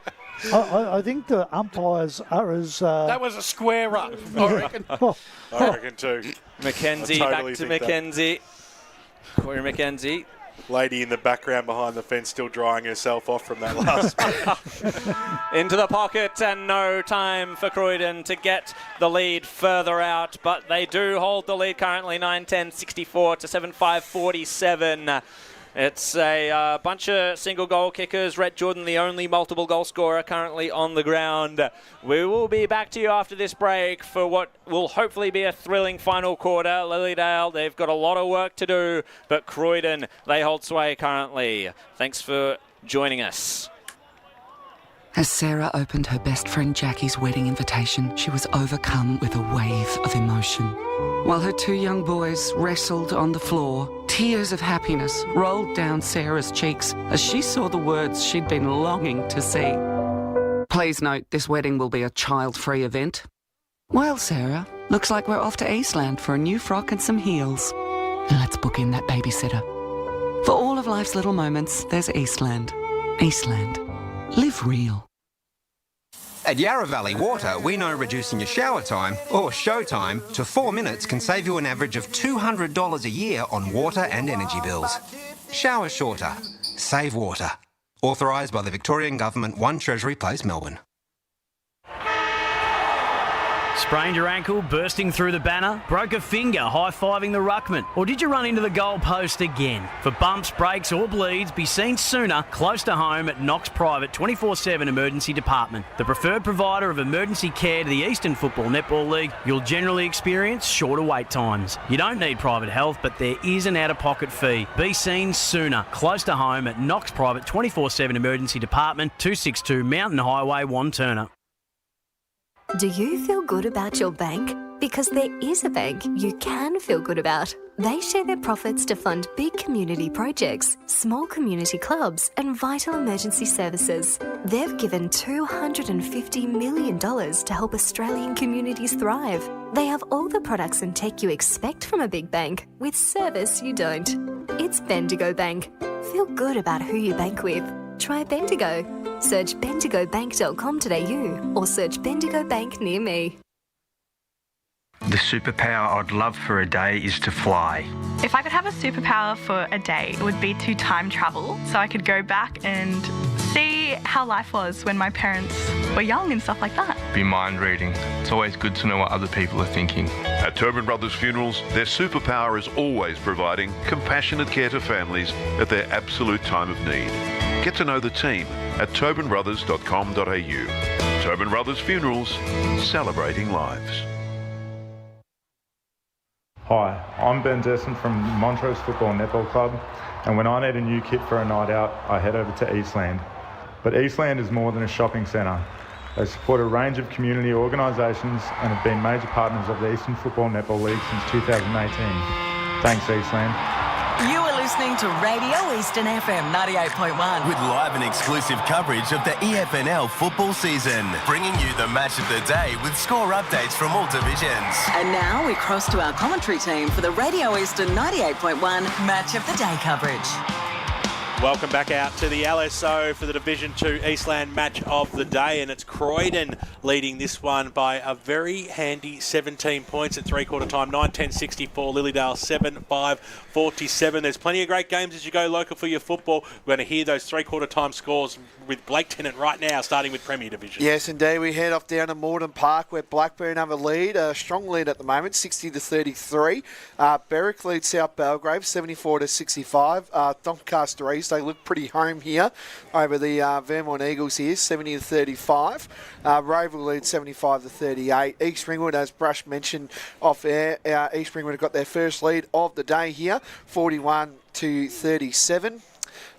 Speaker 4: I think the umpires are as...
Speaker 3: That was a square up, I reckon.
Speaker 23: I reckon too.
Speaker 22: McKenzie, back to McKenzie. Corey McKenzie.
Speaker 23: Lady in the background behind the fence still drying herself off from that last bit.
Speaker 22: Into the pocket, and no time for Croydon to get the lead further out, but they do hold the lead currently, 9-10, 64 to 7-5, 47. It's a bunch of single goal kickers. Rhett Jordan, the only multiple goal scorer currently on the ground. We will be back to you after this break for what will hopefully be a thrilling final quarter. Lilydale, they've got a lot of work to do, but Croydon, they hold sway currently. Thanks for joining us.
Speaker 7: As Sarah opened her best friend Jackie's wedding invitation, she was overcome with a wave of emotion. While her 2 young boys wrestled on the floor, tears of happiness rolled down Sarah's cheeks as she saw the words she'd been longing to see. Please note this wedding will be a child-free event. Well, Sarah, looks like we're off to Eastland for a new frock and some heels. Let's book in that babysitter. For all of life's little moments, there's Eastland. Eastland. Live real.
Speaker 5: At Yarra Valley Water, we know reducing your shower time, or show time, to 4 minutes can save you an average of $200 a year on water and energy bills. Shower shorter. Save water. Authorised by the Victorian Government, 1 Treasury Place, Melbourne.
Speaker 19: Sprained your ankle, bursting through the banner? Broke a finger, high-fiving the ruckman? Or did you run into the goal post again? For bumps, breaks or bleeds, be seen sooner, close to home at Knox Private 24/7 Emergency Department. The preferred provider of emergency care to the Eastern Football Netball League, you'll generally experience shorter wait times. You don't need private health, but there is an out-of-pocket fee. Be seen sooner, close to home at Knox Private 24/7 Emergency Department, 262 Mountain Highway, Wantirna.
Speaker 8: Do you feel good about your bank? Because there is a bank you can feel good about. They share their profits to fund big community projects, small community clubs and vital emergency services. They've given $250 million to help Australian communities thrive. They have all the products and tech you expect from a big bank, with service you don't. It's Bendigo Bank. Feel good about who you bank with. Try Bendigo. Search bendigobank.com.au or search Bendigo Bank near me.
Speaker 10: The superpower I'd love for a day is to fly.
Speaker 11: If I could have a superpower for a day, it would be to time travel so I could go back and see how life was when my parents were young and stuff like that.
Speaker 20: Be mind reading. It's always good to know what other people are thinking.
Speaker 14: At Tobin Brothers Funerals, their superpower is always providing compassionate care to families at their absolute time of need. Get to know the team at tobinbrothers.com.au. Tobin Brothers Funerals, celebrating lives.
Speaker 6: Hi, I'm Ben Desson from Montrose Football Netball Club, and when I need a new kit for a night out, I head over to Eastland. But Eastland is more than a shopping centre. They support a range of community organisations and have been major partners of the Eastern Football Netball League since 2018. Thanks, Eastland.
Speaker 16: You are listening to Radio Eastern FM 98.1.
Speaker 17: With live and exclusive coverage of the EFNL football season. Bringing you the match of the day with score updates from all divisions.
Speaker 16: And now we cross to our commentary team for the Radio Eastern 98.1 Match of the Day coverage.
Speaker 23: Welcome back out to the LSO for the Division 2 Eastland Match of the Day, and it's Croydon leading this one by a very handy 17 points at three-quarter time, 9-10-64, Lilydale 7-5-47. There's plenty of great games as you go local for your football. We're going to hear those three-quarter time scores with Blake Tennant right now, starting with Premier Division.
Speaker 1: Yes, indeed. We head off down to Morden Park, where Blackburn have a lead, a strong lead at the moment, 60-33. Berwick leads South Belgrave, 74-65. Doncaster East, they look pretty home here over the Vermont Eagles here, 70-35. Roval leads 75-38. East Ringwood, as Brush mentioned off air, East Ringwood have got their first lead of the day here, 41-37.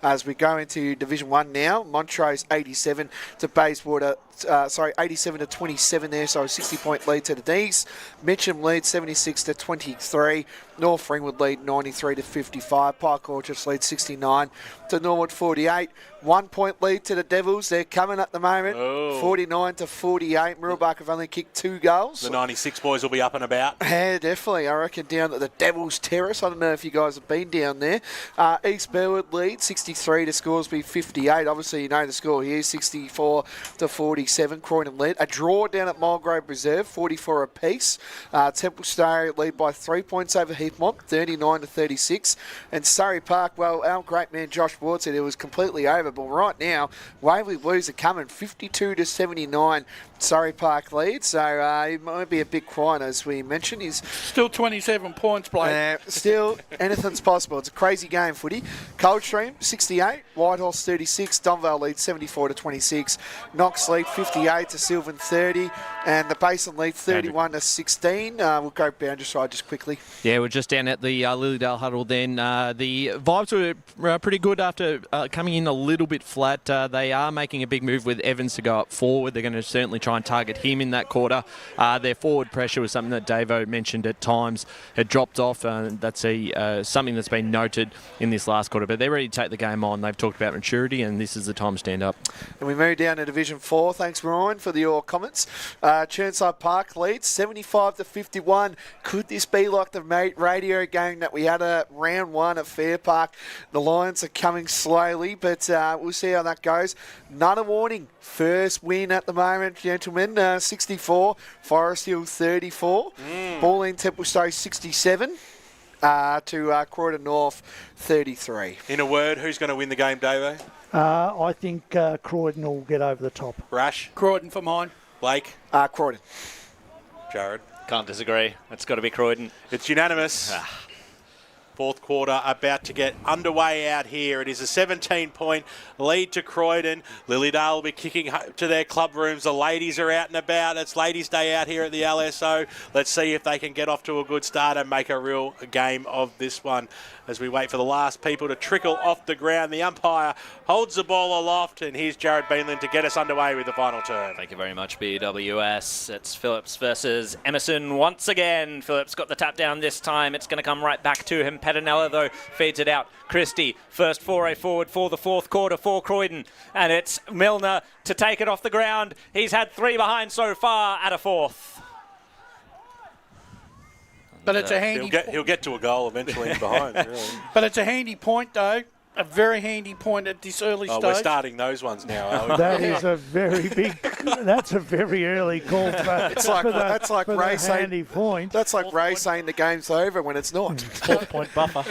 Speaker 1: As we go into Division 1 now, Montrose 87 to Bayswater, 87-27 there, so a 60-point lead to the D's. Mitcham leads 76-23. North Ringwood lead 93-55. Pike Orchard lead 69 to Norwood 48. 1 point lead to the Devils. They're coming at the moment, 49-48. Mirrabak have only kicked 2 goals.
Speaker 23: The 96 boys will be up and about.
Speaker 1: Yeah, definitely. I reckon down at the Devils Terrace. I don't know if you guys have been down there. East Burwood lead 63 to Scoresby 58. Obviously, you know the score here, 64-47. Croydon lead. A draw down at Mulgrove Reserve, 44 apiece. Templestowe lead by 3 points over Heathmont, 39-36. And Surrey Park, well, our great man Josh Ward said it was completely over. But right now, Waverley Blues are coming 52-79. Surrey Park lead, so it might be a big cry, as we mentioned. He's
Speaker 3: still 27 points, Blake.
Speaker 1: Still, anything's possible. It's a crazy game, footy. Coldstream 68, Whitehorse 36, Donvale lead 74-26, Knox lead 58 to Sylvan 30, and the Basin lead 31-16. We'll go boundary side just quickly.
Speaker 9: Yeah, we're just down at the Lilydale huddle then. The vibes were pretty good after coming in a little bit flat. They are making a big move with Evans to go up forward. They're going to certainly try and target him in that quarter. Their forward pressure was something that Davo mentioned at times had dropped off. That's something that's been noted in this last quarter. But they're ready to take the game on. They've talked about maturity, and this is the time to stand up.
Speaker 1: And we move down to Division 4. Thanks, Ryan, for your comments. Churnside Park leads 75-51. Could this be like the radio game that we had at round 1 at Fair Park? The Lions are coming slowly, but we'll see how that goes. None a warning. First win at the moment, gentlemen. 64. Forest Hill 34. Ball in Templestowe 67. To Croydon North 33.
Speaker 23: In a word, who's going to win the game, Davo?
Speaker 4: I think Croydon will get over the top.
Speaker 23: Rash?
Speaker 3: Croydon for mine.
Speaker 23: Blake?
Speaker 1: Croydon.
Speaker 23: Jared?
Speaker 22: Can't disagree. It's got to be Croydon.
Speaker 23: It's unanimous. Fourth quarter about to get underway out here. It is a 17-point lead to Croydon. Lilydale will be kicking to their club rooms. The ladies are out and about. It's Ladies' Day out here at the LSO. Let's see if they can get off to a good start and make a real game of this one. As we wait for the last people to trickle off the ground, the umpire holds the ball aloft, and here's Jared Beanland to get us underway with the final turn.
Speaker 22: Thank you very much, BWS. It's Phillips versus Emerson once again. Phillips got the tap down this time. It's going to come right back to him. Pettinella, though, feeds it out. Christie, first foray forward for the fourth quarter for Croydon. And it's Milner to take it off the ground. He's had 3 behind so far at a fourth.
Speaker 3: But it's a handy...
Speaker 23: He'll get to a goal eventually behind, really.
Speaker 3: But it's a handy point, though. A very handy point at this early stage.
Speaker 23: We're starting those ones now, are we?
Speaker 4: That is a very big... That's a very early call for,
Speaker 1: that's like Ray saying
Speaker 4: point.
Speaker 1: That's like Ray saying the game's over when it's not.
Speaker 22: 4-point buffer.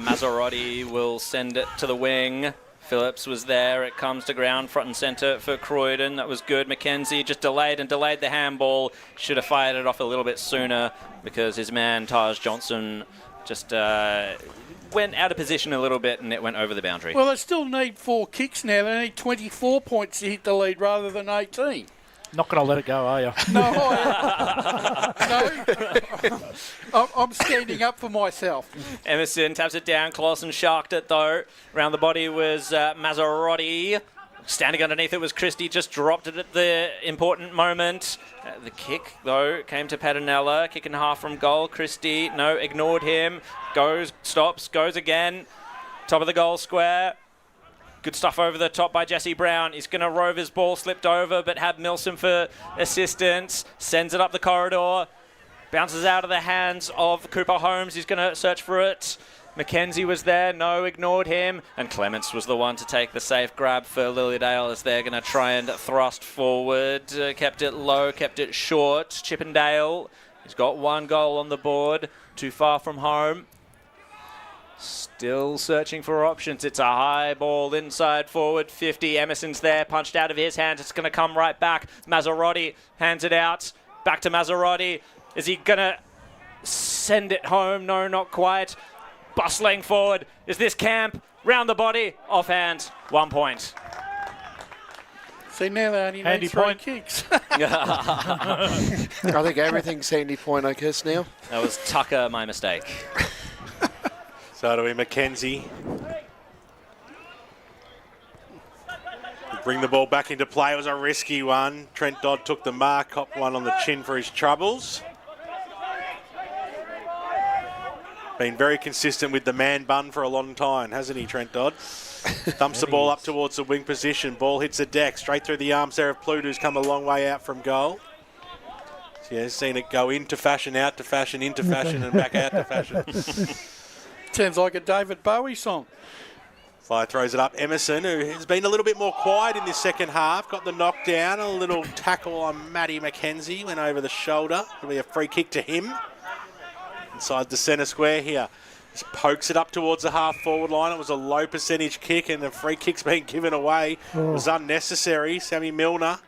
Speaker 22: Mazzarotti will send it to the wing. Phillips was there. It comes to ground, front and centre for Croydon. That was good. McKenzie just delayed the handball. Should have fired it off a little bit sooner because his man, Taj Johnson, just went out of position a little bit and it went over the boundary.
Speaker 3: Well, they still need 4 kicks now. They need 24 points to hit the lead rather than 18.
Speaker 12: Not going to let it go, are you?
Speaker 3: No, I'm standing up for myself.
Speaker 22: Emerson taps it down. Clausen sharked it, though. Around the body was Mazzarotti. Standing underneath it was Christie. Just dropped it at the important moment. The kick, though, came to Pettinella. Kick and a half from goal. Christie, no, ignored him. Goes, stops, goes again. Top of the goal square. Good stuff over the top by Jesse Brown. He's going to rove his ball, slipped over, but had Milsom for assistance. Sends it up the corridor. Bounces out of the hands of Cooper Holmes. He's going to search for it. McKenzie was there. No, ignored him. And Clements was the one to take the safe grab for Lilydale as they're going to try and thrust forward. Kept it low, kept it short. Chippendale, he's got 1 goal on the board. Too far from home. Still searching for options. It's a high ball inside forward 50. Emerson's there, punched out of his hands. It's going to come right back. Mazzarotti hands it out. Back to Mazzarotti. Is he going to send it home? No, not quite. Bustling forward. Is this Camp? Round the body. Offhand. 1 point.
Speaker 3: See, now they only need 3 kicks.
Speaker 1: I think everything's handy point, I guess, now.
Speaker 22: That was Tucker, my mistake.
Speaker 23: So do we, McKenzie. Bring the ball back into play. It was a risky one. Trent Dodd took the mark, copped one on the chin for his troubles. Been very consistent with the man bun for a long time, hasn't he, Trent Dodd? Dumps the ball up towards the wing position. Ball hits the deck, straight through the arms there of Pluto, who's come a long way out from goal. So, yeah, seen it go into fashion, out to fashion, into fashion, and back out to fashion.
Speaker 3: Sounds like a David Bowie song.
Speaker 23: Fire throws it up. Emerson, who has been a little bit more quiet in this second half, got the knockdown. A little tackle on Matty McKenzie, went over the shoulder. It'll be a free kick to him. Inside the centre square here. Just pokes it up towards the half-forward line. It was a low percentage kick, and the free kick's been given away. It was unnecessary. Sammy Milner,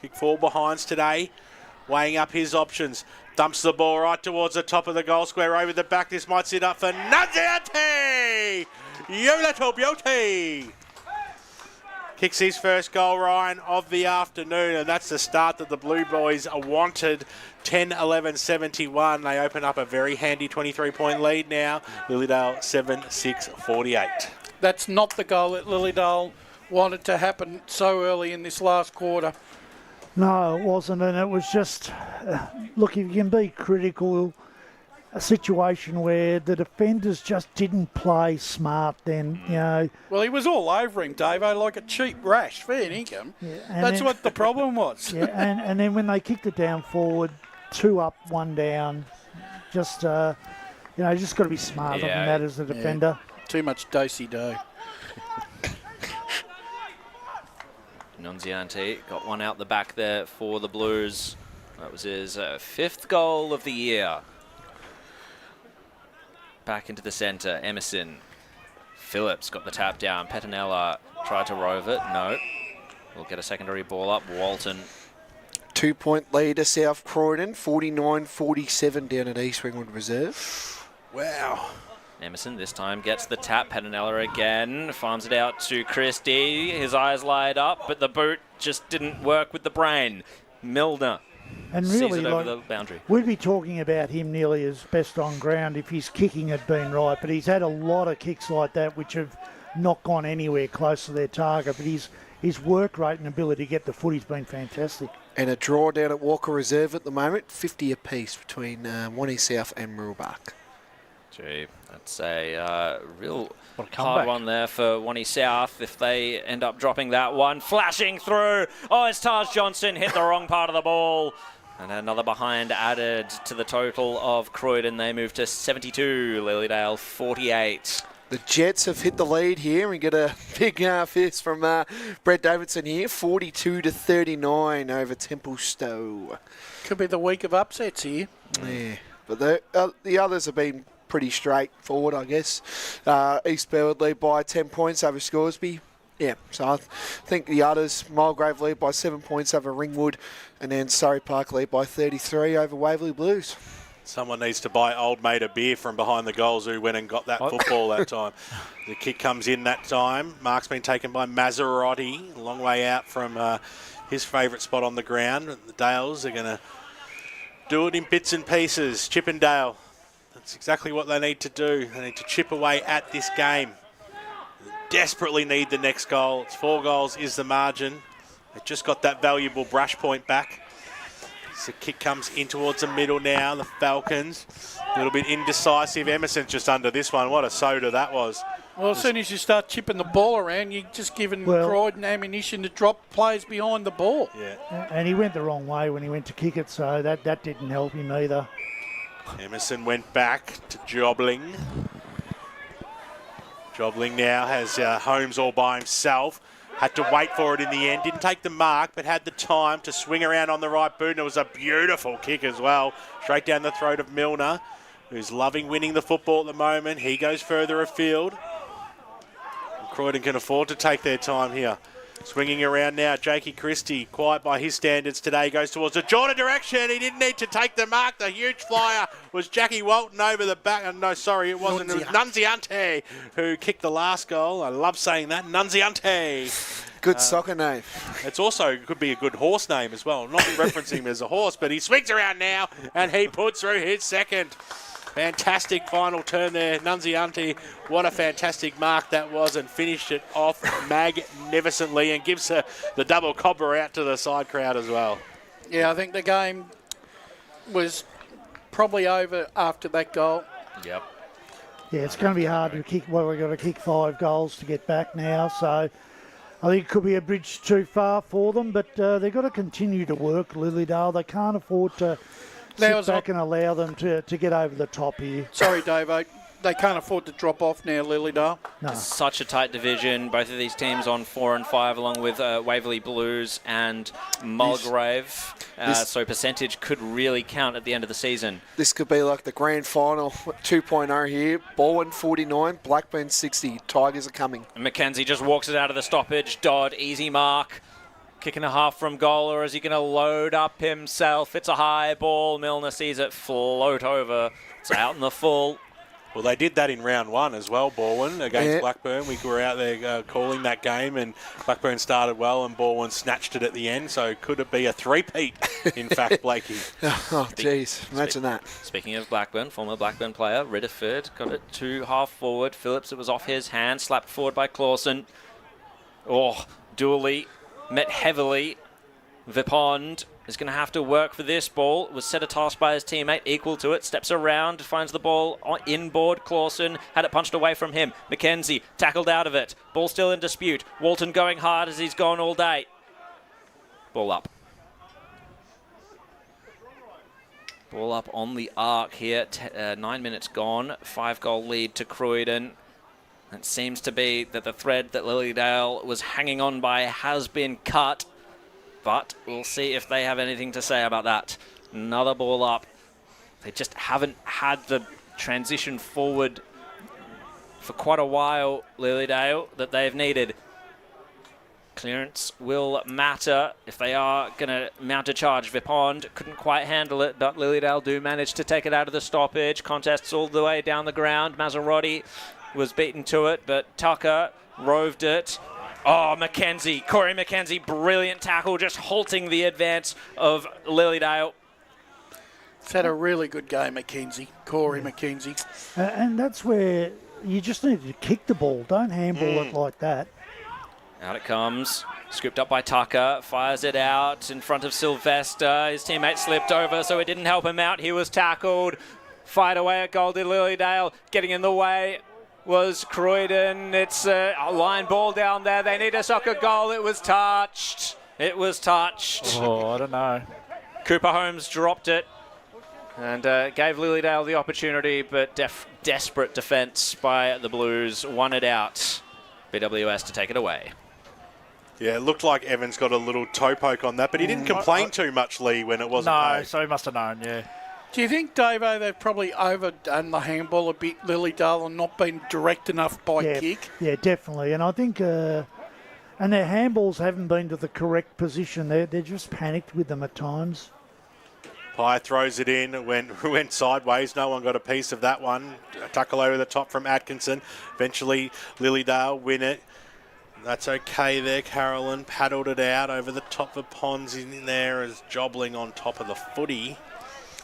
Speaker 23: kick 4 behinds today, weighing up his options. Dumps the ball right towards the top of the goal square. Over the back, this might sit up for Naziate! You little beauty! Kicks his first goal, Ryan, of the afternoon, and that's the start that the Blue Boys wanted. 10-11-71. They open up a very handy 23-point lead now. Lilydale 7-6-48.
Speaker 3: That's not the goal that Lilydale wanted to happen so early in this last quarter.
Speaker 4: No, it wasn't, and it was just, look, if you can be critical a situation where the defenders just didn't play smart then, you know.
Speaker 3: Well, he was all over him, Davo, like a cheap rash. Fair income. That's what the problem was.
Speaker 4: Yeah, and then when they kicked it down forward, 2 up, 1 down, just, just got to be smarter than that as a defender.
Speaker 3: Too much dosey dough.
Speaker 22: Nunziante got one out the back there for the Blues. That was his 5th goal of the year. Back into the centre, Emerson. Phillips got the tap down. Pettinella tried to rove it. No. We'll get a secondary ball up. Walton.
Speaker 1: 2-point lead to South Croydon, 49-47 down at East Ringwood Reserve.
Speaker 23: Wow.
Speaker 22: Emerson this time gets the tap. Pettinella again. Farms it out to Christie. His eyes light up, but the boot just didn't work with the brain. Milner.
Speaker 4: And
Speaker 22: sees
Speaker 4: really,
Speaker 22: it over the boundary.
Speaker 4: We'd be talking about him nearly as best on ground if his kicking had been right, but he's had a lot of kicks like that which have not gone anywhere close to their target, but his work rate and ability to get the footy's been fantastic.
Speaker 1: And a draw down at Walker Reserve at the moment, 50 apiece between Wanty South and Murrelbach.
Speaker 22: Gee, that's a real hard one there for Wanty South if they end up dropping that one. Flashing through. Oh, it's Taj Johnson hit the wrong part of the ball. And another behind added to the total of Croydon. They move to 72, Lilydale 48.
Speaker 1: The Jets have hit the lead here. We get a big fist from Brett Davidson here, 42-39 over Templestowe.
Speaker 3: Could be the week of upsets here.
Speaker 1: Yeah, but the others have been pretty straightforward, I guess. East Burwood lead by 10 points over Scoresby. Yeah, so I think the others, Mulgrave lead by 7 points over Ringwood, and then Surrey Park lead by 33 over Waverley Blues.
Speaker 23: Someone needs to buy old mate a beer from behind the goals who went and got that football that time. The kick comes in that time. Mark's been taken by Maserati, a long way out from his favourite spot on the ground. The Dales are going to do it in bits and pieces. Chippendale. That's exactly what they need to do. They need to chip away at this game. They desperately need the next goal. It's 4 goals is the margin. They just got that valuable brush point back. So kick comes in towards the middle now. The Falcons, a little bit indecisive. Emerson's just under this one. What a soda that was.
Speaker 3: Well, as soon as you start chipping the ball around, you're just giving Croydon ammunition to drop players behind the ball.
Speaker 23: Yeah.
Speaker 4: And he went the wrong way when he went to kick it, so that didn't help him either.
Speaker 23: Emerson went back to Jobling. Jobling now has Holmes all by himself. Had to wait for it in the end. Didn't take the mark, but had the time to swing around on the right boot. And it was a beautiful kick as well. Straight down the throat of Milner, who's loving winning the football at the moment. He goes further afield. And Croydon can afford to take their time here. Swinging around now, Jakey Christie, quiet by his standards today, goes towards the Jordan direction. He didn't need to take the mark. The huge flyer was Jackie Walton over the back. No, sorry, it wasn't. It was Nunziante who kicked the last goal. I love saying that. Nunziante.
Speaker 1: Good soccer name.
Speaker 23: It's also could be a good horse name as well. Not referencing him as a horse, but he swings around now and he puts through his second. Fantastic final turn there. Nunziante, what a fantastic mark that was, and finished it off magnificently and gives the double cobber out to the side crowd as well.
Speaker 3: Yeah, I think the game was probably over after that goal.
Speaker 23: Yep.
Speaker 4: Yeah, it's going to be hard to kick. Well, we've got to kick 5 goals to get back now, so I think it could be a bridge too far for them, but they've got to continue to work, Lilydale. They can't afford to sit back and allow them to get over the top here.
Speaker 3: Sorry, Dave. They can't afford to drop off now, Lilydale.
Speaker 4: No.
Speaker 22: Such a tight division. Both of these teams on 4 and 5, along with Waverley Blues and Mulgrave. So percentage could really count at the end of the season.
Speaker 1: This could be like the grand final 2.0 here. Baldwin 49, Blackburn 60. Tigers are coming.
Speaker 22: And Mackenzie just walks it out of the stoppage. Dodd, easy mark. Kick and a half from goal, or is he going to load up himself? It's a high ball. Milner sees it float over. It's out in the full.
Speaker 23: Well, they did that in round 1 as well, Baldwin, against Blackburn. We were out there calling that game, and Blackburn started well, and Baldwin snatched it at the end. So could it be a three-peat, in fact, Blakey?
Speaker 1: Oh, jeez. Imagine that.
Speaker 22: Speaking of Blackburn, former Blackburn player, Riddiford got it to half forward. Phillips, it was off his hand, slapped forward by Clausen. Oh, Dooley met heavily. Vipond is going to have to work for this ball. Was set a task by his teammate, equal to it. Steps around, finds the ball inboard. Clausen had it punched away from him. McKenzie tackled out of it. Ball still in dispute. Walton going hard as he's gone all day. Ball up. Ball up on the arc here. 9 minutes gone. 5-goal lead to Croydon. It seems to be that the thread that Lilydale was hanging on by has been cut. But we'll see if they have anything to say about that. Another ball up. They just haven't had the transition forward for quite a while, Lilydale, that they've needed. Clearance will matter if they are going to mount a charge. Vipond couldn't quite handle it, but Lilydale do manage to take it out of the stoppage. Contests all the way down the ground. Maserati was beaten to it, but Tucker roved it. Oh, Corey McKenzie, brilliant tackle, just halting the advance of Lilydale.
Speaker 3: He's had a really good game, Corey McKenzie.
Speaker 4: And that's where you just need to kick the ball. Don't handball it like that.
Speaker 22: Out it comes. Scooped up by Tucker. Fires it out in front of Sylvester. His teammate slipped over, so it didn't help him out. He was tackled. Fight away at goal to Lilydale. Getting in the way was Croydon. It's a line ball down there. They need a soccer goal. It was touched.
Speaker 12: Oh, I don't know.
Speaker 22: Cooper Holmes dropped it and gave Lilydale the opportunity, but desperate defence by the Blues won it out. BWS to take it away.
Speaker 23: Yeah, it looked like Evans got a little toe poke on that, but he didn't complain too much, Lee, when it wasn't paid.
Speaker 12: So he must have known, yeah.
Speaker 3: Do you think, Davo, they've probably overdone the handball a bit, Lilydale, and not been direct enough by kick?
Speaker 4: Yeah, definitely. And I think, and their handballs haven't been to the correct position. They're just panicked with them at times.
Speaker 23: Pye throws it in, went sideways. No one got a piece of that one. A tackle over the top from Atkinson. Eventually, Lilydale win it. That's okay there. Carolyn paddled it out over the top of Ponds in there as Jobling on top of the footy.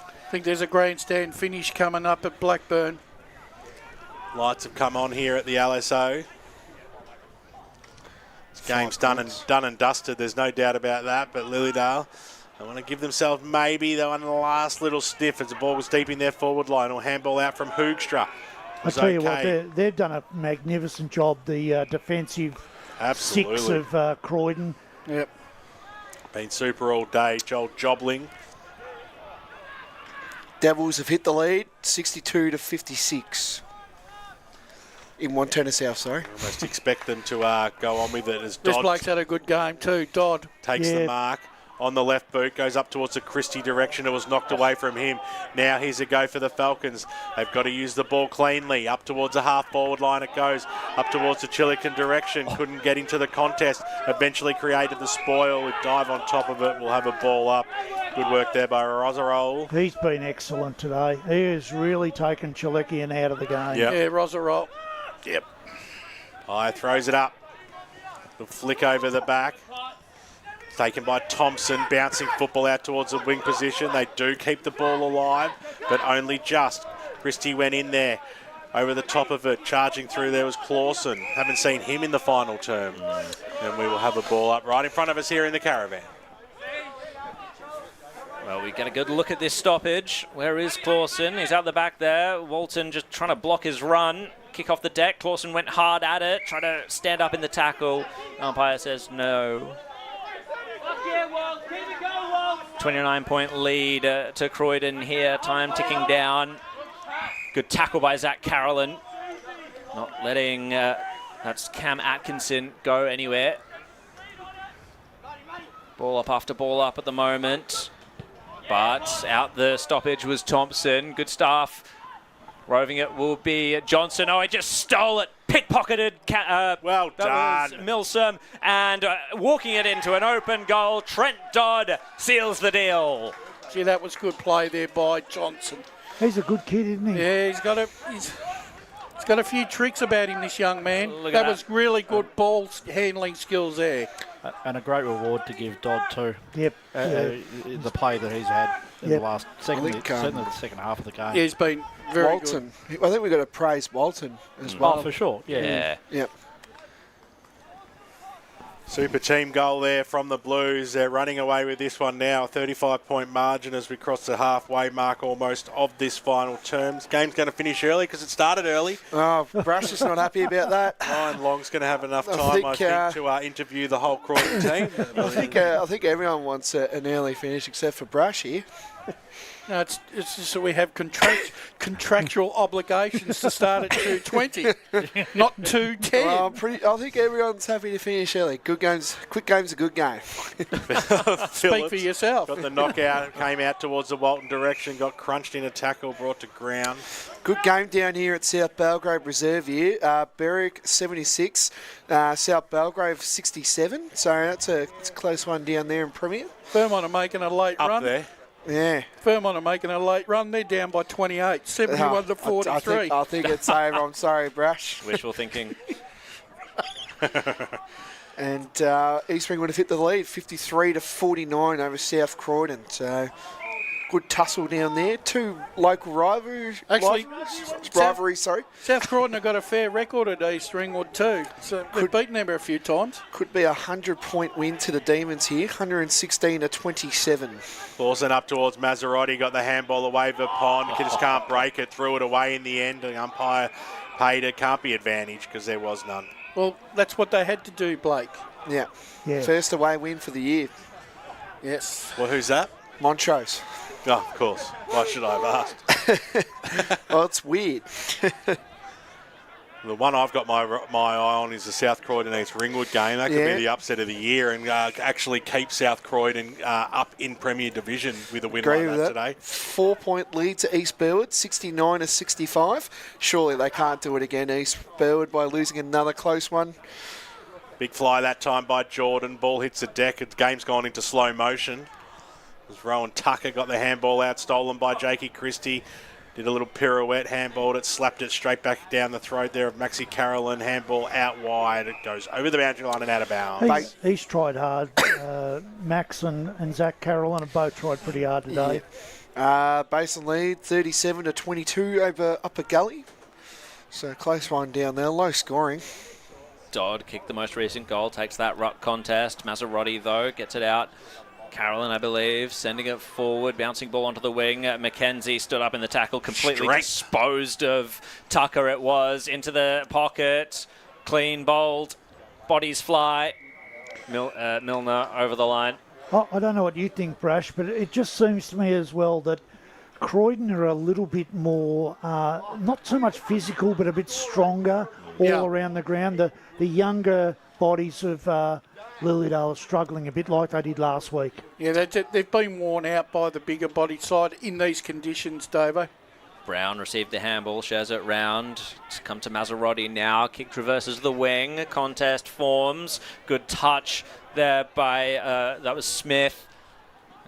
Speaker 3: I think there's a grandstand finish coming up at Blackburn.
Speaker 23: Lights have come on here at the LSO. This game's done and dusted. There's no doubt about that. But Lilydale, they want to give themselves maybe the one last little sniff as the ball was deep in their forward line, or handball out from Hoogstra.
Speaker 4: I tell you what, they've done a magnificent job. The defensive six of Croydon.
Speaker 3: Yep.
Speaker 23: Been super all day. Joel Jobling.
Speaker 1: Devils have hit the lead, 62-56. In Montana South, sorry.
Speaker 23: Almost expect them to go on with it as Dodd.
Speaker 3: This bloke's had a good game too, Dodd.
Speaker 23: Takes the mark on the left boot, goes up towards the Christie direction. It was knocked away from him. Now here's a go for the Falcons. They've got to use the ball cleanly. Up towards the half-forward line it goes. Up towards the Chillican direction. Couldn't get into the contest. Eventually created the spoil. Would dive on top of it. We'll have a ball up. Good work there by Rosarol.
Speaker 4: He's been excellent today. He has really taken Chillican out of the game.
Speaker 23: Yep.
Speaker 3: Yeah, Rosarol. Yep.
Speaker 23: Pye throws it up. The flick over the back. Taken by Thompson, bouncing football out towards the wing position. They do keep the ball alive, but only just. Christie went in there, over the top of it. Charging through there was Clausen. Haven't seen him in the final term. And we will have a ball up right in front of us here in the Caravan.
Speaker 22: Well, we get a good look at this stoppage. Where is Clausen? He's out the back there. Walton just trying to block his run. Kick off the deck. Clausen went hard at it, trying to stand up in the tackle. Umpire says no. 29-point lead to Croydon here. Time ticking down. Good tackle by Zach Carolyn. Not letting that's Cam Atkinson go anywhere. Ball up after ball up at the moment. But out the stoppage was Thompson. Good stuff. Roving it will be Johnson. Oh, he just stole it. Pickpocketed.
Speaker 23: Well done.
Speaker 22: Milsom. And walking it into an open goal. Trent Dodd seals the deal.
Speaker 3: Gee, that was good play there by Johnson.
Speaker 4: He's a good kid, isn't he?
Speaker 3: Yeah, he's got a few tricks about him, this young man. That was really good ball handling skills there.
Speaker 12: And a great reward to give Dodd too.
Speaker 4: Yep.
Speaker 12: The play that he's had in the last certainly the second half of the game.
Speaker 3: Yeah, he's been very
Speaker 1: Walton. Good. I think we've got to praise Walton as well.
Speaker 12: Oh, for sure. Yeah.
Speaker 1: Yep.
Speaker 23: Super team goal there from the Blues. They're running away with this one now. A 35-point margin as we cross the halfway mark almost of this final term. Game's going to finish early because it started early.
Speaker 1: Oh, Brush is not happy about that.
Speaker 23: Ryan Long's going to have enough time, I think, to interview the whole Croydon team.
Speaker 1: I think everyone wants an early finish except for Brush here.
Speaker 3: No, it's just that we have contractual obligations to start at 2:20, not 2:10.
Speaker 1: Well, I think everyone's happy to finish early. Good games, quick game's a good game.
Speaker 3: Speak for yourself.
Speaker 23: Got the knockout, came out towards the Walton direction, got crunched in a tackle, brought to ground.
Speaker 1: Good game down here at South Belgrave Reserve here. Berwick 76, South Belgrave 67. So it's a close one down there in Premier.
Speaker 3: Fairmont are making a late run.
Speaker 23: Up there.
Speaker 1: Yeah.
Speaker 3: Fairmont are making a late run. They're down by 28, 71 to 43.
Speaker 1: I think it's over. I'm sorry, Brush.
Speaker 22: Wishful thinking.
Speaker 1: And East Ring would have hit the lead, 53 to 49 over South Croydon. So good tussle down there. Two local rivalries.
Speaker 3: South Croydon have got a fair record at East Ringwood too. So they've beaten them a few times.
Speaker 1: Could be a 100-point win to the Demons here, 116 to 27.
Speaker 23: Lawson up towards Maserotti, got the handball away the pond. Just can't break it, threw it away in the end. The umpire paid it. Can't be advantage because there was none.
Speaker 3: Well, that's what they had to do, Blake.
Speaker 1: Yeah. First away win for the year.
Speaker 3: Yes.
Speaker 23: Well, who's that?
Speaker 1: Montrose.
Speaker 23: Oh, of course. Why should I have asked?
Speaker 1: Well, it's weird.
Speaker 23: The one I've got my eye on is the South Croydon East Ringwood game. That could be the upset of the year and actually keep South Croydon up in Premier Division with a win like that today.
Speaker 1: 4-point lead to East Burwood, 69 to 65. Surely they can't do it again, East Burwood, by losing another close one.
Speaker 23: Big fly that time by Jordan. Ball hits the deck. The game's gone into slow motion. As Rowan Tucker got the handball out, stolen by Jakey Christie. Did a little pirouette, handballed it, slapped it straight back down the throat there of Maxi Carolyn. Handball out wide. It goes over the boundary line and out of bounds.
Speaker 4: He's tried hard. Max and Zach Carolyn have both tried pretty hard today.
Speaker 1: Yeah. Basin lead, 37 to 22 over Upper Gully. So close one down there, low scoring.
Speaker 22: Dodd kicked the most recent goal, takes that ruck contest. Maserotti, though, gets it out. Carolyn, I believe, sending it forward, bouncing ball onto the wing. Mackenzie stood up in the tackle, completely disposed of Tucker it was, into the pocket. Clean, bowled, bodies fly. Milner over the line.
Speaker 4: I don't know what you think, Brash, but it just seems to me as well that Croydon are a little bit more, not so much physical, but a bit stronger all around the ground. The younger bodies of Lilydale are struggling a bit like they did last week.
Speaker 3: Yeah, they've been worn out by the bigger body side in these conditions, Davo.
Speaker 22: Brown received the handball, shares it round. It's come to Maserotti now. Kick traverses the wing. Contest forms. Good touch there by, that was Smith.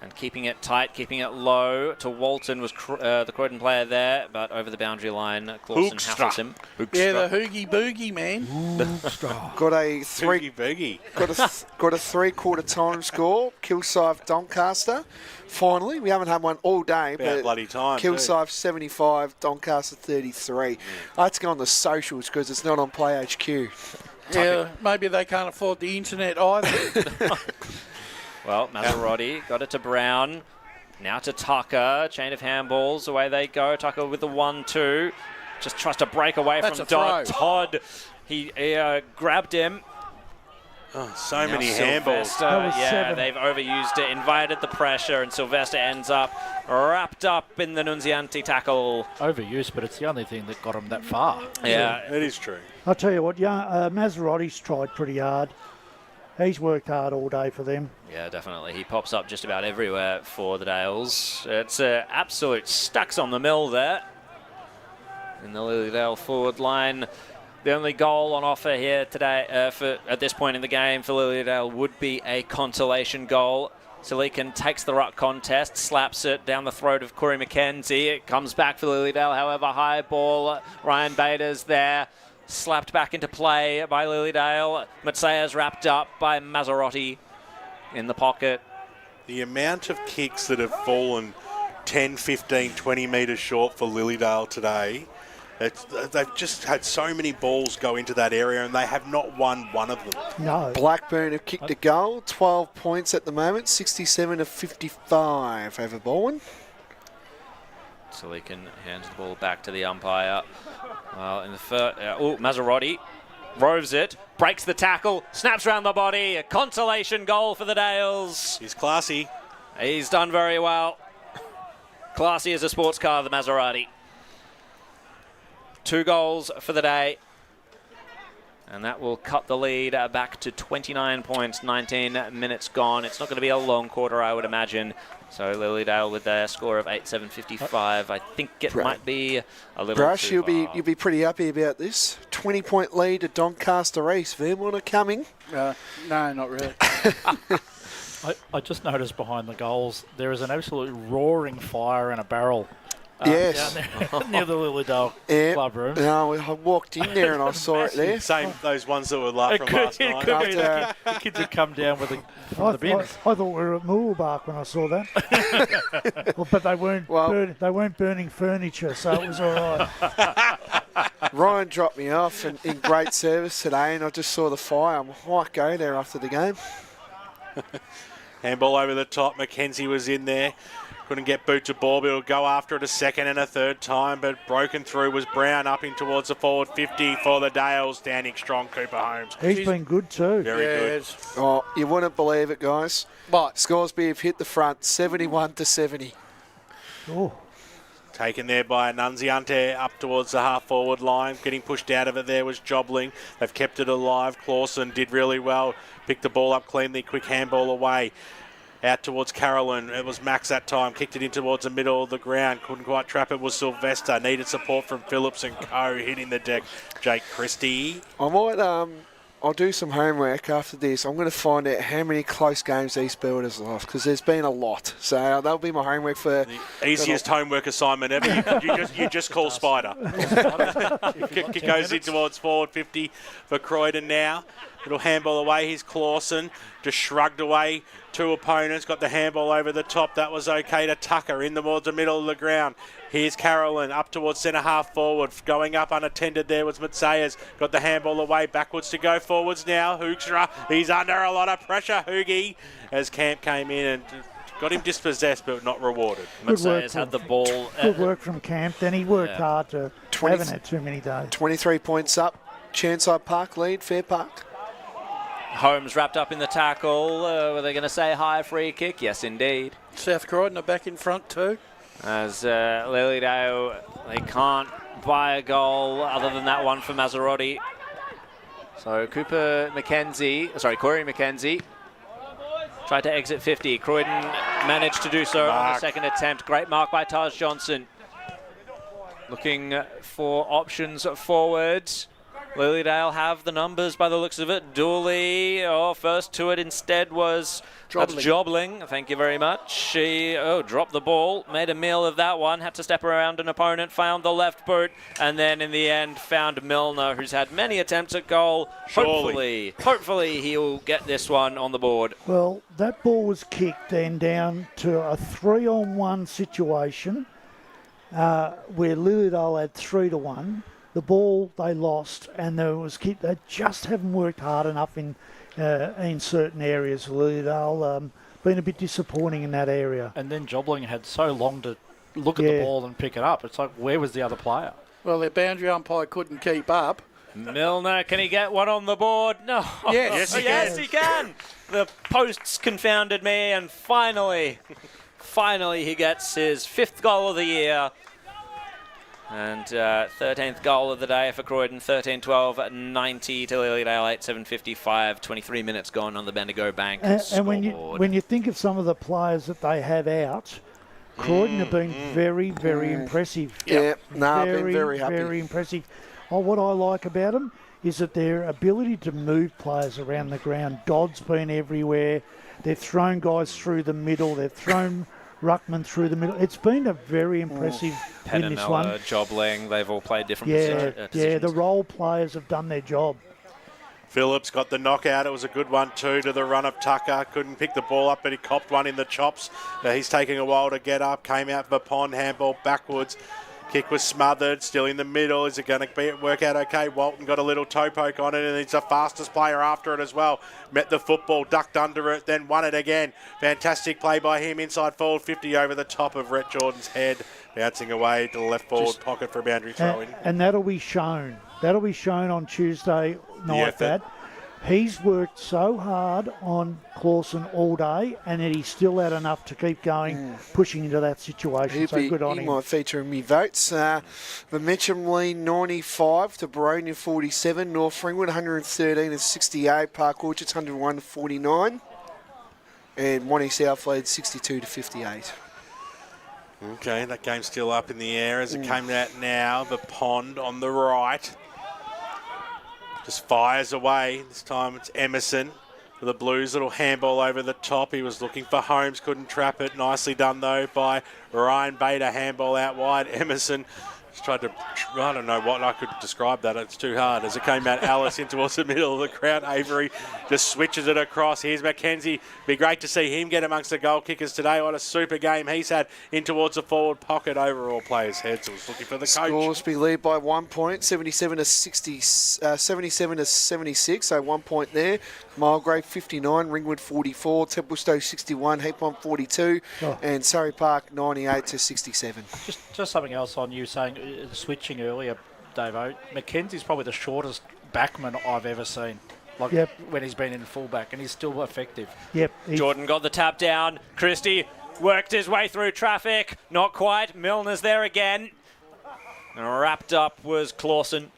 Speaker 22: And keeping it tight, keeping it low to Walton was the Croydon player there, but over the boundary line, Clawson hassles him.
Speaker 3: Yeah, the hoogie boogie, man.
Speaker 1: Got a three-quarter time score. Kilsyth Doncaster. Finally, we haven't had one all day, but
Speaker 23: bloody time.
Speaker 1: Kilsyth 75, Doncaster 33. I had to go on the socials because it's not on Play HQ.
Speaker 3: Yeah, maybe they can't afford the internet either.
Speaker 22: Well, Maserotti got it to Brown. Now to Tucker. Chain of handballs. Away they go. Tucker with the 1-2. Just tries to break away from Todd. He grabbed him.
Speaker 23: Oh, so many handballs.
Speaker 22: They've overused it, invited the pressure, and Sylvester ends up wrapped up in the Nunzianti tackle.
Speaker 12: Overused, but it's the only thing that got him that far.
Speaker 23: Yeah, it is true.
Speaker 4: I'll tell you what, Maserotti's tried pretty hard. He's worked hard all day for them.
Speaker 22: Yeah, definitely. He pops up just about everywhere for the Dales. It's absolute stacks on the mill there in the Lilydale forward line. The only goal on offer here today at this point in the game for Lilydale would be a consolation goal. Silican takes the ruck contest, slaps it down the throat of Corey McKenzie. It comes back for Lilydale, however, high ball. Ryan Bader's there. Slapped back into play by Lilydale. Matsea's wrapped up by Maserotti in the pocket.
Speaker 23: The amount of kicks that have fallen 10, 15, 20 metres short for Lilydale today They've just had so many balls go into that area, and they have not won one of them.
Speaker 4: No.
Speaker 1: Blackburn have kicked a goal, 12 points at the moment, 67 to 55 over Baldwin.
Speaker 22: So he can hand the ball back to the umpire. Well, in the first, Maserati roves it, breaks the tackle, snaps around the body. A consolation goal for the Dales.
Speaker 23: He's classy.
Speaker 22: He's done very well. Classy as a sports car, the Maserati. 2 goals for the day. And that will cut the lead back to 29 points, 19 minutes gone. It's not going to be a long quarter, I would imagine. So Lilydale with their score of 8-7-55. I think it might be a little
Speaker 1: Brush,
Speaker 22: too far.
Speaker 1: you'll be pretty happy about this. 20-point lead to Doncaster East. Vermont are coming.
Speaker 3: No, not really.
Speaker 12: I just noticed behind the goals there is an absolute roaring fire in a barrel.
Speaker 1: Yes.
Speaker 12: Down there, near the Lilydale club room.
Speaker 1: No, I walked in there and I saw it there.
Speaker 23: Same, those ones that were last from last night.
Speaker 12: The kids have come down with the bins.
Speaker 4: I thought we were at Moorbark when I saw that. Well, but they weren't burning furniture, so it was all right.
Speaker 1: Ryan dropped me off in great service today, and I just saw the fire. I might go there after the game.
Speaker 23: Handball over the top. Mackenzie was in there. Couldn't get boot to ball, but he'll go after it a second and a third time. But broken through was Brown up in towards the forward 50 for the Dales. Standing strong, Cooper Holmes.
Speaker 4: He's been good too.
Speaker 23: Very good.
Speaker 1: Oh, you wouldn't believe it, guys.
Speaker 3: What?
Speaker 1: Scoresby have hit the front, 71 to 70.
Speaker 4: Oh.
Speaker 23: Taken there by Annunziante up towards the half-forward line. Getting pushed out of it there was Jobling. They've kept it alive. Clawson did really well. Picked the ball up cleanly. Quick handball away. Out towards Carolyn. It was Max that time. Kicked it in towards the middle of the ground. Couldn't quite trap it. Was Sylvester. Needed support from Phillips and Co. Hitting the deck. Jake Christie.
Speaker 1: I might, I'll do some homework after this. I'm going to find out how many close games these builders lost, because there's been a lot. So that'll be my homework for...
Speaker 23: The easiest homework assignment ever. You just call Spider. Kick goes in towards forward 50 for Croydon now. Little handball away. Here's Clawson. Just shrugged away 2 opponents. Got the handball over the top. That was okay to Tucker in towards the middle of the ground. Here's Carolyn up towards centre half forward. Going up unattended there was Matsayas. Got the handball away. Backwards to go forwards now. Hookstra. He's under a lot of pressure. Hoogie as Camp came in and got him dispossessed but not rewarded.
Speaker 22: Matsayas had the ball.
Speaker 4: Good work from Camp. Then he worked hard to haven't had too many days.
Speaker 1: 23 points up. Chancellor Park lead. Fair Park.
Speaker 22: Holmes wrapped up in the tackle. Were they going to say high free kick? Yes, indeed.
Speaker 3: South Croydon are back in front too.
Speaker 22: As Lilydale, they can't buy a goal other than that one for Maserati. So Corey McKenzie tried to exit 50. Croydon managed to do so on the second attempt. Great mark by Taj Johnson. Looking for options forwards. Lilydale have the numbers by the looks of it. Dooley, first to it instead was Jobling. Thank you very much. She dropped the ball, made a meal of that one, had to step around an opponent, found the left boot, and then in the end found Milner, who's had many attempts at goal. Hopefully he'll get this one on the board.
Speaker 4: Well, that ball was kicked and down to a 3-on-1 situation where Lilydale had 3-1. The ball they lost, and there was they just haven't worked hard enough in certain areas. Lilydale been a bit disappointing in that area.
Speaker 12: And then Jobling had so long to look at the ball and pick it up. It's like, where was the other player?
Speaker 3: Well, their boundary umpire couldn't keep up.
Speaker 22: Milner, can he get one on the board? No.
Speaker 3: Yes,
Speaker 22: he can. The posts confounded me, and finally he gets his 5th goal of the year. And 13th goal of the day for Croydon, 13-12 at 90 to Lilydale, 8-7-55, 23 minutes gone on the Bendigo Bank
Speaker 4: and when you think of some of the players that they have out, Croydon have been very, very impressive.
Speaker 1: Yeah, I've been very happy.
Speaker 4: Very impressive. What I like about them is that their ability to move players around the ground. Dodd's been everywhere. They've thrown guys through the middle. They've thrown Ruckman through the middle. It's been a very impressive in this one.
Speaker 22: Jobling, they've all played different positions.
Speaker 4: Yeah, the role players have done their job.
Speaker 23: Phillips got the knockout. It was a good one too to the run of Tucker. Couldn't pick the ball up, but he copped one in the chops. He's taking a while to get up. Came out for Pond, handball backwards. Kick was smothered, still in the middle. Is it going to work out okay? Walton got a little toe poke on it, and he's the fastest player after it as well. Met the football, ducked under it, then won it again. Fantastic play by him, inside forward 50 over the top of Rhett Jordan's head. Bouncing away to the left forward pocket for a boundary throw-in.
Speaker 4: And that'll be shown. That'll be shown on Tuesday night, Dad. He's worked so hard on Clawson all day, and yet he's still had enough to keep going, pushing into that situation. So good on him.
Speaker 1: He might feature in my votes. The Mitcham 95 to Baronia 47, North Ringwood 113 and 68, Park Orchards 101 to 49, and Wanty South lead 62 to 58.
Speaker 23: Okay, that game's still up in the air as it came out now. The Pond on the right. Just fires away. This time it's Emerson for the Blues. Little handball over the top. He was looking for Holmes, couldn't trap it. Nicely done, though, by Ryan Bader. Handball out wide. Emerson just tried to, I don't know what I could describe that. It's too hard. As it came out, Alice in towards the middle of the crowd. Avery just switches it across. Here's Mackenzie. Be great to see him get amongst the goal kickers today. What a super game he's had in towards the forward pocket. Overall players' heads. Was looking for the coach.
Speaker 1: Scoresby lead by 1 point, 77 to 76, so 1 point there. Mulgrave 59, Ringwood 44, Templestowe 61, Heapon 42, and Surrey Park 98 to 67.
Speaker 12: Just something else on you saying switching earlier, Davo. Mackenzie's probably the shortest backman I've ever seen. When he's been in fullback, and he's still effective.
Speaker 22: Jordan got the tap down. Christie worked his way through traffic. Not quite. Milner's there again. And wrapped up was Clawson.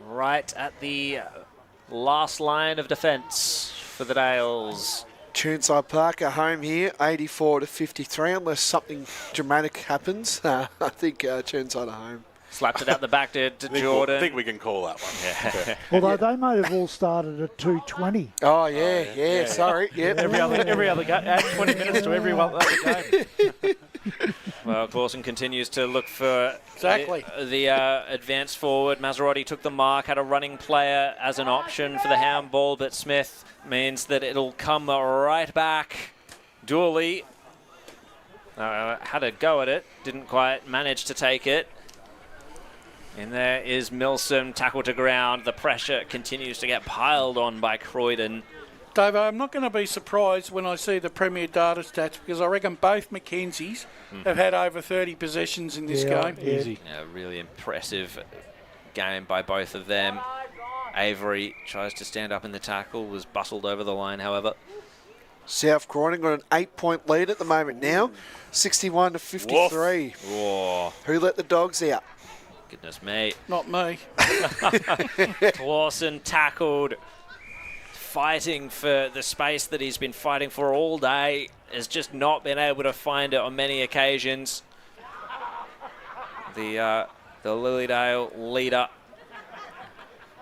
Speaker 22: Right at the last line of defence for the Dales.
Speaker 1: Churnside Park are home here, 84 to 53, unless something dramatic happens. I think Churnside are home.
Speaker 22: Slapped it out the back to Jordan.
Speaker 23: I think we can call that one.
Speaker 22: Yeah.
Speaker 4: Although they may have all started at 2:20.
Speaker 1: Oh, yeah, sorry. Yep.
Speaker 12: Every other game. Add 20 minutes to every other game.
Speaker 22: Well, Clawson continues to look for the advance forward. Maserati took the mark, had a running player as an option for the handball, but Smith means that it'll come right back. Dooley had a go at it, didn't quite manage to take it. And there is Milsom, tackle to ground. The pressure continues to get piled on by Croydon.
Speaker 3: Dave, I'm not going to be surprised when I see the Premier data stats, because I reckon both Mackenzies have had over 30 possessions in this game.
Speaker 12: Easy.
Speaker 22: Yeah, really impressive game by both of them. Avery tries to stand up in the tackle, was bustled over the line, however.
Speaker 1: South Croydon got an 8-point lead at the moment now, 61 to 53.
Speaker 22: Whoa.
Speaker 1: Who let the dogs out?
Speaker 22: Goodness me.
Speaker 3: Not me.
Speaker 22: Clawson tackled, fighting for the space that he's been fighting for all day, has just not been able to find it on many occasions. The Lilydale leader,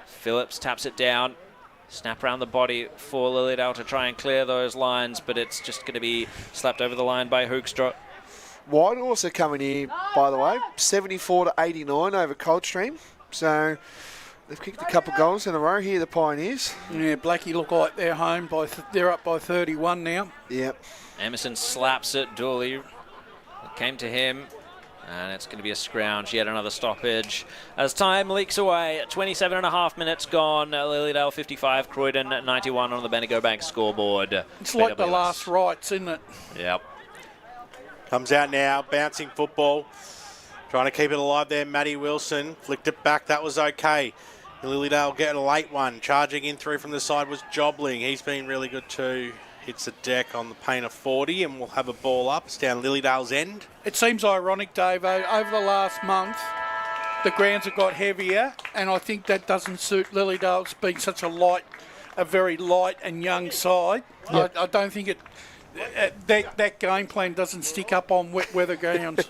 Speaker 22: Phillips, taps it down. Snap around the body for Lilydale to try and clear those lines, but it's just going to be slapped over the line by Hoekstra.
Speaker 1: White also coming here, by the way, 74 to 89 over Coldstream. So they've kicked a couple of goals in a row here, the Pioneers.
Speaker 3: Yeah, Blackie look like they're home. They're up by 31 now.
Speaker 1: Yep.
Speaker 22: Emerson slaps it. Dooley, it came to him, and it's going to be a scrounge. Yet another stoppage. As time leaks away, 27 and a half minutes gone. Lilydale 55, Croydon 91 on the Bendigo Bank scoreboard.
Speaker 3: It's like the last rights, isn't it?
Speaker 22: Yep.
Speaker 23: Comes out now, bouncing football. Trying to keep it alive there, Matty Wilson. Flicked it back, that was okay. Lilydale getting a late one. Charging in through from the side was Jobling. He's been really good too. Hits the deck on the paint of 40, and we'll have a ball up. It's down Lilydale's end.
Speaker 3: It seems ironic, Dave, over the last month, the grounds have got heavier, and I think that doesn't suit Lilydale's being such a very light and young side. Yep. I don't think that game plan doesn't stick up on wet weather grounds.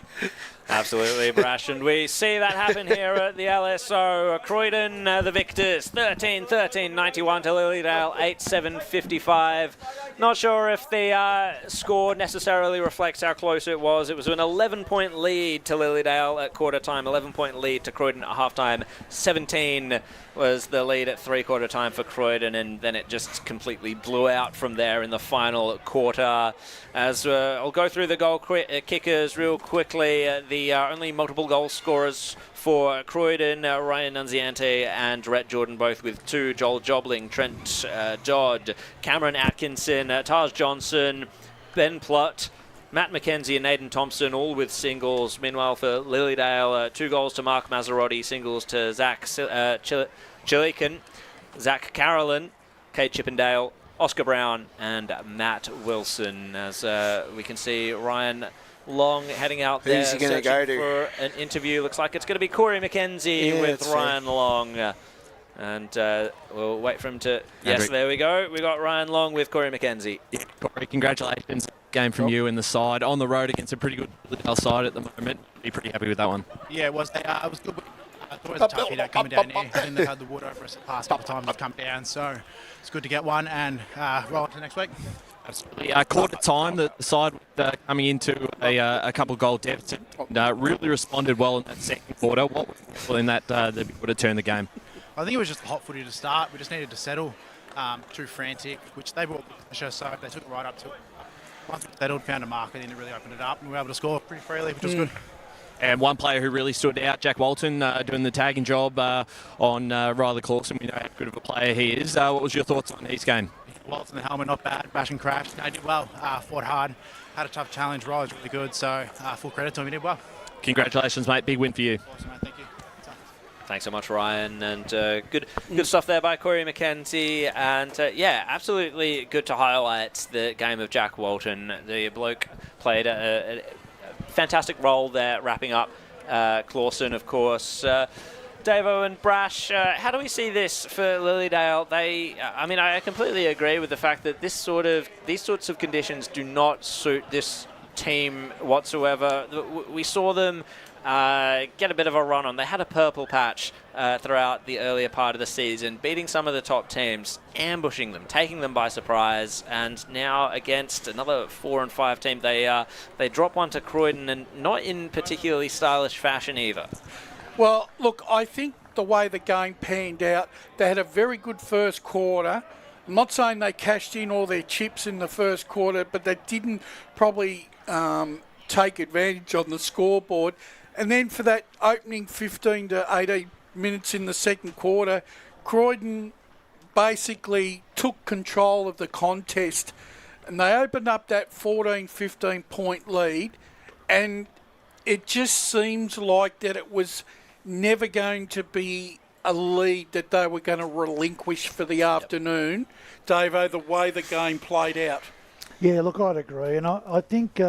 Speaker 22: Absolutely, Brash, and we see that happen here at the LSO. Croydon, the victors, 13-13, 91 to Lilydale, 8-7-55. Not sure if the score necessarily reflects how close it was. It was an 11-point lead to Lilydale at quarter time, 11-point lead to Croydon at half time. 17 was the lead at three-quarter time for Croydon, and then it just completely blew out from there in the final quarter. As I'll go through the goal kickers real quickly. The the only multiple goal scorers for Croydon, Ryan Nunziante and Rhett Jordan, both with 2. Joel Jobling, Trent Dodd, Cameron Atkinson, Taj Johnson, Ben Plutt, Matt McKenzie and Nathan Thompson, all with singles. Meanwhile, for Lilydale, 2 goals to Mark Mazzarotti, singles to Zach Chilikin, Zach Carolyn, Kate Chippendale, Oscar Brown and Matt Wilson. As we can see Ryan Long heading out there searching for an interview. Looks like it's going to be Corey McKenzie with Ryan Long. And we'll wait for him to... Yes, there we go. We got Ryan Long with Corey McKenzie.
Speaker 9: Yeah, Corey, congratulations. Game from you in the side. On the road against a pretty good Lilydale side at the moment. Be pretty happy with that one.
Speaker 13: Yeah, it was. It was good. It's always a tough hit coming down here. Then they've had the water over us the past couple of times they've come down. So it's good to get one and roll on to next week.
Speaker 9: Absolutely. Quarter time, the side coming into a couple of goal deficit. Really responded well in that second quarter. What was in that they would have turned the game?
Speaker 13: I think it was just hot footy to start. We just needed to settle. Too frantic, which they brought the pressure, so they took it right up to it. Once we settled, found a marker, then it really opened it up, and we were able to score pretty freely, which was good.
Speaker 9: And one player who really stood out, Jack Walton, doing the tagging job on Riley Clausen. We know how good of a player he is. What was your thoughts on his game?
Speaker 13: Walton, the helmet, not bad. Bash and crash. No, he did well. Fought hard. Had a tough challenge. Riley's really good, so full credit to him. He did well.
Speaker 9: Congratulations, mate. Big win for you.
Speaker 13: Awesome, mate. Thank you.
Speaker 22: Thanks so much, Ryan, and good stuff there by Corey McKenzie, and yeah, absolutely good to highlight the game of Jack Walton. The bloke played a fantastic role there, wrapping up Clausen, of course. Davo and Brash, how do we see this for Lilydale? I completely agree with the fact that these sorts of conditions do not suit this team whatsoever. We saw them get a bit of a run on. They had a purple patch throughout the earlier part of the season, beating some of the top teams, ambushing them, taking them by surprise, and now against another 4 and 5 team, they drop one to Croydon, and not in particularly stylish fashion either.
Speaker 3: Well, look, I think the way the game panned out, they had a very good first quarter. I'm not saying they cashed in all their chips in the first quarter, but they didn't probably take advantage on the scoreboard. And then for that opening 15 to 18 minutes in the second quarter, Croydon basically took control of the contest, and they opened up that 14-15 point lead, and it just seems like that it was never going to be a lead that they were going to relinquish for the afternoon, Davo, the way the game played out.
Speaker 4: Yeah, look, I'd agree, and I think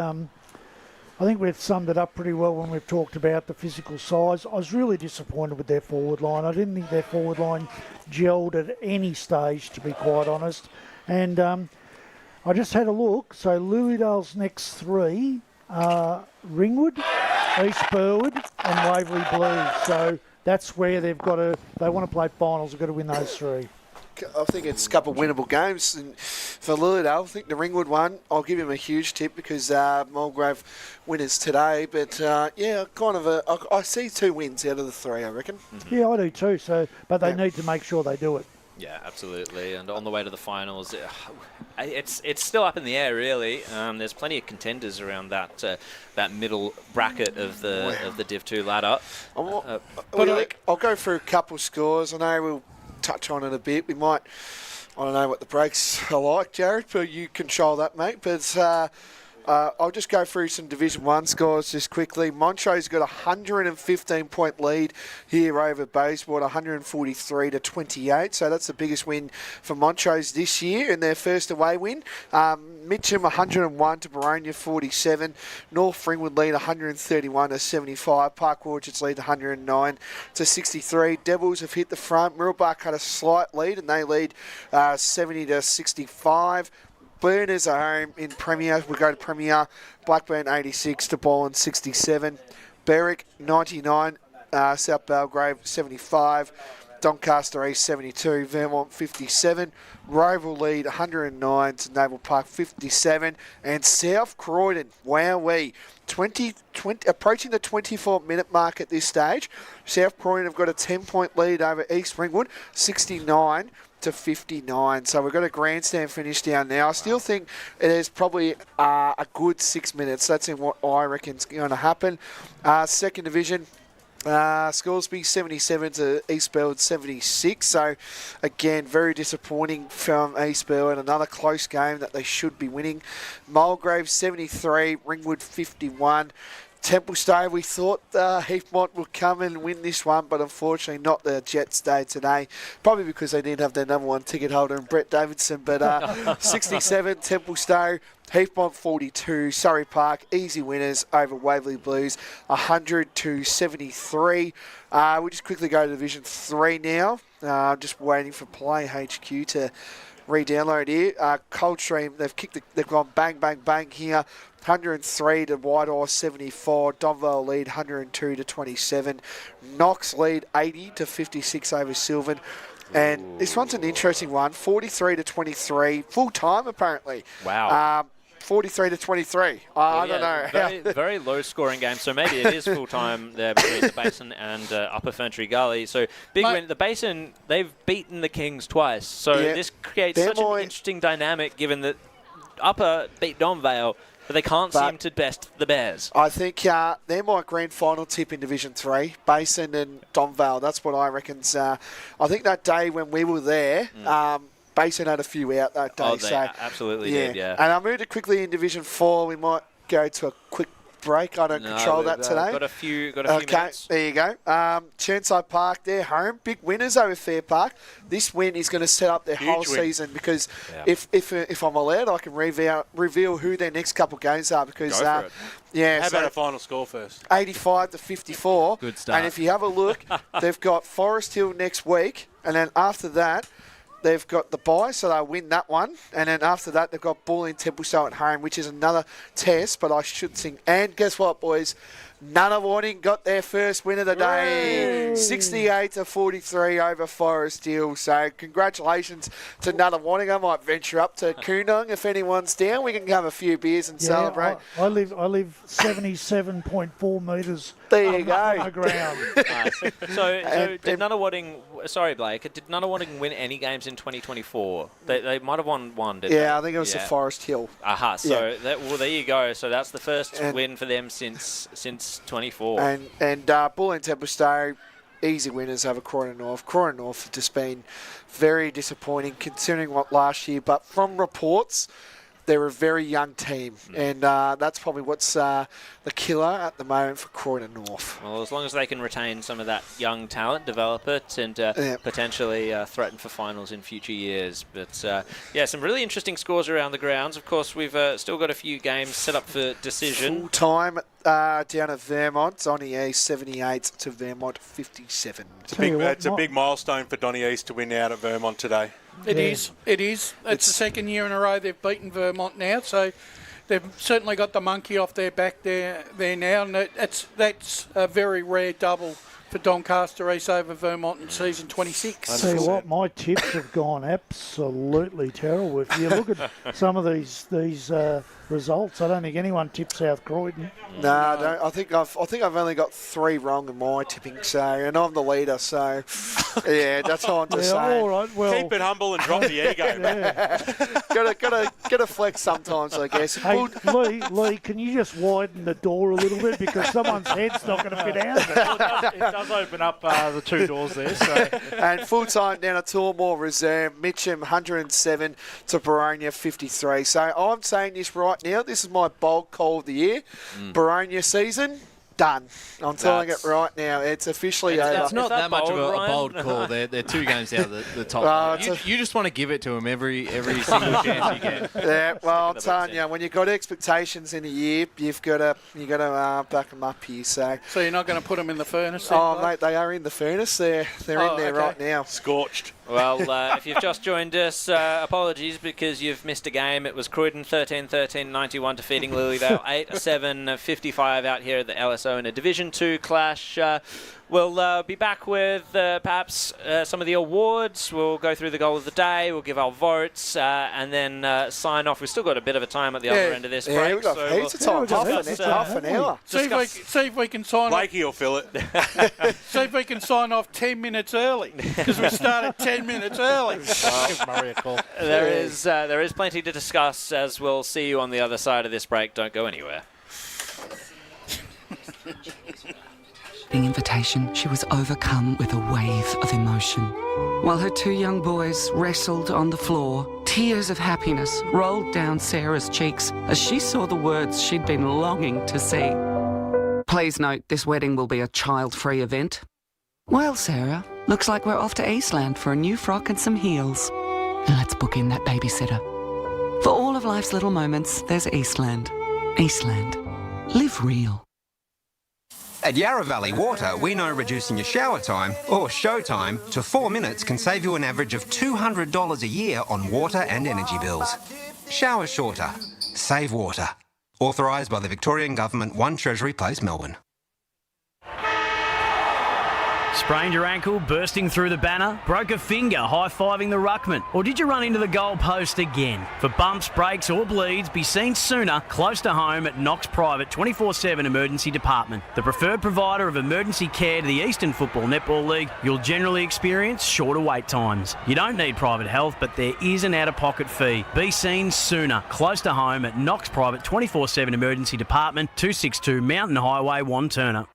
Speaker 4: we've summed it up pretty well when we've talked about the physical size. I was really disappointed with their forward line. I didn't think their forward line gelled at any stage, to be quite honest. And I just had a look. So Lilydale's next 3 are Ringwood, East Burwood and Waverley Blues. So that's where they want to play finals. They've got to win those 3.
Speaker 1: I think it's a couple of winnable games. And for Lilydale, I think the Ringwood one, I'll give him a huge tip because Mulgrave winners today. But I see 2 wins out of the 3, I reckon.
Speaker 4: Mm-hmm. Yeah, I do too. But they need to make sure they do it.
Speaker 22: Yeah, absolutely. And on the way to the finals, it's still up in the air, really. There's plenty of contenders around that middle bracket of the Div 2 ladder.
Speaker 1: I'll go through a couple of scores. I know we'll touch on it a bit. We might, I don't know what the breaks are like, Jared, but you control that, mate. But I'll just go through some Division 1 scores just quickly. Montrose got a 115-point lead here over Bayswater, 143 to 28. So that's the biggest win for Montrose this year in their first away win. Mitcham 101 to Baronia 47. North Ringwood lead 131 to 75. Park Orchards lead 109 to 63. Devils have hit the front. Mirrabah had a slight lead and they lead 70 to 65. Burners are home in Premier. We go to Premier. Blackburn 86 to Boland 67. Berwick 99. South Belgrave 75. Doncaster East 72, Vermont 57. Roval lead 109 to Naval Park 57. And South Croydon, wowee, 20, approaching the 24-minute mark at this stage. South Croydon have got a 10-point lead over East Ringwood, 69 to 59. So we've got a grandstand finish down now. I still think it is probably a good 6 minutes. That's in what I reckon is going to happen. Second division, Scoresby 77 to Eastbourne 76. So again, very disappointing from Eastbourne. Another close game that they should be winning. Mulgrave 73, Ringwood 51. Templestowe, we thought Heathmont would come and win this one, but unfortunately not the Jets day today. Probably because they didn't have their number one ticket holder in Brett Davidson. But 67, Templestowe. Heathmont 42, Surrey Park, easy winners over Waverley Blues, 100 to 73. We'll just quickly go to Division 3 now. Just waiting for Play HQ to re-download here. Coldstream, they've gone bang, bang, bang here. 103 to Whitehorse 74. Donvale lead 102 to 27. Knox lead 80 to 56 over Sylvan. And this one's an interesting one. 43 to 23. Full time apparently.
Speaker 22: Wow.
Speaker 1: 43 to 23. I don't know.
Speaker 22: Very low scoring game. So maybe it is full time there between the Basin and Upper Ferntree Gully. So big win. The Basin, they've beaten the Kings twice. So this creates such an interesting dynamic given that Upper beat Donvale, but they can't seem to best the Bears.
Speaker 1: I think they're my grand final tip in Division 3, Basin and Donvale. That's what I reckon. I think that day when we were there, Basin had a few out that day.
Speaker 22: Oh, they absolutely did, yeah.
Speaker 1: And I moved it quickly in Division 4. We might go to a quick break. I don't control that today.
Speaker 22: Got a few minutes.
Speaker 1: There you go. Churnside Park, they're home. Big winners over Fair Park. This win is going to set up their whole season because if I'm allowed, I can reveal who their next couple of games are because
Speaker 23: Go for it.
Speaker 1: Yeah.
Speaker 23: How about a final score first?
Speaker 1: 85 to 54.
Speaker 23: Good start.
Speaker 1: And if you have a look, they've got Forest Hill next week, and then after that, they've got the bye, so they'll win that one. And then after that, they've got Bull and Templestowe at home, which is another test, but I should think. And guess what, boys? Nunawading got their first win of the day. 68 to 43 over Forest Hill. So congratulations to Nunawading. I might venture up to Coonong if anyone's down. We can have a few beers and celebrate.
Speaker 4: I live 77.4 metres.
Speaker 1: There you go.
Speaker 4: On the ground.
Speaker 22: Nice. So did Nunawading? Sorry, Blake. Did Nunawading win any games in 2024? They might have won one. Didn't they?
Speaker 1: I think it was the Forest Hill.
Speaker 22: Aha. So there you go. So that's the first win for them since 24.
Speaker 1: And Bull and Templestowe, easy winners over Croydon North. Croydon North have just been very disappointing considering what last year, but from reports, they're a very young team, and that's probably what's the killer at the moment for Croydon North.
Speaker 22: Well, as long as they can retain some of that young talent, develop it, and potentially threaten for finals in future years. But, some really interesting scores around the grounds. Of course, we've still got a few games set up for decision.
Speaker 1: Full time down at Vermont, Donny East 78 to Vermont 57.
Speaker 23: It's a big milestone for Donny East to win out at Vermont today.
Speaker 3: It is. It's the second year in a row they've beaten Vermont now, so they've certainly got the monkey off their back there now, and that's a very rare double for Doncaster East over Vermont in season 26.
Speaker 4: Tell you what, my tips have gone absolutely terrible. If you look at some of these results, I don't think anyone tipped South Croydon.
Speaker 1: No, I think I've only got 3 wrong in my tipping, and I'm the leader. So, that's all I'm just saying.
Speaker 4: All right, well,
Speaker 23: keep it humble and drop the ego.
Speaker 1: Gotta flex sometimes, I guess.
Speaker 4: Hey, Lee, can you just widen the door a little bit because someone's head's not going to fit out?
Speaker 12: It does open up the 2 doors there. So.
Speaker 1: And full time down at Toolmore Reserve, Mitcham 107 to Baronia 53. So I'm saying this right now. This is my bold call of the year. Baronia season done. I'm telling it right now. It's officially over.
Speaker 9: It's not that much of a bold call. They're 2 games out of the top. You just want to give it to them every single chance you get.
Speaker 1: Yeah, well, I'm telling you, when you've got expectations in a year, you've got to back them up here. So
Speaker 3: you're not going to put them in the furnace?
Speaker 1: Then, mate, they are in the furnace. They're in there right now.
Speaker 23: Scorched.
Speaker 22: Well, if you've just joined us, apologies because you've missed a game. It was Croydon 13-13-91 defeating Lilydale 8-7-55 out here at the LSO so in a Division 2 clash. We'll be back with perhaps some of the awards. We'll go through the goal of the day. We'll give our votes and then sign off. We've still got a bit of a time at the other end of this break.
Speaker 1: We've got heaps of time. Half an hour.
Speaker 3: See if we can sign off.
Speaker 23: Blakey will fill it.
Speaker 3: See if we can sign off 10 minutes early, because we started 10 minutes early.
Speaker 12: Give Murray a call.
Speaker 22: There is plenty to discuss, as we'll see you on the other side of this break. Don't go anywhere.
Speaker 7: Invitation, she was overcome with a wave of emotion. While her two young boys wrestled on the floor, tears of happiness rolled down Sarah's cheeks as she saw the words she'd been longing to see. Please note, this wedding will be a child-free event. Well, Sarah, looks like we're off to Eastland for a new frock and some heels. And let's book in that babysitter. For all of life's little moments, there's Eastland. Eastland. Live real.
Speaker 5: At Yarra Valley Water, we know reducing your shower time, or show time, to 4 minutes can save you an average of $200 a year on water and energy bills. Shower shorter. Save water. Authorised by the Victorian Government, 1 Treasury Place, Melbourne.
Speaker 19: Sprained your ankle, bursting through the banner? Broke a finger, high-fiving the ruckman? Or did you run into the goal post again? For bumps, breaks or bleeds, be seen sooner, close to home at Knox Private 24/7 Emergency Department. The preferred provider of emergency care to the Eastern Football Netball League, you'll generally experience shorter wait times. You don't need private health, but there is an out-of-pocket fee. Be seen sooner, close to home at Knox Private 24/7 Emergency Department, 262 Mountain Highway, Wantirna.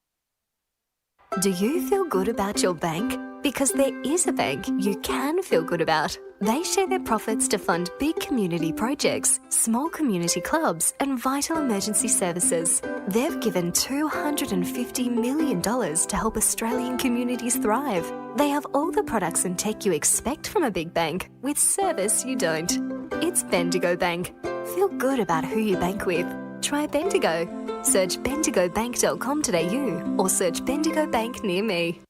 Speaker 8: Do you feel good about your bank? Because there is a bank you can feel good about. They share their profits to fund big community projects, small community clubs, and vital emergency services. They've given $250 million to help Australian communities thrive. They have all the products and tech you expect from a big bank, with service you don't. It's Bendigo Bank. Feel good about who you bank with. Try Bendigo. Search bendigobank.com.au or search Bendigo Bank near me.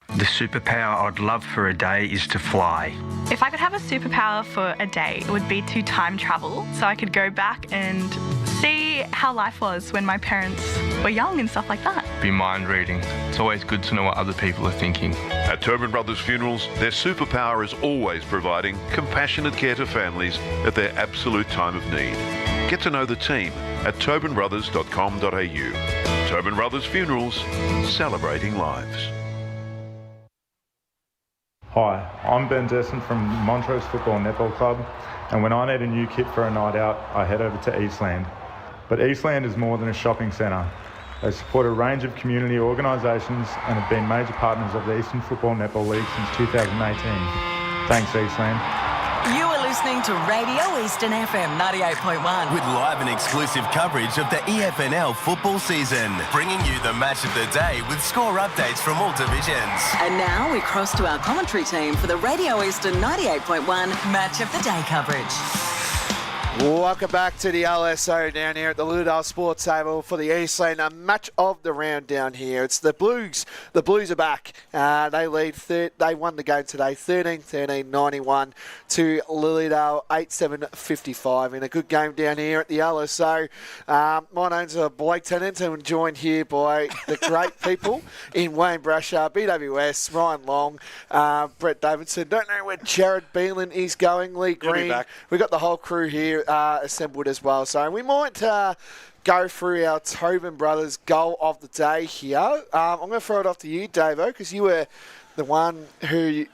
Speaker 10: The superpower I'd love for a day is to fly.
Speaker 11: If I could have a superpower for a day, it would be to time travel, so I could go back and see how life was when my parents were young and stuff like that.
Speaker 20: Be mind reading. It's always good to know what other people are thinking.
Speaker 14: At Tobin Brothers Funerals, their superpower is always providing compassionate care to families at their absolute time of need. Get to know the team at tobinbrothers.com.au. Tobin Brothers Funerals, celebrating lives.
Speaker 6: Hi, I'm Ben Desson from Montrose Football Netball Club, and when I need a new kit for a night out, I head over to Eastland. But Eastland is more than a shopping centre. They support a range of community organisations and have been major partners of the Eastern Football Netball League since 2018. Thanks, Eastland.
Speaker 16: You are listening to Radio Eastern FM 98.1.
Speaker 17: With live and exclusive coverage of the EFNL football season. Bringing you the match of the day with score updates from all divisions.
Speaker 16: And now we cross to our commentary team for the Radio Eastern 98.1 Match of the Day coverage.
Speaker 1: Welcome back to the LSO down here at the Lilydale Sports Oval for the Eastland. A match of the round down here. It's the Blues. The Blues are back. They lead. They won the game today, 13-13, 91 to Lilydale, 8-7-55 in a good game down here at the LSO. My name's Blake Tennant, and I'm joined here by the great people in Wayne Brasher, BWS, Ryan Long, Brett Davidson. Don't know where Jared Beelan is going. Lee Green. We've got the whole crew here assembled as well. So we might go through our Tobin Brothers goal of the day here. I'm going to throw it off to you, Davo, because you were the one who you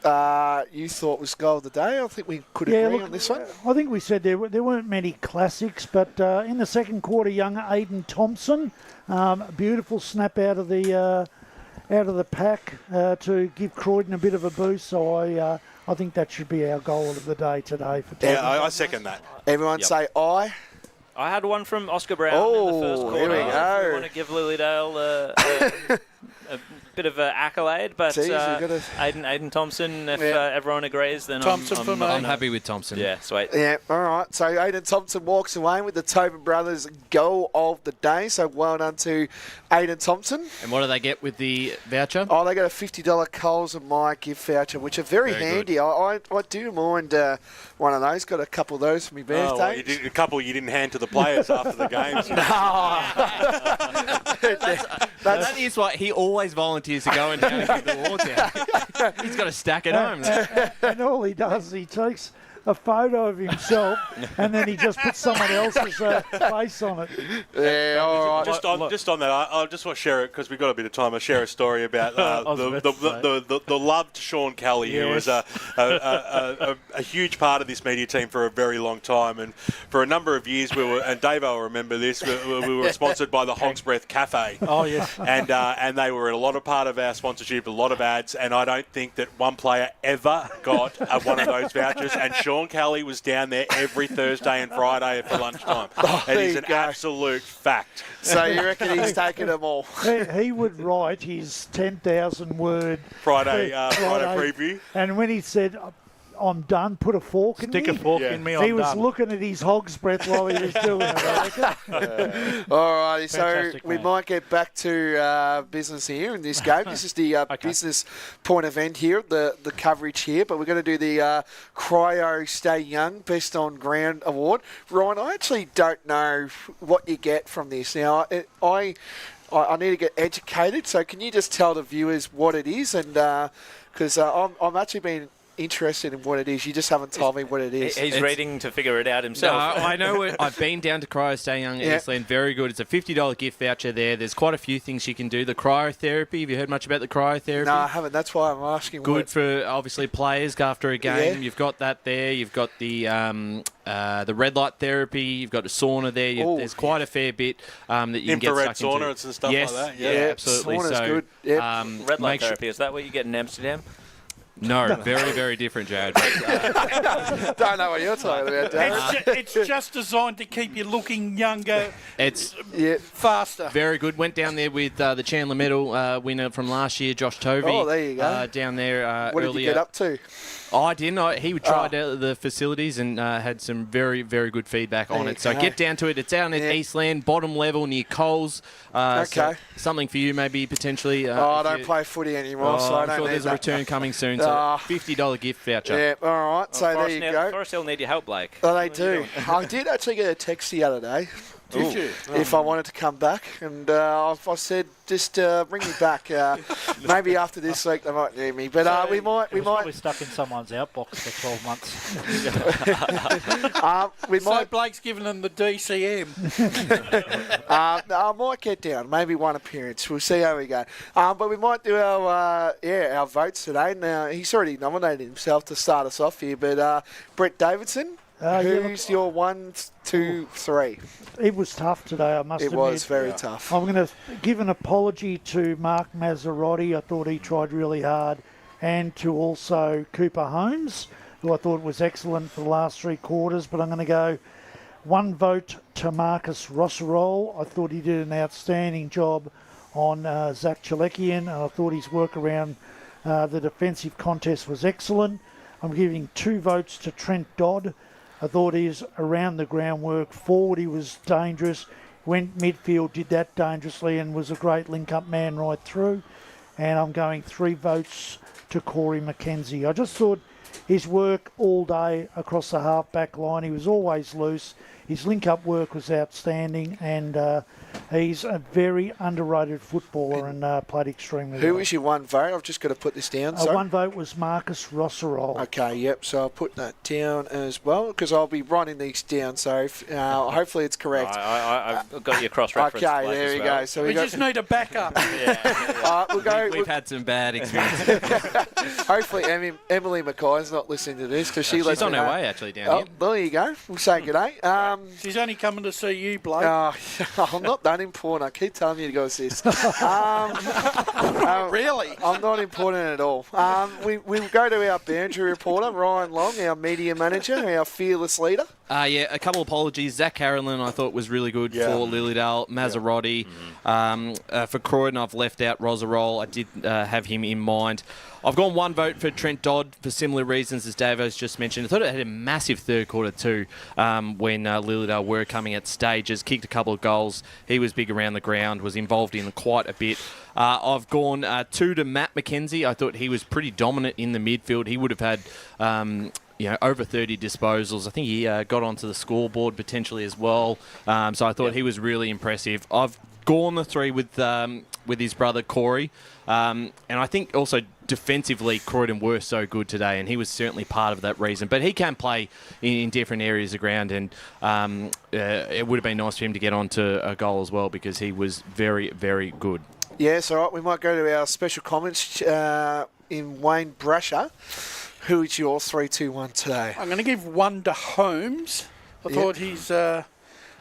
Speaker 1: thought was goal of the day. I think we could agree on this one.
Speaker 4: I think we said there weren't many classics, but in the second quarter, young Aiden Thompson, beautiful snap out of the pack to give Croydon a bit of a boost. So I think that should be our goal of the day today. For
Speaker 23: yeah, I second that.
Speaker 1: Everyone say aye.
Speaker 22: I had one from Oscar Brown in the first quarter.
Speaker 1: Here we go.
Speaker 22: We want to give Lilydale bit of an accolade, but
Speaker 1: Jeez, you've gotta-
Speaker 22: Aiden Thompson, if everyone agrees, then
Speaker 3: Thompson for me.
Speaker 9: I'm happy with Thompson.
Speaker 22: Yeah, sweet.
Speaker 1: Yeah, all right. So Aiden Thompson walks away with the Tobin Brothers goal of the day. So well done to Aiden Thompson.
Speaker 9: And what do they get with the voucher?
Speaker 1: Oh, they got a $50 Coles and Mike gift voucher, which are very handy. I do mind one of those. Got a couple of those for my birthday.
Speaker 23: Oh, well, a couple you didn't hand to the players after the games.
Speaker 9: That is why he always volunteers to go and down and give the awards out. He's got a stack at home.
Speaker 4: And all he does, he takes a photo of himself and then he just puts someone else's face on it.
Speaker 1: Yeah, all right.
Speaker 23: Just on that, I just want to share it because we've got a bit of time. I'll share a story about the love to Sean Kelly, who was a huge part of this media team for a very long time, and for a number of years and Dave will remember this. We were sponsored by the Hog's Breath Cafe.
Speaker 12: Oh yes,
Speaker 23: and they were a lot of part of our sponsorship, a lot of ads, and I don't think that one player ever got one of those vouchers. And Sean Kelly was down there every Thursday and Friday for lunchtime. It is an absolute fact.
Speaker 1: So you reckon he's taken them all?
Speaker 4: He would write his 10,000-word
Speaker 23: Friday preview.
Speaker 4: And when he said, I'm done, put a fork in me.
Speaker 12: Stick a fork in me,
Speaker 4: He was looking at his hog's breath while he was doing it, I reckon.
Speaker 1: All righty, so
Speaker 12: Fantastic,
Speaker 1: we
Speaker 12: man.
Speaker 1: might get back to business here in this game. This is the business point of end here, the coverage here, but we're going to do the Cryo Stay Young Best on Ground Award. Ryan, I actually don't know what you get from this. Now, I need to get educated, so can you just tell the viewers what it is? And because I'm actually been interested in what it is. You just haven't told me what it is.
Speaker 22: He's reading to figure it out himself.
Speaker 9: No, I know it. I've been down to Cryo Stay Young at Eastland. Very good. It's a $50 gift voucher there. There's quite a few things you can do. The cryotherapy. Have you heard much about the cryotherapy?
Speaker 1: No, I haven't. That's why I'm asking.
Speaker 9: Good for, obviously, players after a game.
Speaker 1: Yeah.
Speaker 9: You've got that there. You've got the red light therapy. You've got a sauna there. There's quite a fair bit that you can get
Speaker 23: Infrared
Speaker 9: stuck into.
Speaker 23: saunas and stuff
Speaker 9: yes,
Speaker 23: like that.
Speaker 9: Yeah, absolutely.
Speaker 1: Sauna's
Speaker 9: So,
Speaker 1: good. Yep.
Speaker 22: Red light therapy, is that what you get in Amsterdam?
Speaker 9: No, very, very different, Jared.
Speaker 1: Don't know what you're talking about, Darren.
Speaker 3: It's just designed to keep you looking younger.
Speaker 9: It's
Speaker 3: faster.
Speaker 9: Very good. Went down there with the Chandler Medal winner from last year, Josh Tovey.
Speaker 1: Oh, there you go.
Speaker 9: Down there
Speaker 1: What
Speaker 9: earlier.
Speaker 1: did you get up to?
Speaker 9: Oh, I didn't. He tried out the facilities and had some very, very good feedback on it. So get down to it. It's out in Eastland, bottom level near Coles. So something for you maybe potentially.
Speaker 1: I don't play footy anymore, so I
Speaker 9: I'm
Speaker 1: don't
Speaker 9: sure
Speaker 1: need
Speaker 9: there's a
Speaker 1: that.
Speaker 9: return coming soon. So $50 gift voucher.
Speaker 1: Yeah, all right. So there you go.
Speaker 22: Forest Hill need your help, Blake.
Speaker 1: Oh, they do. I did actually get a text the other day.
Speaker 22: Did you?
Speaker 1: If I wanted to come back, and I said, just bring me back. Maybe after this week they might need me, but we might.
Speaker 12: Probably stuck in someone's outbox for 12 months.
Speaker 3: So Blake's giving them the DCM.
Speaker 1: I might get down. Maybe one appearance. We'll see how we go. But we might do our votes today. Now he's already nominated himself to start us off here, but Brett Davidson. Who's your 1, 2, 3?
Speaker 4: It was tough today, I must admit.
Speaker 1: It was very tough.
Speaker 4: I'm going to give an apology to Mark Mazzarotti. I thought he tried really hard. And to also Cooper Holmes, who I thought was excellent for the last 3 quarters. But I'm going to go 1 vote to Marcus Rosserol. I thought he did an outstanding job on Zach Chalekian. And I thought his work around the defensive contest was excellent. I'm giving 2 votes to Trent Dodd. I thought his around the groundwork forward, he was dangerous. Went midfield, did that dangerously, and was a great link-up man right through. And I'm going 3 votes to Corey McKenzie. I just thought his work all day across the half-back line, he was always loose. His link-up work was outstanding, and he's a very underrated footballer and played extremely well.
Speaker 1: Who was your 1 vote? I've just got to put this down.
Speaker 4: 1 vote was Marcus Rosserol.
Speaker 1: Okay, yep. So I'll put that down as well because I'll be writing these down. So hopefully it's correct.
Speaker 22: I've got your cross-reference.
Speaker 1: Okay, there we go. So
Speaker 3: we just need a backup.
Speaker 1: We'll go.
Speaker 9: We've had some bad experiences.
Speaker 1: Hopefully Emily Mackay's not listening to this because
Speaker 9: She's on her way actually down here.
Speaker 1: There you go. We'll say good day.
Speaker 3: She's only coming to see you, Blake.
Speaker 1: I'm not that important. I keep telling you to go assist.
Speaker 3: Really?
Speaker 1: I'm not important at all. We'll go to our boundary reporter, Ryan Long, our media manager, our fearless leader.
Speaker 9: Yeah, a couple of apologies. Zach Carolyn, I thought was really good for Lilydale. Maserotti. For Croydon, I've left out Rosarol. I did have him in mind. I've gone one vote for Trent Dodd for similar reasons as Davo's just mentioned. I thought it had a massive third quarter too when Lilydale were coming at stages, kicked a couple of goals. He was big around the ground, was involved in quite a bit. I've gone 2 to Matt McKenzie. I thought he was pretty dominant in the midfield. He would have had over 30 disposals. I think he got onto the scoreboard potentially as well. So I thought he was really impressive. I've gone the 3 with his brother Corey. And I think also defensively Croydon were so good today, and he was certainly part of that reason. But he can play in different areas of ground, and it would have been nice for him to get onto a goal as well because he was very, very good.
Speaker 1: Yes, all right. We might go to our special comments in Wayne Brasher. Who is your 3-2-1 today?
Speaker 3: I'm going to give 1 to Holmes. I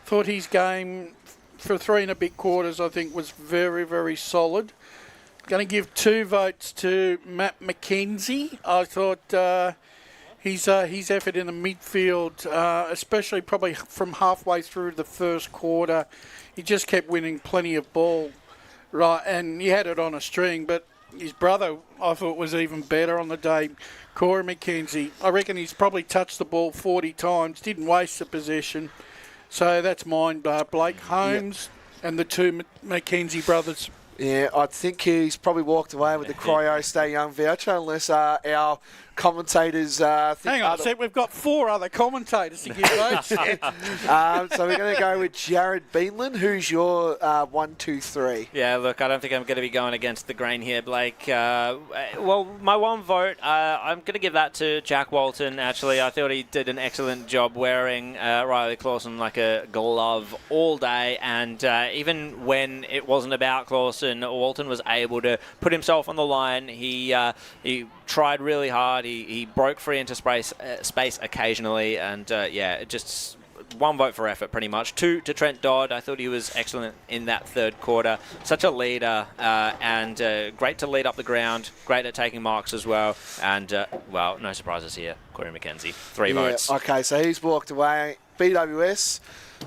Speaker 3: thought his game for 3 and a bit quarters, I think, was very, very solid. Going to give 2 votes to Matt McKenzie. I thought his effort in the midfield, especially probably from halfway through the first quarter, he just kept winning plenty of ball. Right, and he had it on a string, but his brother, I thought, was even better on the day. Corey McKenzie, I reckon he's probably touched the ball 40 times, didn't waste the possession. So that's mine, Blake Holmes and the 2 McKenzie brothers.
Speaker 1: Yeah, I think he's probably walked away with the Cryo Stay Young voucher, unless our commentators think...
Speaker 3: Hang on a sec, we've got 4 other commentators to give votes.
Speaker 1: So we're going to go with Jared Beanland. Who's your 1, 2, 3?
Speaker 22: Yeah, look, I don't think I'm going to be going against the grain here, Blake. Well, my 1 vote, I'm going to give that to Jack Walton, actually. I thought he did an excellent job wearing Riley Clausen like a glove all day, and even when it wasn't about Clausen, Walton was able to put himself on the line. He tried really hard. He broke free into space occasionally, and just 1 vote for effort pretty much. 2 to Trent Dodd. I thought he was excellent in that third quarter. Such a leader, and great to lead up the ground. Great at taking marks as well. And no surprises here. Corey McKenzie, 3 votes.
Speaker 1: Okay, so he's walked away. BWS,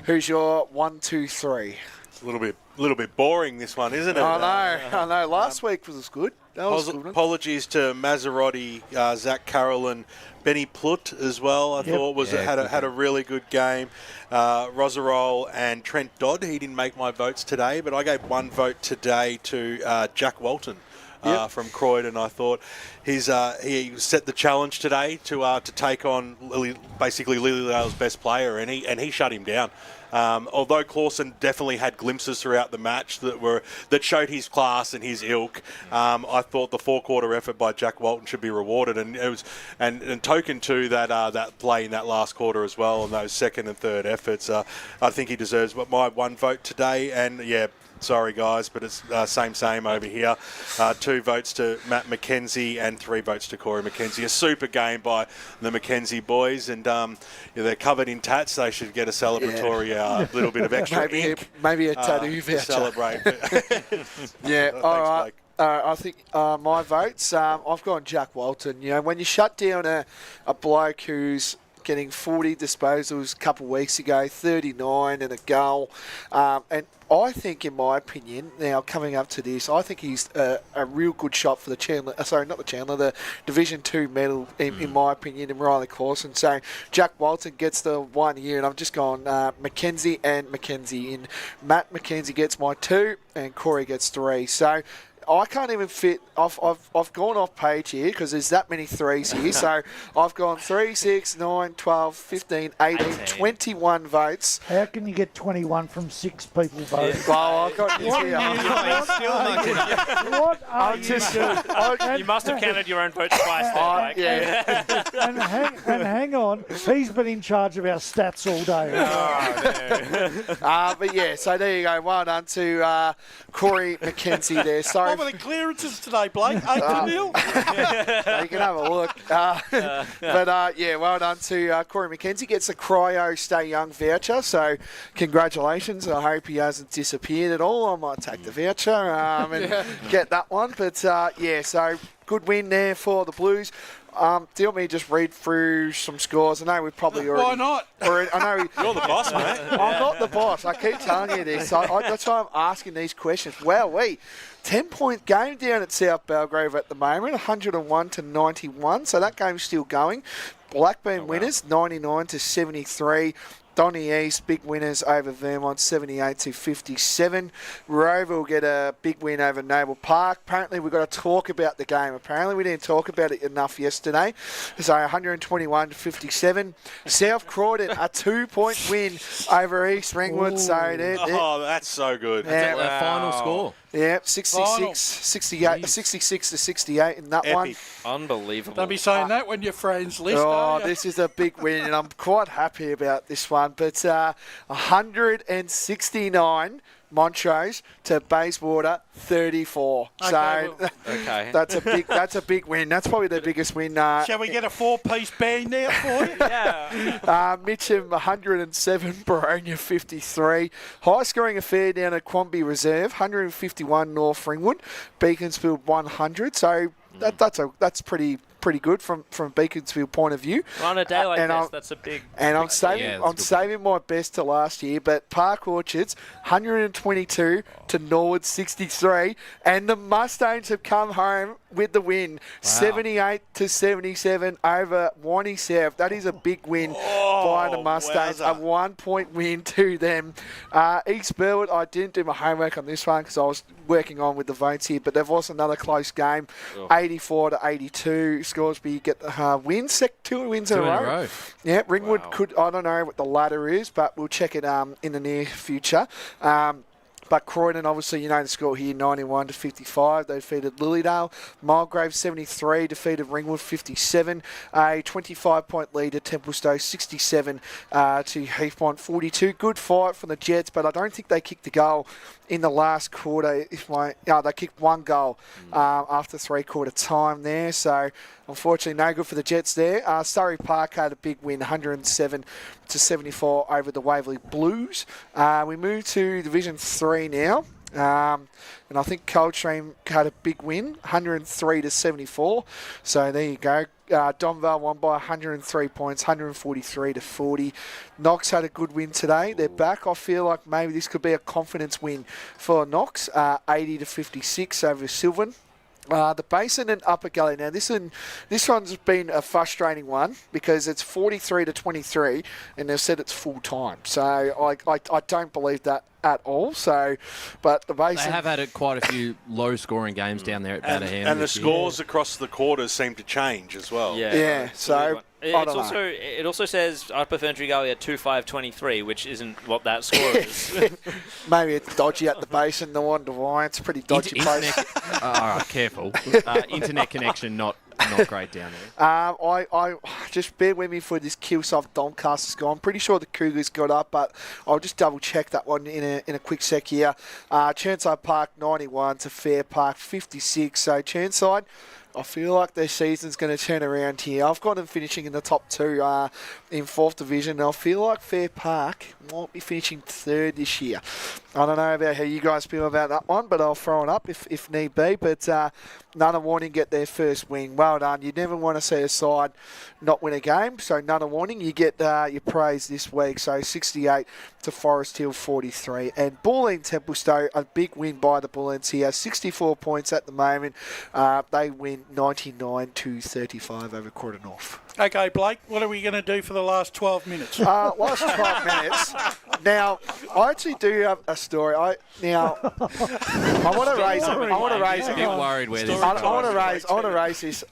Speaker 1: who's your 1, 2, 3?
Speaker 23: It's a little bit boring, this one, isn't it?
Speaker 1: I know. Last week was good. That was good.
Speaker 23: Apologies to Maserotti, Zach Carolyn, Benny Plutt as well. I thought had a really good game. Rosarol and Trent Dodd. He didn't make my votes today, but I gave 1 vote today to Jack Walton. From Croydon. I thought he set the challenge today to take on basically Lilydale's best player, and he shut him down. Although Clausen definitely had glimpses throughout the match that showed his class and his ilk, I thought the 4-quarter effort by Jack Walton should be rewarded, and it was and token to that play in that last quarter as well, and those second and third efforts. I think he deserves my 1 vote today, and sorry, guys, but it's same over here. 2 votes to Matt McKenzie and 3 votes to Corey McKenzie. A super game by the McKenzie boys, and they're covered in tats. They should get a celebratory little bit of extra ink.
Speaker 1: Maybe a tattoo voucher.
Speaker 23: To celebrate.
Speaker 1: All right. I think my votes, I've gone Jack Walton. When you shut down a bloke who's getting 40 disposals a couple of weeks ago, 39 and a goal, and I think, in my opinion, now coming up to this, I think he's a real good shot for the Division 2 medal, in my opinion, in Riley Clausen. So Jack Walton gets the 1 here, and I've just gone McKenzie and McKenzie in. Matt McKenzie gets my 2, and Corey gets 3. So I can't even fit. I've gone off page here because there's that many 3s here. So I've gone 3, 6, 9, 12, 15, 18, 21 votes.
Speaker 4: How can you get 21 from 6 people voting?
Speaker 1: Well, I've got this here.
Speaker 4: What are you doing?
Speaker 22: You must have counted your own votes twice there, Mike.
Speaker 4: And hang on, he's been in charge of our stats all day.
Speaker 1: But so there you go. Well done to Corey McKenzie there. Sorry
Speaker 3: What were the clearances today, Blake? 8-0?
Speaker 1: You can have a look. Well done to Corey McKenzie. Gets a Cryo Stay Young voucher, so congratulations. I hope he hasn't disappeared at all. I might take the voucher and get that one. But, so good win there for the Blues. Do you want me to just read through some scores? I know we've probably already...
Speaker 3: Why not?
Speaker 1: I know
Speaker 23: You're the boss, mate.
Speaker 1: I'm not the boss. I keep telling you this. That's why I'm asking these questions. Wow, 10-point game down at South Belgrave at the moment, 101 to 91. So that game's still going. Blackburn winners, 99 to 73. Donny East, big winners over Vermont, 78 to 57. Rover will get a big win over Noble Park. Apparently, we've got to talk about the game. Apparently, we didn't talk about it enough yesterday. So 121 to 57. South Croydon, a 2-point win over East Ringwood.
Speaker 23: Ooh.
Speaker 1: So
Speaker 23: That's so good.
Speaker 1: Yeah.
Speaker 23: That's
Speaker 1: Wow.
Speaker 23: final score.
Speaker 1: Yeah, 66 to 68 in that one.
Speaker 22: Unbelievable.
Speaker 3: Don't be saying that when your friends list.
Speaker 1: This is a big win, and I'm quite happy about this one. But 169 Montrose to Bayswater 34.
Speaker 3: Okay,
Speaker 1: So that's a big win. That's probably the biggest win.
Speaker 3: Shall we get a 4-piece band now for you?
Speaker 1: Mitcham 107, Baronia 53. High scoring affair down at Quamby Reserve, 151 North Ringwood, Beaconsfield 100. So that's pretty good from Beaconsfield point of view.
Speaker 22: On a day like this, that's a big...
Speaker 1: And I'm saving my best to last year, but Park Orchards 122 to Norwood 63, and the Mustangs have come home with the win, 78 to 77 over Wani South. That is a big win by the Mustangs, a 1-point win to them. East Burwood, I didn't do my homework on this one because I was working on with the votes here, but there was another close game, 84 to 82. Scoresby get the win, two wins in a row. Yeah, Ringwood could, I don't know what the ladder is, but we'll check it in the near future. But Croydon, obviously, you know the score here, 91 to 55. They defeated Lilydale. Mulgrave, 73, defeated Ringwood, 57. A 25-point lead at Templestowe, 67 to Heathmont, 42. Good fight from the Jets, but I don't think they kicked the goal in the last quarter. They kicked one goal after three-quarter time there. So, unfortunately, no good for the Jets there. Surrey Park had a big win, 107 to 74 over the Waverley Blues. We move to Division 3 now. And I think Coldstream had a big win, 103 to 74. So there you go. Donvale won by 103 points, 143 to 40. Knox had a good win today. They're back. I feel like maybe this could be a confidence win for Knox, 80 to 56 over Sylvan. The Basin and Upper Gully. Now, this one's been a frustrating one because it's 43 to 23, and they've said it's full time. So I don't believe that at all. So, but the Basin...
Speaker 9: They have had quite a few low-scoring games down there at Batterham.
Speaker 23: And the scores across the quarters seem to change as well.
Speaker 1: Yeah, so...
Speaker 22: It also says Upper Ferntree Gully at 2-5-23, which isn't what that score is.
Speaker 1: Maybe it's dodgy at the Basin, the one Devine. It's a pretty dodgy place.
Speaker 9: All right, careful. Internet connection not great down there.
Speaker 1: I just bear with me for this Kilsoft Doncaster score. I'm pretty sure the Cougars got up, but I'll just double check that one in a quick sec here. Chernside Park 91 to Fair Park 56. So Chernside, I feel like their season's going to turn around here. I've got them finishing in the top two in 4th Division. I feel like Fair Park might be finishing 3rd this year. I don't know about how you guys feel about that one, but I'll throw it up if need be. But Nunna Warning get their first win. Well done. You never want to see a side not win a game. So Nunna Warning, you get your praise this week. So 68 to Forest Hill 43. And Bulleen Templestowe, a big win by the Bulleens here. 64 points at the moment. They win 99 to 35 over Quarter North.
Speaker 3: Okay, Blake, what are we going to do for the last 12 minutes?
Speaker 1: Last 12 minutes. Now, I actually do have a story. I want to raise it.
Speaker 9: A bit worried where this is
Speaker 1: I want to raise this.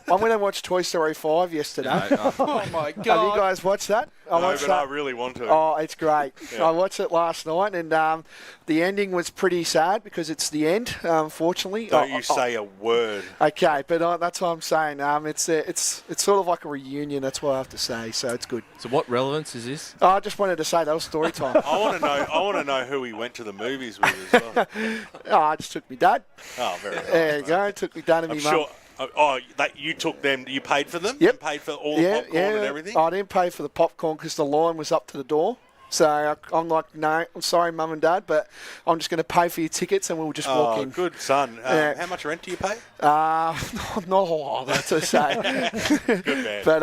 Speaker 1: I went and watched Toy Story 5 yesterday.
Speaker 3: Oh, my God.
Speaker 1: Have you guys watched that?
Speaker 23: I really want to.
Speaker 1: Oh, it's great.
Speaker 23: Yeah.
Speaker 1: I watched it last night, and the ending was pretty sad because it's the end, unfortunately.
Speaker 23: Don't you say a word.
Speaker 1: Okay, but that's what I'm saying. It's sort of like a reunion. That's what I have to say. So it's good.
Speaker 9: So what relevance is this?
Speaker 1: I just wanted to say that was story time.
Speaker 23: I want to know who he went to the movies with as well.
Speaker 1: I just took me dad.
Speaker 23: Oh, very nice.
Speaker 1: There you go. Took me dad and
Speaker 23: I'm
Speaker 1: me mum.
Speaker 23: sure. That you took them. You paid for them.
Speaker 1: Yep.
Speaker 23: You paid for all the popcorn and everything.
Speaker 1: I didn't pay for the popcorn because the line was up to the door. So I'm like, no, I'm sorry, Mum and Dad, but I'm just going to pay for your tickets and we'll just walk in.
Speaker 23: Good son. How much rent do you pay?
Speaker 1: Not a lot, that's to say.
Speaker 23: Good man.
Speaker 1: But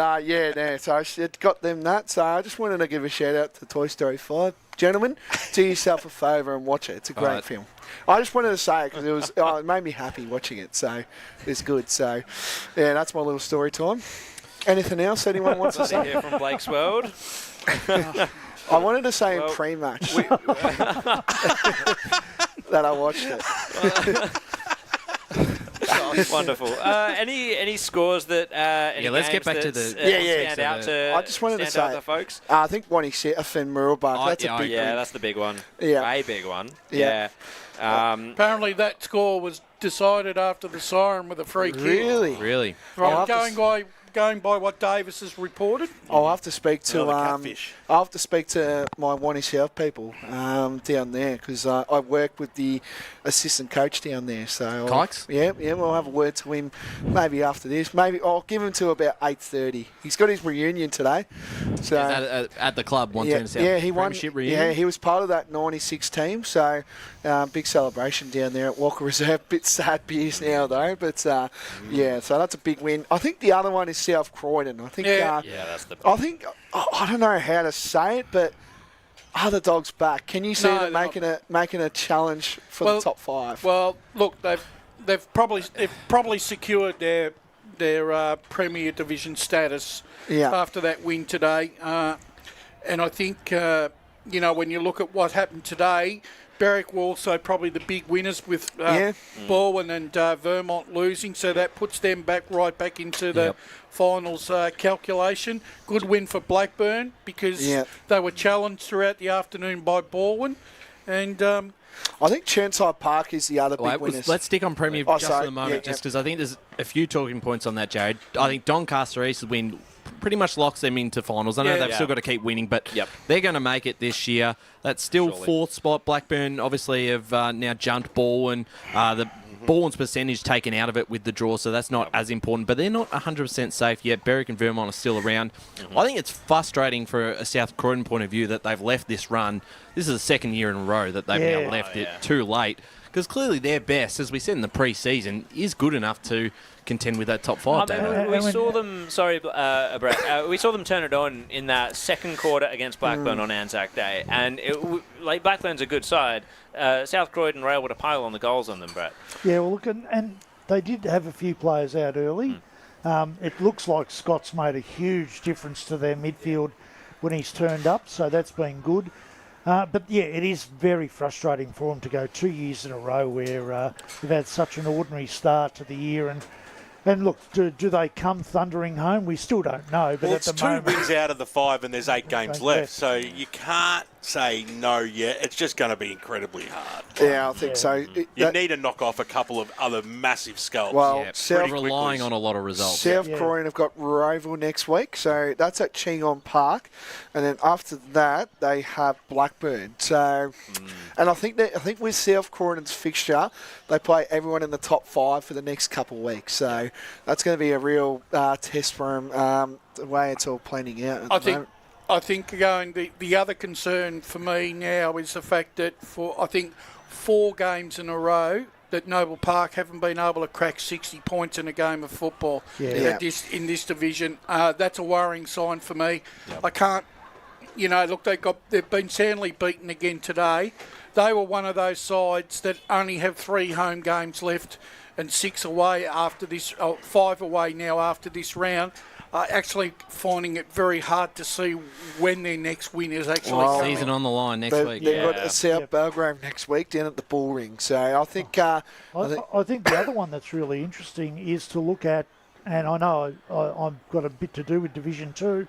Speaker 1: so I got them that. So I just wanted to give a shout out to Toy Story 5. Gentlemen, do yourself a favour and watch it. It's a great film. I just wanted to say it because it made me happy watching it. So it's good. So yeah, that's my little story time. Anything else anyone wants to say?
Speaker 22: Here from Blake's World.
Speaker 1: I wanted to say in pre-match that I watched it.
Speaker 22: Oh, wonderful. Any scores that
Speaker 9: let's get back to the
Speaker 22: stand out to
Speaker 1: I just wanted to say,
Speaker 22: the folks.
Speaker 1: I think Wani Seta and Muralbach. That's a big one.
Speaker 22: That's the big one.
Speaker 1: Yeah,
Speaker 22: a big one.
Speaker 1: Yeah.
Speaker 3: Apparently that score was decided after the siren with a free kick.
Speaker 1: Really?
Speaker 3: Right, going by what Davis has reported.
Speaker 1: I'll have to speak to my Wani South people down there because I work with the assistant coach down there. So
Speaker 9: Kikes?
Speaker 1: Yeah, we'll have a word to him maybe after this. Maybe I'll give him to about 8:30. He's got his reunion today. So
Speaker 9: at the club, 110 South.
Speaker 1: Yeah, he won.
Speaker 9: Reunion?
Speaker 1: Yeah, he was part of that '96 team. So big celebration down there at Walker Reserve. Bit sad beers now though, but so that's a big win. I think the other one is South Croydon. I think.
Speaker 22: That's the.
Speaker 1: I think I don't know how to say it, but are the Dogs back? Can you see them making a challenge for the top 5?
Speaker 22: Well,
Speaker 3: look, they've probably secured their Premier Division status after that win today, and I think when you look at what happened today. Berwick were also probably the big winners with Baldwin and Vermont losing, so that puts them right back into the finals calculation. Good win for Blackburn because they were challenged throughout the afternoon by Baldwin. And
Speaker 1: I think Churnside Park is the other big winners.
Speaker 9: Let's stick on Premier just for the moment, just because I think there's a few talking points on that, Jared. I think Doncaster East's win pretty much locks them into finals. I know they've still got to keep winning, but they're going to make it this year. That's still fourth spot. Blackburn obviously have now jumped Baldwin. The Baldwin's percentage taken out of it with the draw, so that's not as important. But they're not 100% safe yet. Berwick and Vermont are still around. I think it's frustrating for a South Croydon point of view that they've left this run. This is the second year in a row that they've now left it too late. Because clearly their best, as we said in the pre-season, is good enough to contend with that top 5.
Speaker 22: We saw them. Sorry, Brad. We saw them turn it on in that second quarter against Blackburn on Anzac Day, and Blackburn's a good side. South Croydon were able to pile on the goals on them, Brad.
Speaker 4: Yeah, well, look, and they did have a few players out early. It looks like Scott's made a huge difference to their midfield when he's turned up, so that's been good. But it is very frustrating for them to go 2 years in a row where they've had such an ordinary start to the year. And look, do they come thundering home? We still don't know. But
Speaker 23: it's 2 wins out of the 5 and there's 8 games left, so you can't say no yet. It's just going to be incredibly hard.
Speaker 1: Yeah, I think so.
Speaker 23: You need to knock off a couple of other massive scalps.
Speaker 1: Well,
Speaker 9: relying on a lot of results.
Speaker 1: South Croydon have got Roval next week, so that's at Chingon Park, and then after that they have Blackburn. So, and I think with South Croydon's fixture, they play everyone in the top 5 for the next couple of weeks. So that's going to be a real test for them. The way it's all planning out.
Speaker 3: I think the other concern for me now is the fact that for 4 games in a row that Noble Park haven't been able to crack 60 points in a game of football in this division. That's a worrying sign for me. I can't, look, they've been soundly beaten again today. They were one of those sides that only have 3 home games left and 6 away after this, 5 away now after this round. Actually finding it very hard to see when their next win is actually
Speaker 9: season on the line next week.
Speaker 1: They've got South Belgrave next week down at the Bull Ring. So I think...
Speaker 4: I think the other one that's really interesting is to look at and I know I've got a bit to do with Division 2.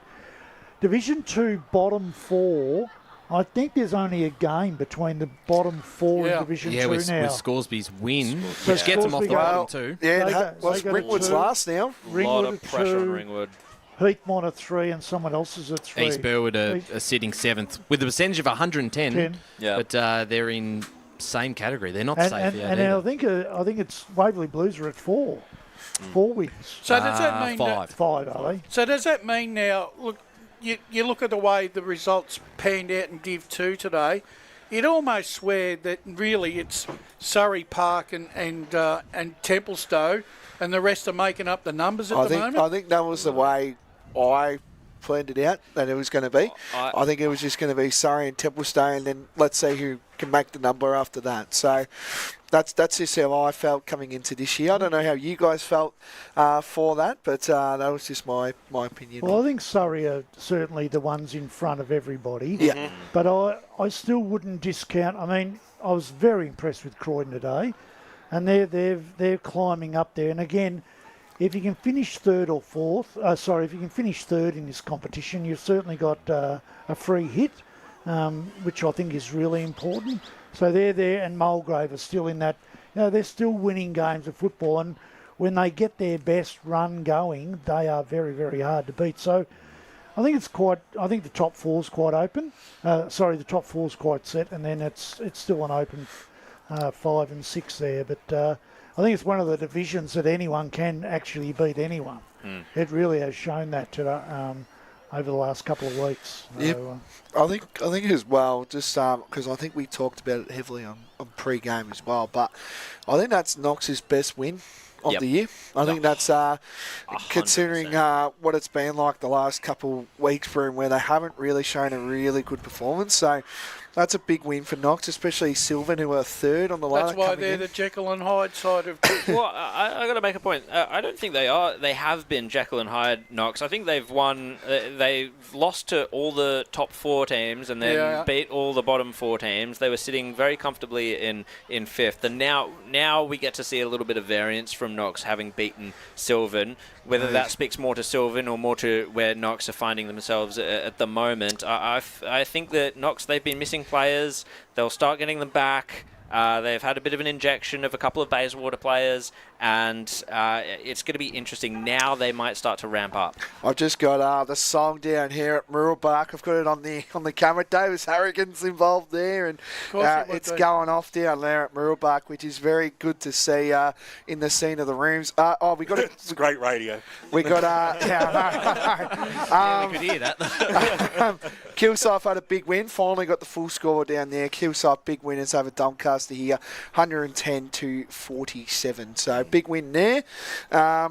Speaker 4: Division 2 bottom 4, I think there's only a game between the bottom 4 in Division 2 now.
Speaker 9: With Scoresby's win,
Speaker 4: So
Speaker 9: which gets them off the bottom 2.
Speaker 1: Yeah, Ringwood's last now.
Speaker 22: A lot of pressure on Ringwood.
Speaker 4: Heathmont at 3 and someone else is at 3.
Speaker 9: East Burwood are sitting 7th with a percentage of 110. But they're in same category. They're not safe yet.
Speaker 4: And I think it's Waverley Blues are at 4. 4 wins.
Speaker 3: So does that mean
Speaker 9: 5?
Speaker 4: 5, are they?
Speaker 3: So does that mean now? Look, you look at the way the results panned out in Div 2 today. You'd almost swear that really it's Surrey Park and Templestowe, and the rest are making up the numbers at the moment.
Speaker 1: I think that was the way I planned it out that it was going to be. I think it was just going to be Surrey and Templestowe, and then let's see who can make the number after that. So that's just how I felt coming into this year. I don't know how you guys felt for that, but that was just my opinion.
Speaker 4: Well, I think Surrey are certainly the ones in front of everybody.
Speaker 1: Yeah.
Speaker 4: But I still wouldn't discount. I mean, I was very impressed with Croydon today, and they're climbing up there. And again, if you can finish third or fourth, if you can finish third in this competition, you've certainly got a free hit, which I think is really important. So they're there, and Mulgrave are still in that. They're still winning games of football, and when they get their best run going, they are very, very hard to beat. So I think the top 4's quite open. The top 4's quite set, and then it's still an open 5 and 6 there. But I think it's one of the divisions that anyone can actually beat anyone. It really has shown that over the last couple of weeks.
Speaker 1: So, I think as well, just because I think we talked about it heavily on pre-game as well, but I think that's Knox's best win of the year. I think that's considering what it's been like the last couple weeks for him, where they haven't really shown a really good performance. So that's a big win for Knox, especially Sylvan, who are third on the ladder.
Speaker 3: That's why they're the Jekyll and Hyde side of.
Speaker 22: Well, I got to make a point. I don't think they are. They have been Jekyll and Hyde, Knox. I think they've won. They've lost to all the top 4 teams and then beat all the bottom 4 teams. They were sitting very comfortably in 5th, and now we get to see a little bit of variance from Knox having beaten Sylvan. Whether that speaks more to Sylvan or more to where Knox are finding themselves at the moment, I think that Knox, they've been missing players. They'll start getting them back. They've had a bit of an injection of a couple of Bayswater players, and it's going to be interesting. Now they might start to ramp up.
Speaker 1: I've just got the song down here at Muralbark. I've got it on the camera. Davis Harrigan's involved there, and it's going off down there at Muralbark, which is very good to see in the scene of the rooms. We got it.
Speaker 23: It's great radio.
Speaker 1: We got
Speaker 22: we could hear that.
Speaker 1: Kilsyth had a big win. Finally got the full score down there. Kilsyth big winners over Doncaster here, 110-47. So big win there. I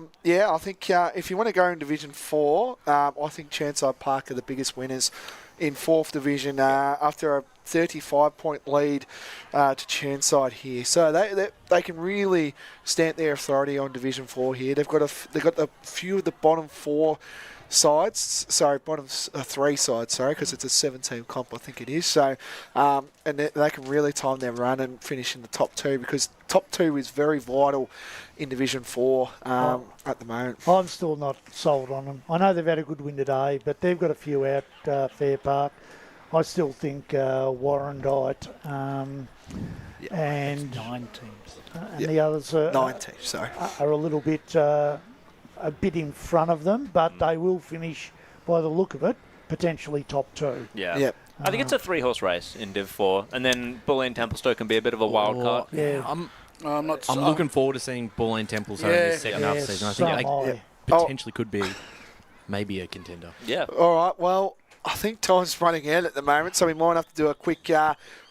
Speaker 1: think if you want to go in Division 4, I think Chermside Park are the biggest winners in 4th Division after a 35-point lead to Chermside here. So they can really stamp their authority on Division 4 here. They've got a few of the bottom 4 sides, bottom 3 sides, because it's a 7-team comp, I think it is. So, and they can really time their run and finish in the top 2, because top 2 is very vital in Division 4 at the moment.
Speaker 4: I'm still not sold on them. I know they've had a good win today, but they've got a few out Fair Park. I still think Warrandyte and
Speaker 12: 9 teams.
Speaker 4: And the others are
Speaker 1: 9 teams.
Speaker 4: Are a little bit. A bit in front of them, but they will finish, by the look of it, potentially top 2.
Speaker 22: Yeah. Yep. I think it's a 3-horse race in Div 4, and then Bulleen Templestowe can be a bit of a wild card.
Speaker 4: Yeah.
Speaker 9: I'm looking forward to seeing Bulleen Templestowe in this second half season. I think they potentially could be maybe a contender.
Speaker 22: Yeah.
Speaker 1: All right. Well, I think time's running out at the moment, so we might have to do a quick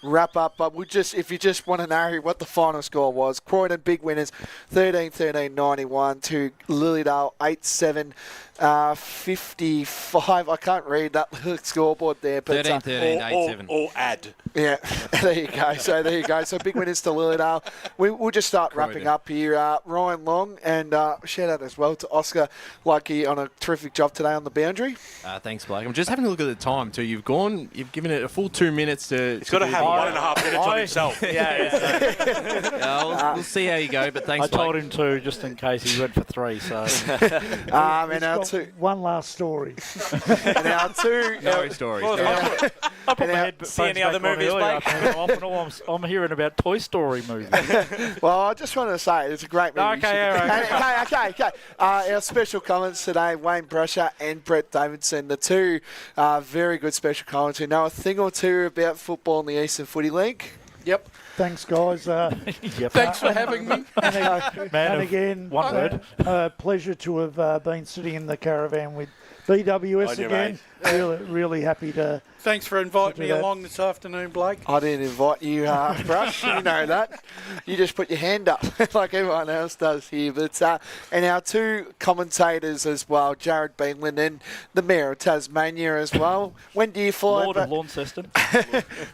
Speaker 1: wrap up. But if you just want to know what the final score was, Croydon big winners, 13-13-91 to Lilydale 8-7. 55. I can't read that scoreboard there, but
Speaker 9: 13-13-8-7.
Speaker 23: Or add.
Speaker 1: Yeah, there you go. So big winners to Lilydale. We'll just start wrapping up here. Ryan Long, and shout out as well to Oscar Lucky on a terrific job today on the boundary.
Speaker 9: Thanks, Blake. I'm just having a look at the time too. You've given it a full 2 minutes to.
Speaker 23: It's got to have 1.5 minutes on himself.
Speaker 9: We'll see how you go, but thanks,
Speaker 12: I told him to, just in case he went for 3. So,
Speaker 1: and our two.
Speaker 4: One last story.
Speaker 1: And our two.
Speaker 9: No stories.
Speaker 12: I put my head
Speaker 22: see any other movies,
Speaker 12: Blake? I'm hearing about Toy Story movies.
Speaker 1: Well, I just wanted to say it's a great movie.
Speaker 12: Okay.
Speaker 1: Our special comments today, Wayne Brusher and Brett Davidson, the two very good special comments who know a thing or two about football in the Eastern Footy League. Yep.
Speaker 4: Thanks, guys.
Speaker 3: Thanks for having me.
Speaker 4: And again,
Speaker 12: one word.
Speaker 4: Pleasure to have been sitting in the caravan with BWS again. Really happy to.
Speaker 3: Thanks for inviting me along this afternoon, Blake.
Speaker 1: I didn't invite you, Brush. You know that. You just put your hand up like everyone else does here. But and our two commentators as well, Jared Beanland and the Mayor of Tasmania as well. When do you fly?
Speaker 12: Lord of Launceston.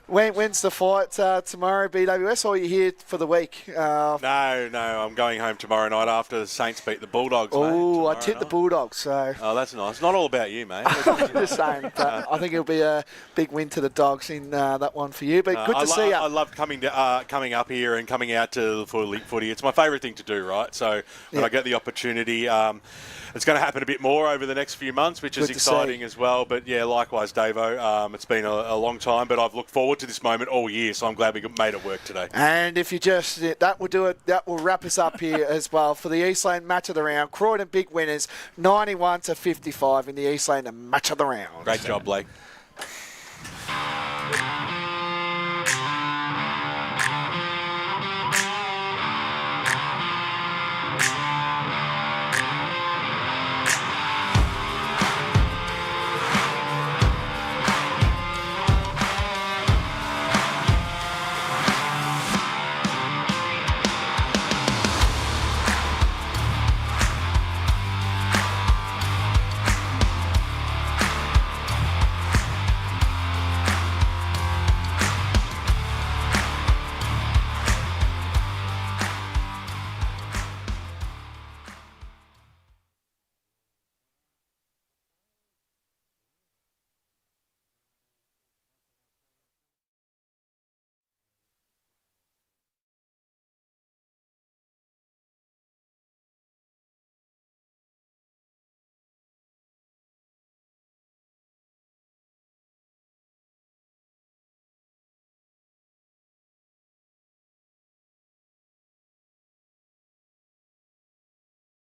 Speaker 1: When's the flight tomorrow, BWS, or are you here for the week?
Speaker 23: No, I'm going home tomorrow night after the Saints beat the Bulldogs,
Speaker 1: Oh, I tipped the Bulldogs, so...
Speaker 23: Oh, that's nice. It's not all about you, mate.
Speaker 1: Just saying, but I think it'll be a big win to the Dogs in that one for you. But good to see you.
Speaker 23: I love coming up here and coming out to the footy. It's my favourite thing to do, right? So when I get the opportunity, it's going to happen a bit more over the next few months, which is exciting as well. But yeah, likewise, Davo. It's been a long time, but I've looked forward to this moment all year, so I'm glad we made it work today.
Speaker 1: And if you that will do it. That will wrap us up here as well for the Eastland match of the round. Croydon big winners, 91-55 in the Eastland match of the round.
Speaker 23: Great job, Blake.